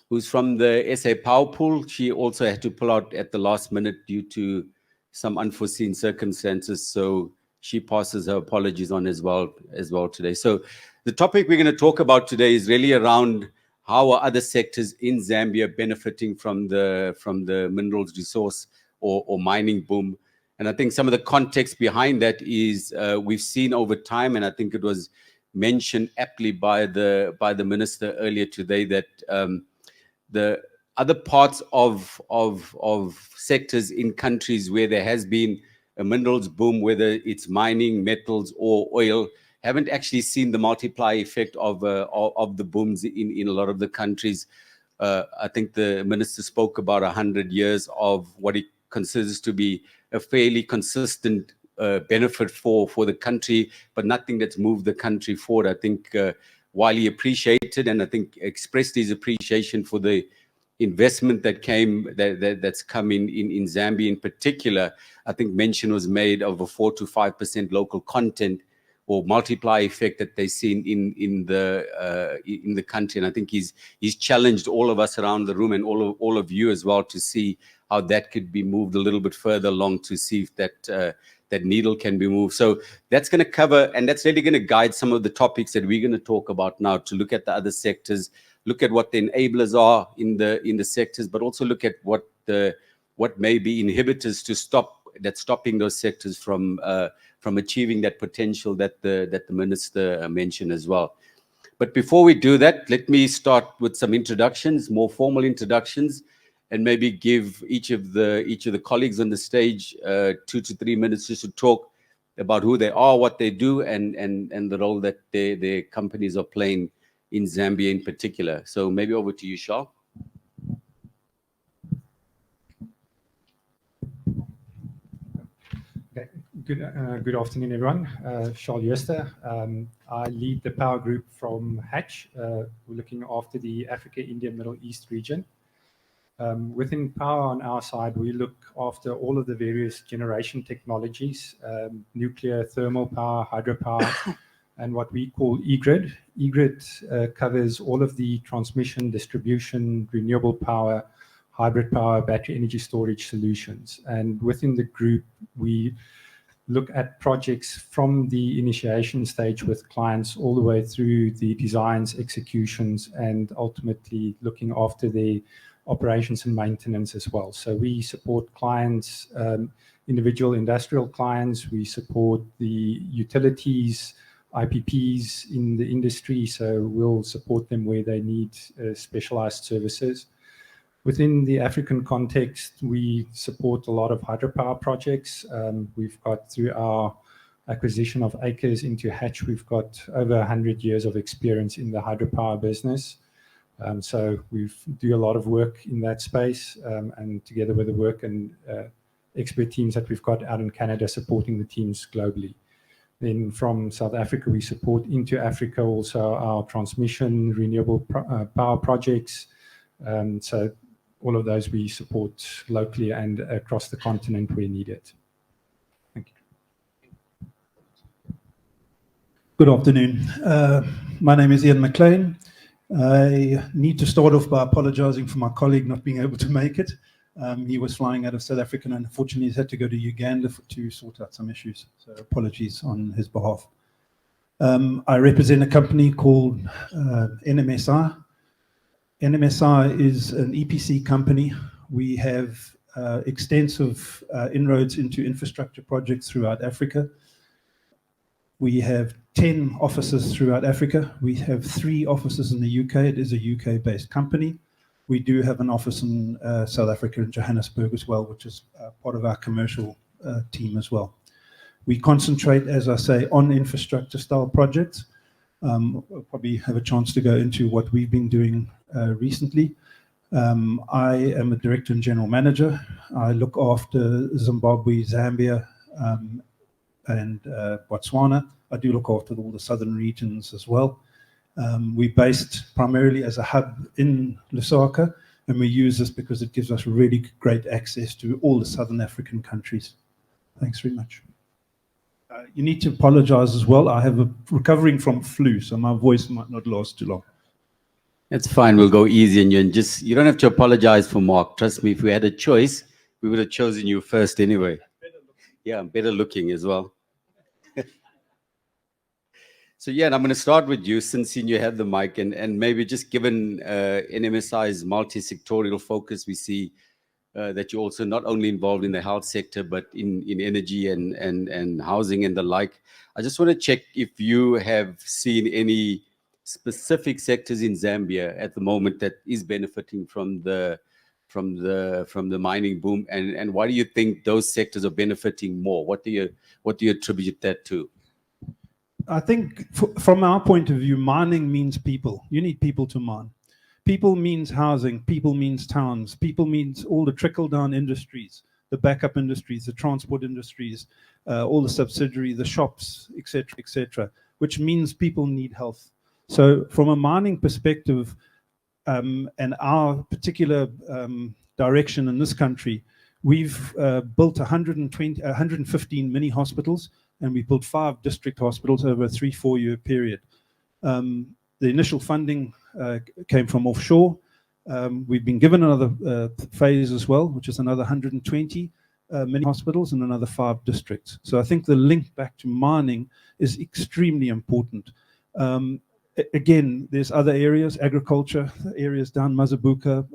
who's from the SA Power Pool. She also had to pull out at the last minute due to some unforeseen circumstances. So she passes her apologies on as well today. So the topic we're going to talk about today is really around how are other sectors in Zambia benefiting from the minerals resource or mining boom. And I think some of the context behind that is we've seen over time, and I think it was mentioned aptly by the minister earlier today, that the other parts of sectors in countries where there has been a minerals boom, whether it's mining, metals, or oil, haven't actually seen the multiplier effect of the booms in a lot of the countries. I think the minister spoke about 100 years of what he considers to be a fairly consistent benefit for the country, but nothing that's moved the country forward. I think while he appreciated, and I think expressed his appreciation for the investment that's come in Zambia in particular, I think mention was made of a 4 to 5% local content or multiplier effect that they've seen in the country. And I think he's challenged all of us around the room and all of you as well to see how that could be moved a little bit further along, to see if that needle can be moved. So that's going to cover, and that's really going to guide some of the topics that we're going to talk about now, to look at the other sectors, look at what the enablers are in the sectors, but also look at what may be inhibitors that's stopping those sectors from achieving that potential that the minister mentioned as well. But before we do that, let me start with some introductions, more formal introductions, and maybe give each of the colleagues on the stage 2 to 3 minutes just to talk about who they are, what they do, and the role that their companies are playing in Zambia in particular. So maybe over to you, Charles. Okay. Good afternoon, everyone. Charles Jooste. I lead the power group from Hatch. We're looking after the Africa, India, Middle East region. Within power on our side, we look after all of the various generation technologies, nuclear, thermal power, hydropower, and what we call eGrid. eGrid covers all of the transmission, distribution, renewable power, hybrid power, battery energy storage solutions. And within the group, we look at projects from the initiation stage with clients all the way through the designs, executions, and ultimately looking after the operations and maintenance as well. So we support clients, individual industrial clients. We support the utilities, IPPs in the industry. So we'll support them where they need specialized services. Within the African context, we support a lot of hydropower projects. We've got, through our acquisition of acres into Hatch, we've got over 100 years of experience in the hydropower business. So we do a lot of work in that space, and together with the work and expert teams that we've got out in Canada, supporting the teams globally. Then from South Africa, we support into Africa also our transmission, renewable power projects. So all of those we support locally and across the continent where needed. Thank you. Good afternoon. My name is Ian McLean. I need to start off by apologizing for my colleague not being able to make it. He was flying out of South Africa and unfortunately he's had to go to Uganda to sort out some issues. So apologies on his behalf. I represent a company called NMSI. NMSI is an EPC company. We have extensive inroads into infrastructure projects throughout Africa. We have 10 offices throughout Africa. We have 3 offices in the UK. It is a UK-based company. We do have an office in South Africa in Johannesburg as well, which is part of our commercial team as well. We concentrate, as I say, on infrastructure-style projects. We'll probably have a chance to go into what we've been doing recently. I am a director and general manager. I look after Zimbabwe, Zambia, and Botswana. I do look after all the southern regions as well. We're based primarily as a hub in Lusaka, and we use this because it gives us really great access to all the southern African countries. Thanks very much. You need to apologize as well. I have a recovering from flu, so my voice might not last too long. It's fine. We'll go easy on you. And just, you don't have to apologize for Mark. Trust me, if we had a choice, we would have chosen you first anyway. Yeah, better looking as well. So yeah, and I'm going to start with you since you have the mic, and maybe just given NMSI's multi-sectorial focus, we see that you're also not only involved in the health sector, but in energy and housing and the like. I just want to check if you have seen any specific sectors in Zambia at the moment that is benefiting from the mining boom, and why do you think those sectors are benefiting more? What do you attribute that to? I think from our point of view, mining means people. You need people to mine. People means housing, people means towns, people means all the trickle-down industries, the backup industries, the transport industries, all the subsidiary, the shops, etc., which means people need health. So from a mining perspective, and our particular direction in this country, we've built 115 mini hospitals, and we built 5 district hospitals over a 3-4 year period. The initial funding came from offshore. We've been given another phase as well, which is another 120 mini hospitals and another 5 districts. So I think the link back to mining is extremely important. Again, there's other areas, agriculture, areas down Mazabuka,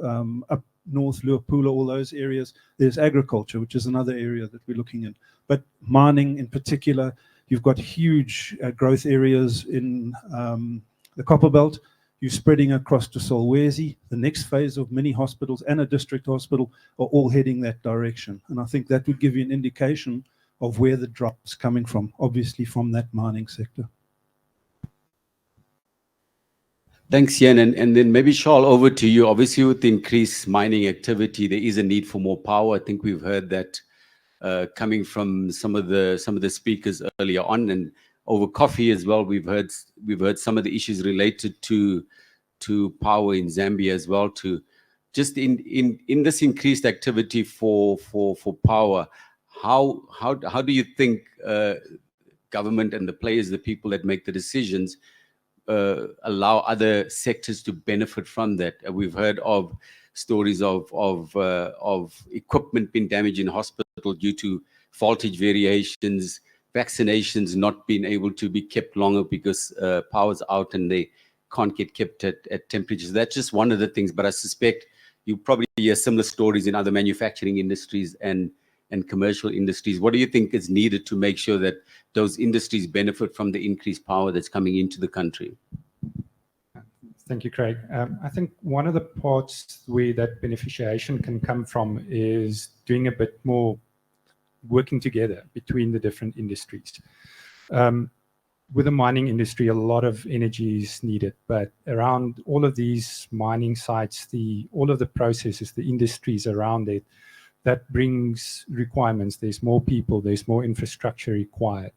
up north, Luapula, all those areas. There's agriculture, which is another area that we're looking at. But mining in particular, you've got huge growth areas in the Copperbelt. You're spreading across to Solwezi. The next phase of mini hospitals and a district hospital are all heading that direction. And I think that would give you an indication of where the drop's coming from, obviously from that mining sector. Thanks, Ian. And then maybe, Charles, over to you. Obviously, with the increased mining activity, there is a need for more power. I think we've heard that coming from some of the speakers earlier on, and over coffee as well. We've heard some of the issues related to power in Zambia as well. To just in this increased activity for power, how do you think government and the players, the people that make the decisions, allow other sectors to benefit from that? We've heard of stories of equipment being damaged in hospital due to voltage variations, vaccinations not being able to be kept longer because power's out and they can't get kept at temperatures. That's just one of the things, but I suspect you probably hear similar stories in other manufacturing industries and commercial industries. What do you think is needed to make sure that those industries benefit from the increased power that's coming into the country? Thank you, Craig. I think one of the parts where that beneficiation can come from is doing a bit more working together between the different industries. With the mining industry, a lot of energy is needed, but around all of these mining sites, all of the processes, the industries around it, that brings requirements. There's more people, there's more infrastructure required.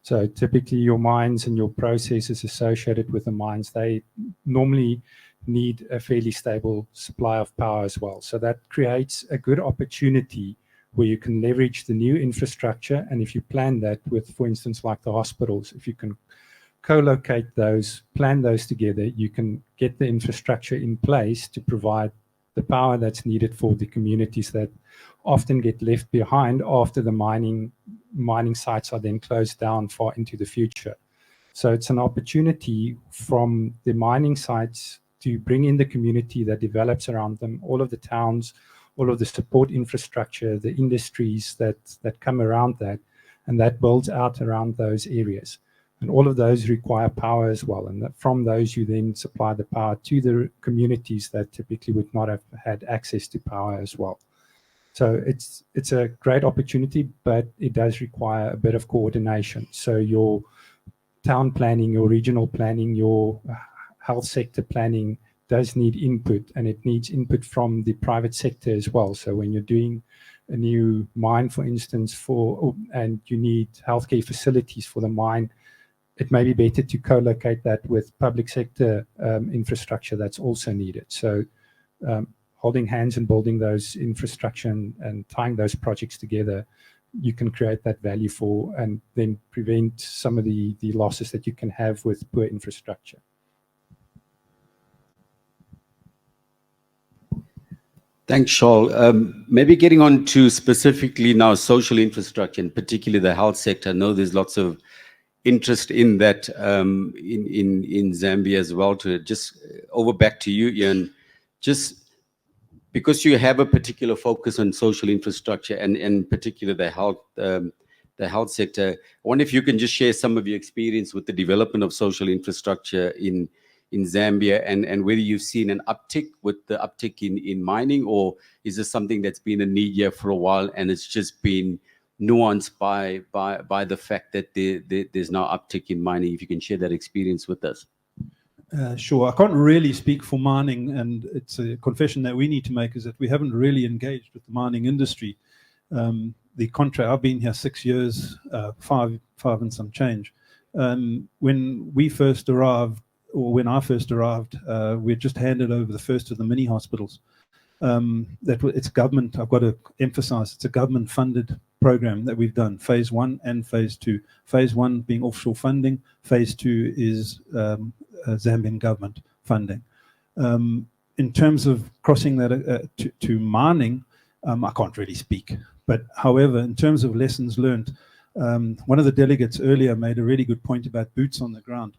So typically your mines and your processes associated with the mines, they normally need a fairly stable supply of power as well. So that creates a good opportunity where you can leverage the new infrastructure. And if you plan that with, for instance, like the hospitals, if you can co-locate those, plan those together, you can get the infrastructure in place to provide the power that's needed for the communities that often get left behind after the mining sites are then closed down far into the future. So it's an opportunity from the mining sites to bring in the community that develops around them, all of the towns, all of the support infrastructure, the industries that come around that, and that builds out around those areas. And all of those require power as well. And that from those, you then supply the power to the communities that typically would not have had access to power as well. So it's a great opportunity, but it does require a bit of coordination. So your town planning, your regional planning, your health sector planning does need input, and it needs input from the private sector as well. So when you're doing a new mine, for instance, and you need healthcare facilities for the mine, it may be better to co-locate that with public sector infrastructure that's also needed. So holding hands and building those infrastructure and tying those projects together, you can create that value for, and then prevent some of the losses that you can have with poor infrastructure. Thanks, Shaul. Maybe getting on to specifically now social infrastructure, and particularly the health sector. I know there's lots of interest in that in Zambia as well. To just over back to you, Ian, just because you have a particular focus on social infrastructure and in particular the health sector, I wonder if you can just share some of your experience with the development of social infrastructure in Zambia, and whether you've seen an uptick with the uptick in mining, or is this something that's been a need here for a while and it's just been nuanced by the fact that there's now uptick in mining? If you can share that experience with us. Sure. I can't really speak for mining, and it's a confession that we need to make, is that we haven't really engaged with the mining industry. The contract, I've been here 6 years, five and some change. When we first arrived, or when I first arrived, we just handed over the first of the mini hospitals. It's government. I've got to emphasize, it's a government-funded program that we've done, phase 1 and phase 2. Phase 1 being offshore funding, phase 2 is Zambian government funding. In terms of crossing that to mining, I can't really speak. But however, in terms of lessons learned, one of the delegates earlier made a really good point about boots on the ground.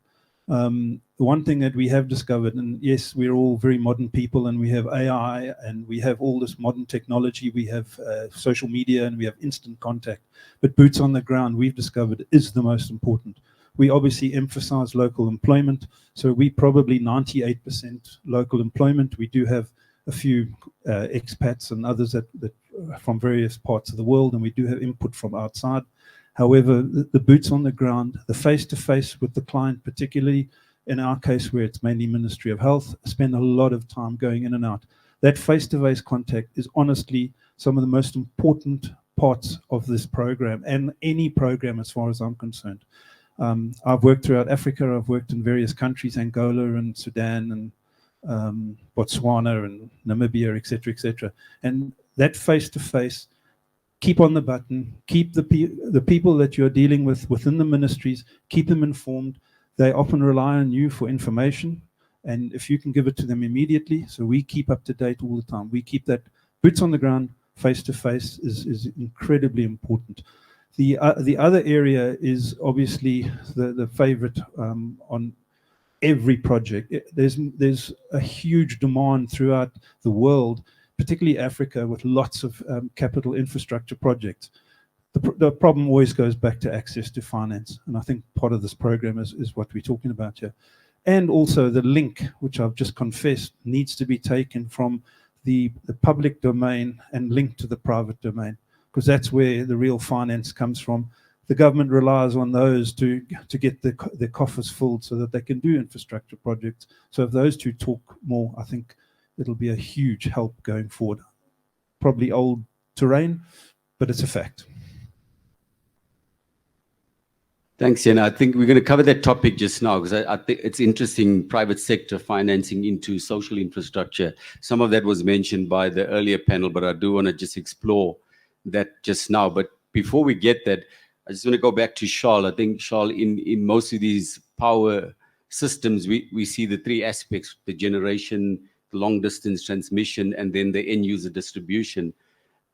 The one thing that we have discovered, and yes, we're all very modern people, and we have AI, and we have all this modern technology, we have social media, and we have instant contact. But boots on the ground, we've discovered, is the most important. We obviously emphasize local employment, so we probably 98% local employment. We do have a few expats and others that from various parts of the world, and we do have input from outside. However, the boots on the ground, the face-to-face with the client, particularly in our case where it's mainly Ministry of Health, spend a lot of time going in and out. That face-to-face contact is honestly some of the most important parts of this program, and any program as far as I'm concerned. I've worked throughout Africa. I've worked in various countries, Angola and Sudan and Botswana and Namibia, etc., etc. And that face-to-face, keep on the button, keep the people that you're dealing with within the ministries, keep them informed. They often rely on you for information, and if you can give it to them immediately, so we keep up to date all the time. We keep that boots on the ground, face-to-face is incredibly important. The other area is obviously the favorite on every project. There's a huge demand throughout the world, particularly Africa, with lots of capital infrastructure projects. The problem always goes back to access to finance, and I think part of this program is what we're talking about here. And also the link, which I've just confessed, needs to be taken from the public domain and linked to the private domain, because that's where the real finance comes from. The government relies on those to get their coffers filled so that they can do infrastructure projects. So if those two talk more, I think it'll be a huge help going forward. Probably old terrain, but it's a fact. Thanks, Ian. I think we're going to cover that topic just now, because I think it's interesting, private sector financing into social infrastructure. Some of that was mentioned by the earlier panel, but I do want to just explore that just now. But before we get that, I just want to go back to Charles. I think, Charles, in most of these power systems, we see the three aspects: the generation, the long distance transmission, and then the end user distribution.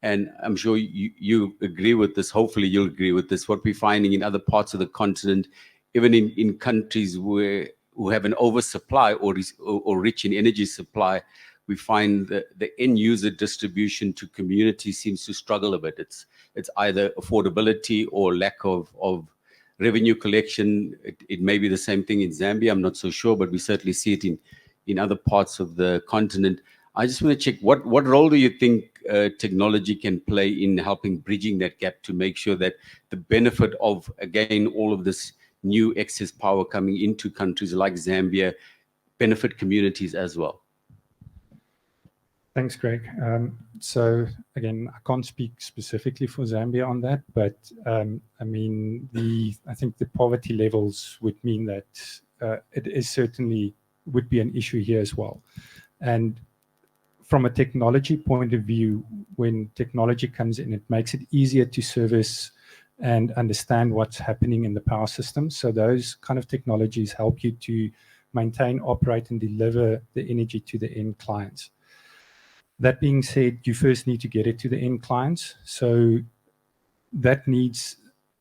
And I'm sure you agree with this. Hopefully you'll agree with this. What we're finding in other parts of the continent, even in countries who have an oversupply or rich in energy supply, we find that the end user distribution to community seems to struggle a bit. It's either affordability or lack of revenue collection. It may be the same thing in Zambia. I'm not so sure, but we certainly see it in other parts of the continent. I just want to check, what role do you think technology can play in helping bridging that gap to make sure that the benefit of, again, all of this new excess power coming into countries like Zambia benefit communities as well? Thanks, Greg. So again, I can't speak specifically for Zambia on that, but I mean, I think the poverty levels would mean that it is certainly would be an issue here as well. And from a technology point of view, when technology comes in, it makes it easier to service and understand what's happening in the power system. So those kind of technologies help you to maintain, operate, and deliver the energy to the end clients. That being said, you first need to get it to the end clients. So that needs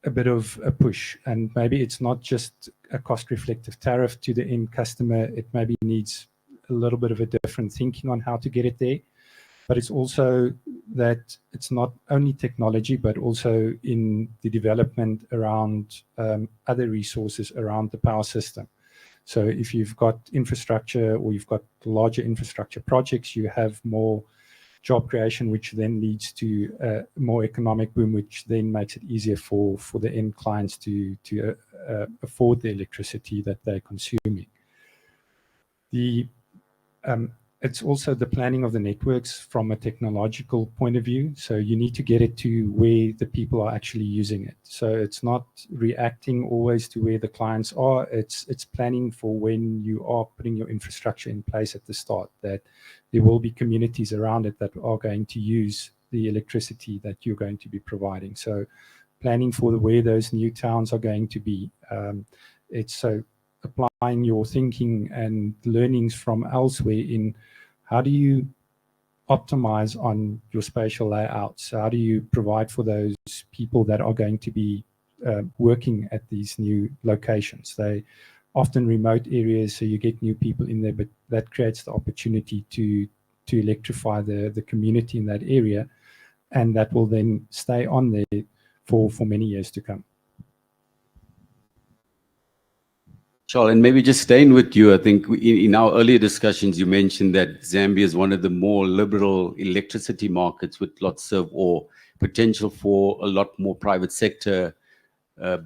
a bit of a push. And maybe it's not just a cost-reflective tariff to the end customer. It maybe needs a little bit of a different thinking on how to get it there. But it's also that it's not only technology, but also in the development around other resources around the power system. So if you've got infrastructure or you've got larger infrastructure projects, you have more job creation, which then leads to more economic boom, which then makes it easier for the end clients to afford the electricity that they're consuming. It's also the planning of the networks from a technological point of view. So you need to get it to where the people are actually using it. So it's not reacting always to where the clients are. It's planning for when you are putting your infrastructure in place at the start, that there will be communities around it that are going to use the electricity that you're going to be providing. So planning for where those new towns are going to be. It's so applying your thinking and learnings from elsewhere in how do you optimize on your spatial layouts? How do you provide for those people that are going to be working at these new locations? They often remote areas, so you get new people in there, but that creates the opportunity to electrify the community in that area, and that will then stay on there for many years to come. Charles, and maybe just staying with you, I think in our earlier discussions, you mentioned that Zambia is one of the more liberal electricity markets with lots of, or potential for a lot more private sector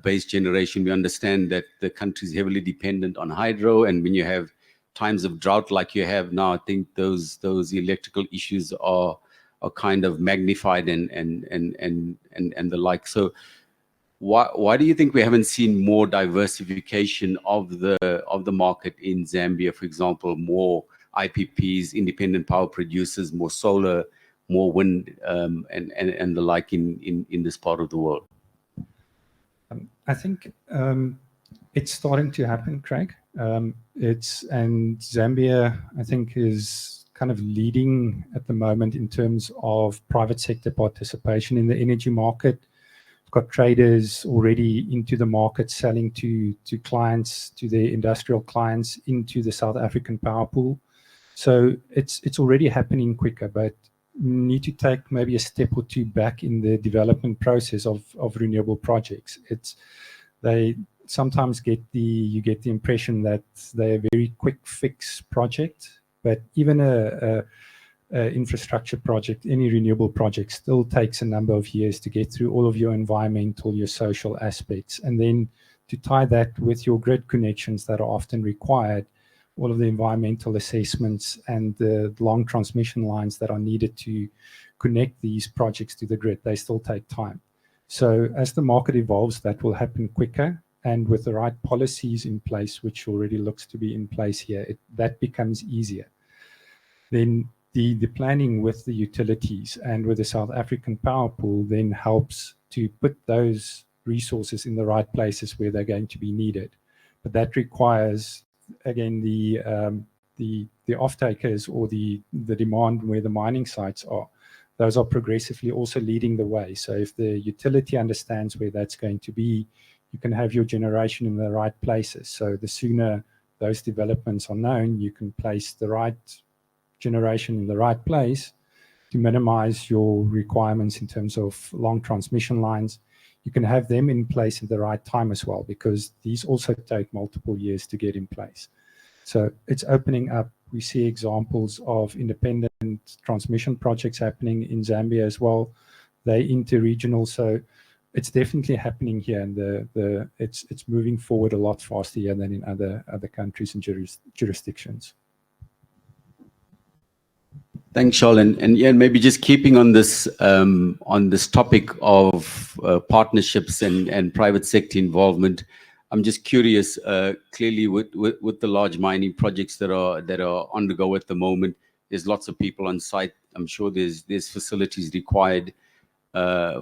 based generation. We understand that the country is heavily dependent on hydro, and when you have times of drought like you have now, I think those electrical issues are kind of magnified and the like. So why do you think we haven't seen more diversification of the market in Zambia? For example, more IPPs, independent power producers, more solar, more wind, and the like in this part of the world? I think it's starting to happen, Craig. And Zambia, I think, is kind of leading at the moment in terms of private sector participation in the energy market. Got traders already into the market selling to clients, to their industrial clients, into the South African power pool. So it's already happening quicker, but need to take maybe a step or two back in the development process of renewable projects. They sometimes you get the impression that they're a very quick fix project, but even a infrastructure project, any renewable project, still takes a number of years to get through all of your environmental, your social aspects, and then to tie that with your grid connections that are often required, all of the environmental assessments and the long transmission lines that are needed to connect these projects to the grid, they still take time. So as the market evolves, that will happen quicker, and with the right policies in place, which already looks to be in place here, that becomes easier. Then the planning with the utilities and with the South African power pool then helps to put those resources in the right places where they're going to be needed. But that requires, again, the off-takers or the demand where the mining sites are. Those are progressively also leading the way. So if the utility understands where that's going to be, you can have your generation in the right places. So the sooner those developments are known, you can place the right generation in the right place to minimize your requirements in terms of long transmission lines. You can have them in place at the right time as well, because these also take multiple years to get in place. So it's opening up. We see examples of independent transmission projects happening in Zambia as well. They're interregional, so it's definitely happening here, and it's moving forward a lot faster here than in other countries and jurisdictions. Thanks, Charles. And yeah, maybe just keeping on this topic of partnerships and private sector involvement, I'm just curious. Clearly, with the large mining projects that are on the go at the moment, there's lots of people on site. I'm sure there's facilities required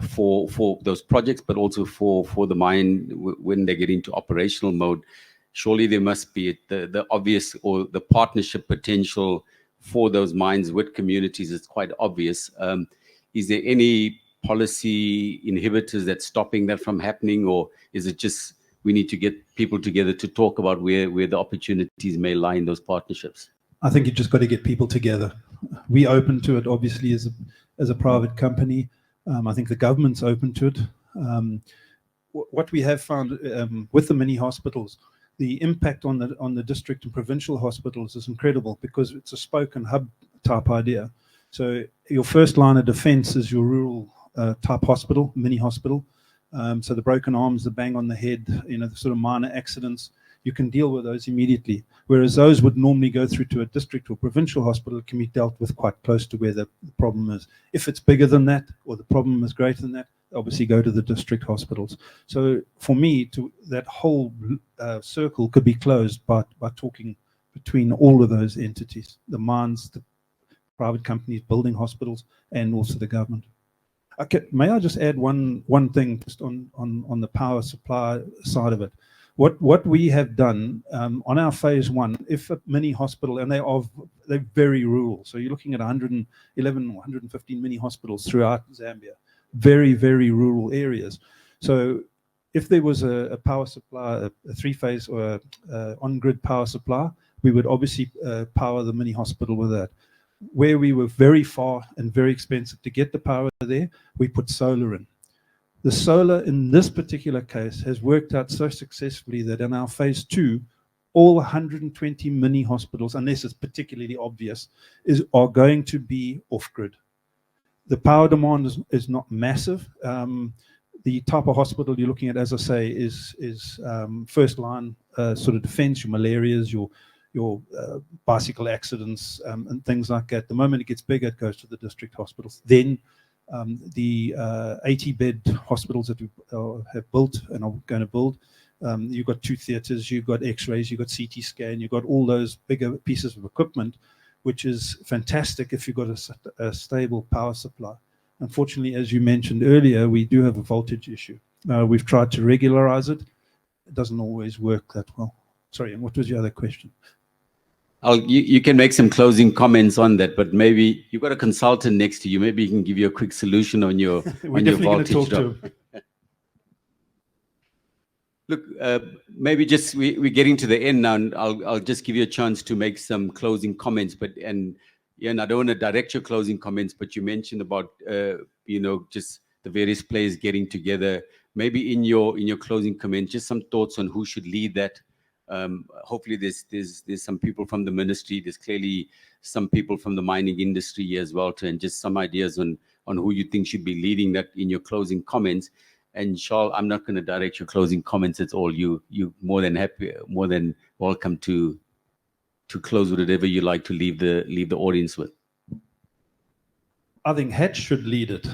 for those projects, but also for the mine when they get into operational mode. Surely there must be the obvious, or the partnership potential for those mines with communities is quite obvious. Is there any policy inhibitors that's stopping that from happening, or is it just we need to get people together to talk about where the opportunities may lie in those partnerships? I think you just got to get people together. We open to it, obviously, as a private company. I think the government's open to it. What we have found with the mini hospitals, the impact on the district and provincial hospitals is incredible, because it's a spoke and hub type idea. So your first line of defense is your rural type hospital, mini hospital. So the broken arms, the bang on the head, the sort of minor accidents, you can deal with those immediately. Whereas those would normally go through to a district or provincial hospital, it can be dealt with quite close to where the problem is. If it's bigger than that, or the problem is greater than that, obviously go to the district hospitals. So for me, that whole circle could be closed by talking between all of those entities, the mines, the private companies building hospitals, and also the government. Okay, may I just add one thing just on the power supply side of it? What we have done on our phase one, if a mini hospital, and they're very rural, so you're looking at 111 or 115 mini hospitals throughout Zambia, very, very rural areas. So if there was a power supply, a three-phase or on-grid power supply, we would obviously power the mini hospital with that. Where we were very far and very expensive to get the power there, we put solar in. The solar in this particular case has worked out so successfully that in our phase two, all 120 mini hospitals, unless it's particularly obvious, are going to be off-grid. The power demand is not massive. The type of hospital you're looking at, as I say, is first line sort of defense, your malarias, your bicycle accidents, and things like that. The moment it gets bigger, it goes to the district hospitals. Then the 80-bed hospitals that we have built and are going to build, you've got 2 theaters, you've got x-rays, you've got CT scan, you've got all those bigger pieces of equipment, which is fantastic if you've got a stable power supply. Unfortunately, as you mentioned earlier, we do have a voltage issue. We've tried to regularize it. It doesn't always work that well. Sorry, and what was your other question? You can make some closing comments on that, but maybe you've got a consultant next to you. Maybe he can give you a quick solution on your voltage drop. Look, maybe just we're getting to the end now, and I'll just give you a chance to make some closing comments. And I don't want to direct your closing comments, but you mentioned about just the various players getting together. Maybe in your closing comments, just some thoughts on who should lead that. Hopefully there's some people from the ministry. There's clearly some people from the mining industry as well, and just some ideas on who you think should be leading that in your closing comments. And Charles, I'm not going to direct your closing comments. It's all you. You're more than welcome to close with whatever you like to leave the audience with. I think Hatch should lead it.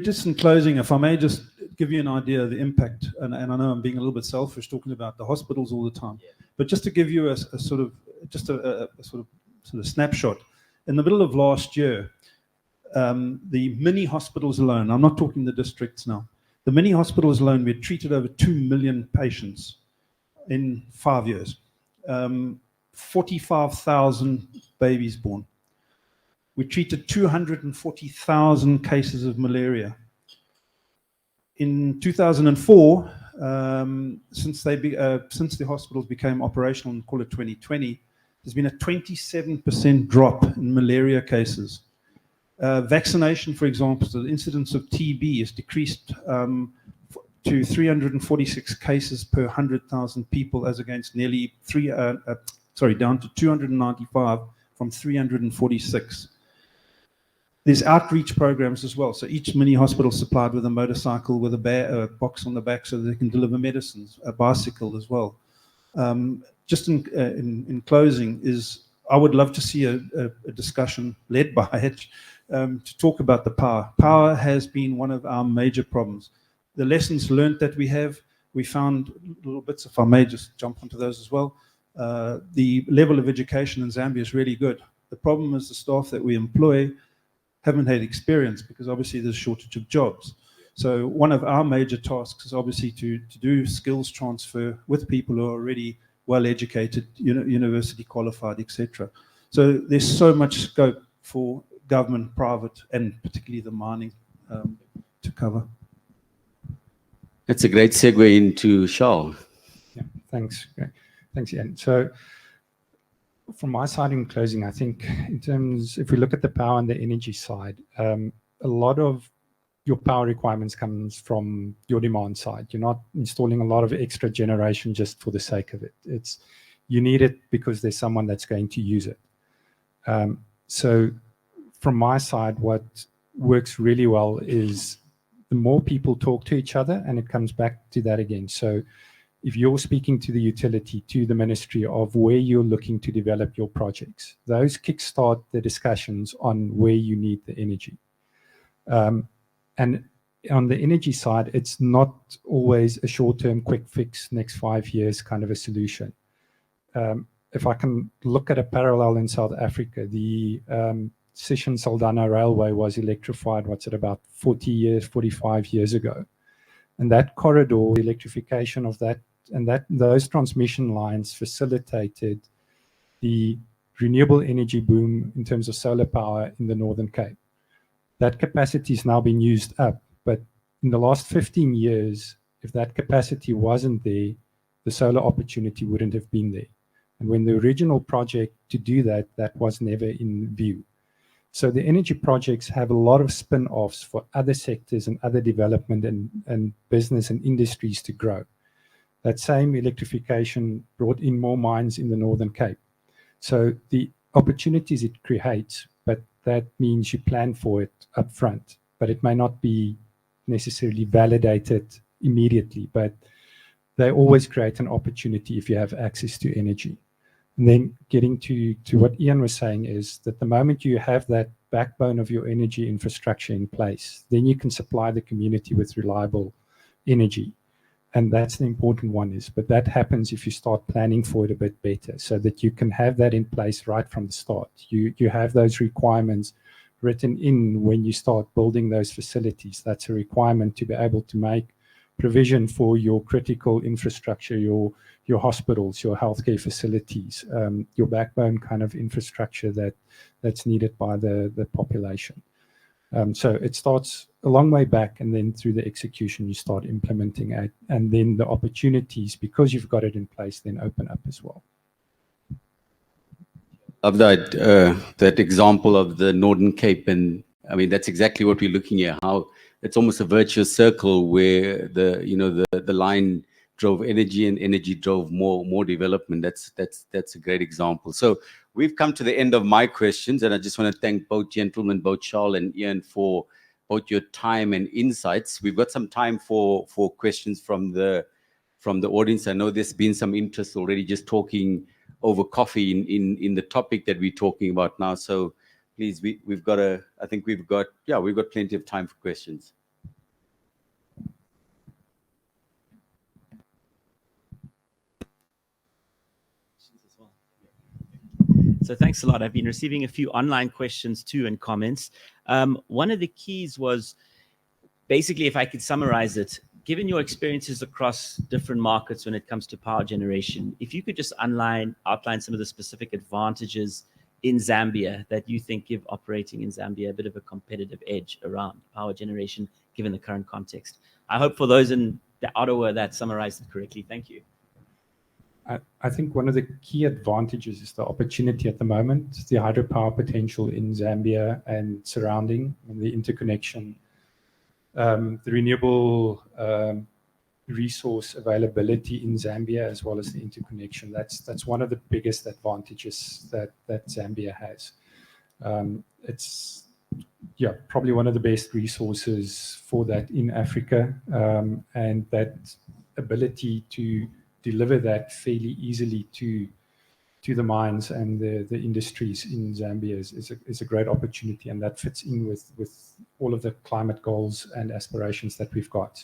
Just in closing, if I may just give you an idea of the impact, and I know I'm being a little bit selfish talking about the hospitals all the time, but just to give you a sort of snapshot, in the middle of last year, the mini hospitals alone, I'm not talking the districts now, the mini hospitals alone, we treated over 2 million patients in 5 years. 45,000 babies born. We treated 240,000 cases of malaria. In 2004, since the hospitals became operational, and call it 2020, there's been a 27% drop in malaria cases. Vaccination, for example, the incidence of TB has decreased to 346 cases per 100,000 people, as against nearly down to 295 from 346. There's outreach programs as well. So each mini hospital supplied with a motorcycle with a box on the back so that they can deliver medicines, a bicycle as well. Just in closing, I would love to see a discussion led by Hedge to talk about the power. Power has been one of our major problems. The lessons learned that we found little bits, if I may just jump onto those as well. The level of education in Zambia is really good. The problem is the staff that we employ haven't had experience because obviously there's a shortage of jobs. So one of our major tasks is obviously to do skills transfer with people who are already well educated, university qualified, etc. So there's so much scope for government, private, and particularly the mining to cover. That's a great segue into Charles. Yeah, thanks. Thanks, Ian. So from my side in closing, I think in terms, if we look at the power and the energy side, a lot of your power requirements comes from your demand side. You're not installing a lot of extra generation just for the sake of it. You need it because there's someone that's going to use it. So from my side, what works really well is the more people talk to each other, and it comes back to that again. So if you're speaking to the utility, to the ministry of where you're looking to develop your projects, those kickstart the discussions on where you need the energy. And on the energy side, it's not always a short-term quick fix, next 5 years kind of a solution. If I can look at a parallel in South Africa, the Sishen Saldanha Railway was electrified, about 40 years, 45 years ago. And that corridor, the electrification of that, and those transmission lines facilitated the renewable energy boom in terms of solar power in the Northern Cape. That capacity is now being used up, but in the last 15 years, if that capacity wasn't there, the solar opportunity wouldn't have been there. And when the original project to do that, that was never in view. So the energy projects have a lot of spin-offs for other sectors and other development and business and industries to grow. That same electrification brought in more mines in the Northern Cape. So the opportunities it creates, but that means you plan for it up front, but it may not be necessarily validated immediately, but they always create an opportunity if you have access to energy. And then getting to what Ian was saying is that the moment you have that backbone of your energy infrastructure in place, then you can supply the community with reliable energy. And that's the important one but that happens if you start planning for it a bit better so that you can have that in place right from the start. You have those requirements written in when you start building those facilities. That's a requirement to be able to make provision for your critical infrastructure, your hospitals, your healthcare facilities, your backbone kind of infrastructure that's needed by the population. So it starts a long way back, and then through the execution, you start implementing it, and then the opportunities, because you've got it in place, then open up as well. Of that example of the Northern Cape, and I mean that's exactly what we're looking at. How it's almost a virtuous circle where the line drove energy and energy drove more development. That's a great example. So we've come to the end of my questions, and I just want to thank both gentlemen, both Charles and Ian, for both your time and insights. We've got some time for questions from the audience. I know there's been some interest already just talking over coffee in the topic that we're talking about now. So please, we've got plenty of time for questions. So thanks a lot. I've been receiving a few online questions too and comments. One of the keys was basically, if I could summarize it, given your experiences across different markets when it comes to power generation, if you could just outline some of the specific advantages in Zambia that you think give operating in Zambia a bit of a competitive edge around power generation, given the current context. I hope for those in the Ottawa that summarized it correctly. Thank you. I think one of the key advantages is the opportunity at the moment, the hydropower potential in Zambia and surrounding, and the interconnection, the renewable resource availability in Zambia, as well as the interconnection. That's one of the biggest advantages that Zambia has. It's probably one of the best resources for that in Africa, and that ability to deliver that fairly easily to the mines and the industries in Zambia is a great opportunity, and that fits in with all of the climate goals and aspirations that we've got.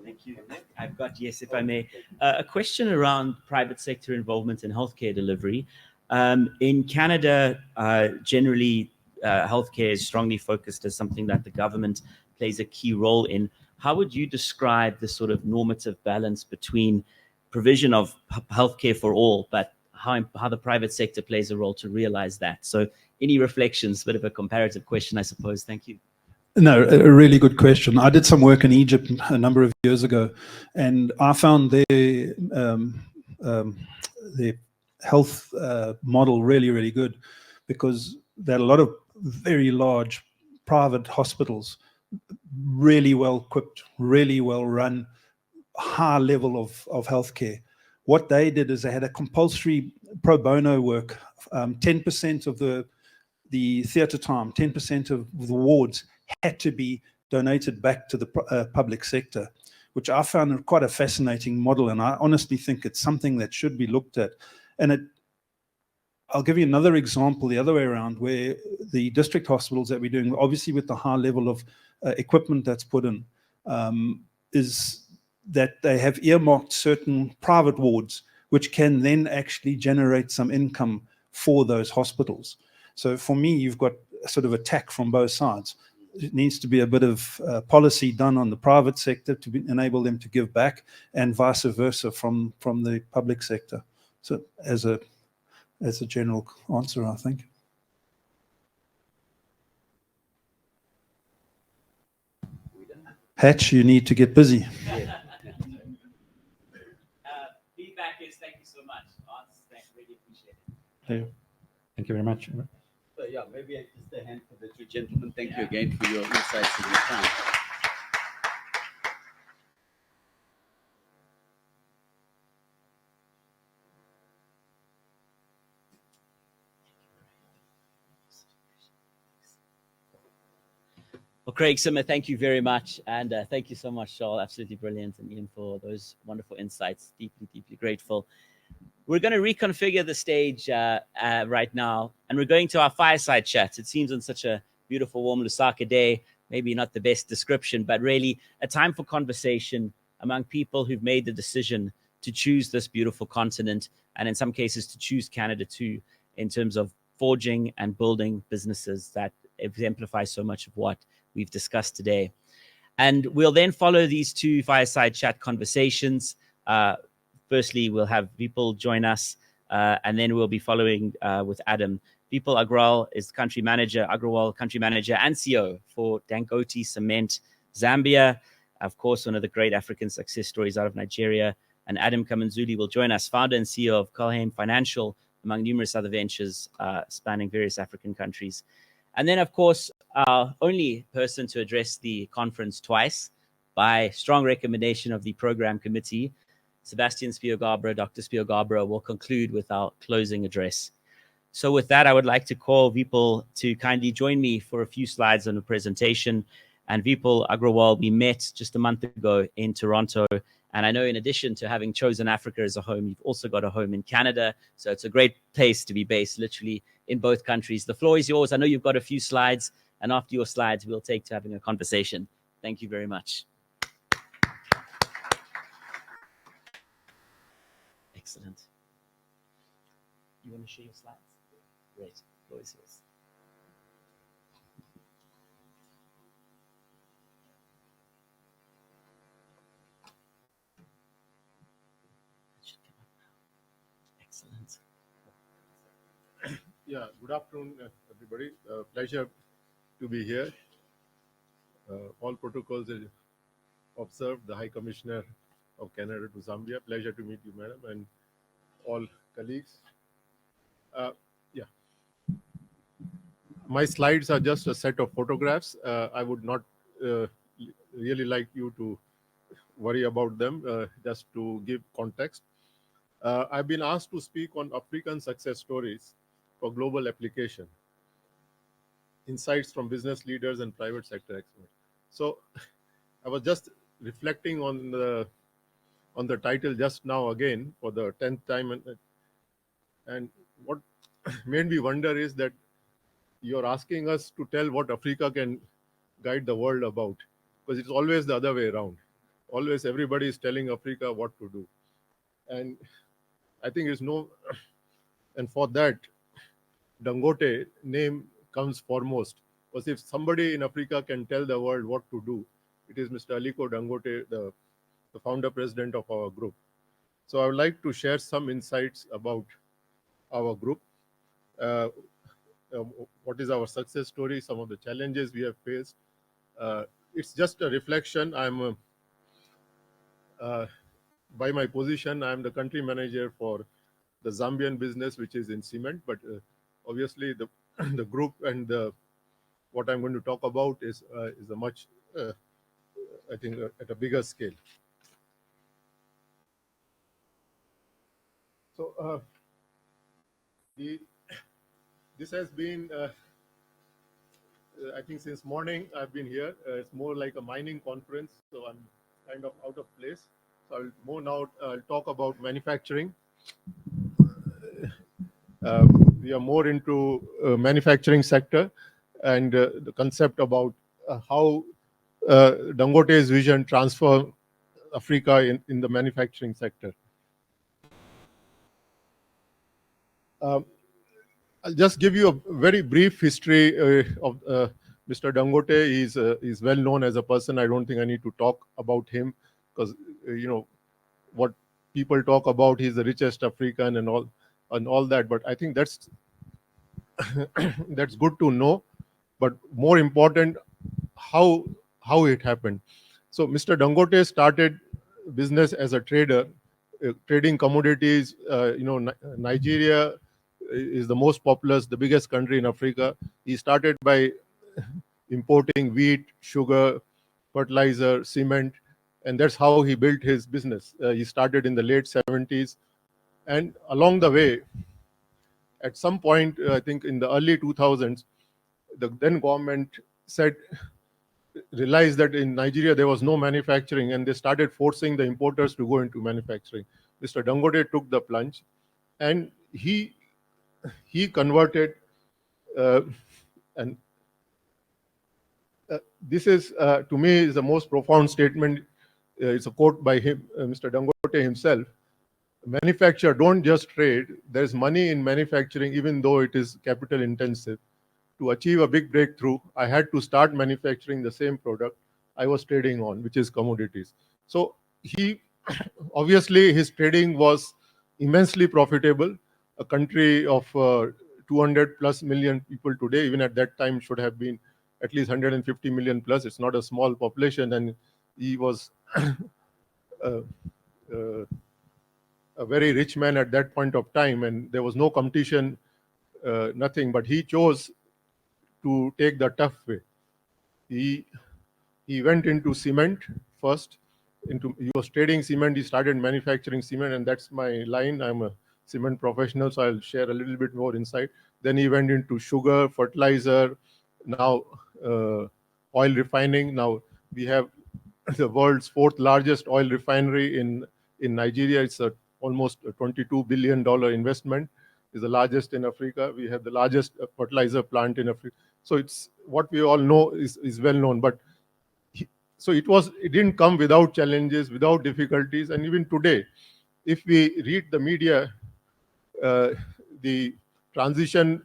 Thank you. I've got, yes, if I may, a question around private sector involvement in healthcare delivery. In Canada, generally, healthcare is strongly focused as something that the government plays a key role in. How would you describe the sort of normative balance between provision of healthcare for all, but how the private sector plays a role to realize that? So any reflections, bit of a comparative question, I suppose. Thank you. No, a really good question. I did some work in Egypt a number of years ago, and I found their health model really, really good, because there are a lot of very large private hospitals, really well equipped, really well run, high level of healthcare. What they did is they had a compulsory pro bono work, 10% of the theatre time, 10% of the wards had to be donated back to the public sector, which I found quite a fascinating model, and I honestly think it's something that should be looked at. And I'll give you another example the other way around, where the district hospitals that we're doing, obviously with the high level of equipment that's put in, is that they have earmarked certain private wards, which can then actually generate some income for those hospitals. So for me, you've got a sort of attack from both sides. It needs to be a bit of policy done on the private sector to enable them to give back, and vice versa from the public sector. So as a general answer, I think. Hatch, you need to get busy. Feedback is thank you so much. Thanks, really appreciate it. Thank you very much. So yeah, maybe just a hand for the two gentlemen. Thank you again for your insights and your time. Well, Craig Simmer, thank you very much. And thank you so much, Charles. Absolutely brilliant. And Ian, for those wonderful insights. Deeply, deeply grateful. We're going to reconfigure the stage right now, and we're going to our fireside chat. It seems on such a beautiful, warm Lusaka day, maybe not the best description, but really a time for conversation among people who've made the decision to choose this beautiful continent, and in some cases to choose Canada too, in terms of forging and building businesses that exemplify so much of what we've discussed today. And we'll then follow these two fireside chat conversations. Firstly, we'll have Vipul join us, and then we'll be following with Adam. Vipul Agrawal is country manager and CEO for Dangote Cement Zambia. Of course, one of the great African success stories out of Nigeria. And Adam Kamanzuli will join us, founder and CEO of Culhane Financial, among numerous other ventures spanning various African countries. And then, of course, our only person to address the conference twice, by strong recommendation of the program committee, Sebastian Spiogabra, Dr. Spiogabra, will conclude with our closing address. So with that, I would like to call Vipul to kindly join me for a few slides on the presentation. And Vipul Agrawal, we met just a month ago in Toronto. And I know in addition to having chosen Africa as a home, you've also got a home in Canada. So it's a great place to be based, literally in both countries. The floor is yours. I know you've got a few slides. And after your slides, we'll take to having a conversation. Thank you very much. Excellent. You want to share your slides? Great. Floor is yours. Excellent. Yeah, good afternoon, everybody. Pleasure to be here. All protocols are observed. The High Commissioner of Canada to Zambia. Pleasure to meet you, madam, and all colleagues. Yeah. My slides are just a set of photographs. I would not really like you to worry about them, just to give context. I've been asked to speak on African success stories for global application, insights from business leaders and private sector experts. So I was just reflecting on the title just now again for the 10th time, and what made me wonder is that you're asking us to tell what Africa can guide the world about, because it's always the other way around. Always everybody is telling Africa what to do. And I think it's no, and for that, Dangote name comes foremost. Because if somebody in Africa can tell the world what to do, it is Mr. Aliko Dangote, the founder president of our group. So I would like to share some insights about our group. What is our success story, some of the challenges we have faced. It's just a reflection. I'm by my position, I'm the country manager for the Zambian business, which is in cement. But obviously, the the group and what I'm going to talk about is a much, I think, at a bigger scale. So this has been, I think, since morning I've been here. It's more like a mining conference, so I'm kind of out of place. So I'll more now talk about manufacturing. We are more into manufacturing sector, and the concept about how Dangote's vision transform Africa in the manufacturing sector. I'll just give you a very brief history of Mr. Dangote. He's well known as a person. I don't think I need to talk about him, because you know what people talk about. He's the richest African and all that. But I think that's that's good to know. But more important, how it happened. So Mr. Dangote started business as a trader, trading commodities. Nigeria is the most populous, the biggest country in Africa. He started by importing wheat, sugar, fertilizer, cement, and that's how he built his business. He started in the late 70s, and along the way, at some point, I think in the early 2000s, the then government realized that in Nigeria there was no manufacturing, and they started forcing the importers to go into manufacturing. Mr. Dangote took the plunge, and he converted, and this is to me is the most profound statement. It's a quote by him, Mr. Dangote himself. Manufacture, don't just trade. There's money in manufacturing, even though it is capital intensive. To achieve a big breakthrough, I had to start manufacturing the same product I was trading on, which is commodities. So he, obviously, his trading was immensely profitable. A country of 200 plus million people today, even at that time, should have been at least 150 million plus. It's not a small population, and he was a very rich man at that point of time, and there was no competition, nothing. But he chose to take the tough way. He went into cement first. He was trading cement. He started manufacturing cement, and that's my line. I'm a cement professional, so I'll share a little bit more insight. Then he went into sugar, fertilizer, now oil refining. Now we have the world's 4th largest oil refinery in Nigeria. It's almost a $22 billion investment. It's the largest in Africa. We have the largest fertilizer plant in Africa. So it's what we all know is well known. But so it didn't come without challenges, without difficulties, and even today, if we read the media, the transition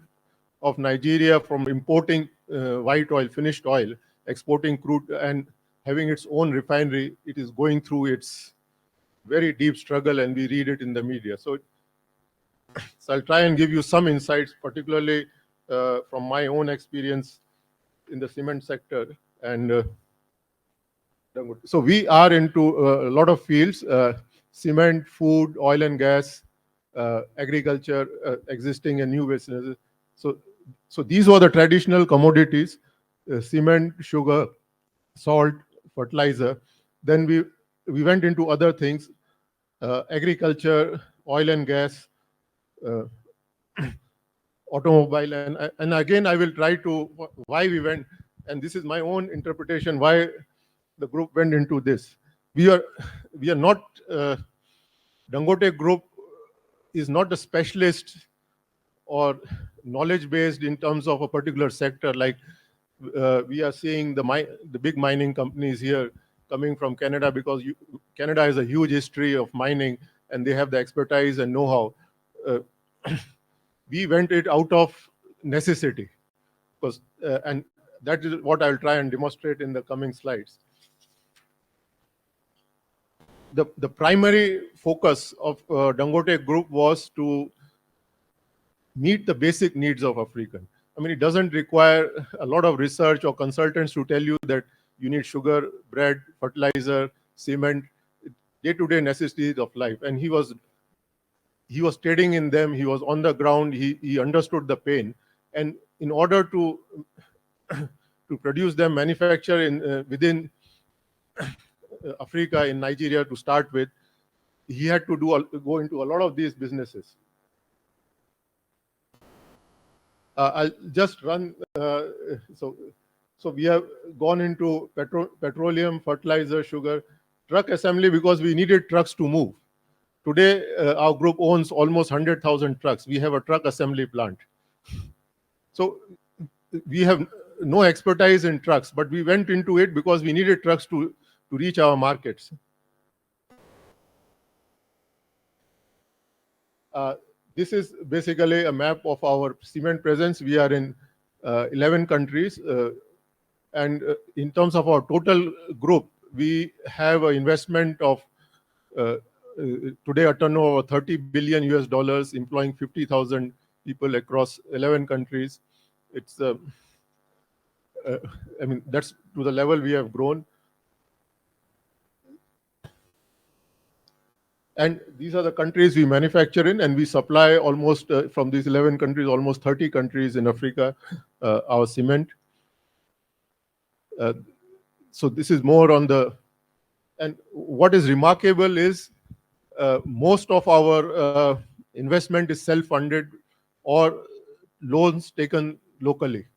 of Nigeria from importing white oil, finished oil, exporting crude and having its own refinery, it is going through its very deep struggle, and we read it in the media. So I'll try and give you some insights, particularly from my own experience in the cement sector. And so we are into a lot of fields, cement, food, oil and gas, agriculture, existing and new businesses. So these were the traditional commodities, cement, sugar, salt, fertilizer. Then we went into other things, agriculture, oil and gas, automobile. And again, I will try to, why we went, and this is my own interpretation, why the group went into this. We are not, Dangote Group is not a specialist or knowledge based in terms of a particular sector. Like we are seeing the big mining companies here coming from Canada, because Canada has a huge history of mining and they have the expertise and know-how. We went it out of necessity, because and that is what I'll try and demonstrate in the coming slides. The primary focus of Dangote Group was to meet the basic needs of African. I mean, it doesn't require a lot of research or consultants to tell you that you need sugar, bread, fertilizer, cement, day-to-day necessities of life. And he was trading in them. He was on the ground. He understood the pain. And in order to produce them, manufacture within Africa, in Nigeria to start with, he had to go into a lot of these businesses. I'll just run. So we have gone into petroleum, fertilizer, sugar, truck assembly, because we needed trucks to move. Today, our group owns almost 100,000 trucks. We have a truck assembly plant. So we have no expertise in trucks, but we went into it because we needed trucks to reach our markets. This is basically a map of our cement presence. We are in 11 countries. And in terms of our total group, we have an investment of today a turnover of $30 billion US, employing 50,000 people across 11 countries. It's, I mean, that's to the level we have grown. And these are the countries we manufacture in, and we supply almost from these 11 countries, almost 30 countries in Africa, our cement. So this is more on the, and what is remarkable is most of our investment is self-funded or loans taken locally.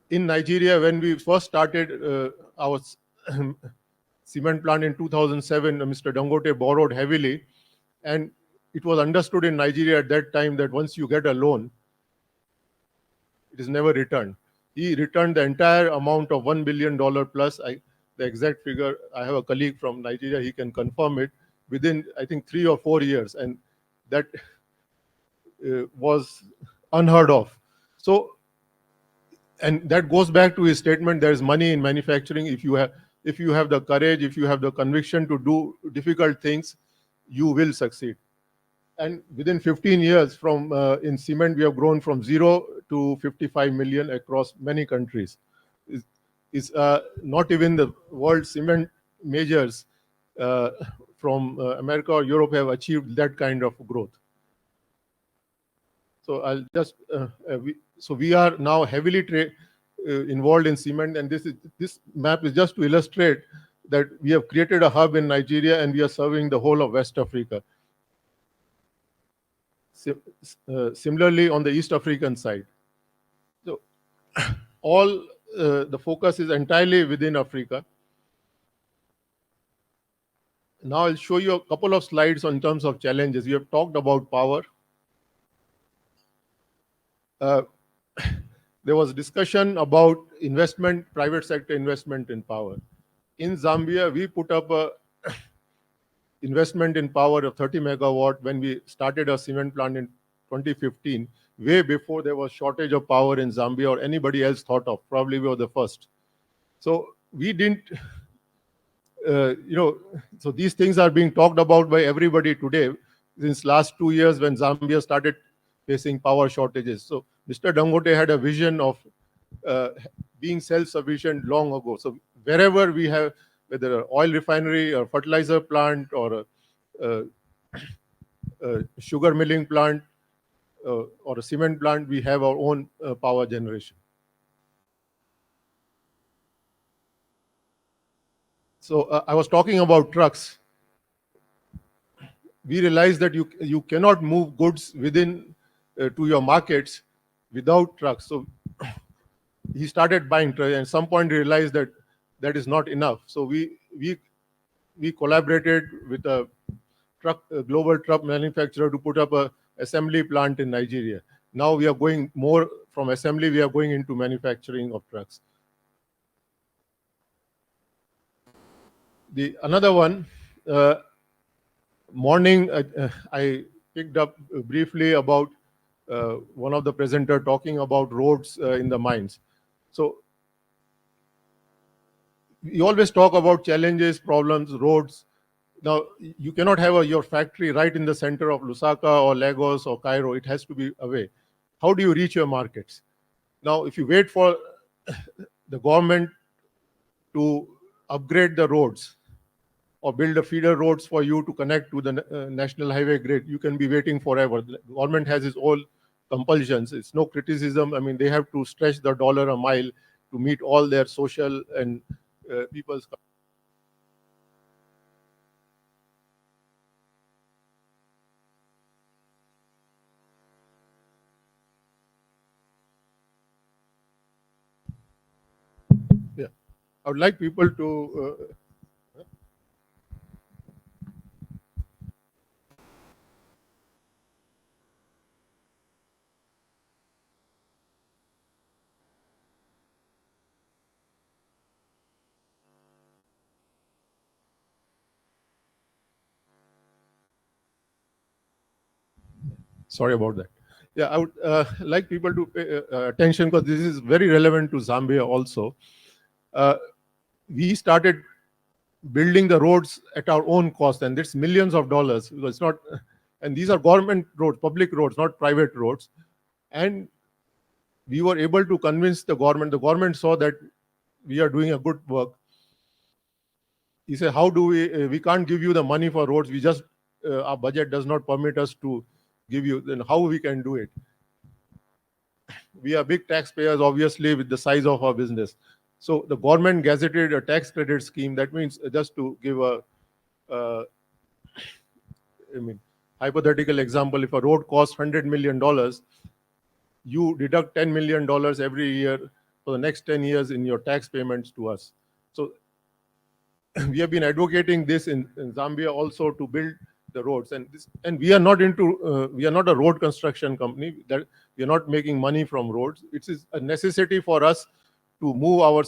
In Nigeria, when we first started our cement plant in 2007, Mr. Dangote borrowed heavily, and it was understood in Nigeria at that time that once you get a loan, it is never returned. He returned the entire amount of $1 billion plus. The exact figure, I have a colleague from Nigeria, he can confirm it, within, I think, 3 or 4 years, and that was unheard of. So, and that goes back to his statement, there is money in manufacturing. If you have the courage, if you have the conviction to do difficult things, you will succeed. And within 15 years from in cement, we have grown from 0 to 55 million across many countries. It's not even the world cement majors from America or Europe have achieved that kind of growth. So I'll just, we are now heavily involved in cement, and this map is just to illustrate that we have created a hub in Nigeria and we are serving the whole of West Africa. Similarly, on the East African side. So all the focus is entirely within Africa. Now I'll show you a couple of slides in terms of challenges. We have talked about power. There was discussion about investment, private sector investment in power. in Zambia, we put up a investment in power of 30 megawatt when we started a cement plant in 2015, way before there was shortage of power in Zambia or anybody else thought of. Probably we were the first. So we didn't, so these things are being talked about by everybody today since last 2 years when Zambia started facing power shortages. So Mr. Dangote had a vision of being self-sufficient long ago. So wherever we have, whether an oil refinery or fertilizer plant or a sugar milling plant or a cement plant, we have our own power generation. So I was talking about trucks. We realized that you cannot move goods within to your markets without trucks. So he started buying trucks, and at some point realized that that is not enough. So we collaborated with a global truck manufacturer to put up a assembly plant in Nigeria. Now we are going more from assembly, we are going into manufacturing of trucks. Another one, morning, I picked up briefly about one of the presenter talking about roads in the mines. So we always talk about challenges, problems, roads. Now, you cannot have your factory right in the center of Lusaka or Lagos or Cairo. It has to be away. How do you reach your markets? Now, if you wait for the government to upgrade the roads or build a feeder roads for you to connect to the national highway grid, you can be waiting forever. The government has its own compulsions. It's no criticism. I mean, they have to stretch the dollar a mile to meet all their social and people's. Yeah, I would like people to. Sorry about that. Yeah, I would like people to pay attention because this is very relevant to Zambia also. We started building the roads at our own cost, and it's millions of dollars because it's not, and these are government roads, public roads, not private roads. And we were able to convince the government. The government saw that we are doing a good work. He said, how do we can't give you the money for roads. We just, our budget does not permit us to give you, then how we can do it? We are big taxpayers, obviously, with the size of our business. So the government gazetted a tax credit scheme. That means, just to give a, hypothetical example, if a road costs $100 million, you deduct $10 million every year for the next 10 years in your tax payments to us. So we have been advocating this in Zambia also to build the roads, and we are not into we are not a road construction company. That we are not making money from roads. It is a necessity for us to move our.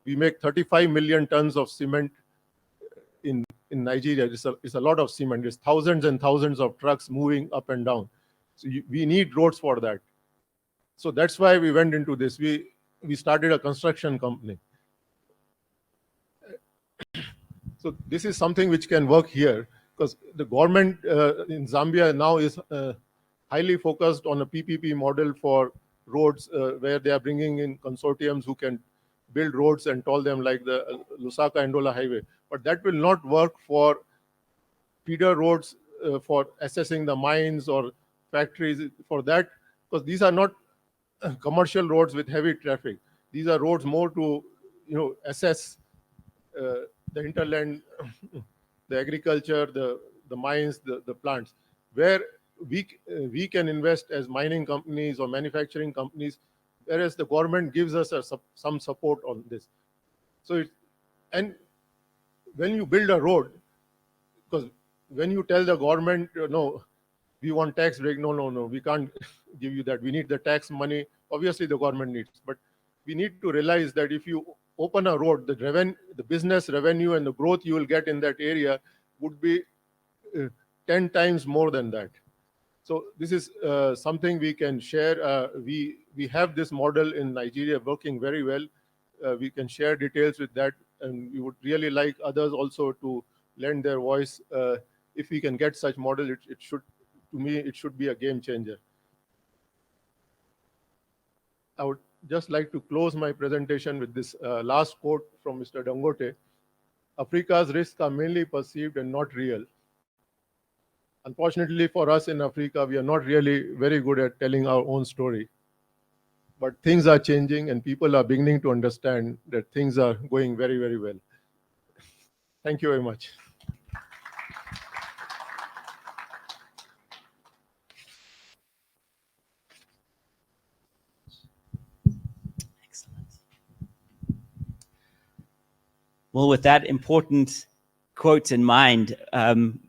We make 35 million tons of cement in Nigeria. It's a lot of cement. It's thousands and thousands of trucks moving up and down. So we need roads for that. So that's why we went into this. We started a construction company. So this is something which can work here, because the government in Zambia now is highly focused on a PPP model for roads, where they are bringing in consortiums who can build roads and toll them, like the Lusaka-Andola highway. But that will not work for feeder roads for assessing the mines or factories for that, because these are not commercial roads with heavy traffic. These are roads more to assess the hinterland, the agriculture, the mines, the plants, where we can invest as mining companies or manufacturing companies, whereas the government gives us some support on this. So and when you build a road, because when you tell the government, no, we want tax break, no, we can't give you that. We need the tax money. Obviously, the government needs, but we need to realize that if you open a road, the business revenue and the growth you will get in that area would be 10 times more than that. So this is something we can share. We have this model in Nigeria working very well. We can share details with that, and we would really like others also to lend their voice. If we can get such model, it should, to me, it should be a game changer. I would just like to close my presentation with this last quote from Mr. Dangote. Africa's risks are mainly perceived and not real. Unfortunately for us in Africa, we are not really very good at telling our own story. But things are changing and people are beginning to understand that things are going very, very well. Thank you very much. Well, with that important quote in mind,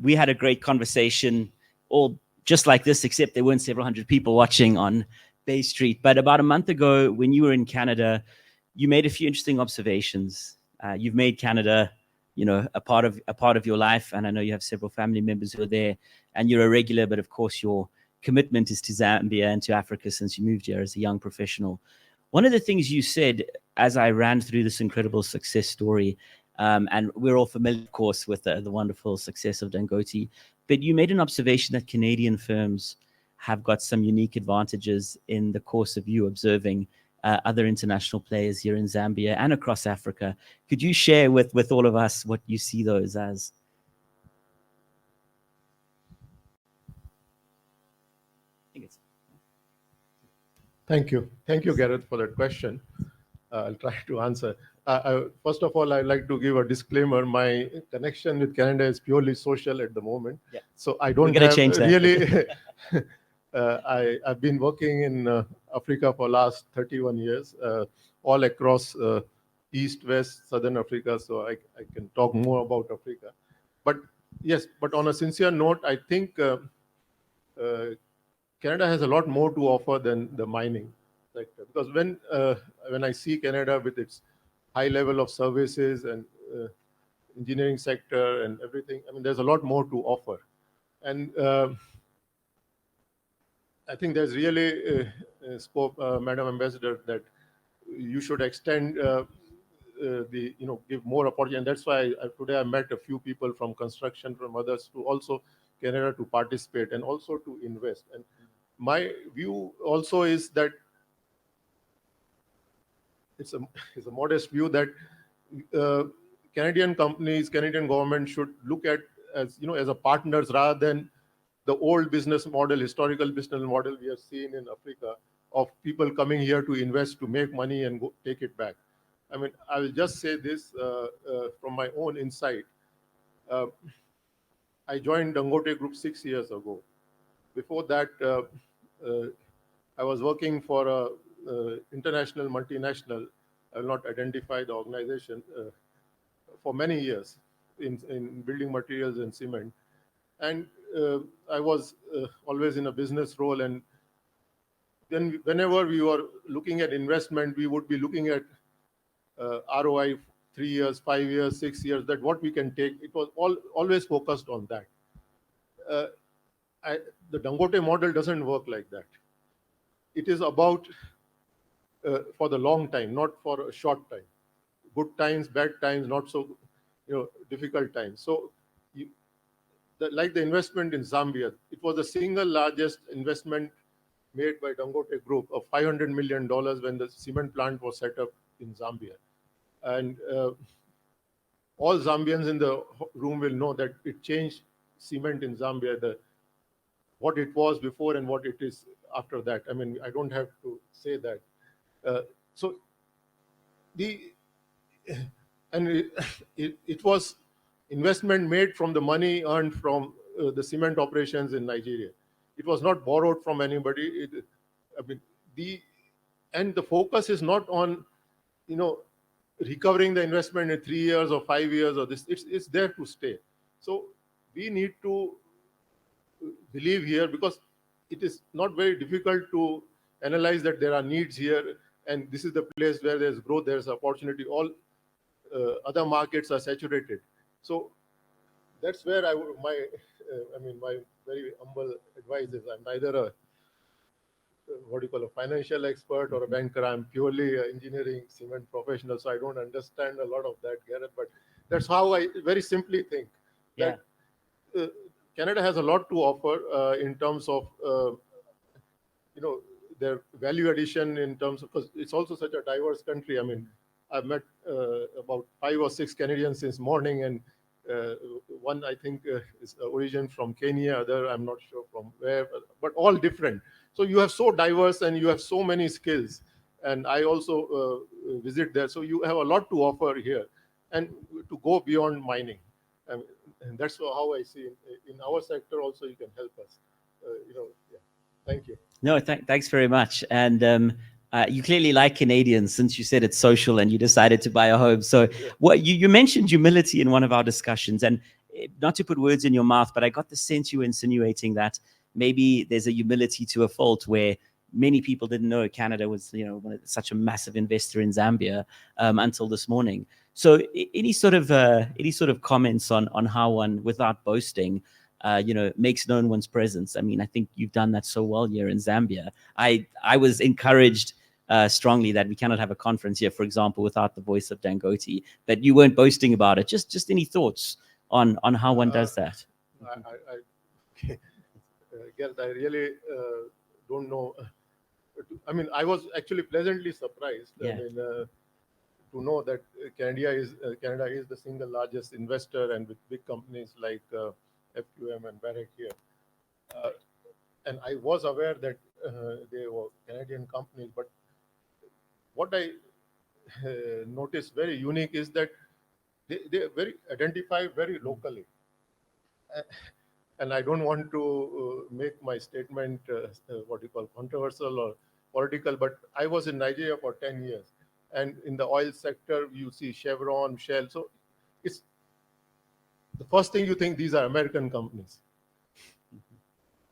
we had a great conversation, all just like this, except there weren't several hundred people watching on Bay Street. But about a month ago, when you were in Canada, you made a few interesting observations. You've made Canada, you know, a part of your life, and I know you have several family members who are there, and you're a regular. But of course, your commitment is to Zambia and to Africa since you moved here as a young professional. One of the things you said as I ran through this incredible success story, and we're all familiar, of course, with the wonderful success of Dangote, but you made an observation that Canadian firms have got some unique advantages in the course of you observing other international players here in Zambia and across Africa. Could you share with all of us what you see those as? Thank you. Thank you, Gareth, for that question. I'll try to answer. First of all, I'd like to give a disclaimer. My connection with Canada is purely social at the moment. Yeah. So I don't have really... I've been working in Africa for last 31 years, all across East, West, Southern Africa. So I can talk more about Africa. But yes, but on a sincere note, I think Canada has a lot more to offer than the mining sector. Because when I see Canada with its high level of services and engineering sector and everything, I mean, there's a lot more to offer. And I think there's really scope, Madam Ambassador, that you should extend give more opportunity. And that's why today I met a few people from construction, from others, to also Canada to participate and also to invest. And my view also is that it's a modest view that Canadian companies, Canadian government should look at as a partners rather than the old business model, historical business model we have seen in Africa of people coming here to invest, to make money and go take it back. I mean, I will just say this from my own insight. I joined Dangote Group 6 years ago. Before that, I was working for a international multinational. I will not identify the organization for many years in building materials and cement. And I was always in a business role. And then whenever we were looking at investment, we would be looking at ROI 3 years, 5 years, 6 years, that what we can take. It was always focused on that. The Dangote model doesn't work like that. It is about for the long time, not for a short time. Good times, bad times, not so difficult times. So like the investment in Zambia, it was the single largest investment made by Dangote Group of $500 million when the cement plant was set up in Zambia. And all Zambians in the room will know that it changed cement in Zambia, what it was before and what it is after that. I mean, I don't have to say that. It was investment made from the money earned from the cement operations in Nigeria. It was not borrowed from anybody. And the focus is not on, recovering the investment in 3 years or 5 years or this. It's there to stay. So we need to believe here, because it is not very difficult to analyze that there are needs here and this is the place where there's growth, there's opportunity. All other markets are saturated. So that's where my very humble advice is, I'm neither a financial expert or a banker. I'm purely an engineering cement professional, so I don't understand a lot of that, Gareth. But that's how I very simply think that Canada has a lot to offer in terms of their value addition, in terms of, because it's also such a diverse country. I mean, I've met about 5 or 6 Canadians since morning, and one I think is origin from Kenya, other I'm not sure from where, but all different. So you have so diverse and you have so many skills, and I also visit there. So you have a lot to offer here, and to go beyond mining. And that's how I see in our sector also you can help us. Thank you. No, thanks very much. And you clearly like Canadians, since you said it's social and you decided to buy a home. So what you mentioned humility in one of our discussions, and not to put words in your mouth, but I got the sense you were insinuating that maybe there's a humility to a fault where many people didn't know Canada was, such a massive investor in Zambia until this morning. So any sort of comments on how one, without boasting, makes known one's presence? I mean, I think you've done that so well here in Zambia. I was encouraged strongly that we cannot have a conference here, for example, without the voice of Dangote, but you weren't boasting about it. Just any thoughts on how one does that? Gareth, I really don't know. I mean, I was actually pleasantly surprised. I mean, to know that Canada is the single largest investor, and with big companies like FQM and Barrick here. And I was aware that they were Canadian companies, but what I noticed very unique is that they identify very locally. And I don't want to make my statement controversial or political, but I was in Nigeria for 10 years. And in the oil sector, you see Chevron, Shell. So it's the first thing you think, these are American companies.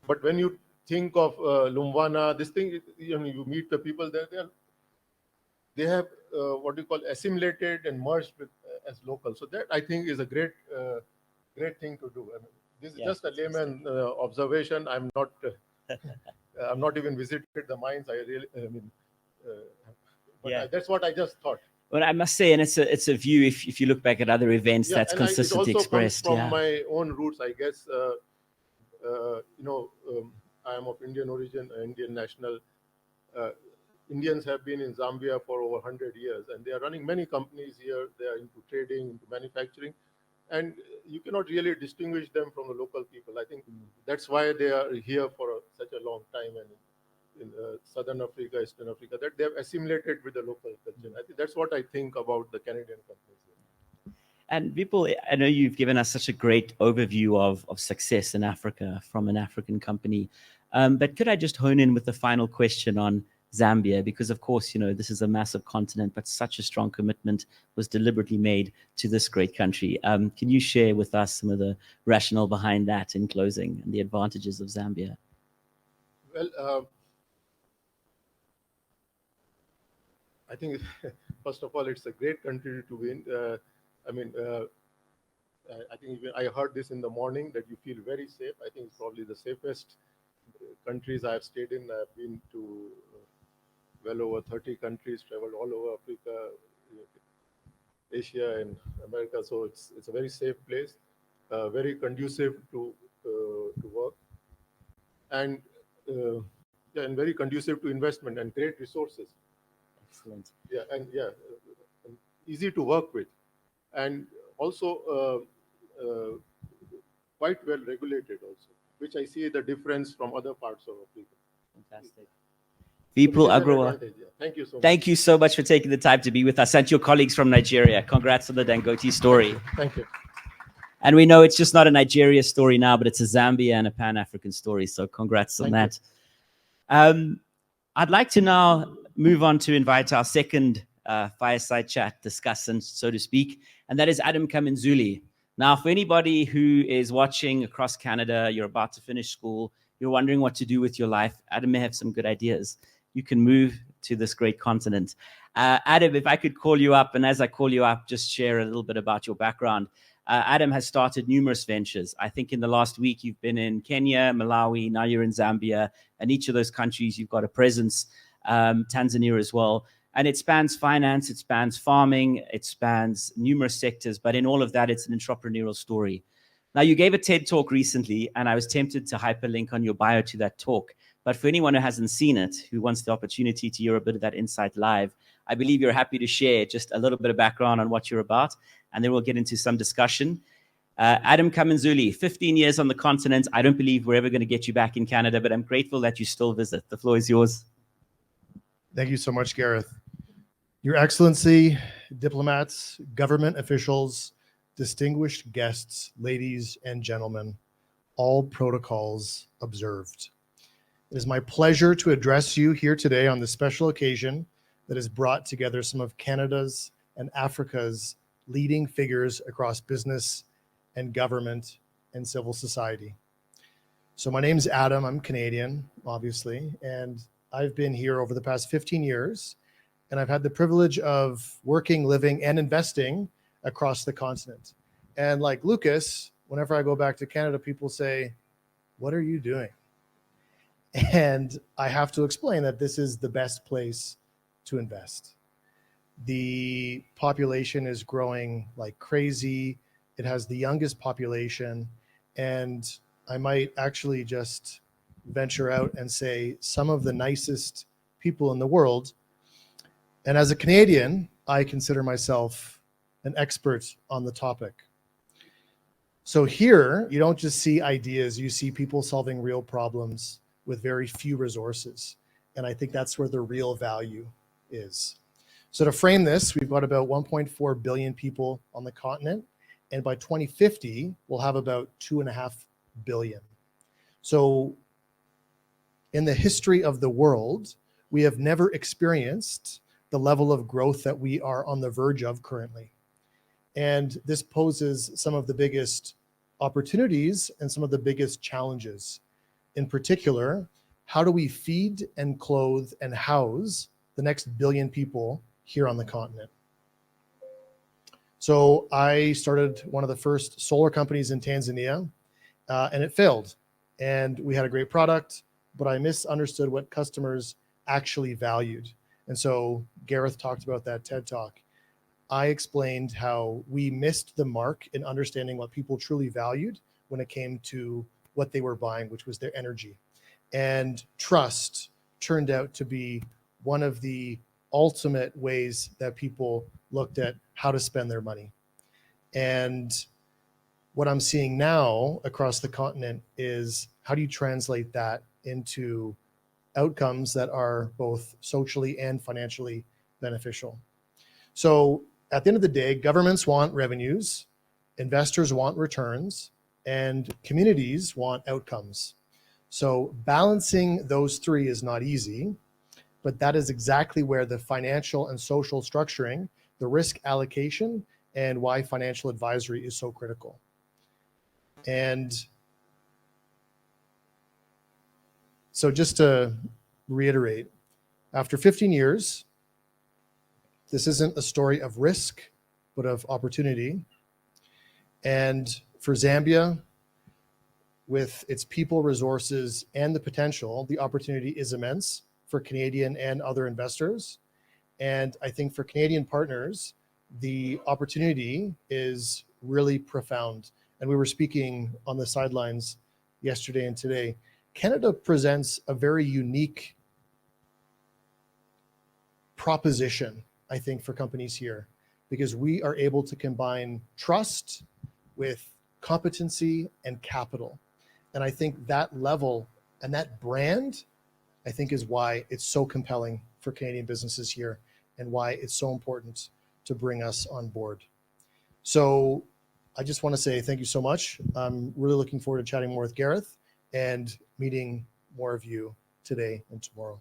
But when you think of Lumwana, this thing, you meet the people there, they have assimilated and merged with as local. So that I think is a great thing to do. I mean, this is just a layman observation. I'm not even visited the mines. That's what I just thought. Well, I must say, and it's a view, if you look back at other events, that's consistently expressed. Comes from my own roots, I guess. I am of Indian origin, Indian national. Indians have been in Zambia for over 100 years, and they are running many companies here. They are into trading, into manufacturing, and you cannot really distinguish them from the local people. I think that's why they are here for such a long time, and in Southern Africa, Eastern Africa, that they have assimilated with the local culture. I think that's what I think about the Canadian companies. And people, I know you've given us such a great overview of success in Africa from an African company. But could I just hone in with the final question on Zambia? Because of course, this is a massive continent, but such a strong commitment was deliberately made to this great country. Can you share with us some of the rationale behind that in closing, and the advantages of Zambia? Well, I think, first of all, it's a great country to be in. I think I heard this in the morning, that you feel very safe. I think it's probably the safest countries I've stayed in. I've been to well over 30 countries, traveled all over Africa, Asia, and America. So it's a very safe place, very conducive to work, and very conducive to investment, and great resources. Excellent. And easy to work with, and also quite well regulated also, which I see the difference from other parts of Africa. Fantastic. Vipul Agrawal, thank you so much. Thank you so much for taking the time to be with us, and your colleagues from Nigeria. Congrats on the Dangote story. Thank you. And we know it's just not a Nigeria story now, but it's a Zambia and a Pan-African story. So congrats on that. I'd like to now move on to invite our second fireside chat discussant, so to speak, and that is Adam Kaminzuli. Now, for anybody who is watching across Canada, you're about to finish school, you're wondering what to do with your life, Adam may have some good ideas. You can move to this great continent. Adam, if I could call you up, and as I call you up, just share a little bit about your background. Adam has started numerous ventures. I think in the last week you've been in Kenya, Malawi, now you're in Zambia, and each of those countries you've got a presence, Tanzania as well. And it spans finance, it spans farming, it spans numerous sectors, but in all of that, it's an entrepreneurial story. Now, you gave a TED talk recently, and I was tempted to hyperlink on your bio to that talk. But for anyone who hasn't seen it, who wants the opportunity to hear a bit of that insight live, I believe you're happy to share just a little bit of background on what you're about, and then we'll get into some discussion. Adam Kamanzuli, 15 years on the continent. I don't believe we're ever going to get you back in Canada, but I'm grateful that you still visit. The floor is yours. Thank you so much, Gareth. Your Excellency, diplomats, government officials, distinguished guests, ladies and gentlemen, all protocols observed. It is my pleasure to address you here today on this special occasion that has brought together some of Canada's and Africa's leading figures across business and government and civil society. So my name's Adam, I'm Canadian, obviously, and I've been here over the past 15 years, and I've had the privilege of working, living, and investing across the continent. And like Lucas, whenever I go back to Canada, people say, "What are you doing?" And I have to explain that this is the best place to invest. The population is growing like crazy. It has the youngest population. And I might actually just venture out and say some of the nicest people in the world. And as a Canadian, I consider myself an expert on the topic. So here, you don't just see ideas, you see people solving real problems with very few resources. And I think that's where the real value is. So to frame this, we've got about 1.4 billion people on the continent. And by 2050, we'll have about 2.5 billion. So in the history of the world, we have never experienced the level of growth that we are on the verge of currently. And this poses some of the biggest opportunities and some of the biggest challenges. In particular, how do we feed and clothe and house the next billion people here on the continent? So I started one of the first solar companies in Tanzania, and it failed. And we had a great product, but I misunderstood what customers actually valued. And so Gareth talked about that TED Talk. I explained how we missed the mark in understanding what people truly valued when it came to what they were buying, which was their energy. And trust turned out to be one of the ultimate ways that people looked at how to spend their money. And what I'm seeing now across the continent is how do you translate that into outcomes that are both socially and financially beneficial? So at the end of the day, governments want revenues, investors want returns, and communities want outcomes. So balancing those three is not easy, but that is exactly where the financial and social structuring, the risk allocation, and why financial advisory is so critical. And so just to reiterate, after 15 years, this isn't a story of risk, but of opportunity. And for Zambia, with its people, resources, and the potential, the opportunity is immense for Canadian and other investors. And I think for Canadian partners, the opportunity is really profound. And we were speaking on the sidelines yesterday and today. Canada presents a very unique proposition, I think, for companies here, because we are able to combine trust with competency and capital. And I think that level and that brand, I think, is why it's so compelling for Canadian businesses here and why it's so important to bring us on board. So I just want to say thank you so much. I'm really looking forward to chatting more with Gareth and meeting more of you today and tomorrow.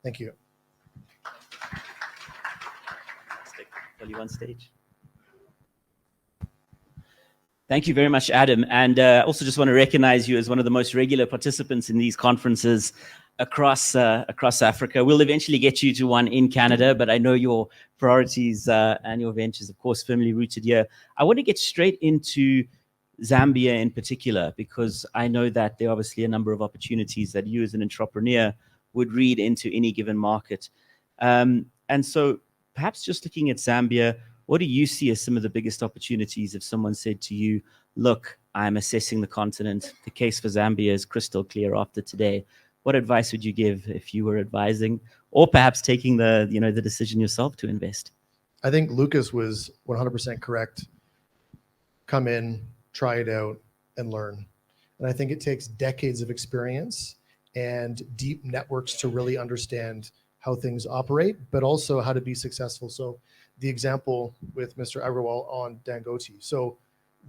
Thank you. You on stage. Thank you very much, Adam. And also just want to recognize you as one of the most regular participants in these conferences. across Africa. We'll eventually get you to one in Canada, but I know your priorities and your ventures, of course, firmly rooted here. I want to get straight into Zambia in particular, because I know that there are obviously a number of opportunities that you as an entrepreneur would read into any given market. And so perhaps just looking at Zambia, what do you see as some of the biggest opportunities if someone said to you, look, I'm assessing the continent. The case for Zambia is crystal clear after today. What advice would you give if you were advising or perhaps taking the decision yourself to invest? I think Lucas was 100% correct. Come in, try it out, and learn. And I think it takes decades of experience and deep networks to really understand how things operate, but also how to be successful. So the example with Mr. Agrawal on Dangote. So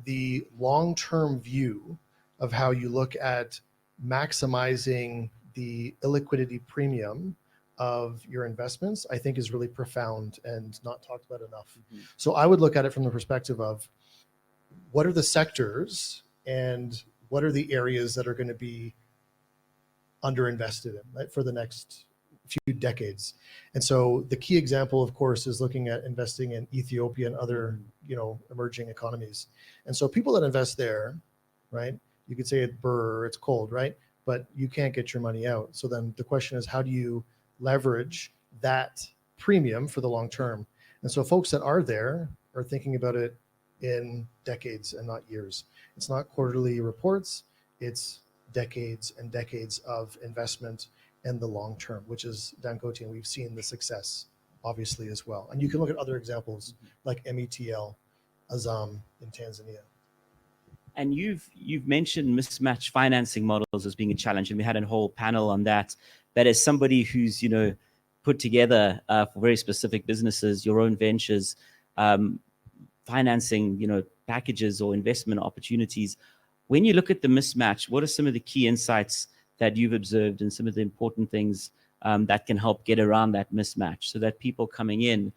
the long-term view of how you look at maximizing the illiquidity premium of your investments, I think is really profound and not talked about enough. So I would look at it from the perspective of what are the sectors and what are the areas that are going to be underinvested in, right, for the next few decades. And so the key example, of course, is looking at investing in Ethiopia and other, emerging economies. And so people that invest there, right, you could say it's burr, it's cold, right? But you can't get your money out. So then the question is, how do you leverage that premium for the long term? And so folks that are there are thinking about it in decades and not years. It's not quarterly reports, it's decades and decades of investment in the long term, which is Dangote, and we've seen the success obviously as well. And you can look at other examples like METL, Azam in Tanzania. And you've mentioned mismatched financing models as being a challenge, and we had a whole panel on that. But as somebody who's put together for very specific businesses, your own ventures, financing packages or investment opportunities, when you look at the mismatch, what are some of the key insights that you've observed and some of the important things that can help get around that mismatch, so that people coming in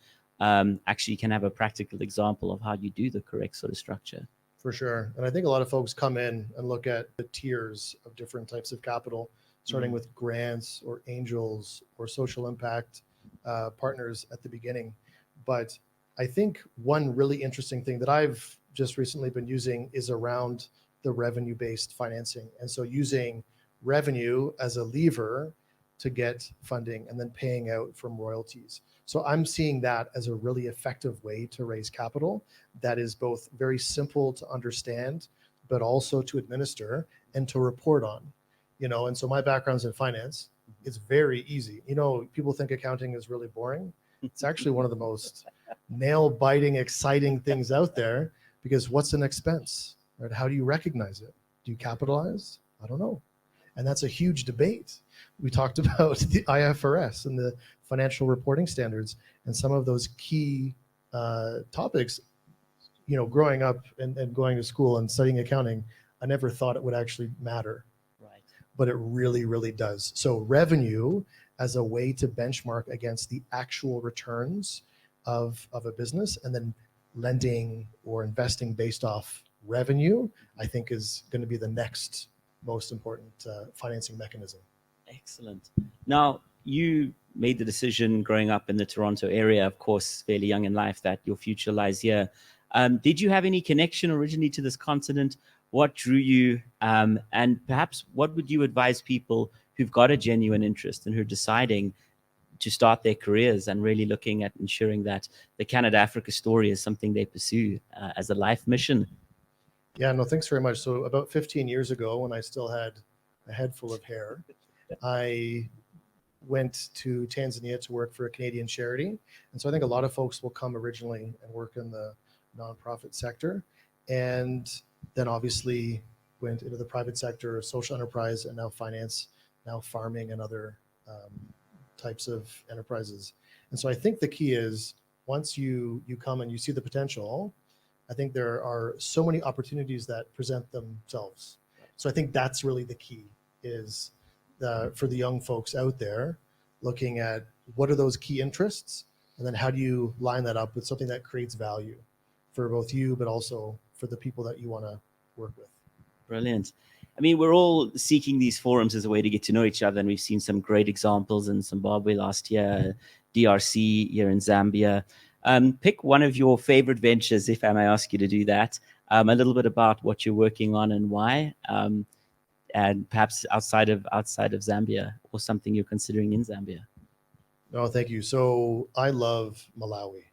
actually can have a practical example of how you do the correct sort of structure? For sure. And I think a lot of folks come in and look at the tiers of different types of capital, starting with grants or angels or social impact partners at the beginning. But I think one really interesting thing that I've just recently been using is around the revenue-based financing. And so using revenue as a lever to get funding and then paying out from royalties. So I'm seeing that as a really effective way to raise capital that is both very simple to understand, but also to administer and to report on. And so my background's in finance. It's very easy. People think accounting is really boring. It's actually one of the most nail-biting, exciting things out there, because what's an expense, right? How do you recognize it? Do you capitalize? I don't know. And that's a huge debate. We talked about the IFRS and the financial reporting standards and some of those key topics. Growing up and going to school and studying accounting, I never thought it would actually matter. Right. But it really, really does. So revenue as a way to benchmark against the actual returns of a business, and then lending or investing based off revenue, I think is going to be the next most important financing mechanism. Excellent. Now, you made the decision growing up in the Toronto area, of course, fairly young in life, that your future lies here. Did you have any connection originally to this continent? What drew you? And perhaps what would you advise people who've got a genuine interest and who are deciding to start their careers and really looking at ensuring that the Canada-Africa story is something they pursue as a life mission? Yeah, no, thanks very much. So about 15 years ago, when I still had a head full of hair, I went to Tanzania to work for a Canadian charity. And so I think a lot of folks will come originally and work in the nonprofit sector, and then obviously went into the private sector, social enterprise, and now finance, now farming and other types of enterprises. And so I think the key is once you come and you see the potential, I think there are so many opportunities that present themselves. So I think that's really the key, is for the young folks out there looking at what are those key interests, and then how do you line that up with something that creates value for both you, but also for the people that you want to work with. Brilliant. I mean, we're all seeking these forums as a way to get to know each other, and we've seen some great examples in Zimbabwe last year, DRC here in Zambia. Pick one of your favorite ventures, if I may ask you to do that. A little bit about what you're working on and why, and perhaps outside of Zambia, or something you're considering in Zambia. No, thank you. So I love Malawi,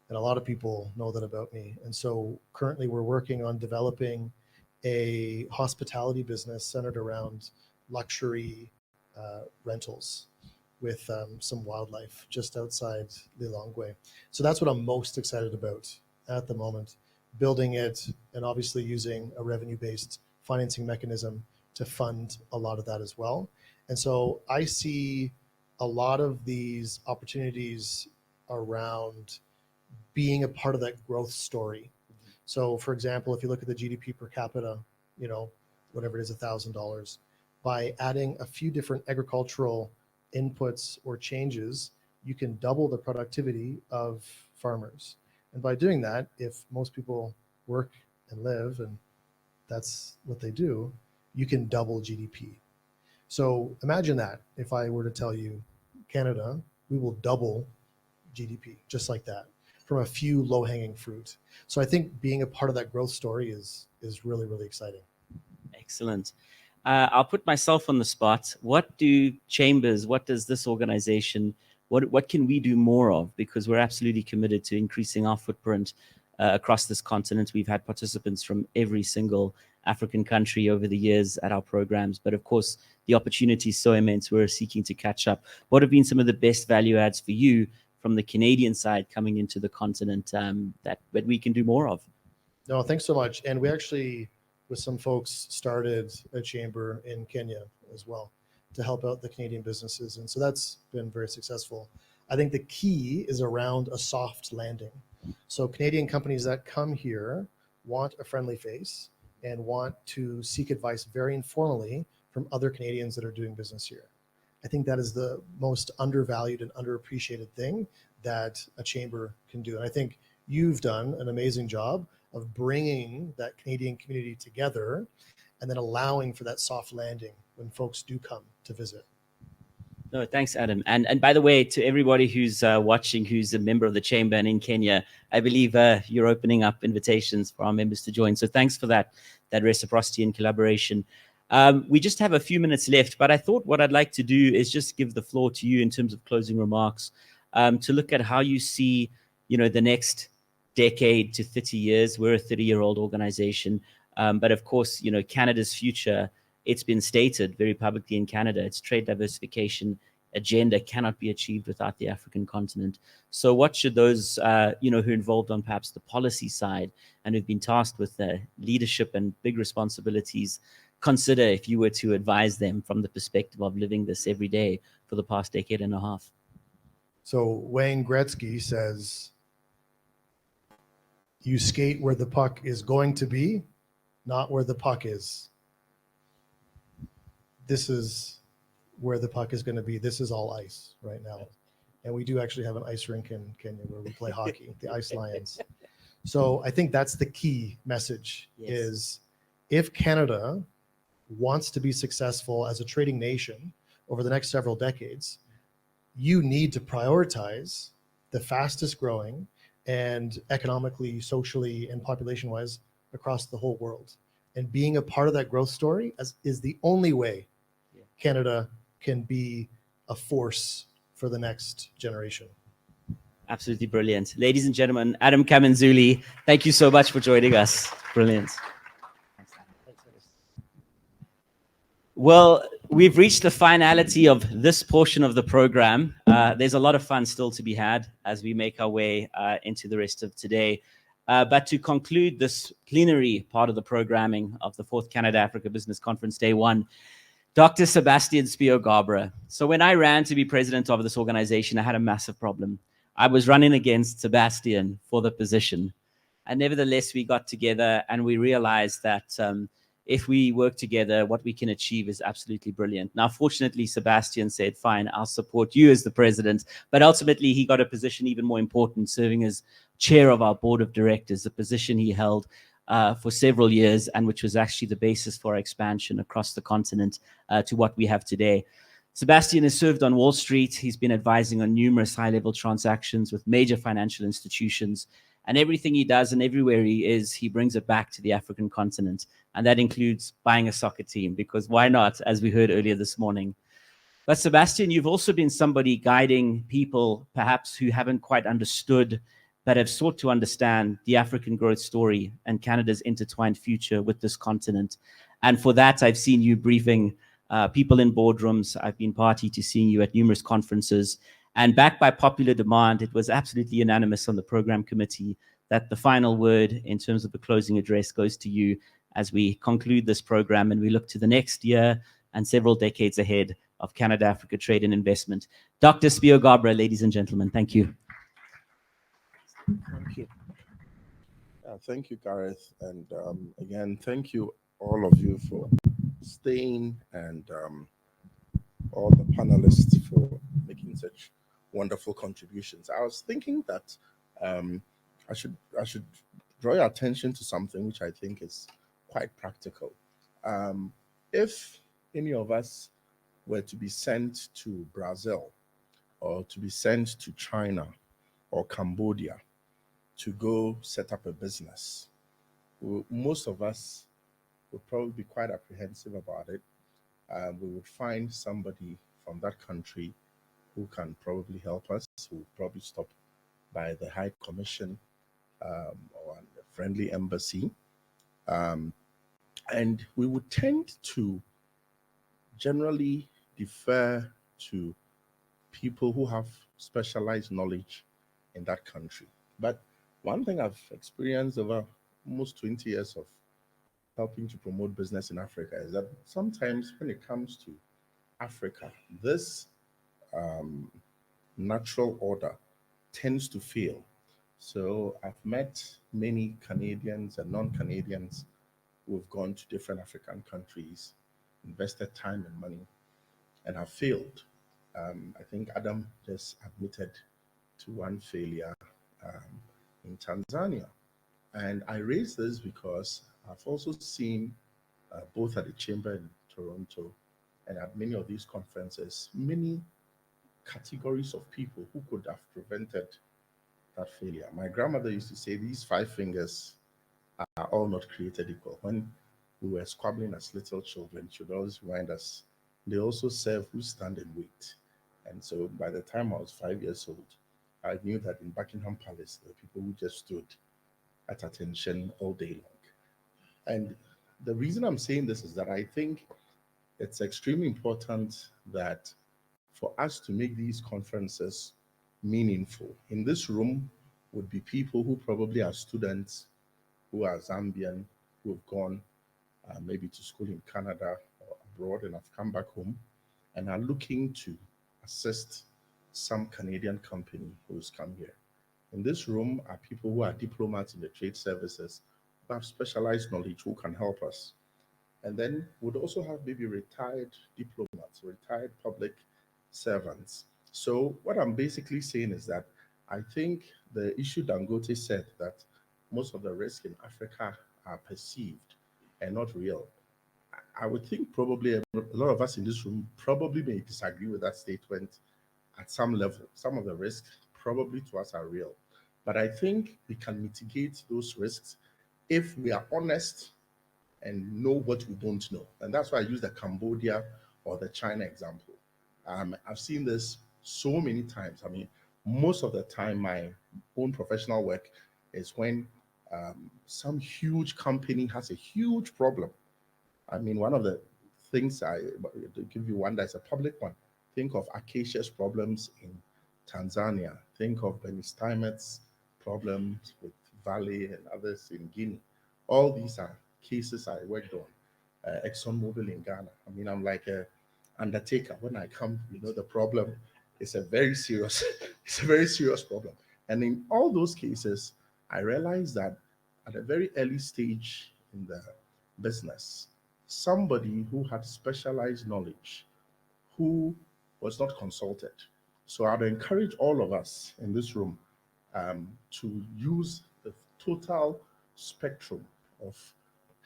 and a lot of people know that about me. And so currently we're working on developing a hospitality business centered around luxury rentals with some wildlife just outside Lilongwe. So that's what I'm most excited about at the moment, building it and obviously using a revenue-based financing mechanism to fund a lot of that as well. And so I see a lot of these opportunities around being a part of that growth story. So for example, if you look at the GDP per capita, you know, whatever it is, $1,000, by adding a few different agricultural inputs or changes, you can double the productivity of farmers. And by doing that, if most people work and live, and that's what they do, you can double GDP. So imagine that if I were to tell you, Canada, we will double GDP just like that, from a few low-hanging fruit. So I think being a part of that growth story is really, really exciting. Excellent. I'll put myself on the spot. What do chambers, what does this organization, what can we do more of? Because we're absolutely committed to increasing our footprint across this continent. We've had participants from every single African country over the years at our programs. But of course, the opportunity is so immense, we're seeking to catch up. What have been some of the best value adds for you from the Canadian side coming into the continent that we can do more of? No, thanks so much. And we actually, with some folks, started a chamber in Kenya as well to help out the Canadian businesses. And so that's been very successful. I think the key is around a soft landing. So Canadian companies that come here want a friendly face and want to seek advice very informally from other Canadians that are doing business here. I think that is the most undervalued and underappreciated thing that a chamber can do. And I think you've done an amazing job of bringing that Canadian community together and then allowing for that soft landing when folks do come to visit. No, thanks, Adam. And by the way, to everybody who's watching, who's a member of the chamber and in Kenya, I believe you're opening up invitations for our members to join. So thanks for that reciprocity and collaboration. We just have a few minutes left, but I thought what I'd like to do is just give the floor to you in terms of closing remarks, to look at how you see, the next decade to 30 years. We're a 30-year-old organization, but of course, Canada's future, it's been stated very publicly in Canada, its trade diversification agenda cannot be achieved without the African continent. So what should those, who are involved on perhaps the policy side and who've been tasked with the leadership and big responsibilities consider if you were to advise them from the perspective of living this every day for the past decade and a half? So Wayne Gretzky says, you skate where the puck is going to be, not where the puck is. This is where the puck is going to be. This is all ice right now. And we do actually have an ice rink in Kenya where we play hockey, the Ice Lions. So I think that's the key message, is if Canada wants to be successful as a trading nation over the next several decades, you need to prioritize the fastest growing and economically, socially, and population-wise across the whole world. And being a part of that growth story is the only way Canada can be a force for the next generation. Absolutely brilliant. Ladies and gentlemen, Adam Kamenzuli, thank you so much for joining us. Brilliant. Well, we've reached the finality of this portion of the program. There's a lot of fun still to be had as we make our way into the rest of today. But to conclude this plenary part of the programming of the 4th Canada-Africa Business Conference, Day 1, Dr. Sebastian Spiogabra. So when I ran to be president of this organization, I had a massive problem. I was running against Sebastian for the position. And nevertheless, we got together and we realized that if we work together, what we can achieve is absolutely brilliant. Now, fortunately, Sebastian said, fine, I'll support you as the president. But ultimately, he got a position even more important, serving as chair of our board of directors, a position he held for several years, and which was actually the basis for our expansion across the continent to what we have today. Sebastian has served on Wall Street. He's been advising on numerous high-level transactions with major financial institutions. And everything he does and everywhere he is, he brings it back to the African continent. And that includes buying a soccer team, because why not, as we heard earlier this morning. But Sebastian, you've also been somebody guiding people perhaps who haven't quite understood, but have sought to understand the African growth story and Canada's intertwined future with this continent. And for that, I've seen you briefing people in boardrooms. I've been party to seeing you at numerous conferences. And backed by popular demand, it was absolutely unanimous on the program committee that the final word in terms of the closing address goes to you as we conclude this program and we look to the next year and several decades ahead of Canada-Africa trade and investment. Dr. Spio Gabra, ladies and gentlemen, thank you. Thank you. Thank you, Gareth. And again, thank you, all of you, for staying, and all the panelists for making such wonderful contributions. I was thinking that I should draw your attention to something which I think is quite practical. If any of us were to be sent to Brazil, or to be sent to China or Cambodia to go set up a business, most of us would probably be quite apprehensive about it. We would find somebody from that country who can probably help us, who would probably stop by the High Commission or a friendly embassy. And we would tend to generally defer to people who have specialized knowledge in that country. But one thing I've experienced over almost 20 years of helping to promote business in Africa is that sometimes when it comes to Africa, this natural order tends to fail. So I've met many Canadians and non-Canadians who have gone to different African countries, invested time and money, and have failed. I think Adam just admitted to one failure in Tanzania. And I raise this because I've also seen, both at the Chamber in Toronto and at many of these conferences, many categories of people who could have prevented that failure. My grandmother used to say these 5 fingers are all not created equal. When we were squabbling as little children, she would always remind us, they also serve who stand and wait. And so by the time I was 5 years old, I knew that in Buckingham Palace, there were people who just stood at attention all day long. And the reason I'm saying this is that I think it's extremely important that for us to make these conferences meaningful. In this room would be people who probably are students, who are Zambian, who have gone maybe to school in Canada or abroad and have come back home and are looking to assist some Canadian company who's come here. In this room are people who are diplomats in the trade services, who have specialized knowledge, who can help us. And then we'd also have maybe retired diplomats, retired public servants. So what I'm basically saying is that I think the issue Dangote said, that most of the risks in Africa are perceived and not real. I would think probably a lot of us in this room probably may disagree with that statement at some level. Some of the risks probably to us are real. But I think we can mitigate those risks if we are honest and know what we don't know. And that's why I use the Cambodia or the China example. I've seen this so many times. I mean, most of the time, my own professional work is when some huge company has a huge problem. I mean, one of the things to give you one that's a public one, think of Acacia's problems in Tanzania. Think of Benny Steinmetz's problems with Valley and others in Guinea. All these are cases I worked on. ExxonMobil in Ghana. I mean, I'm like a undertaker. When I come, the problem is a very serious, it's a very serious problem. And in all those cases, I realized that at a very early stage in the business, somebody who had specialized knowledge, who was not consulted. So I'd encourage all of us in this room to use the total spectrum of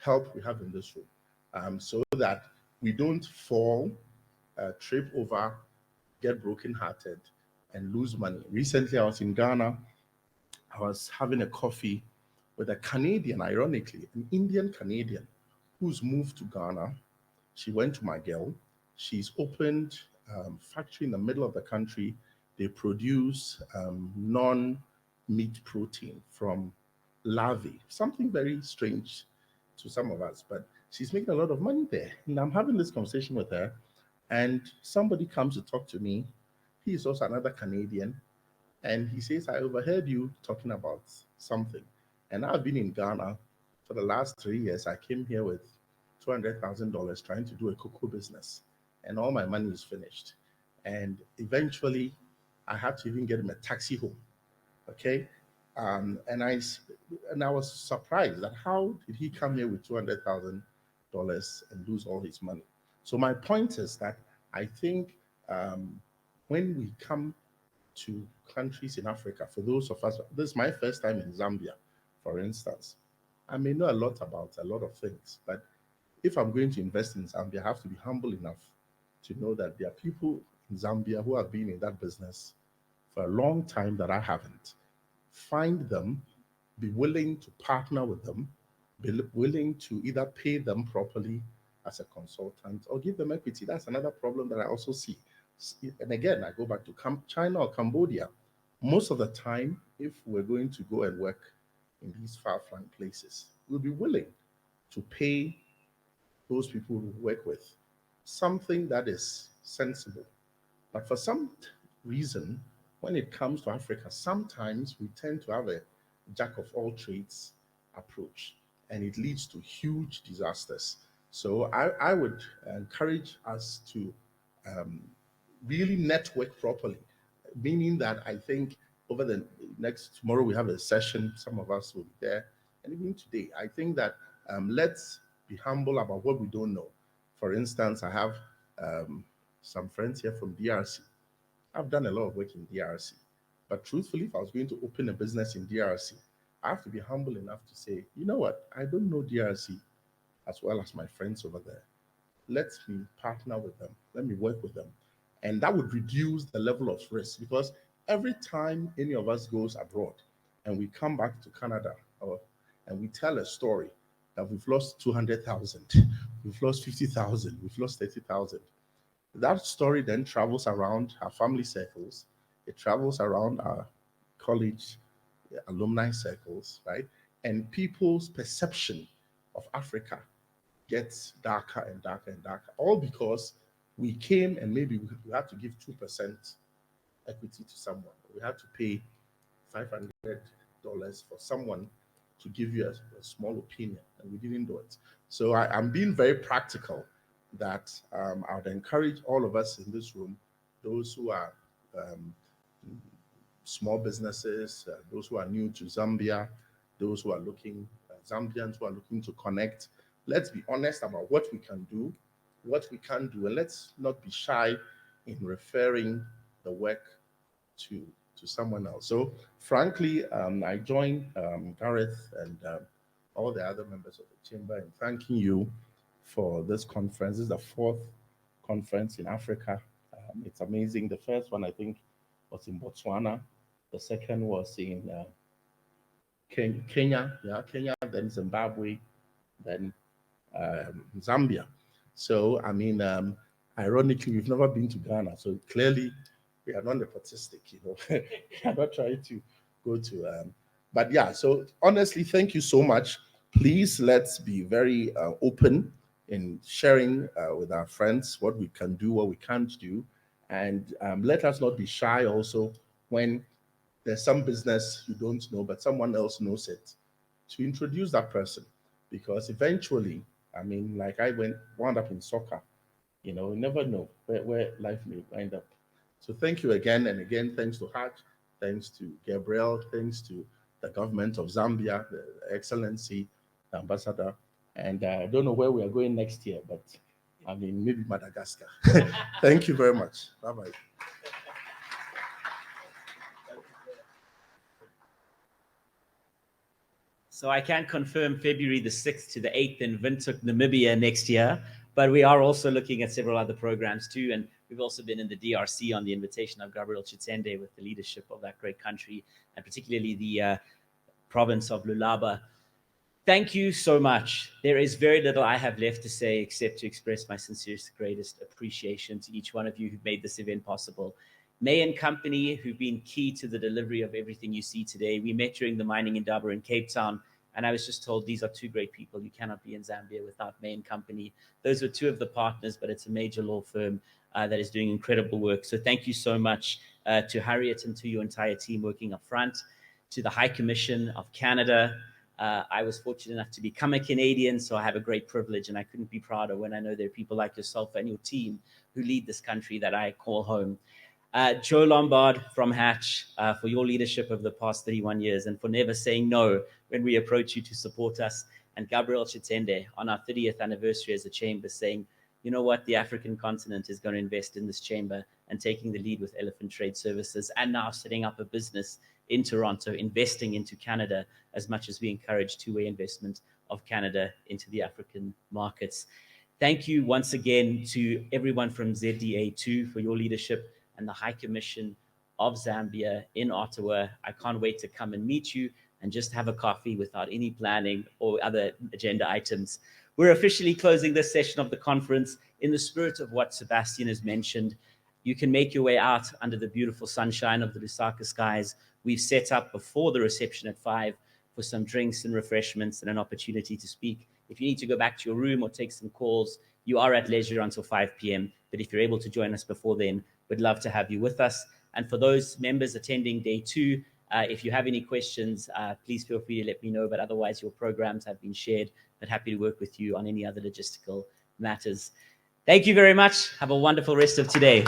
help we have in this room, so that we don't fall, trip over, get brokenhearted, and lose money. Recently, I was in Ghana. I was having a coffee with a Canadian, ironically, an Indian Canadian who's moved to Ghana. She went to my girl. She's opened a factory in the middle of the country. They produce non-meat protein from larvae, something very strange to some of us, but she's making a lot of money there. And I'm having this conversation with her, and somebody comes to talk to me. He is also another Canadian, and he says, I overheard you talking about something. And I've been in Ghana for the last 3 years. I came here with $200,000 trying to do a cocoa business, and all my money is finished. And eventually, I had to even get him a taxi home. Okay, and I was surprised that how did he come here with $200,000 and lose all his money? So my point is that I think when we come to countries in Africa, for those of us, this is my first time in Zambia, for instance. I may know a lot about a lot of things, but if I'm going to invest in Zambia, I have to be humble enough to know that there are people in Zambia who have been in that business for a long time that I haven't. Find them, be willing to partner with them, be willing to either pay them properly as a consultant or give them equity. That's another problem that I also see. And again, I go back to China or Cambodia. Most of the time, if we're going to go and work in these far-flung places, we'll be willing to pay those people we work with something that is sensible. But for some reason, when it comes to Africa, sometimes we tend to have a jack of all trades approach, and it leads to huge disasters. So I would encourage us to really network properly, meaning that I think over the tomorrow we have a session, some of us will be there, and even today, I think that let's be humble about what we don't know. For instance, I have some friends here from DRC. I've done a lot of work in DRC, but truthfully, if I was going to open a business in DRC, I have to be humble enough to say, you know what, I don't know DRC as well as my friends over there. Let me partner with them. Let me work with them. And that would reduce the level of risk, because every time any of us goes abroad and we come back to Canada and we tell a story that we've lost 200,000, we've lost 50,000, we've lost 30,000, that story then travels around our family circles. It travels around our college alumni circles, right? And people's perception of Africa gets darker and darker and darker, all because we came and maybe we had to give 2% equity to someone. We had to pay $500 for someone to give you a small opinion, and we didn't do it. So I'm being very practical that I would encourage all of us in this room, those who are small businesses, those who are new to Zambia, those who are looking, Zambians who are looking to connect, let's be honest about what we can do, what we can't do, and let's not be shy in referring the work to someone else. So frankly, I join Gareth and all the other members of the chamber in thanking you for this conference. This is the 4th conference in Africa. It's amazing. The first one, I think, was in Botswana. The second was in Kenya, then Zimbabwe, then Zambia. So, I mean, ironically, we've never been to Ghana. So clearly, we are not nepotistic, you know. We are not trying to go to, but yeah, so honestly, thank you so much. Please, let's be very open in sharing with our friends what we can do, what we can't do. And let us not be shy also when there's some business you don't know, but someone else knows it, to introduce that person. Because eventually, I mean, like I wound up in soccer, you know, you never know where life may wind up. So thank you again and again. Thanks to Haj, thanks to Gabriel, thanks to the government of Zambia, the Excellency, the Ambassador. And I don't know where we are going next year, but I mean, maybe Madagascar. Thank you very much. Bye-bye. So I can confirm February the 6th to the 8th in Windhoek, Namibia next year. But we are also looking at several other programs too. And we've also been in the DRC on the invitation of Gabriel Chitende with the leadership of that great country, and particularly the province of Lualaba. Thank you so much. There is very little I have left to say except to express my sincerest, greatest appreciation to each one of you who've made this event possible. May and company, who've been key to the delivery of everything you see today. We met during the mining indaba in Cape Town, and I was just told these are two great people. You cannot be in Zambia without May and company. Those were two of the partners, but it's a major law firm that is doing incredible work. So thank you so much to Harriet and to your entire team working up front, to the High Commission of Canada. I was fortunate enough to become a Canadian, so I have a great privilege, and I couldn't be prouder when I know there are people like yourself and your team who lead this country that I call home. Joe Lombard from Hatch, for your leadership over the past 31 years and for never saying no when we approach you to support us. And Gabriel Chitende on our 30th anniversary as a chamber, saying, you know what, the African continent is going to invest in this chamber, and taking the lead with Elephant Trade Services, and now setting up a business in Toronto, investing into Canada as much as we encourage two-way investment of Canada into the African markets. Thank you once again to everyone from ZDA2 for your leadership, and the High Commission of Zambia in Ottawa. I can't wait to come and meet you and just have a coffee without any planning or other agenda items. We're officially closing this session of the conference in the spirit of what Sebastian has mentioned. You can make your way out under the beautiful sunshine of the Lusaka skies. We've set up before the reception at 5 for some drinks and refreshments and an opportunity to speak. If you need to go back to your room or take some calls, you are at leisure until 5 p.m. But if you're able to join us before then, we'd love to have you with us. And for those members attending day 2, if you have any questions, please feel free to let me know. But otherwise, your programs have been shared. But happy to work with you on any other logistical matters. Thank you very much. Have a wonderful rest of today.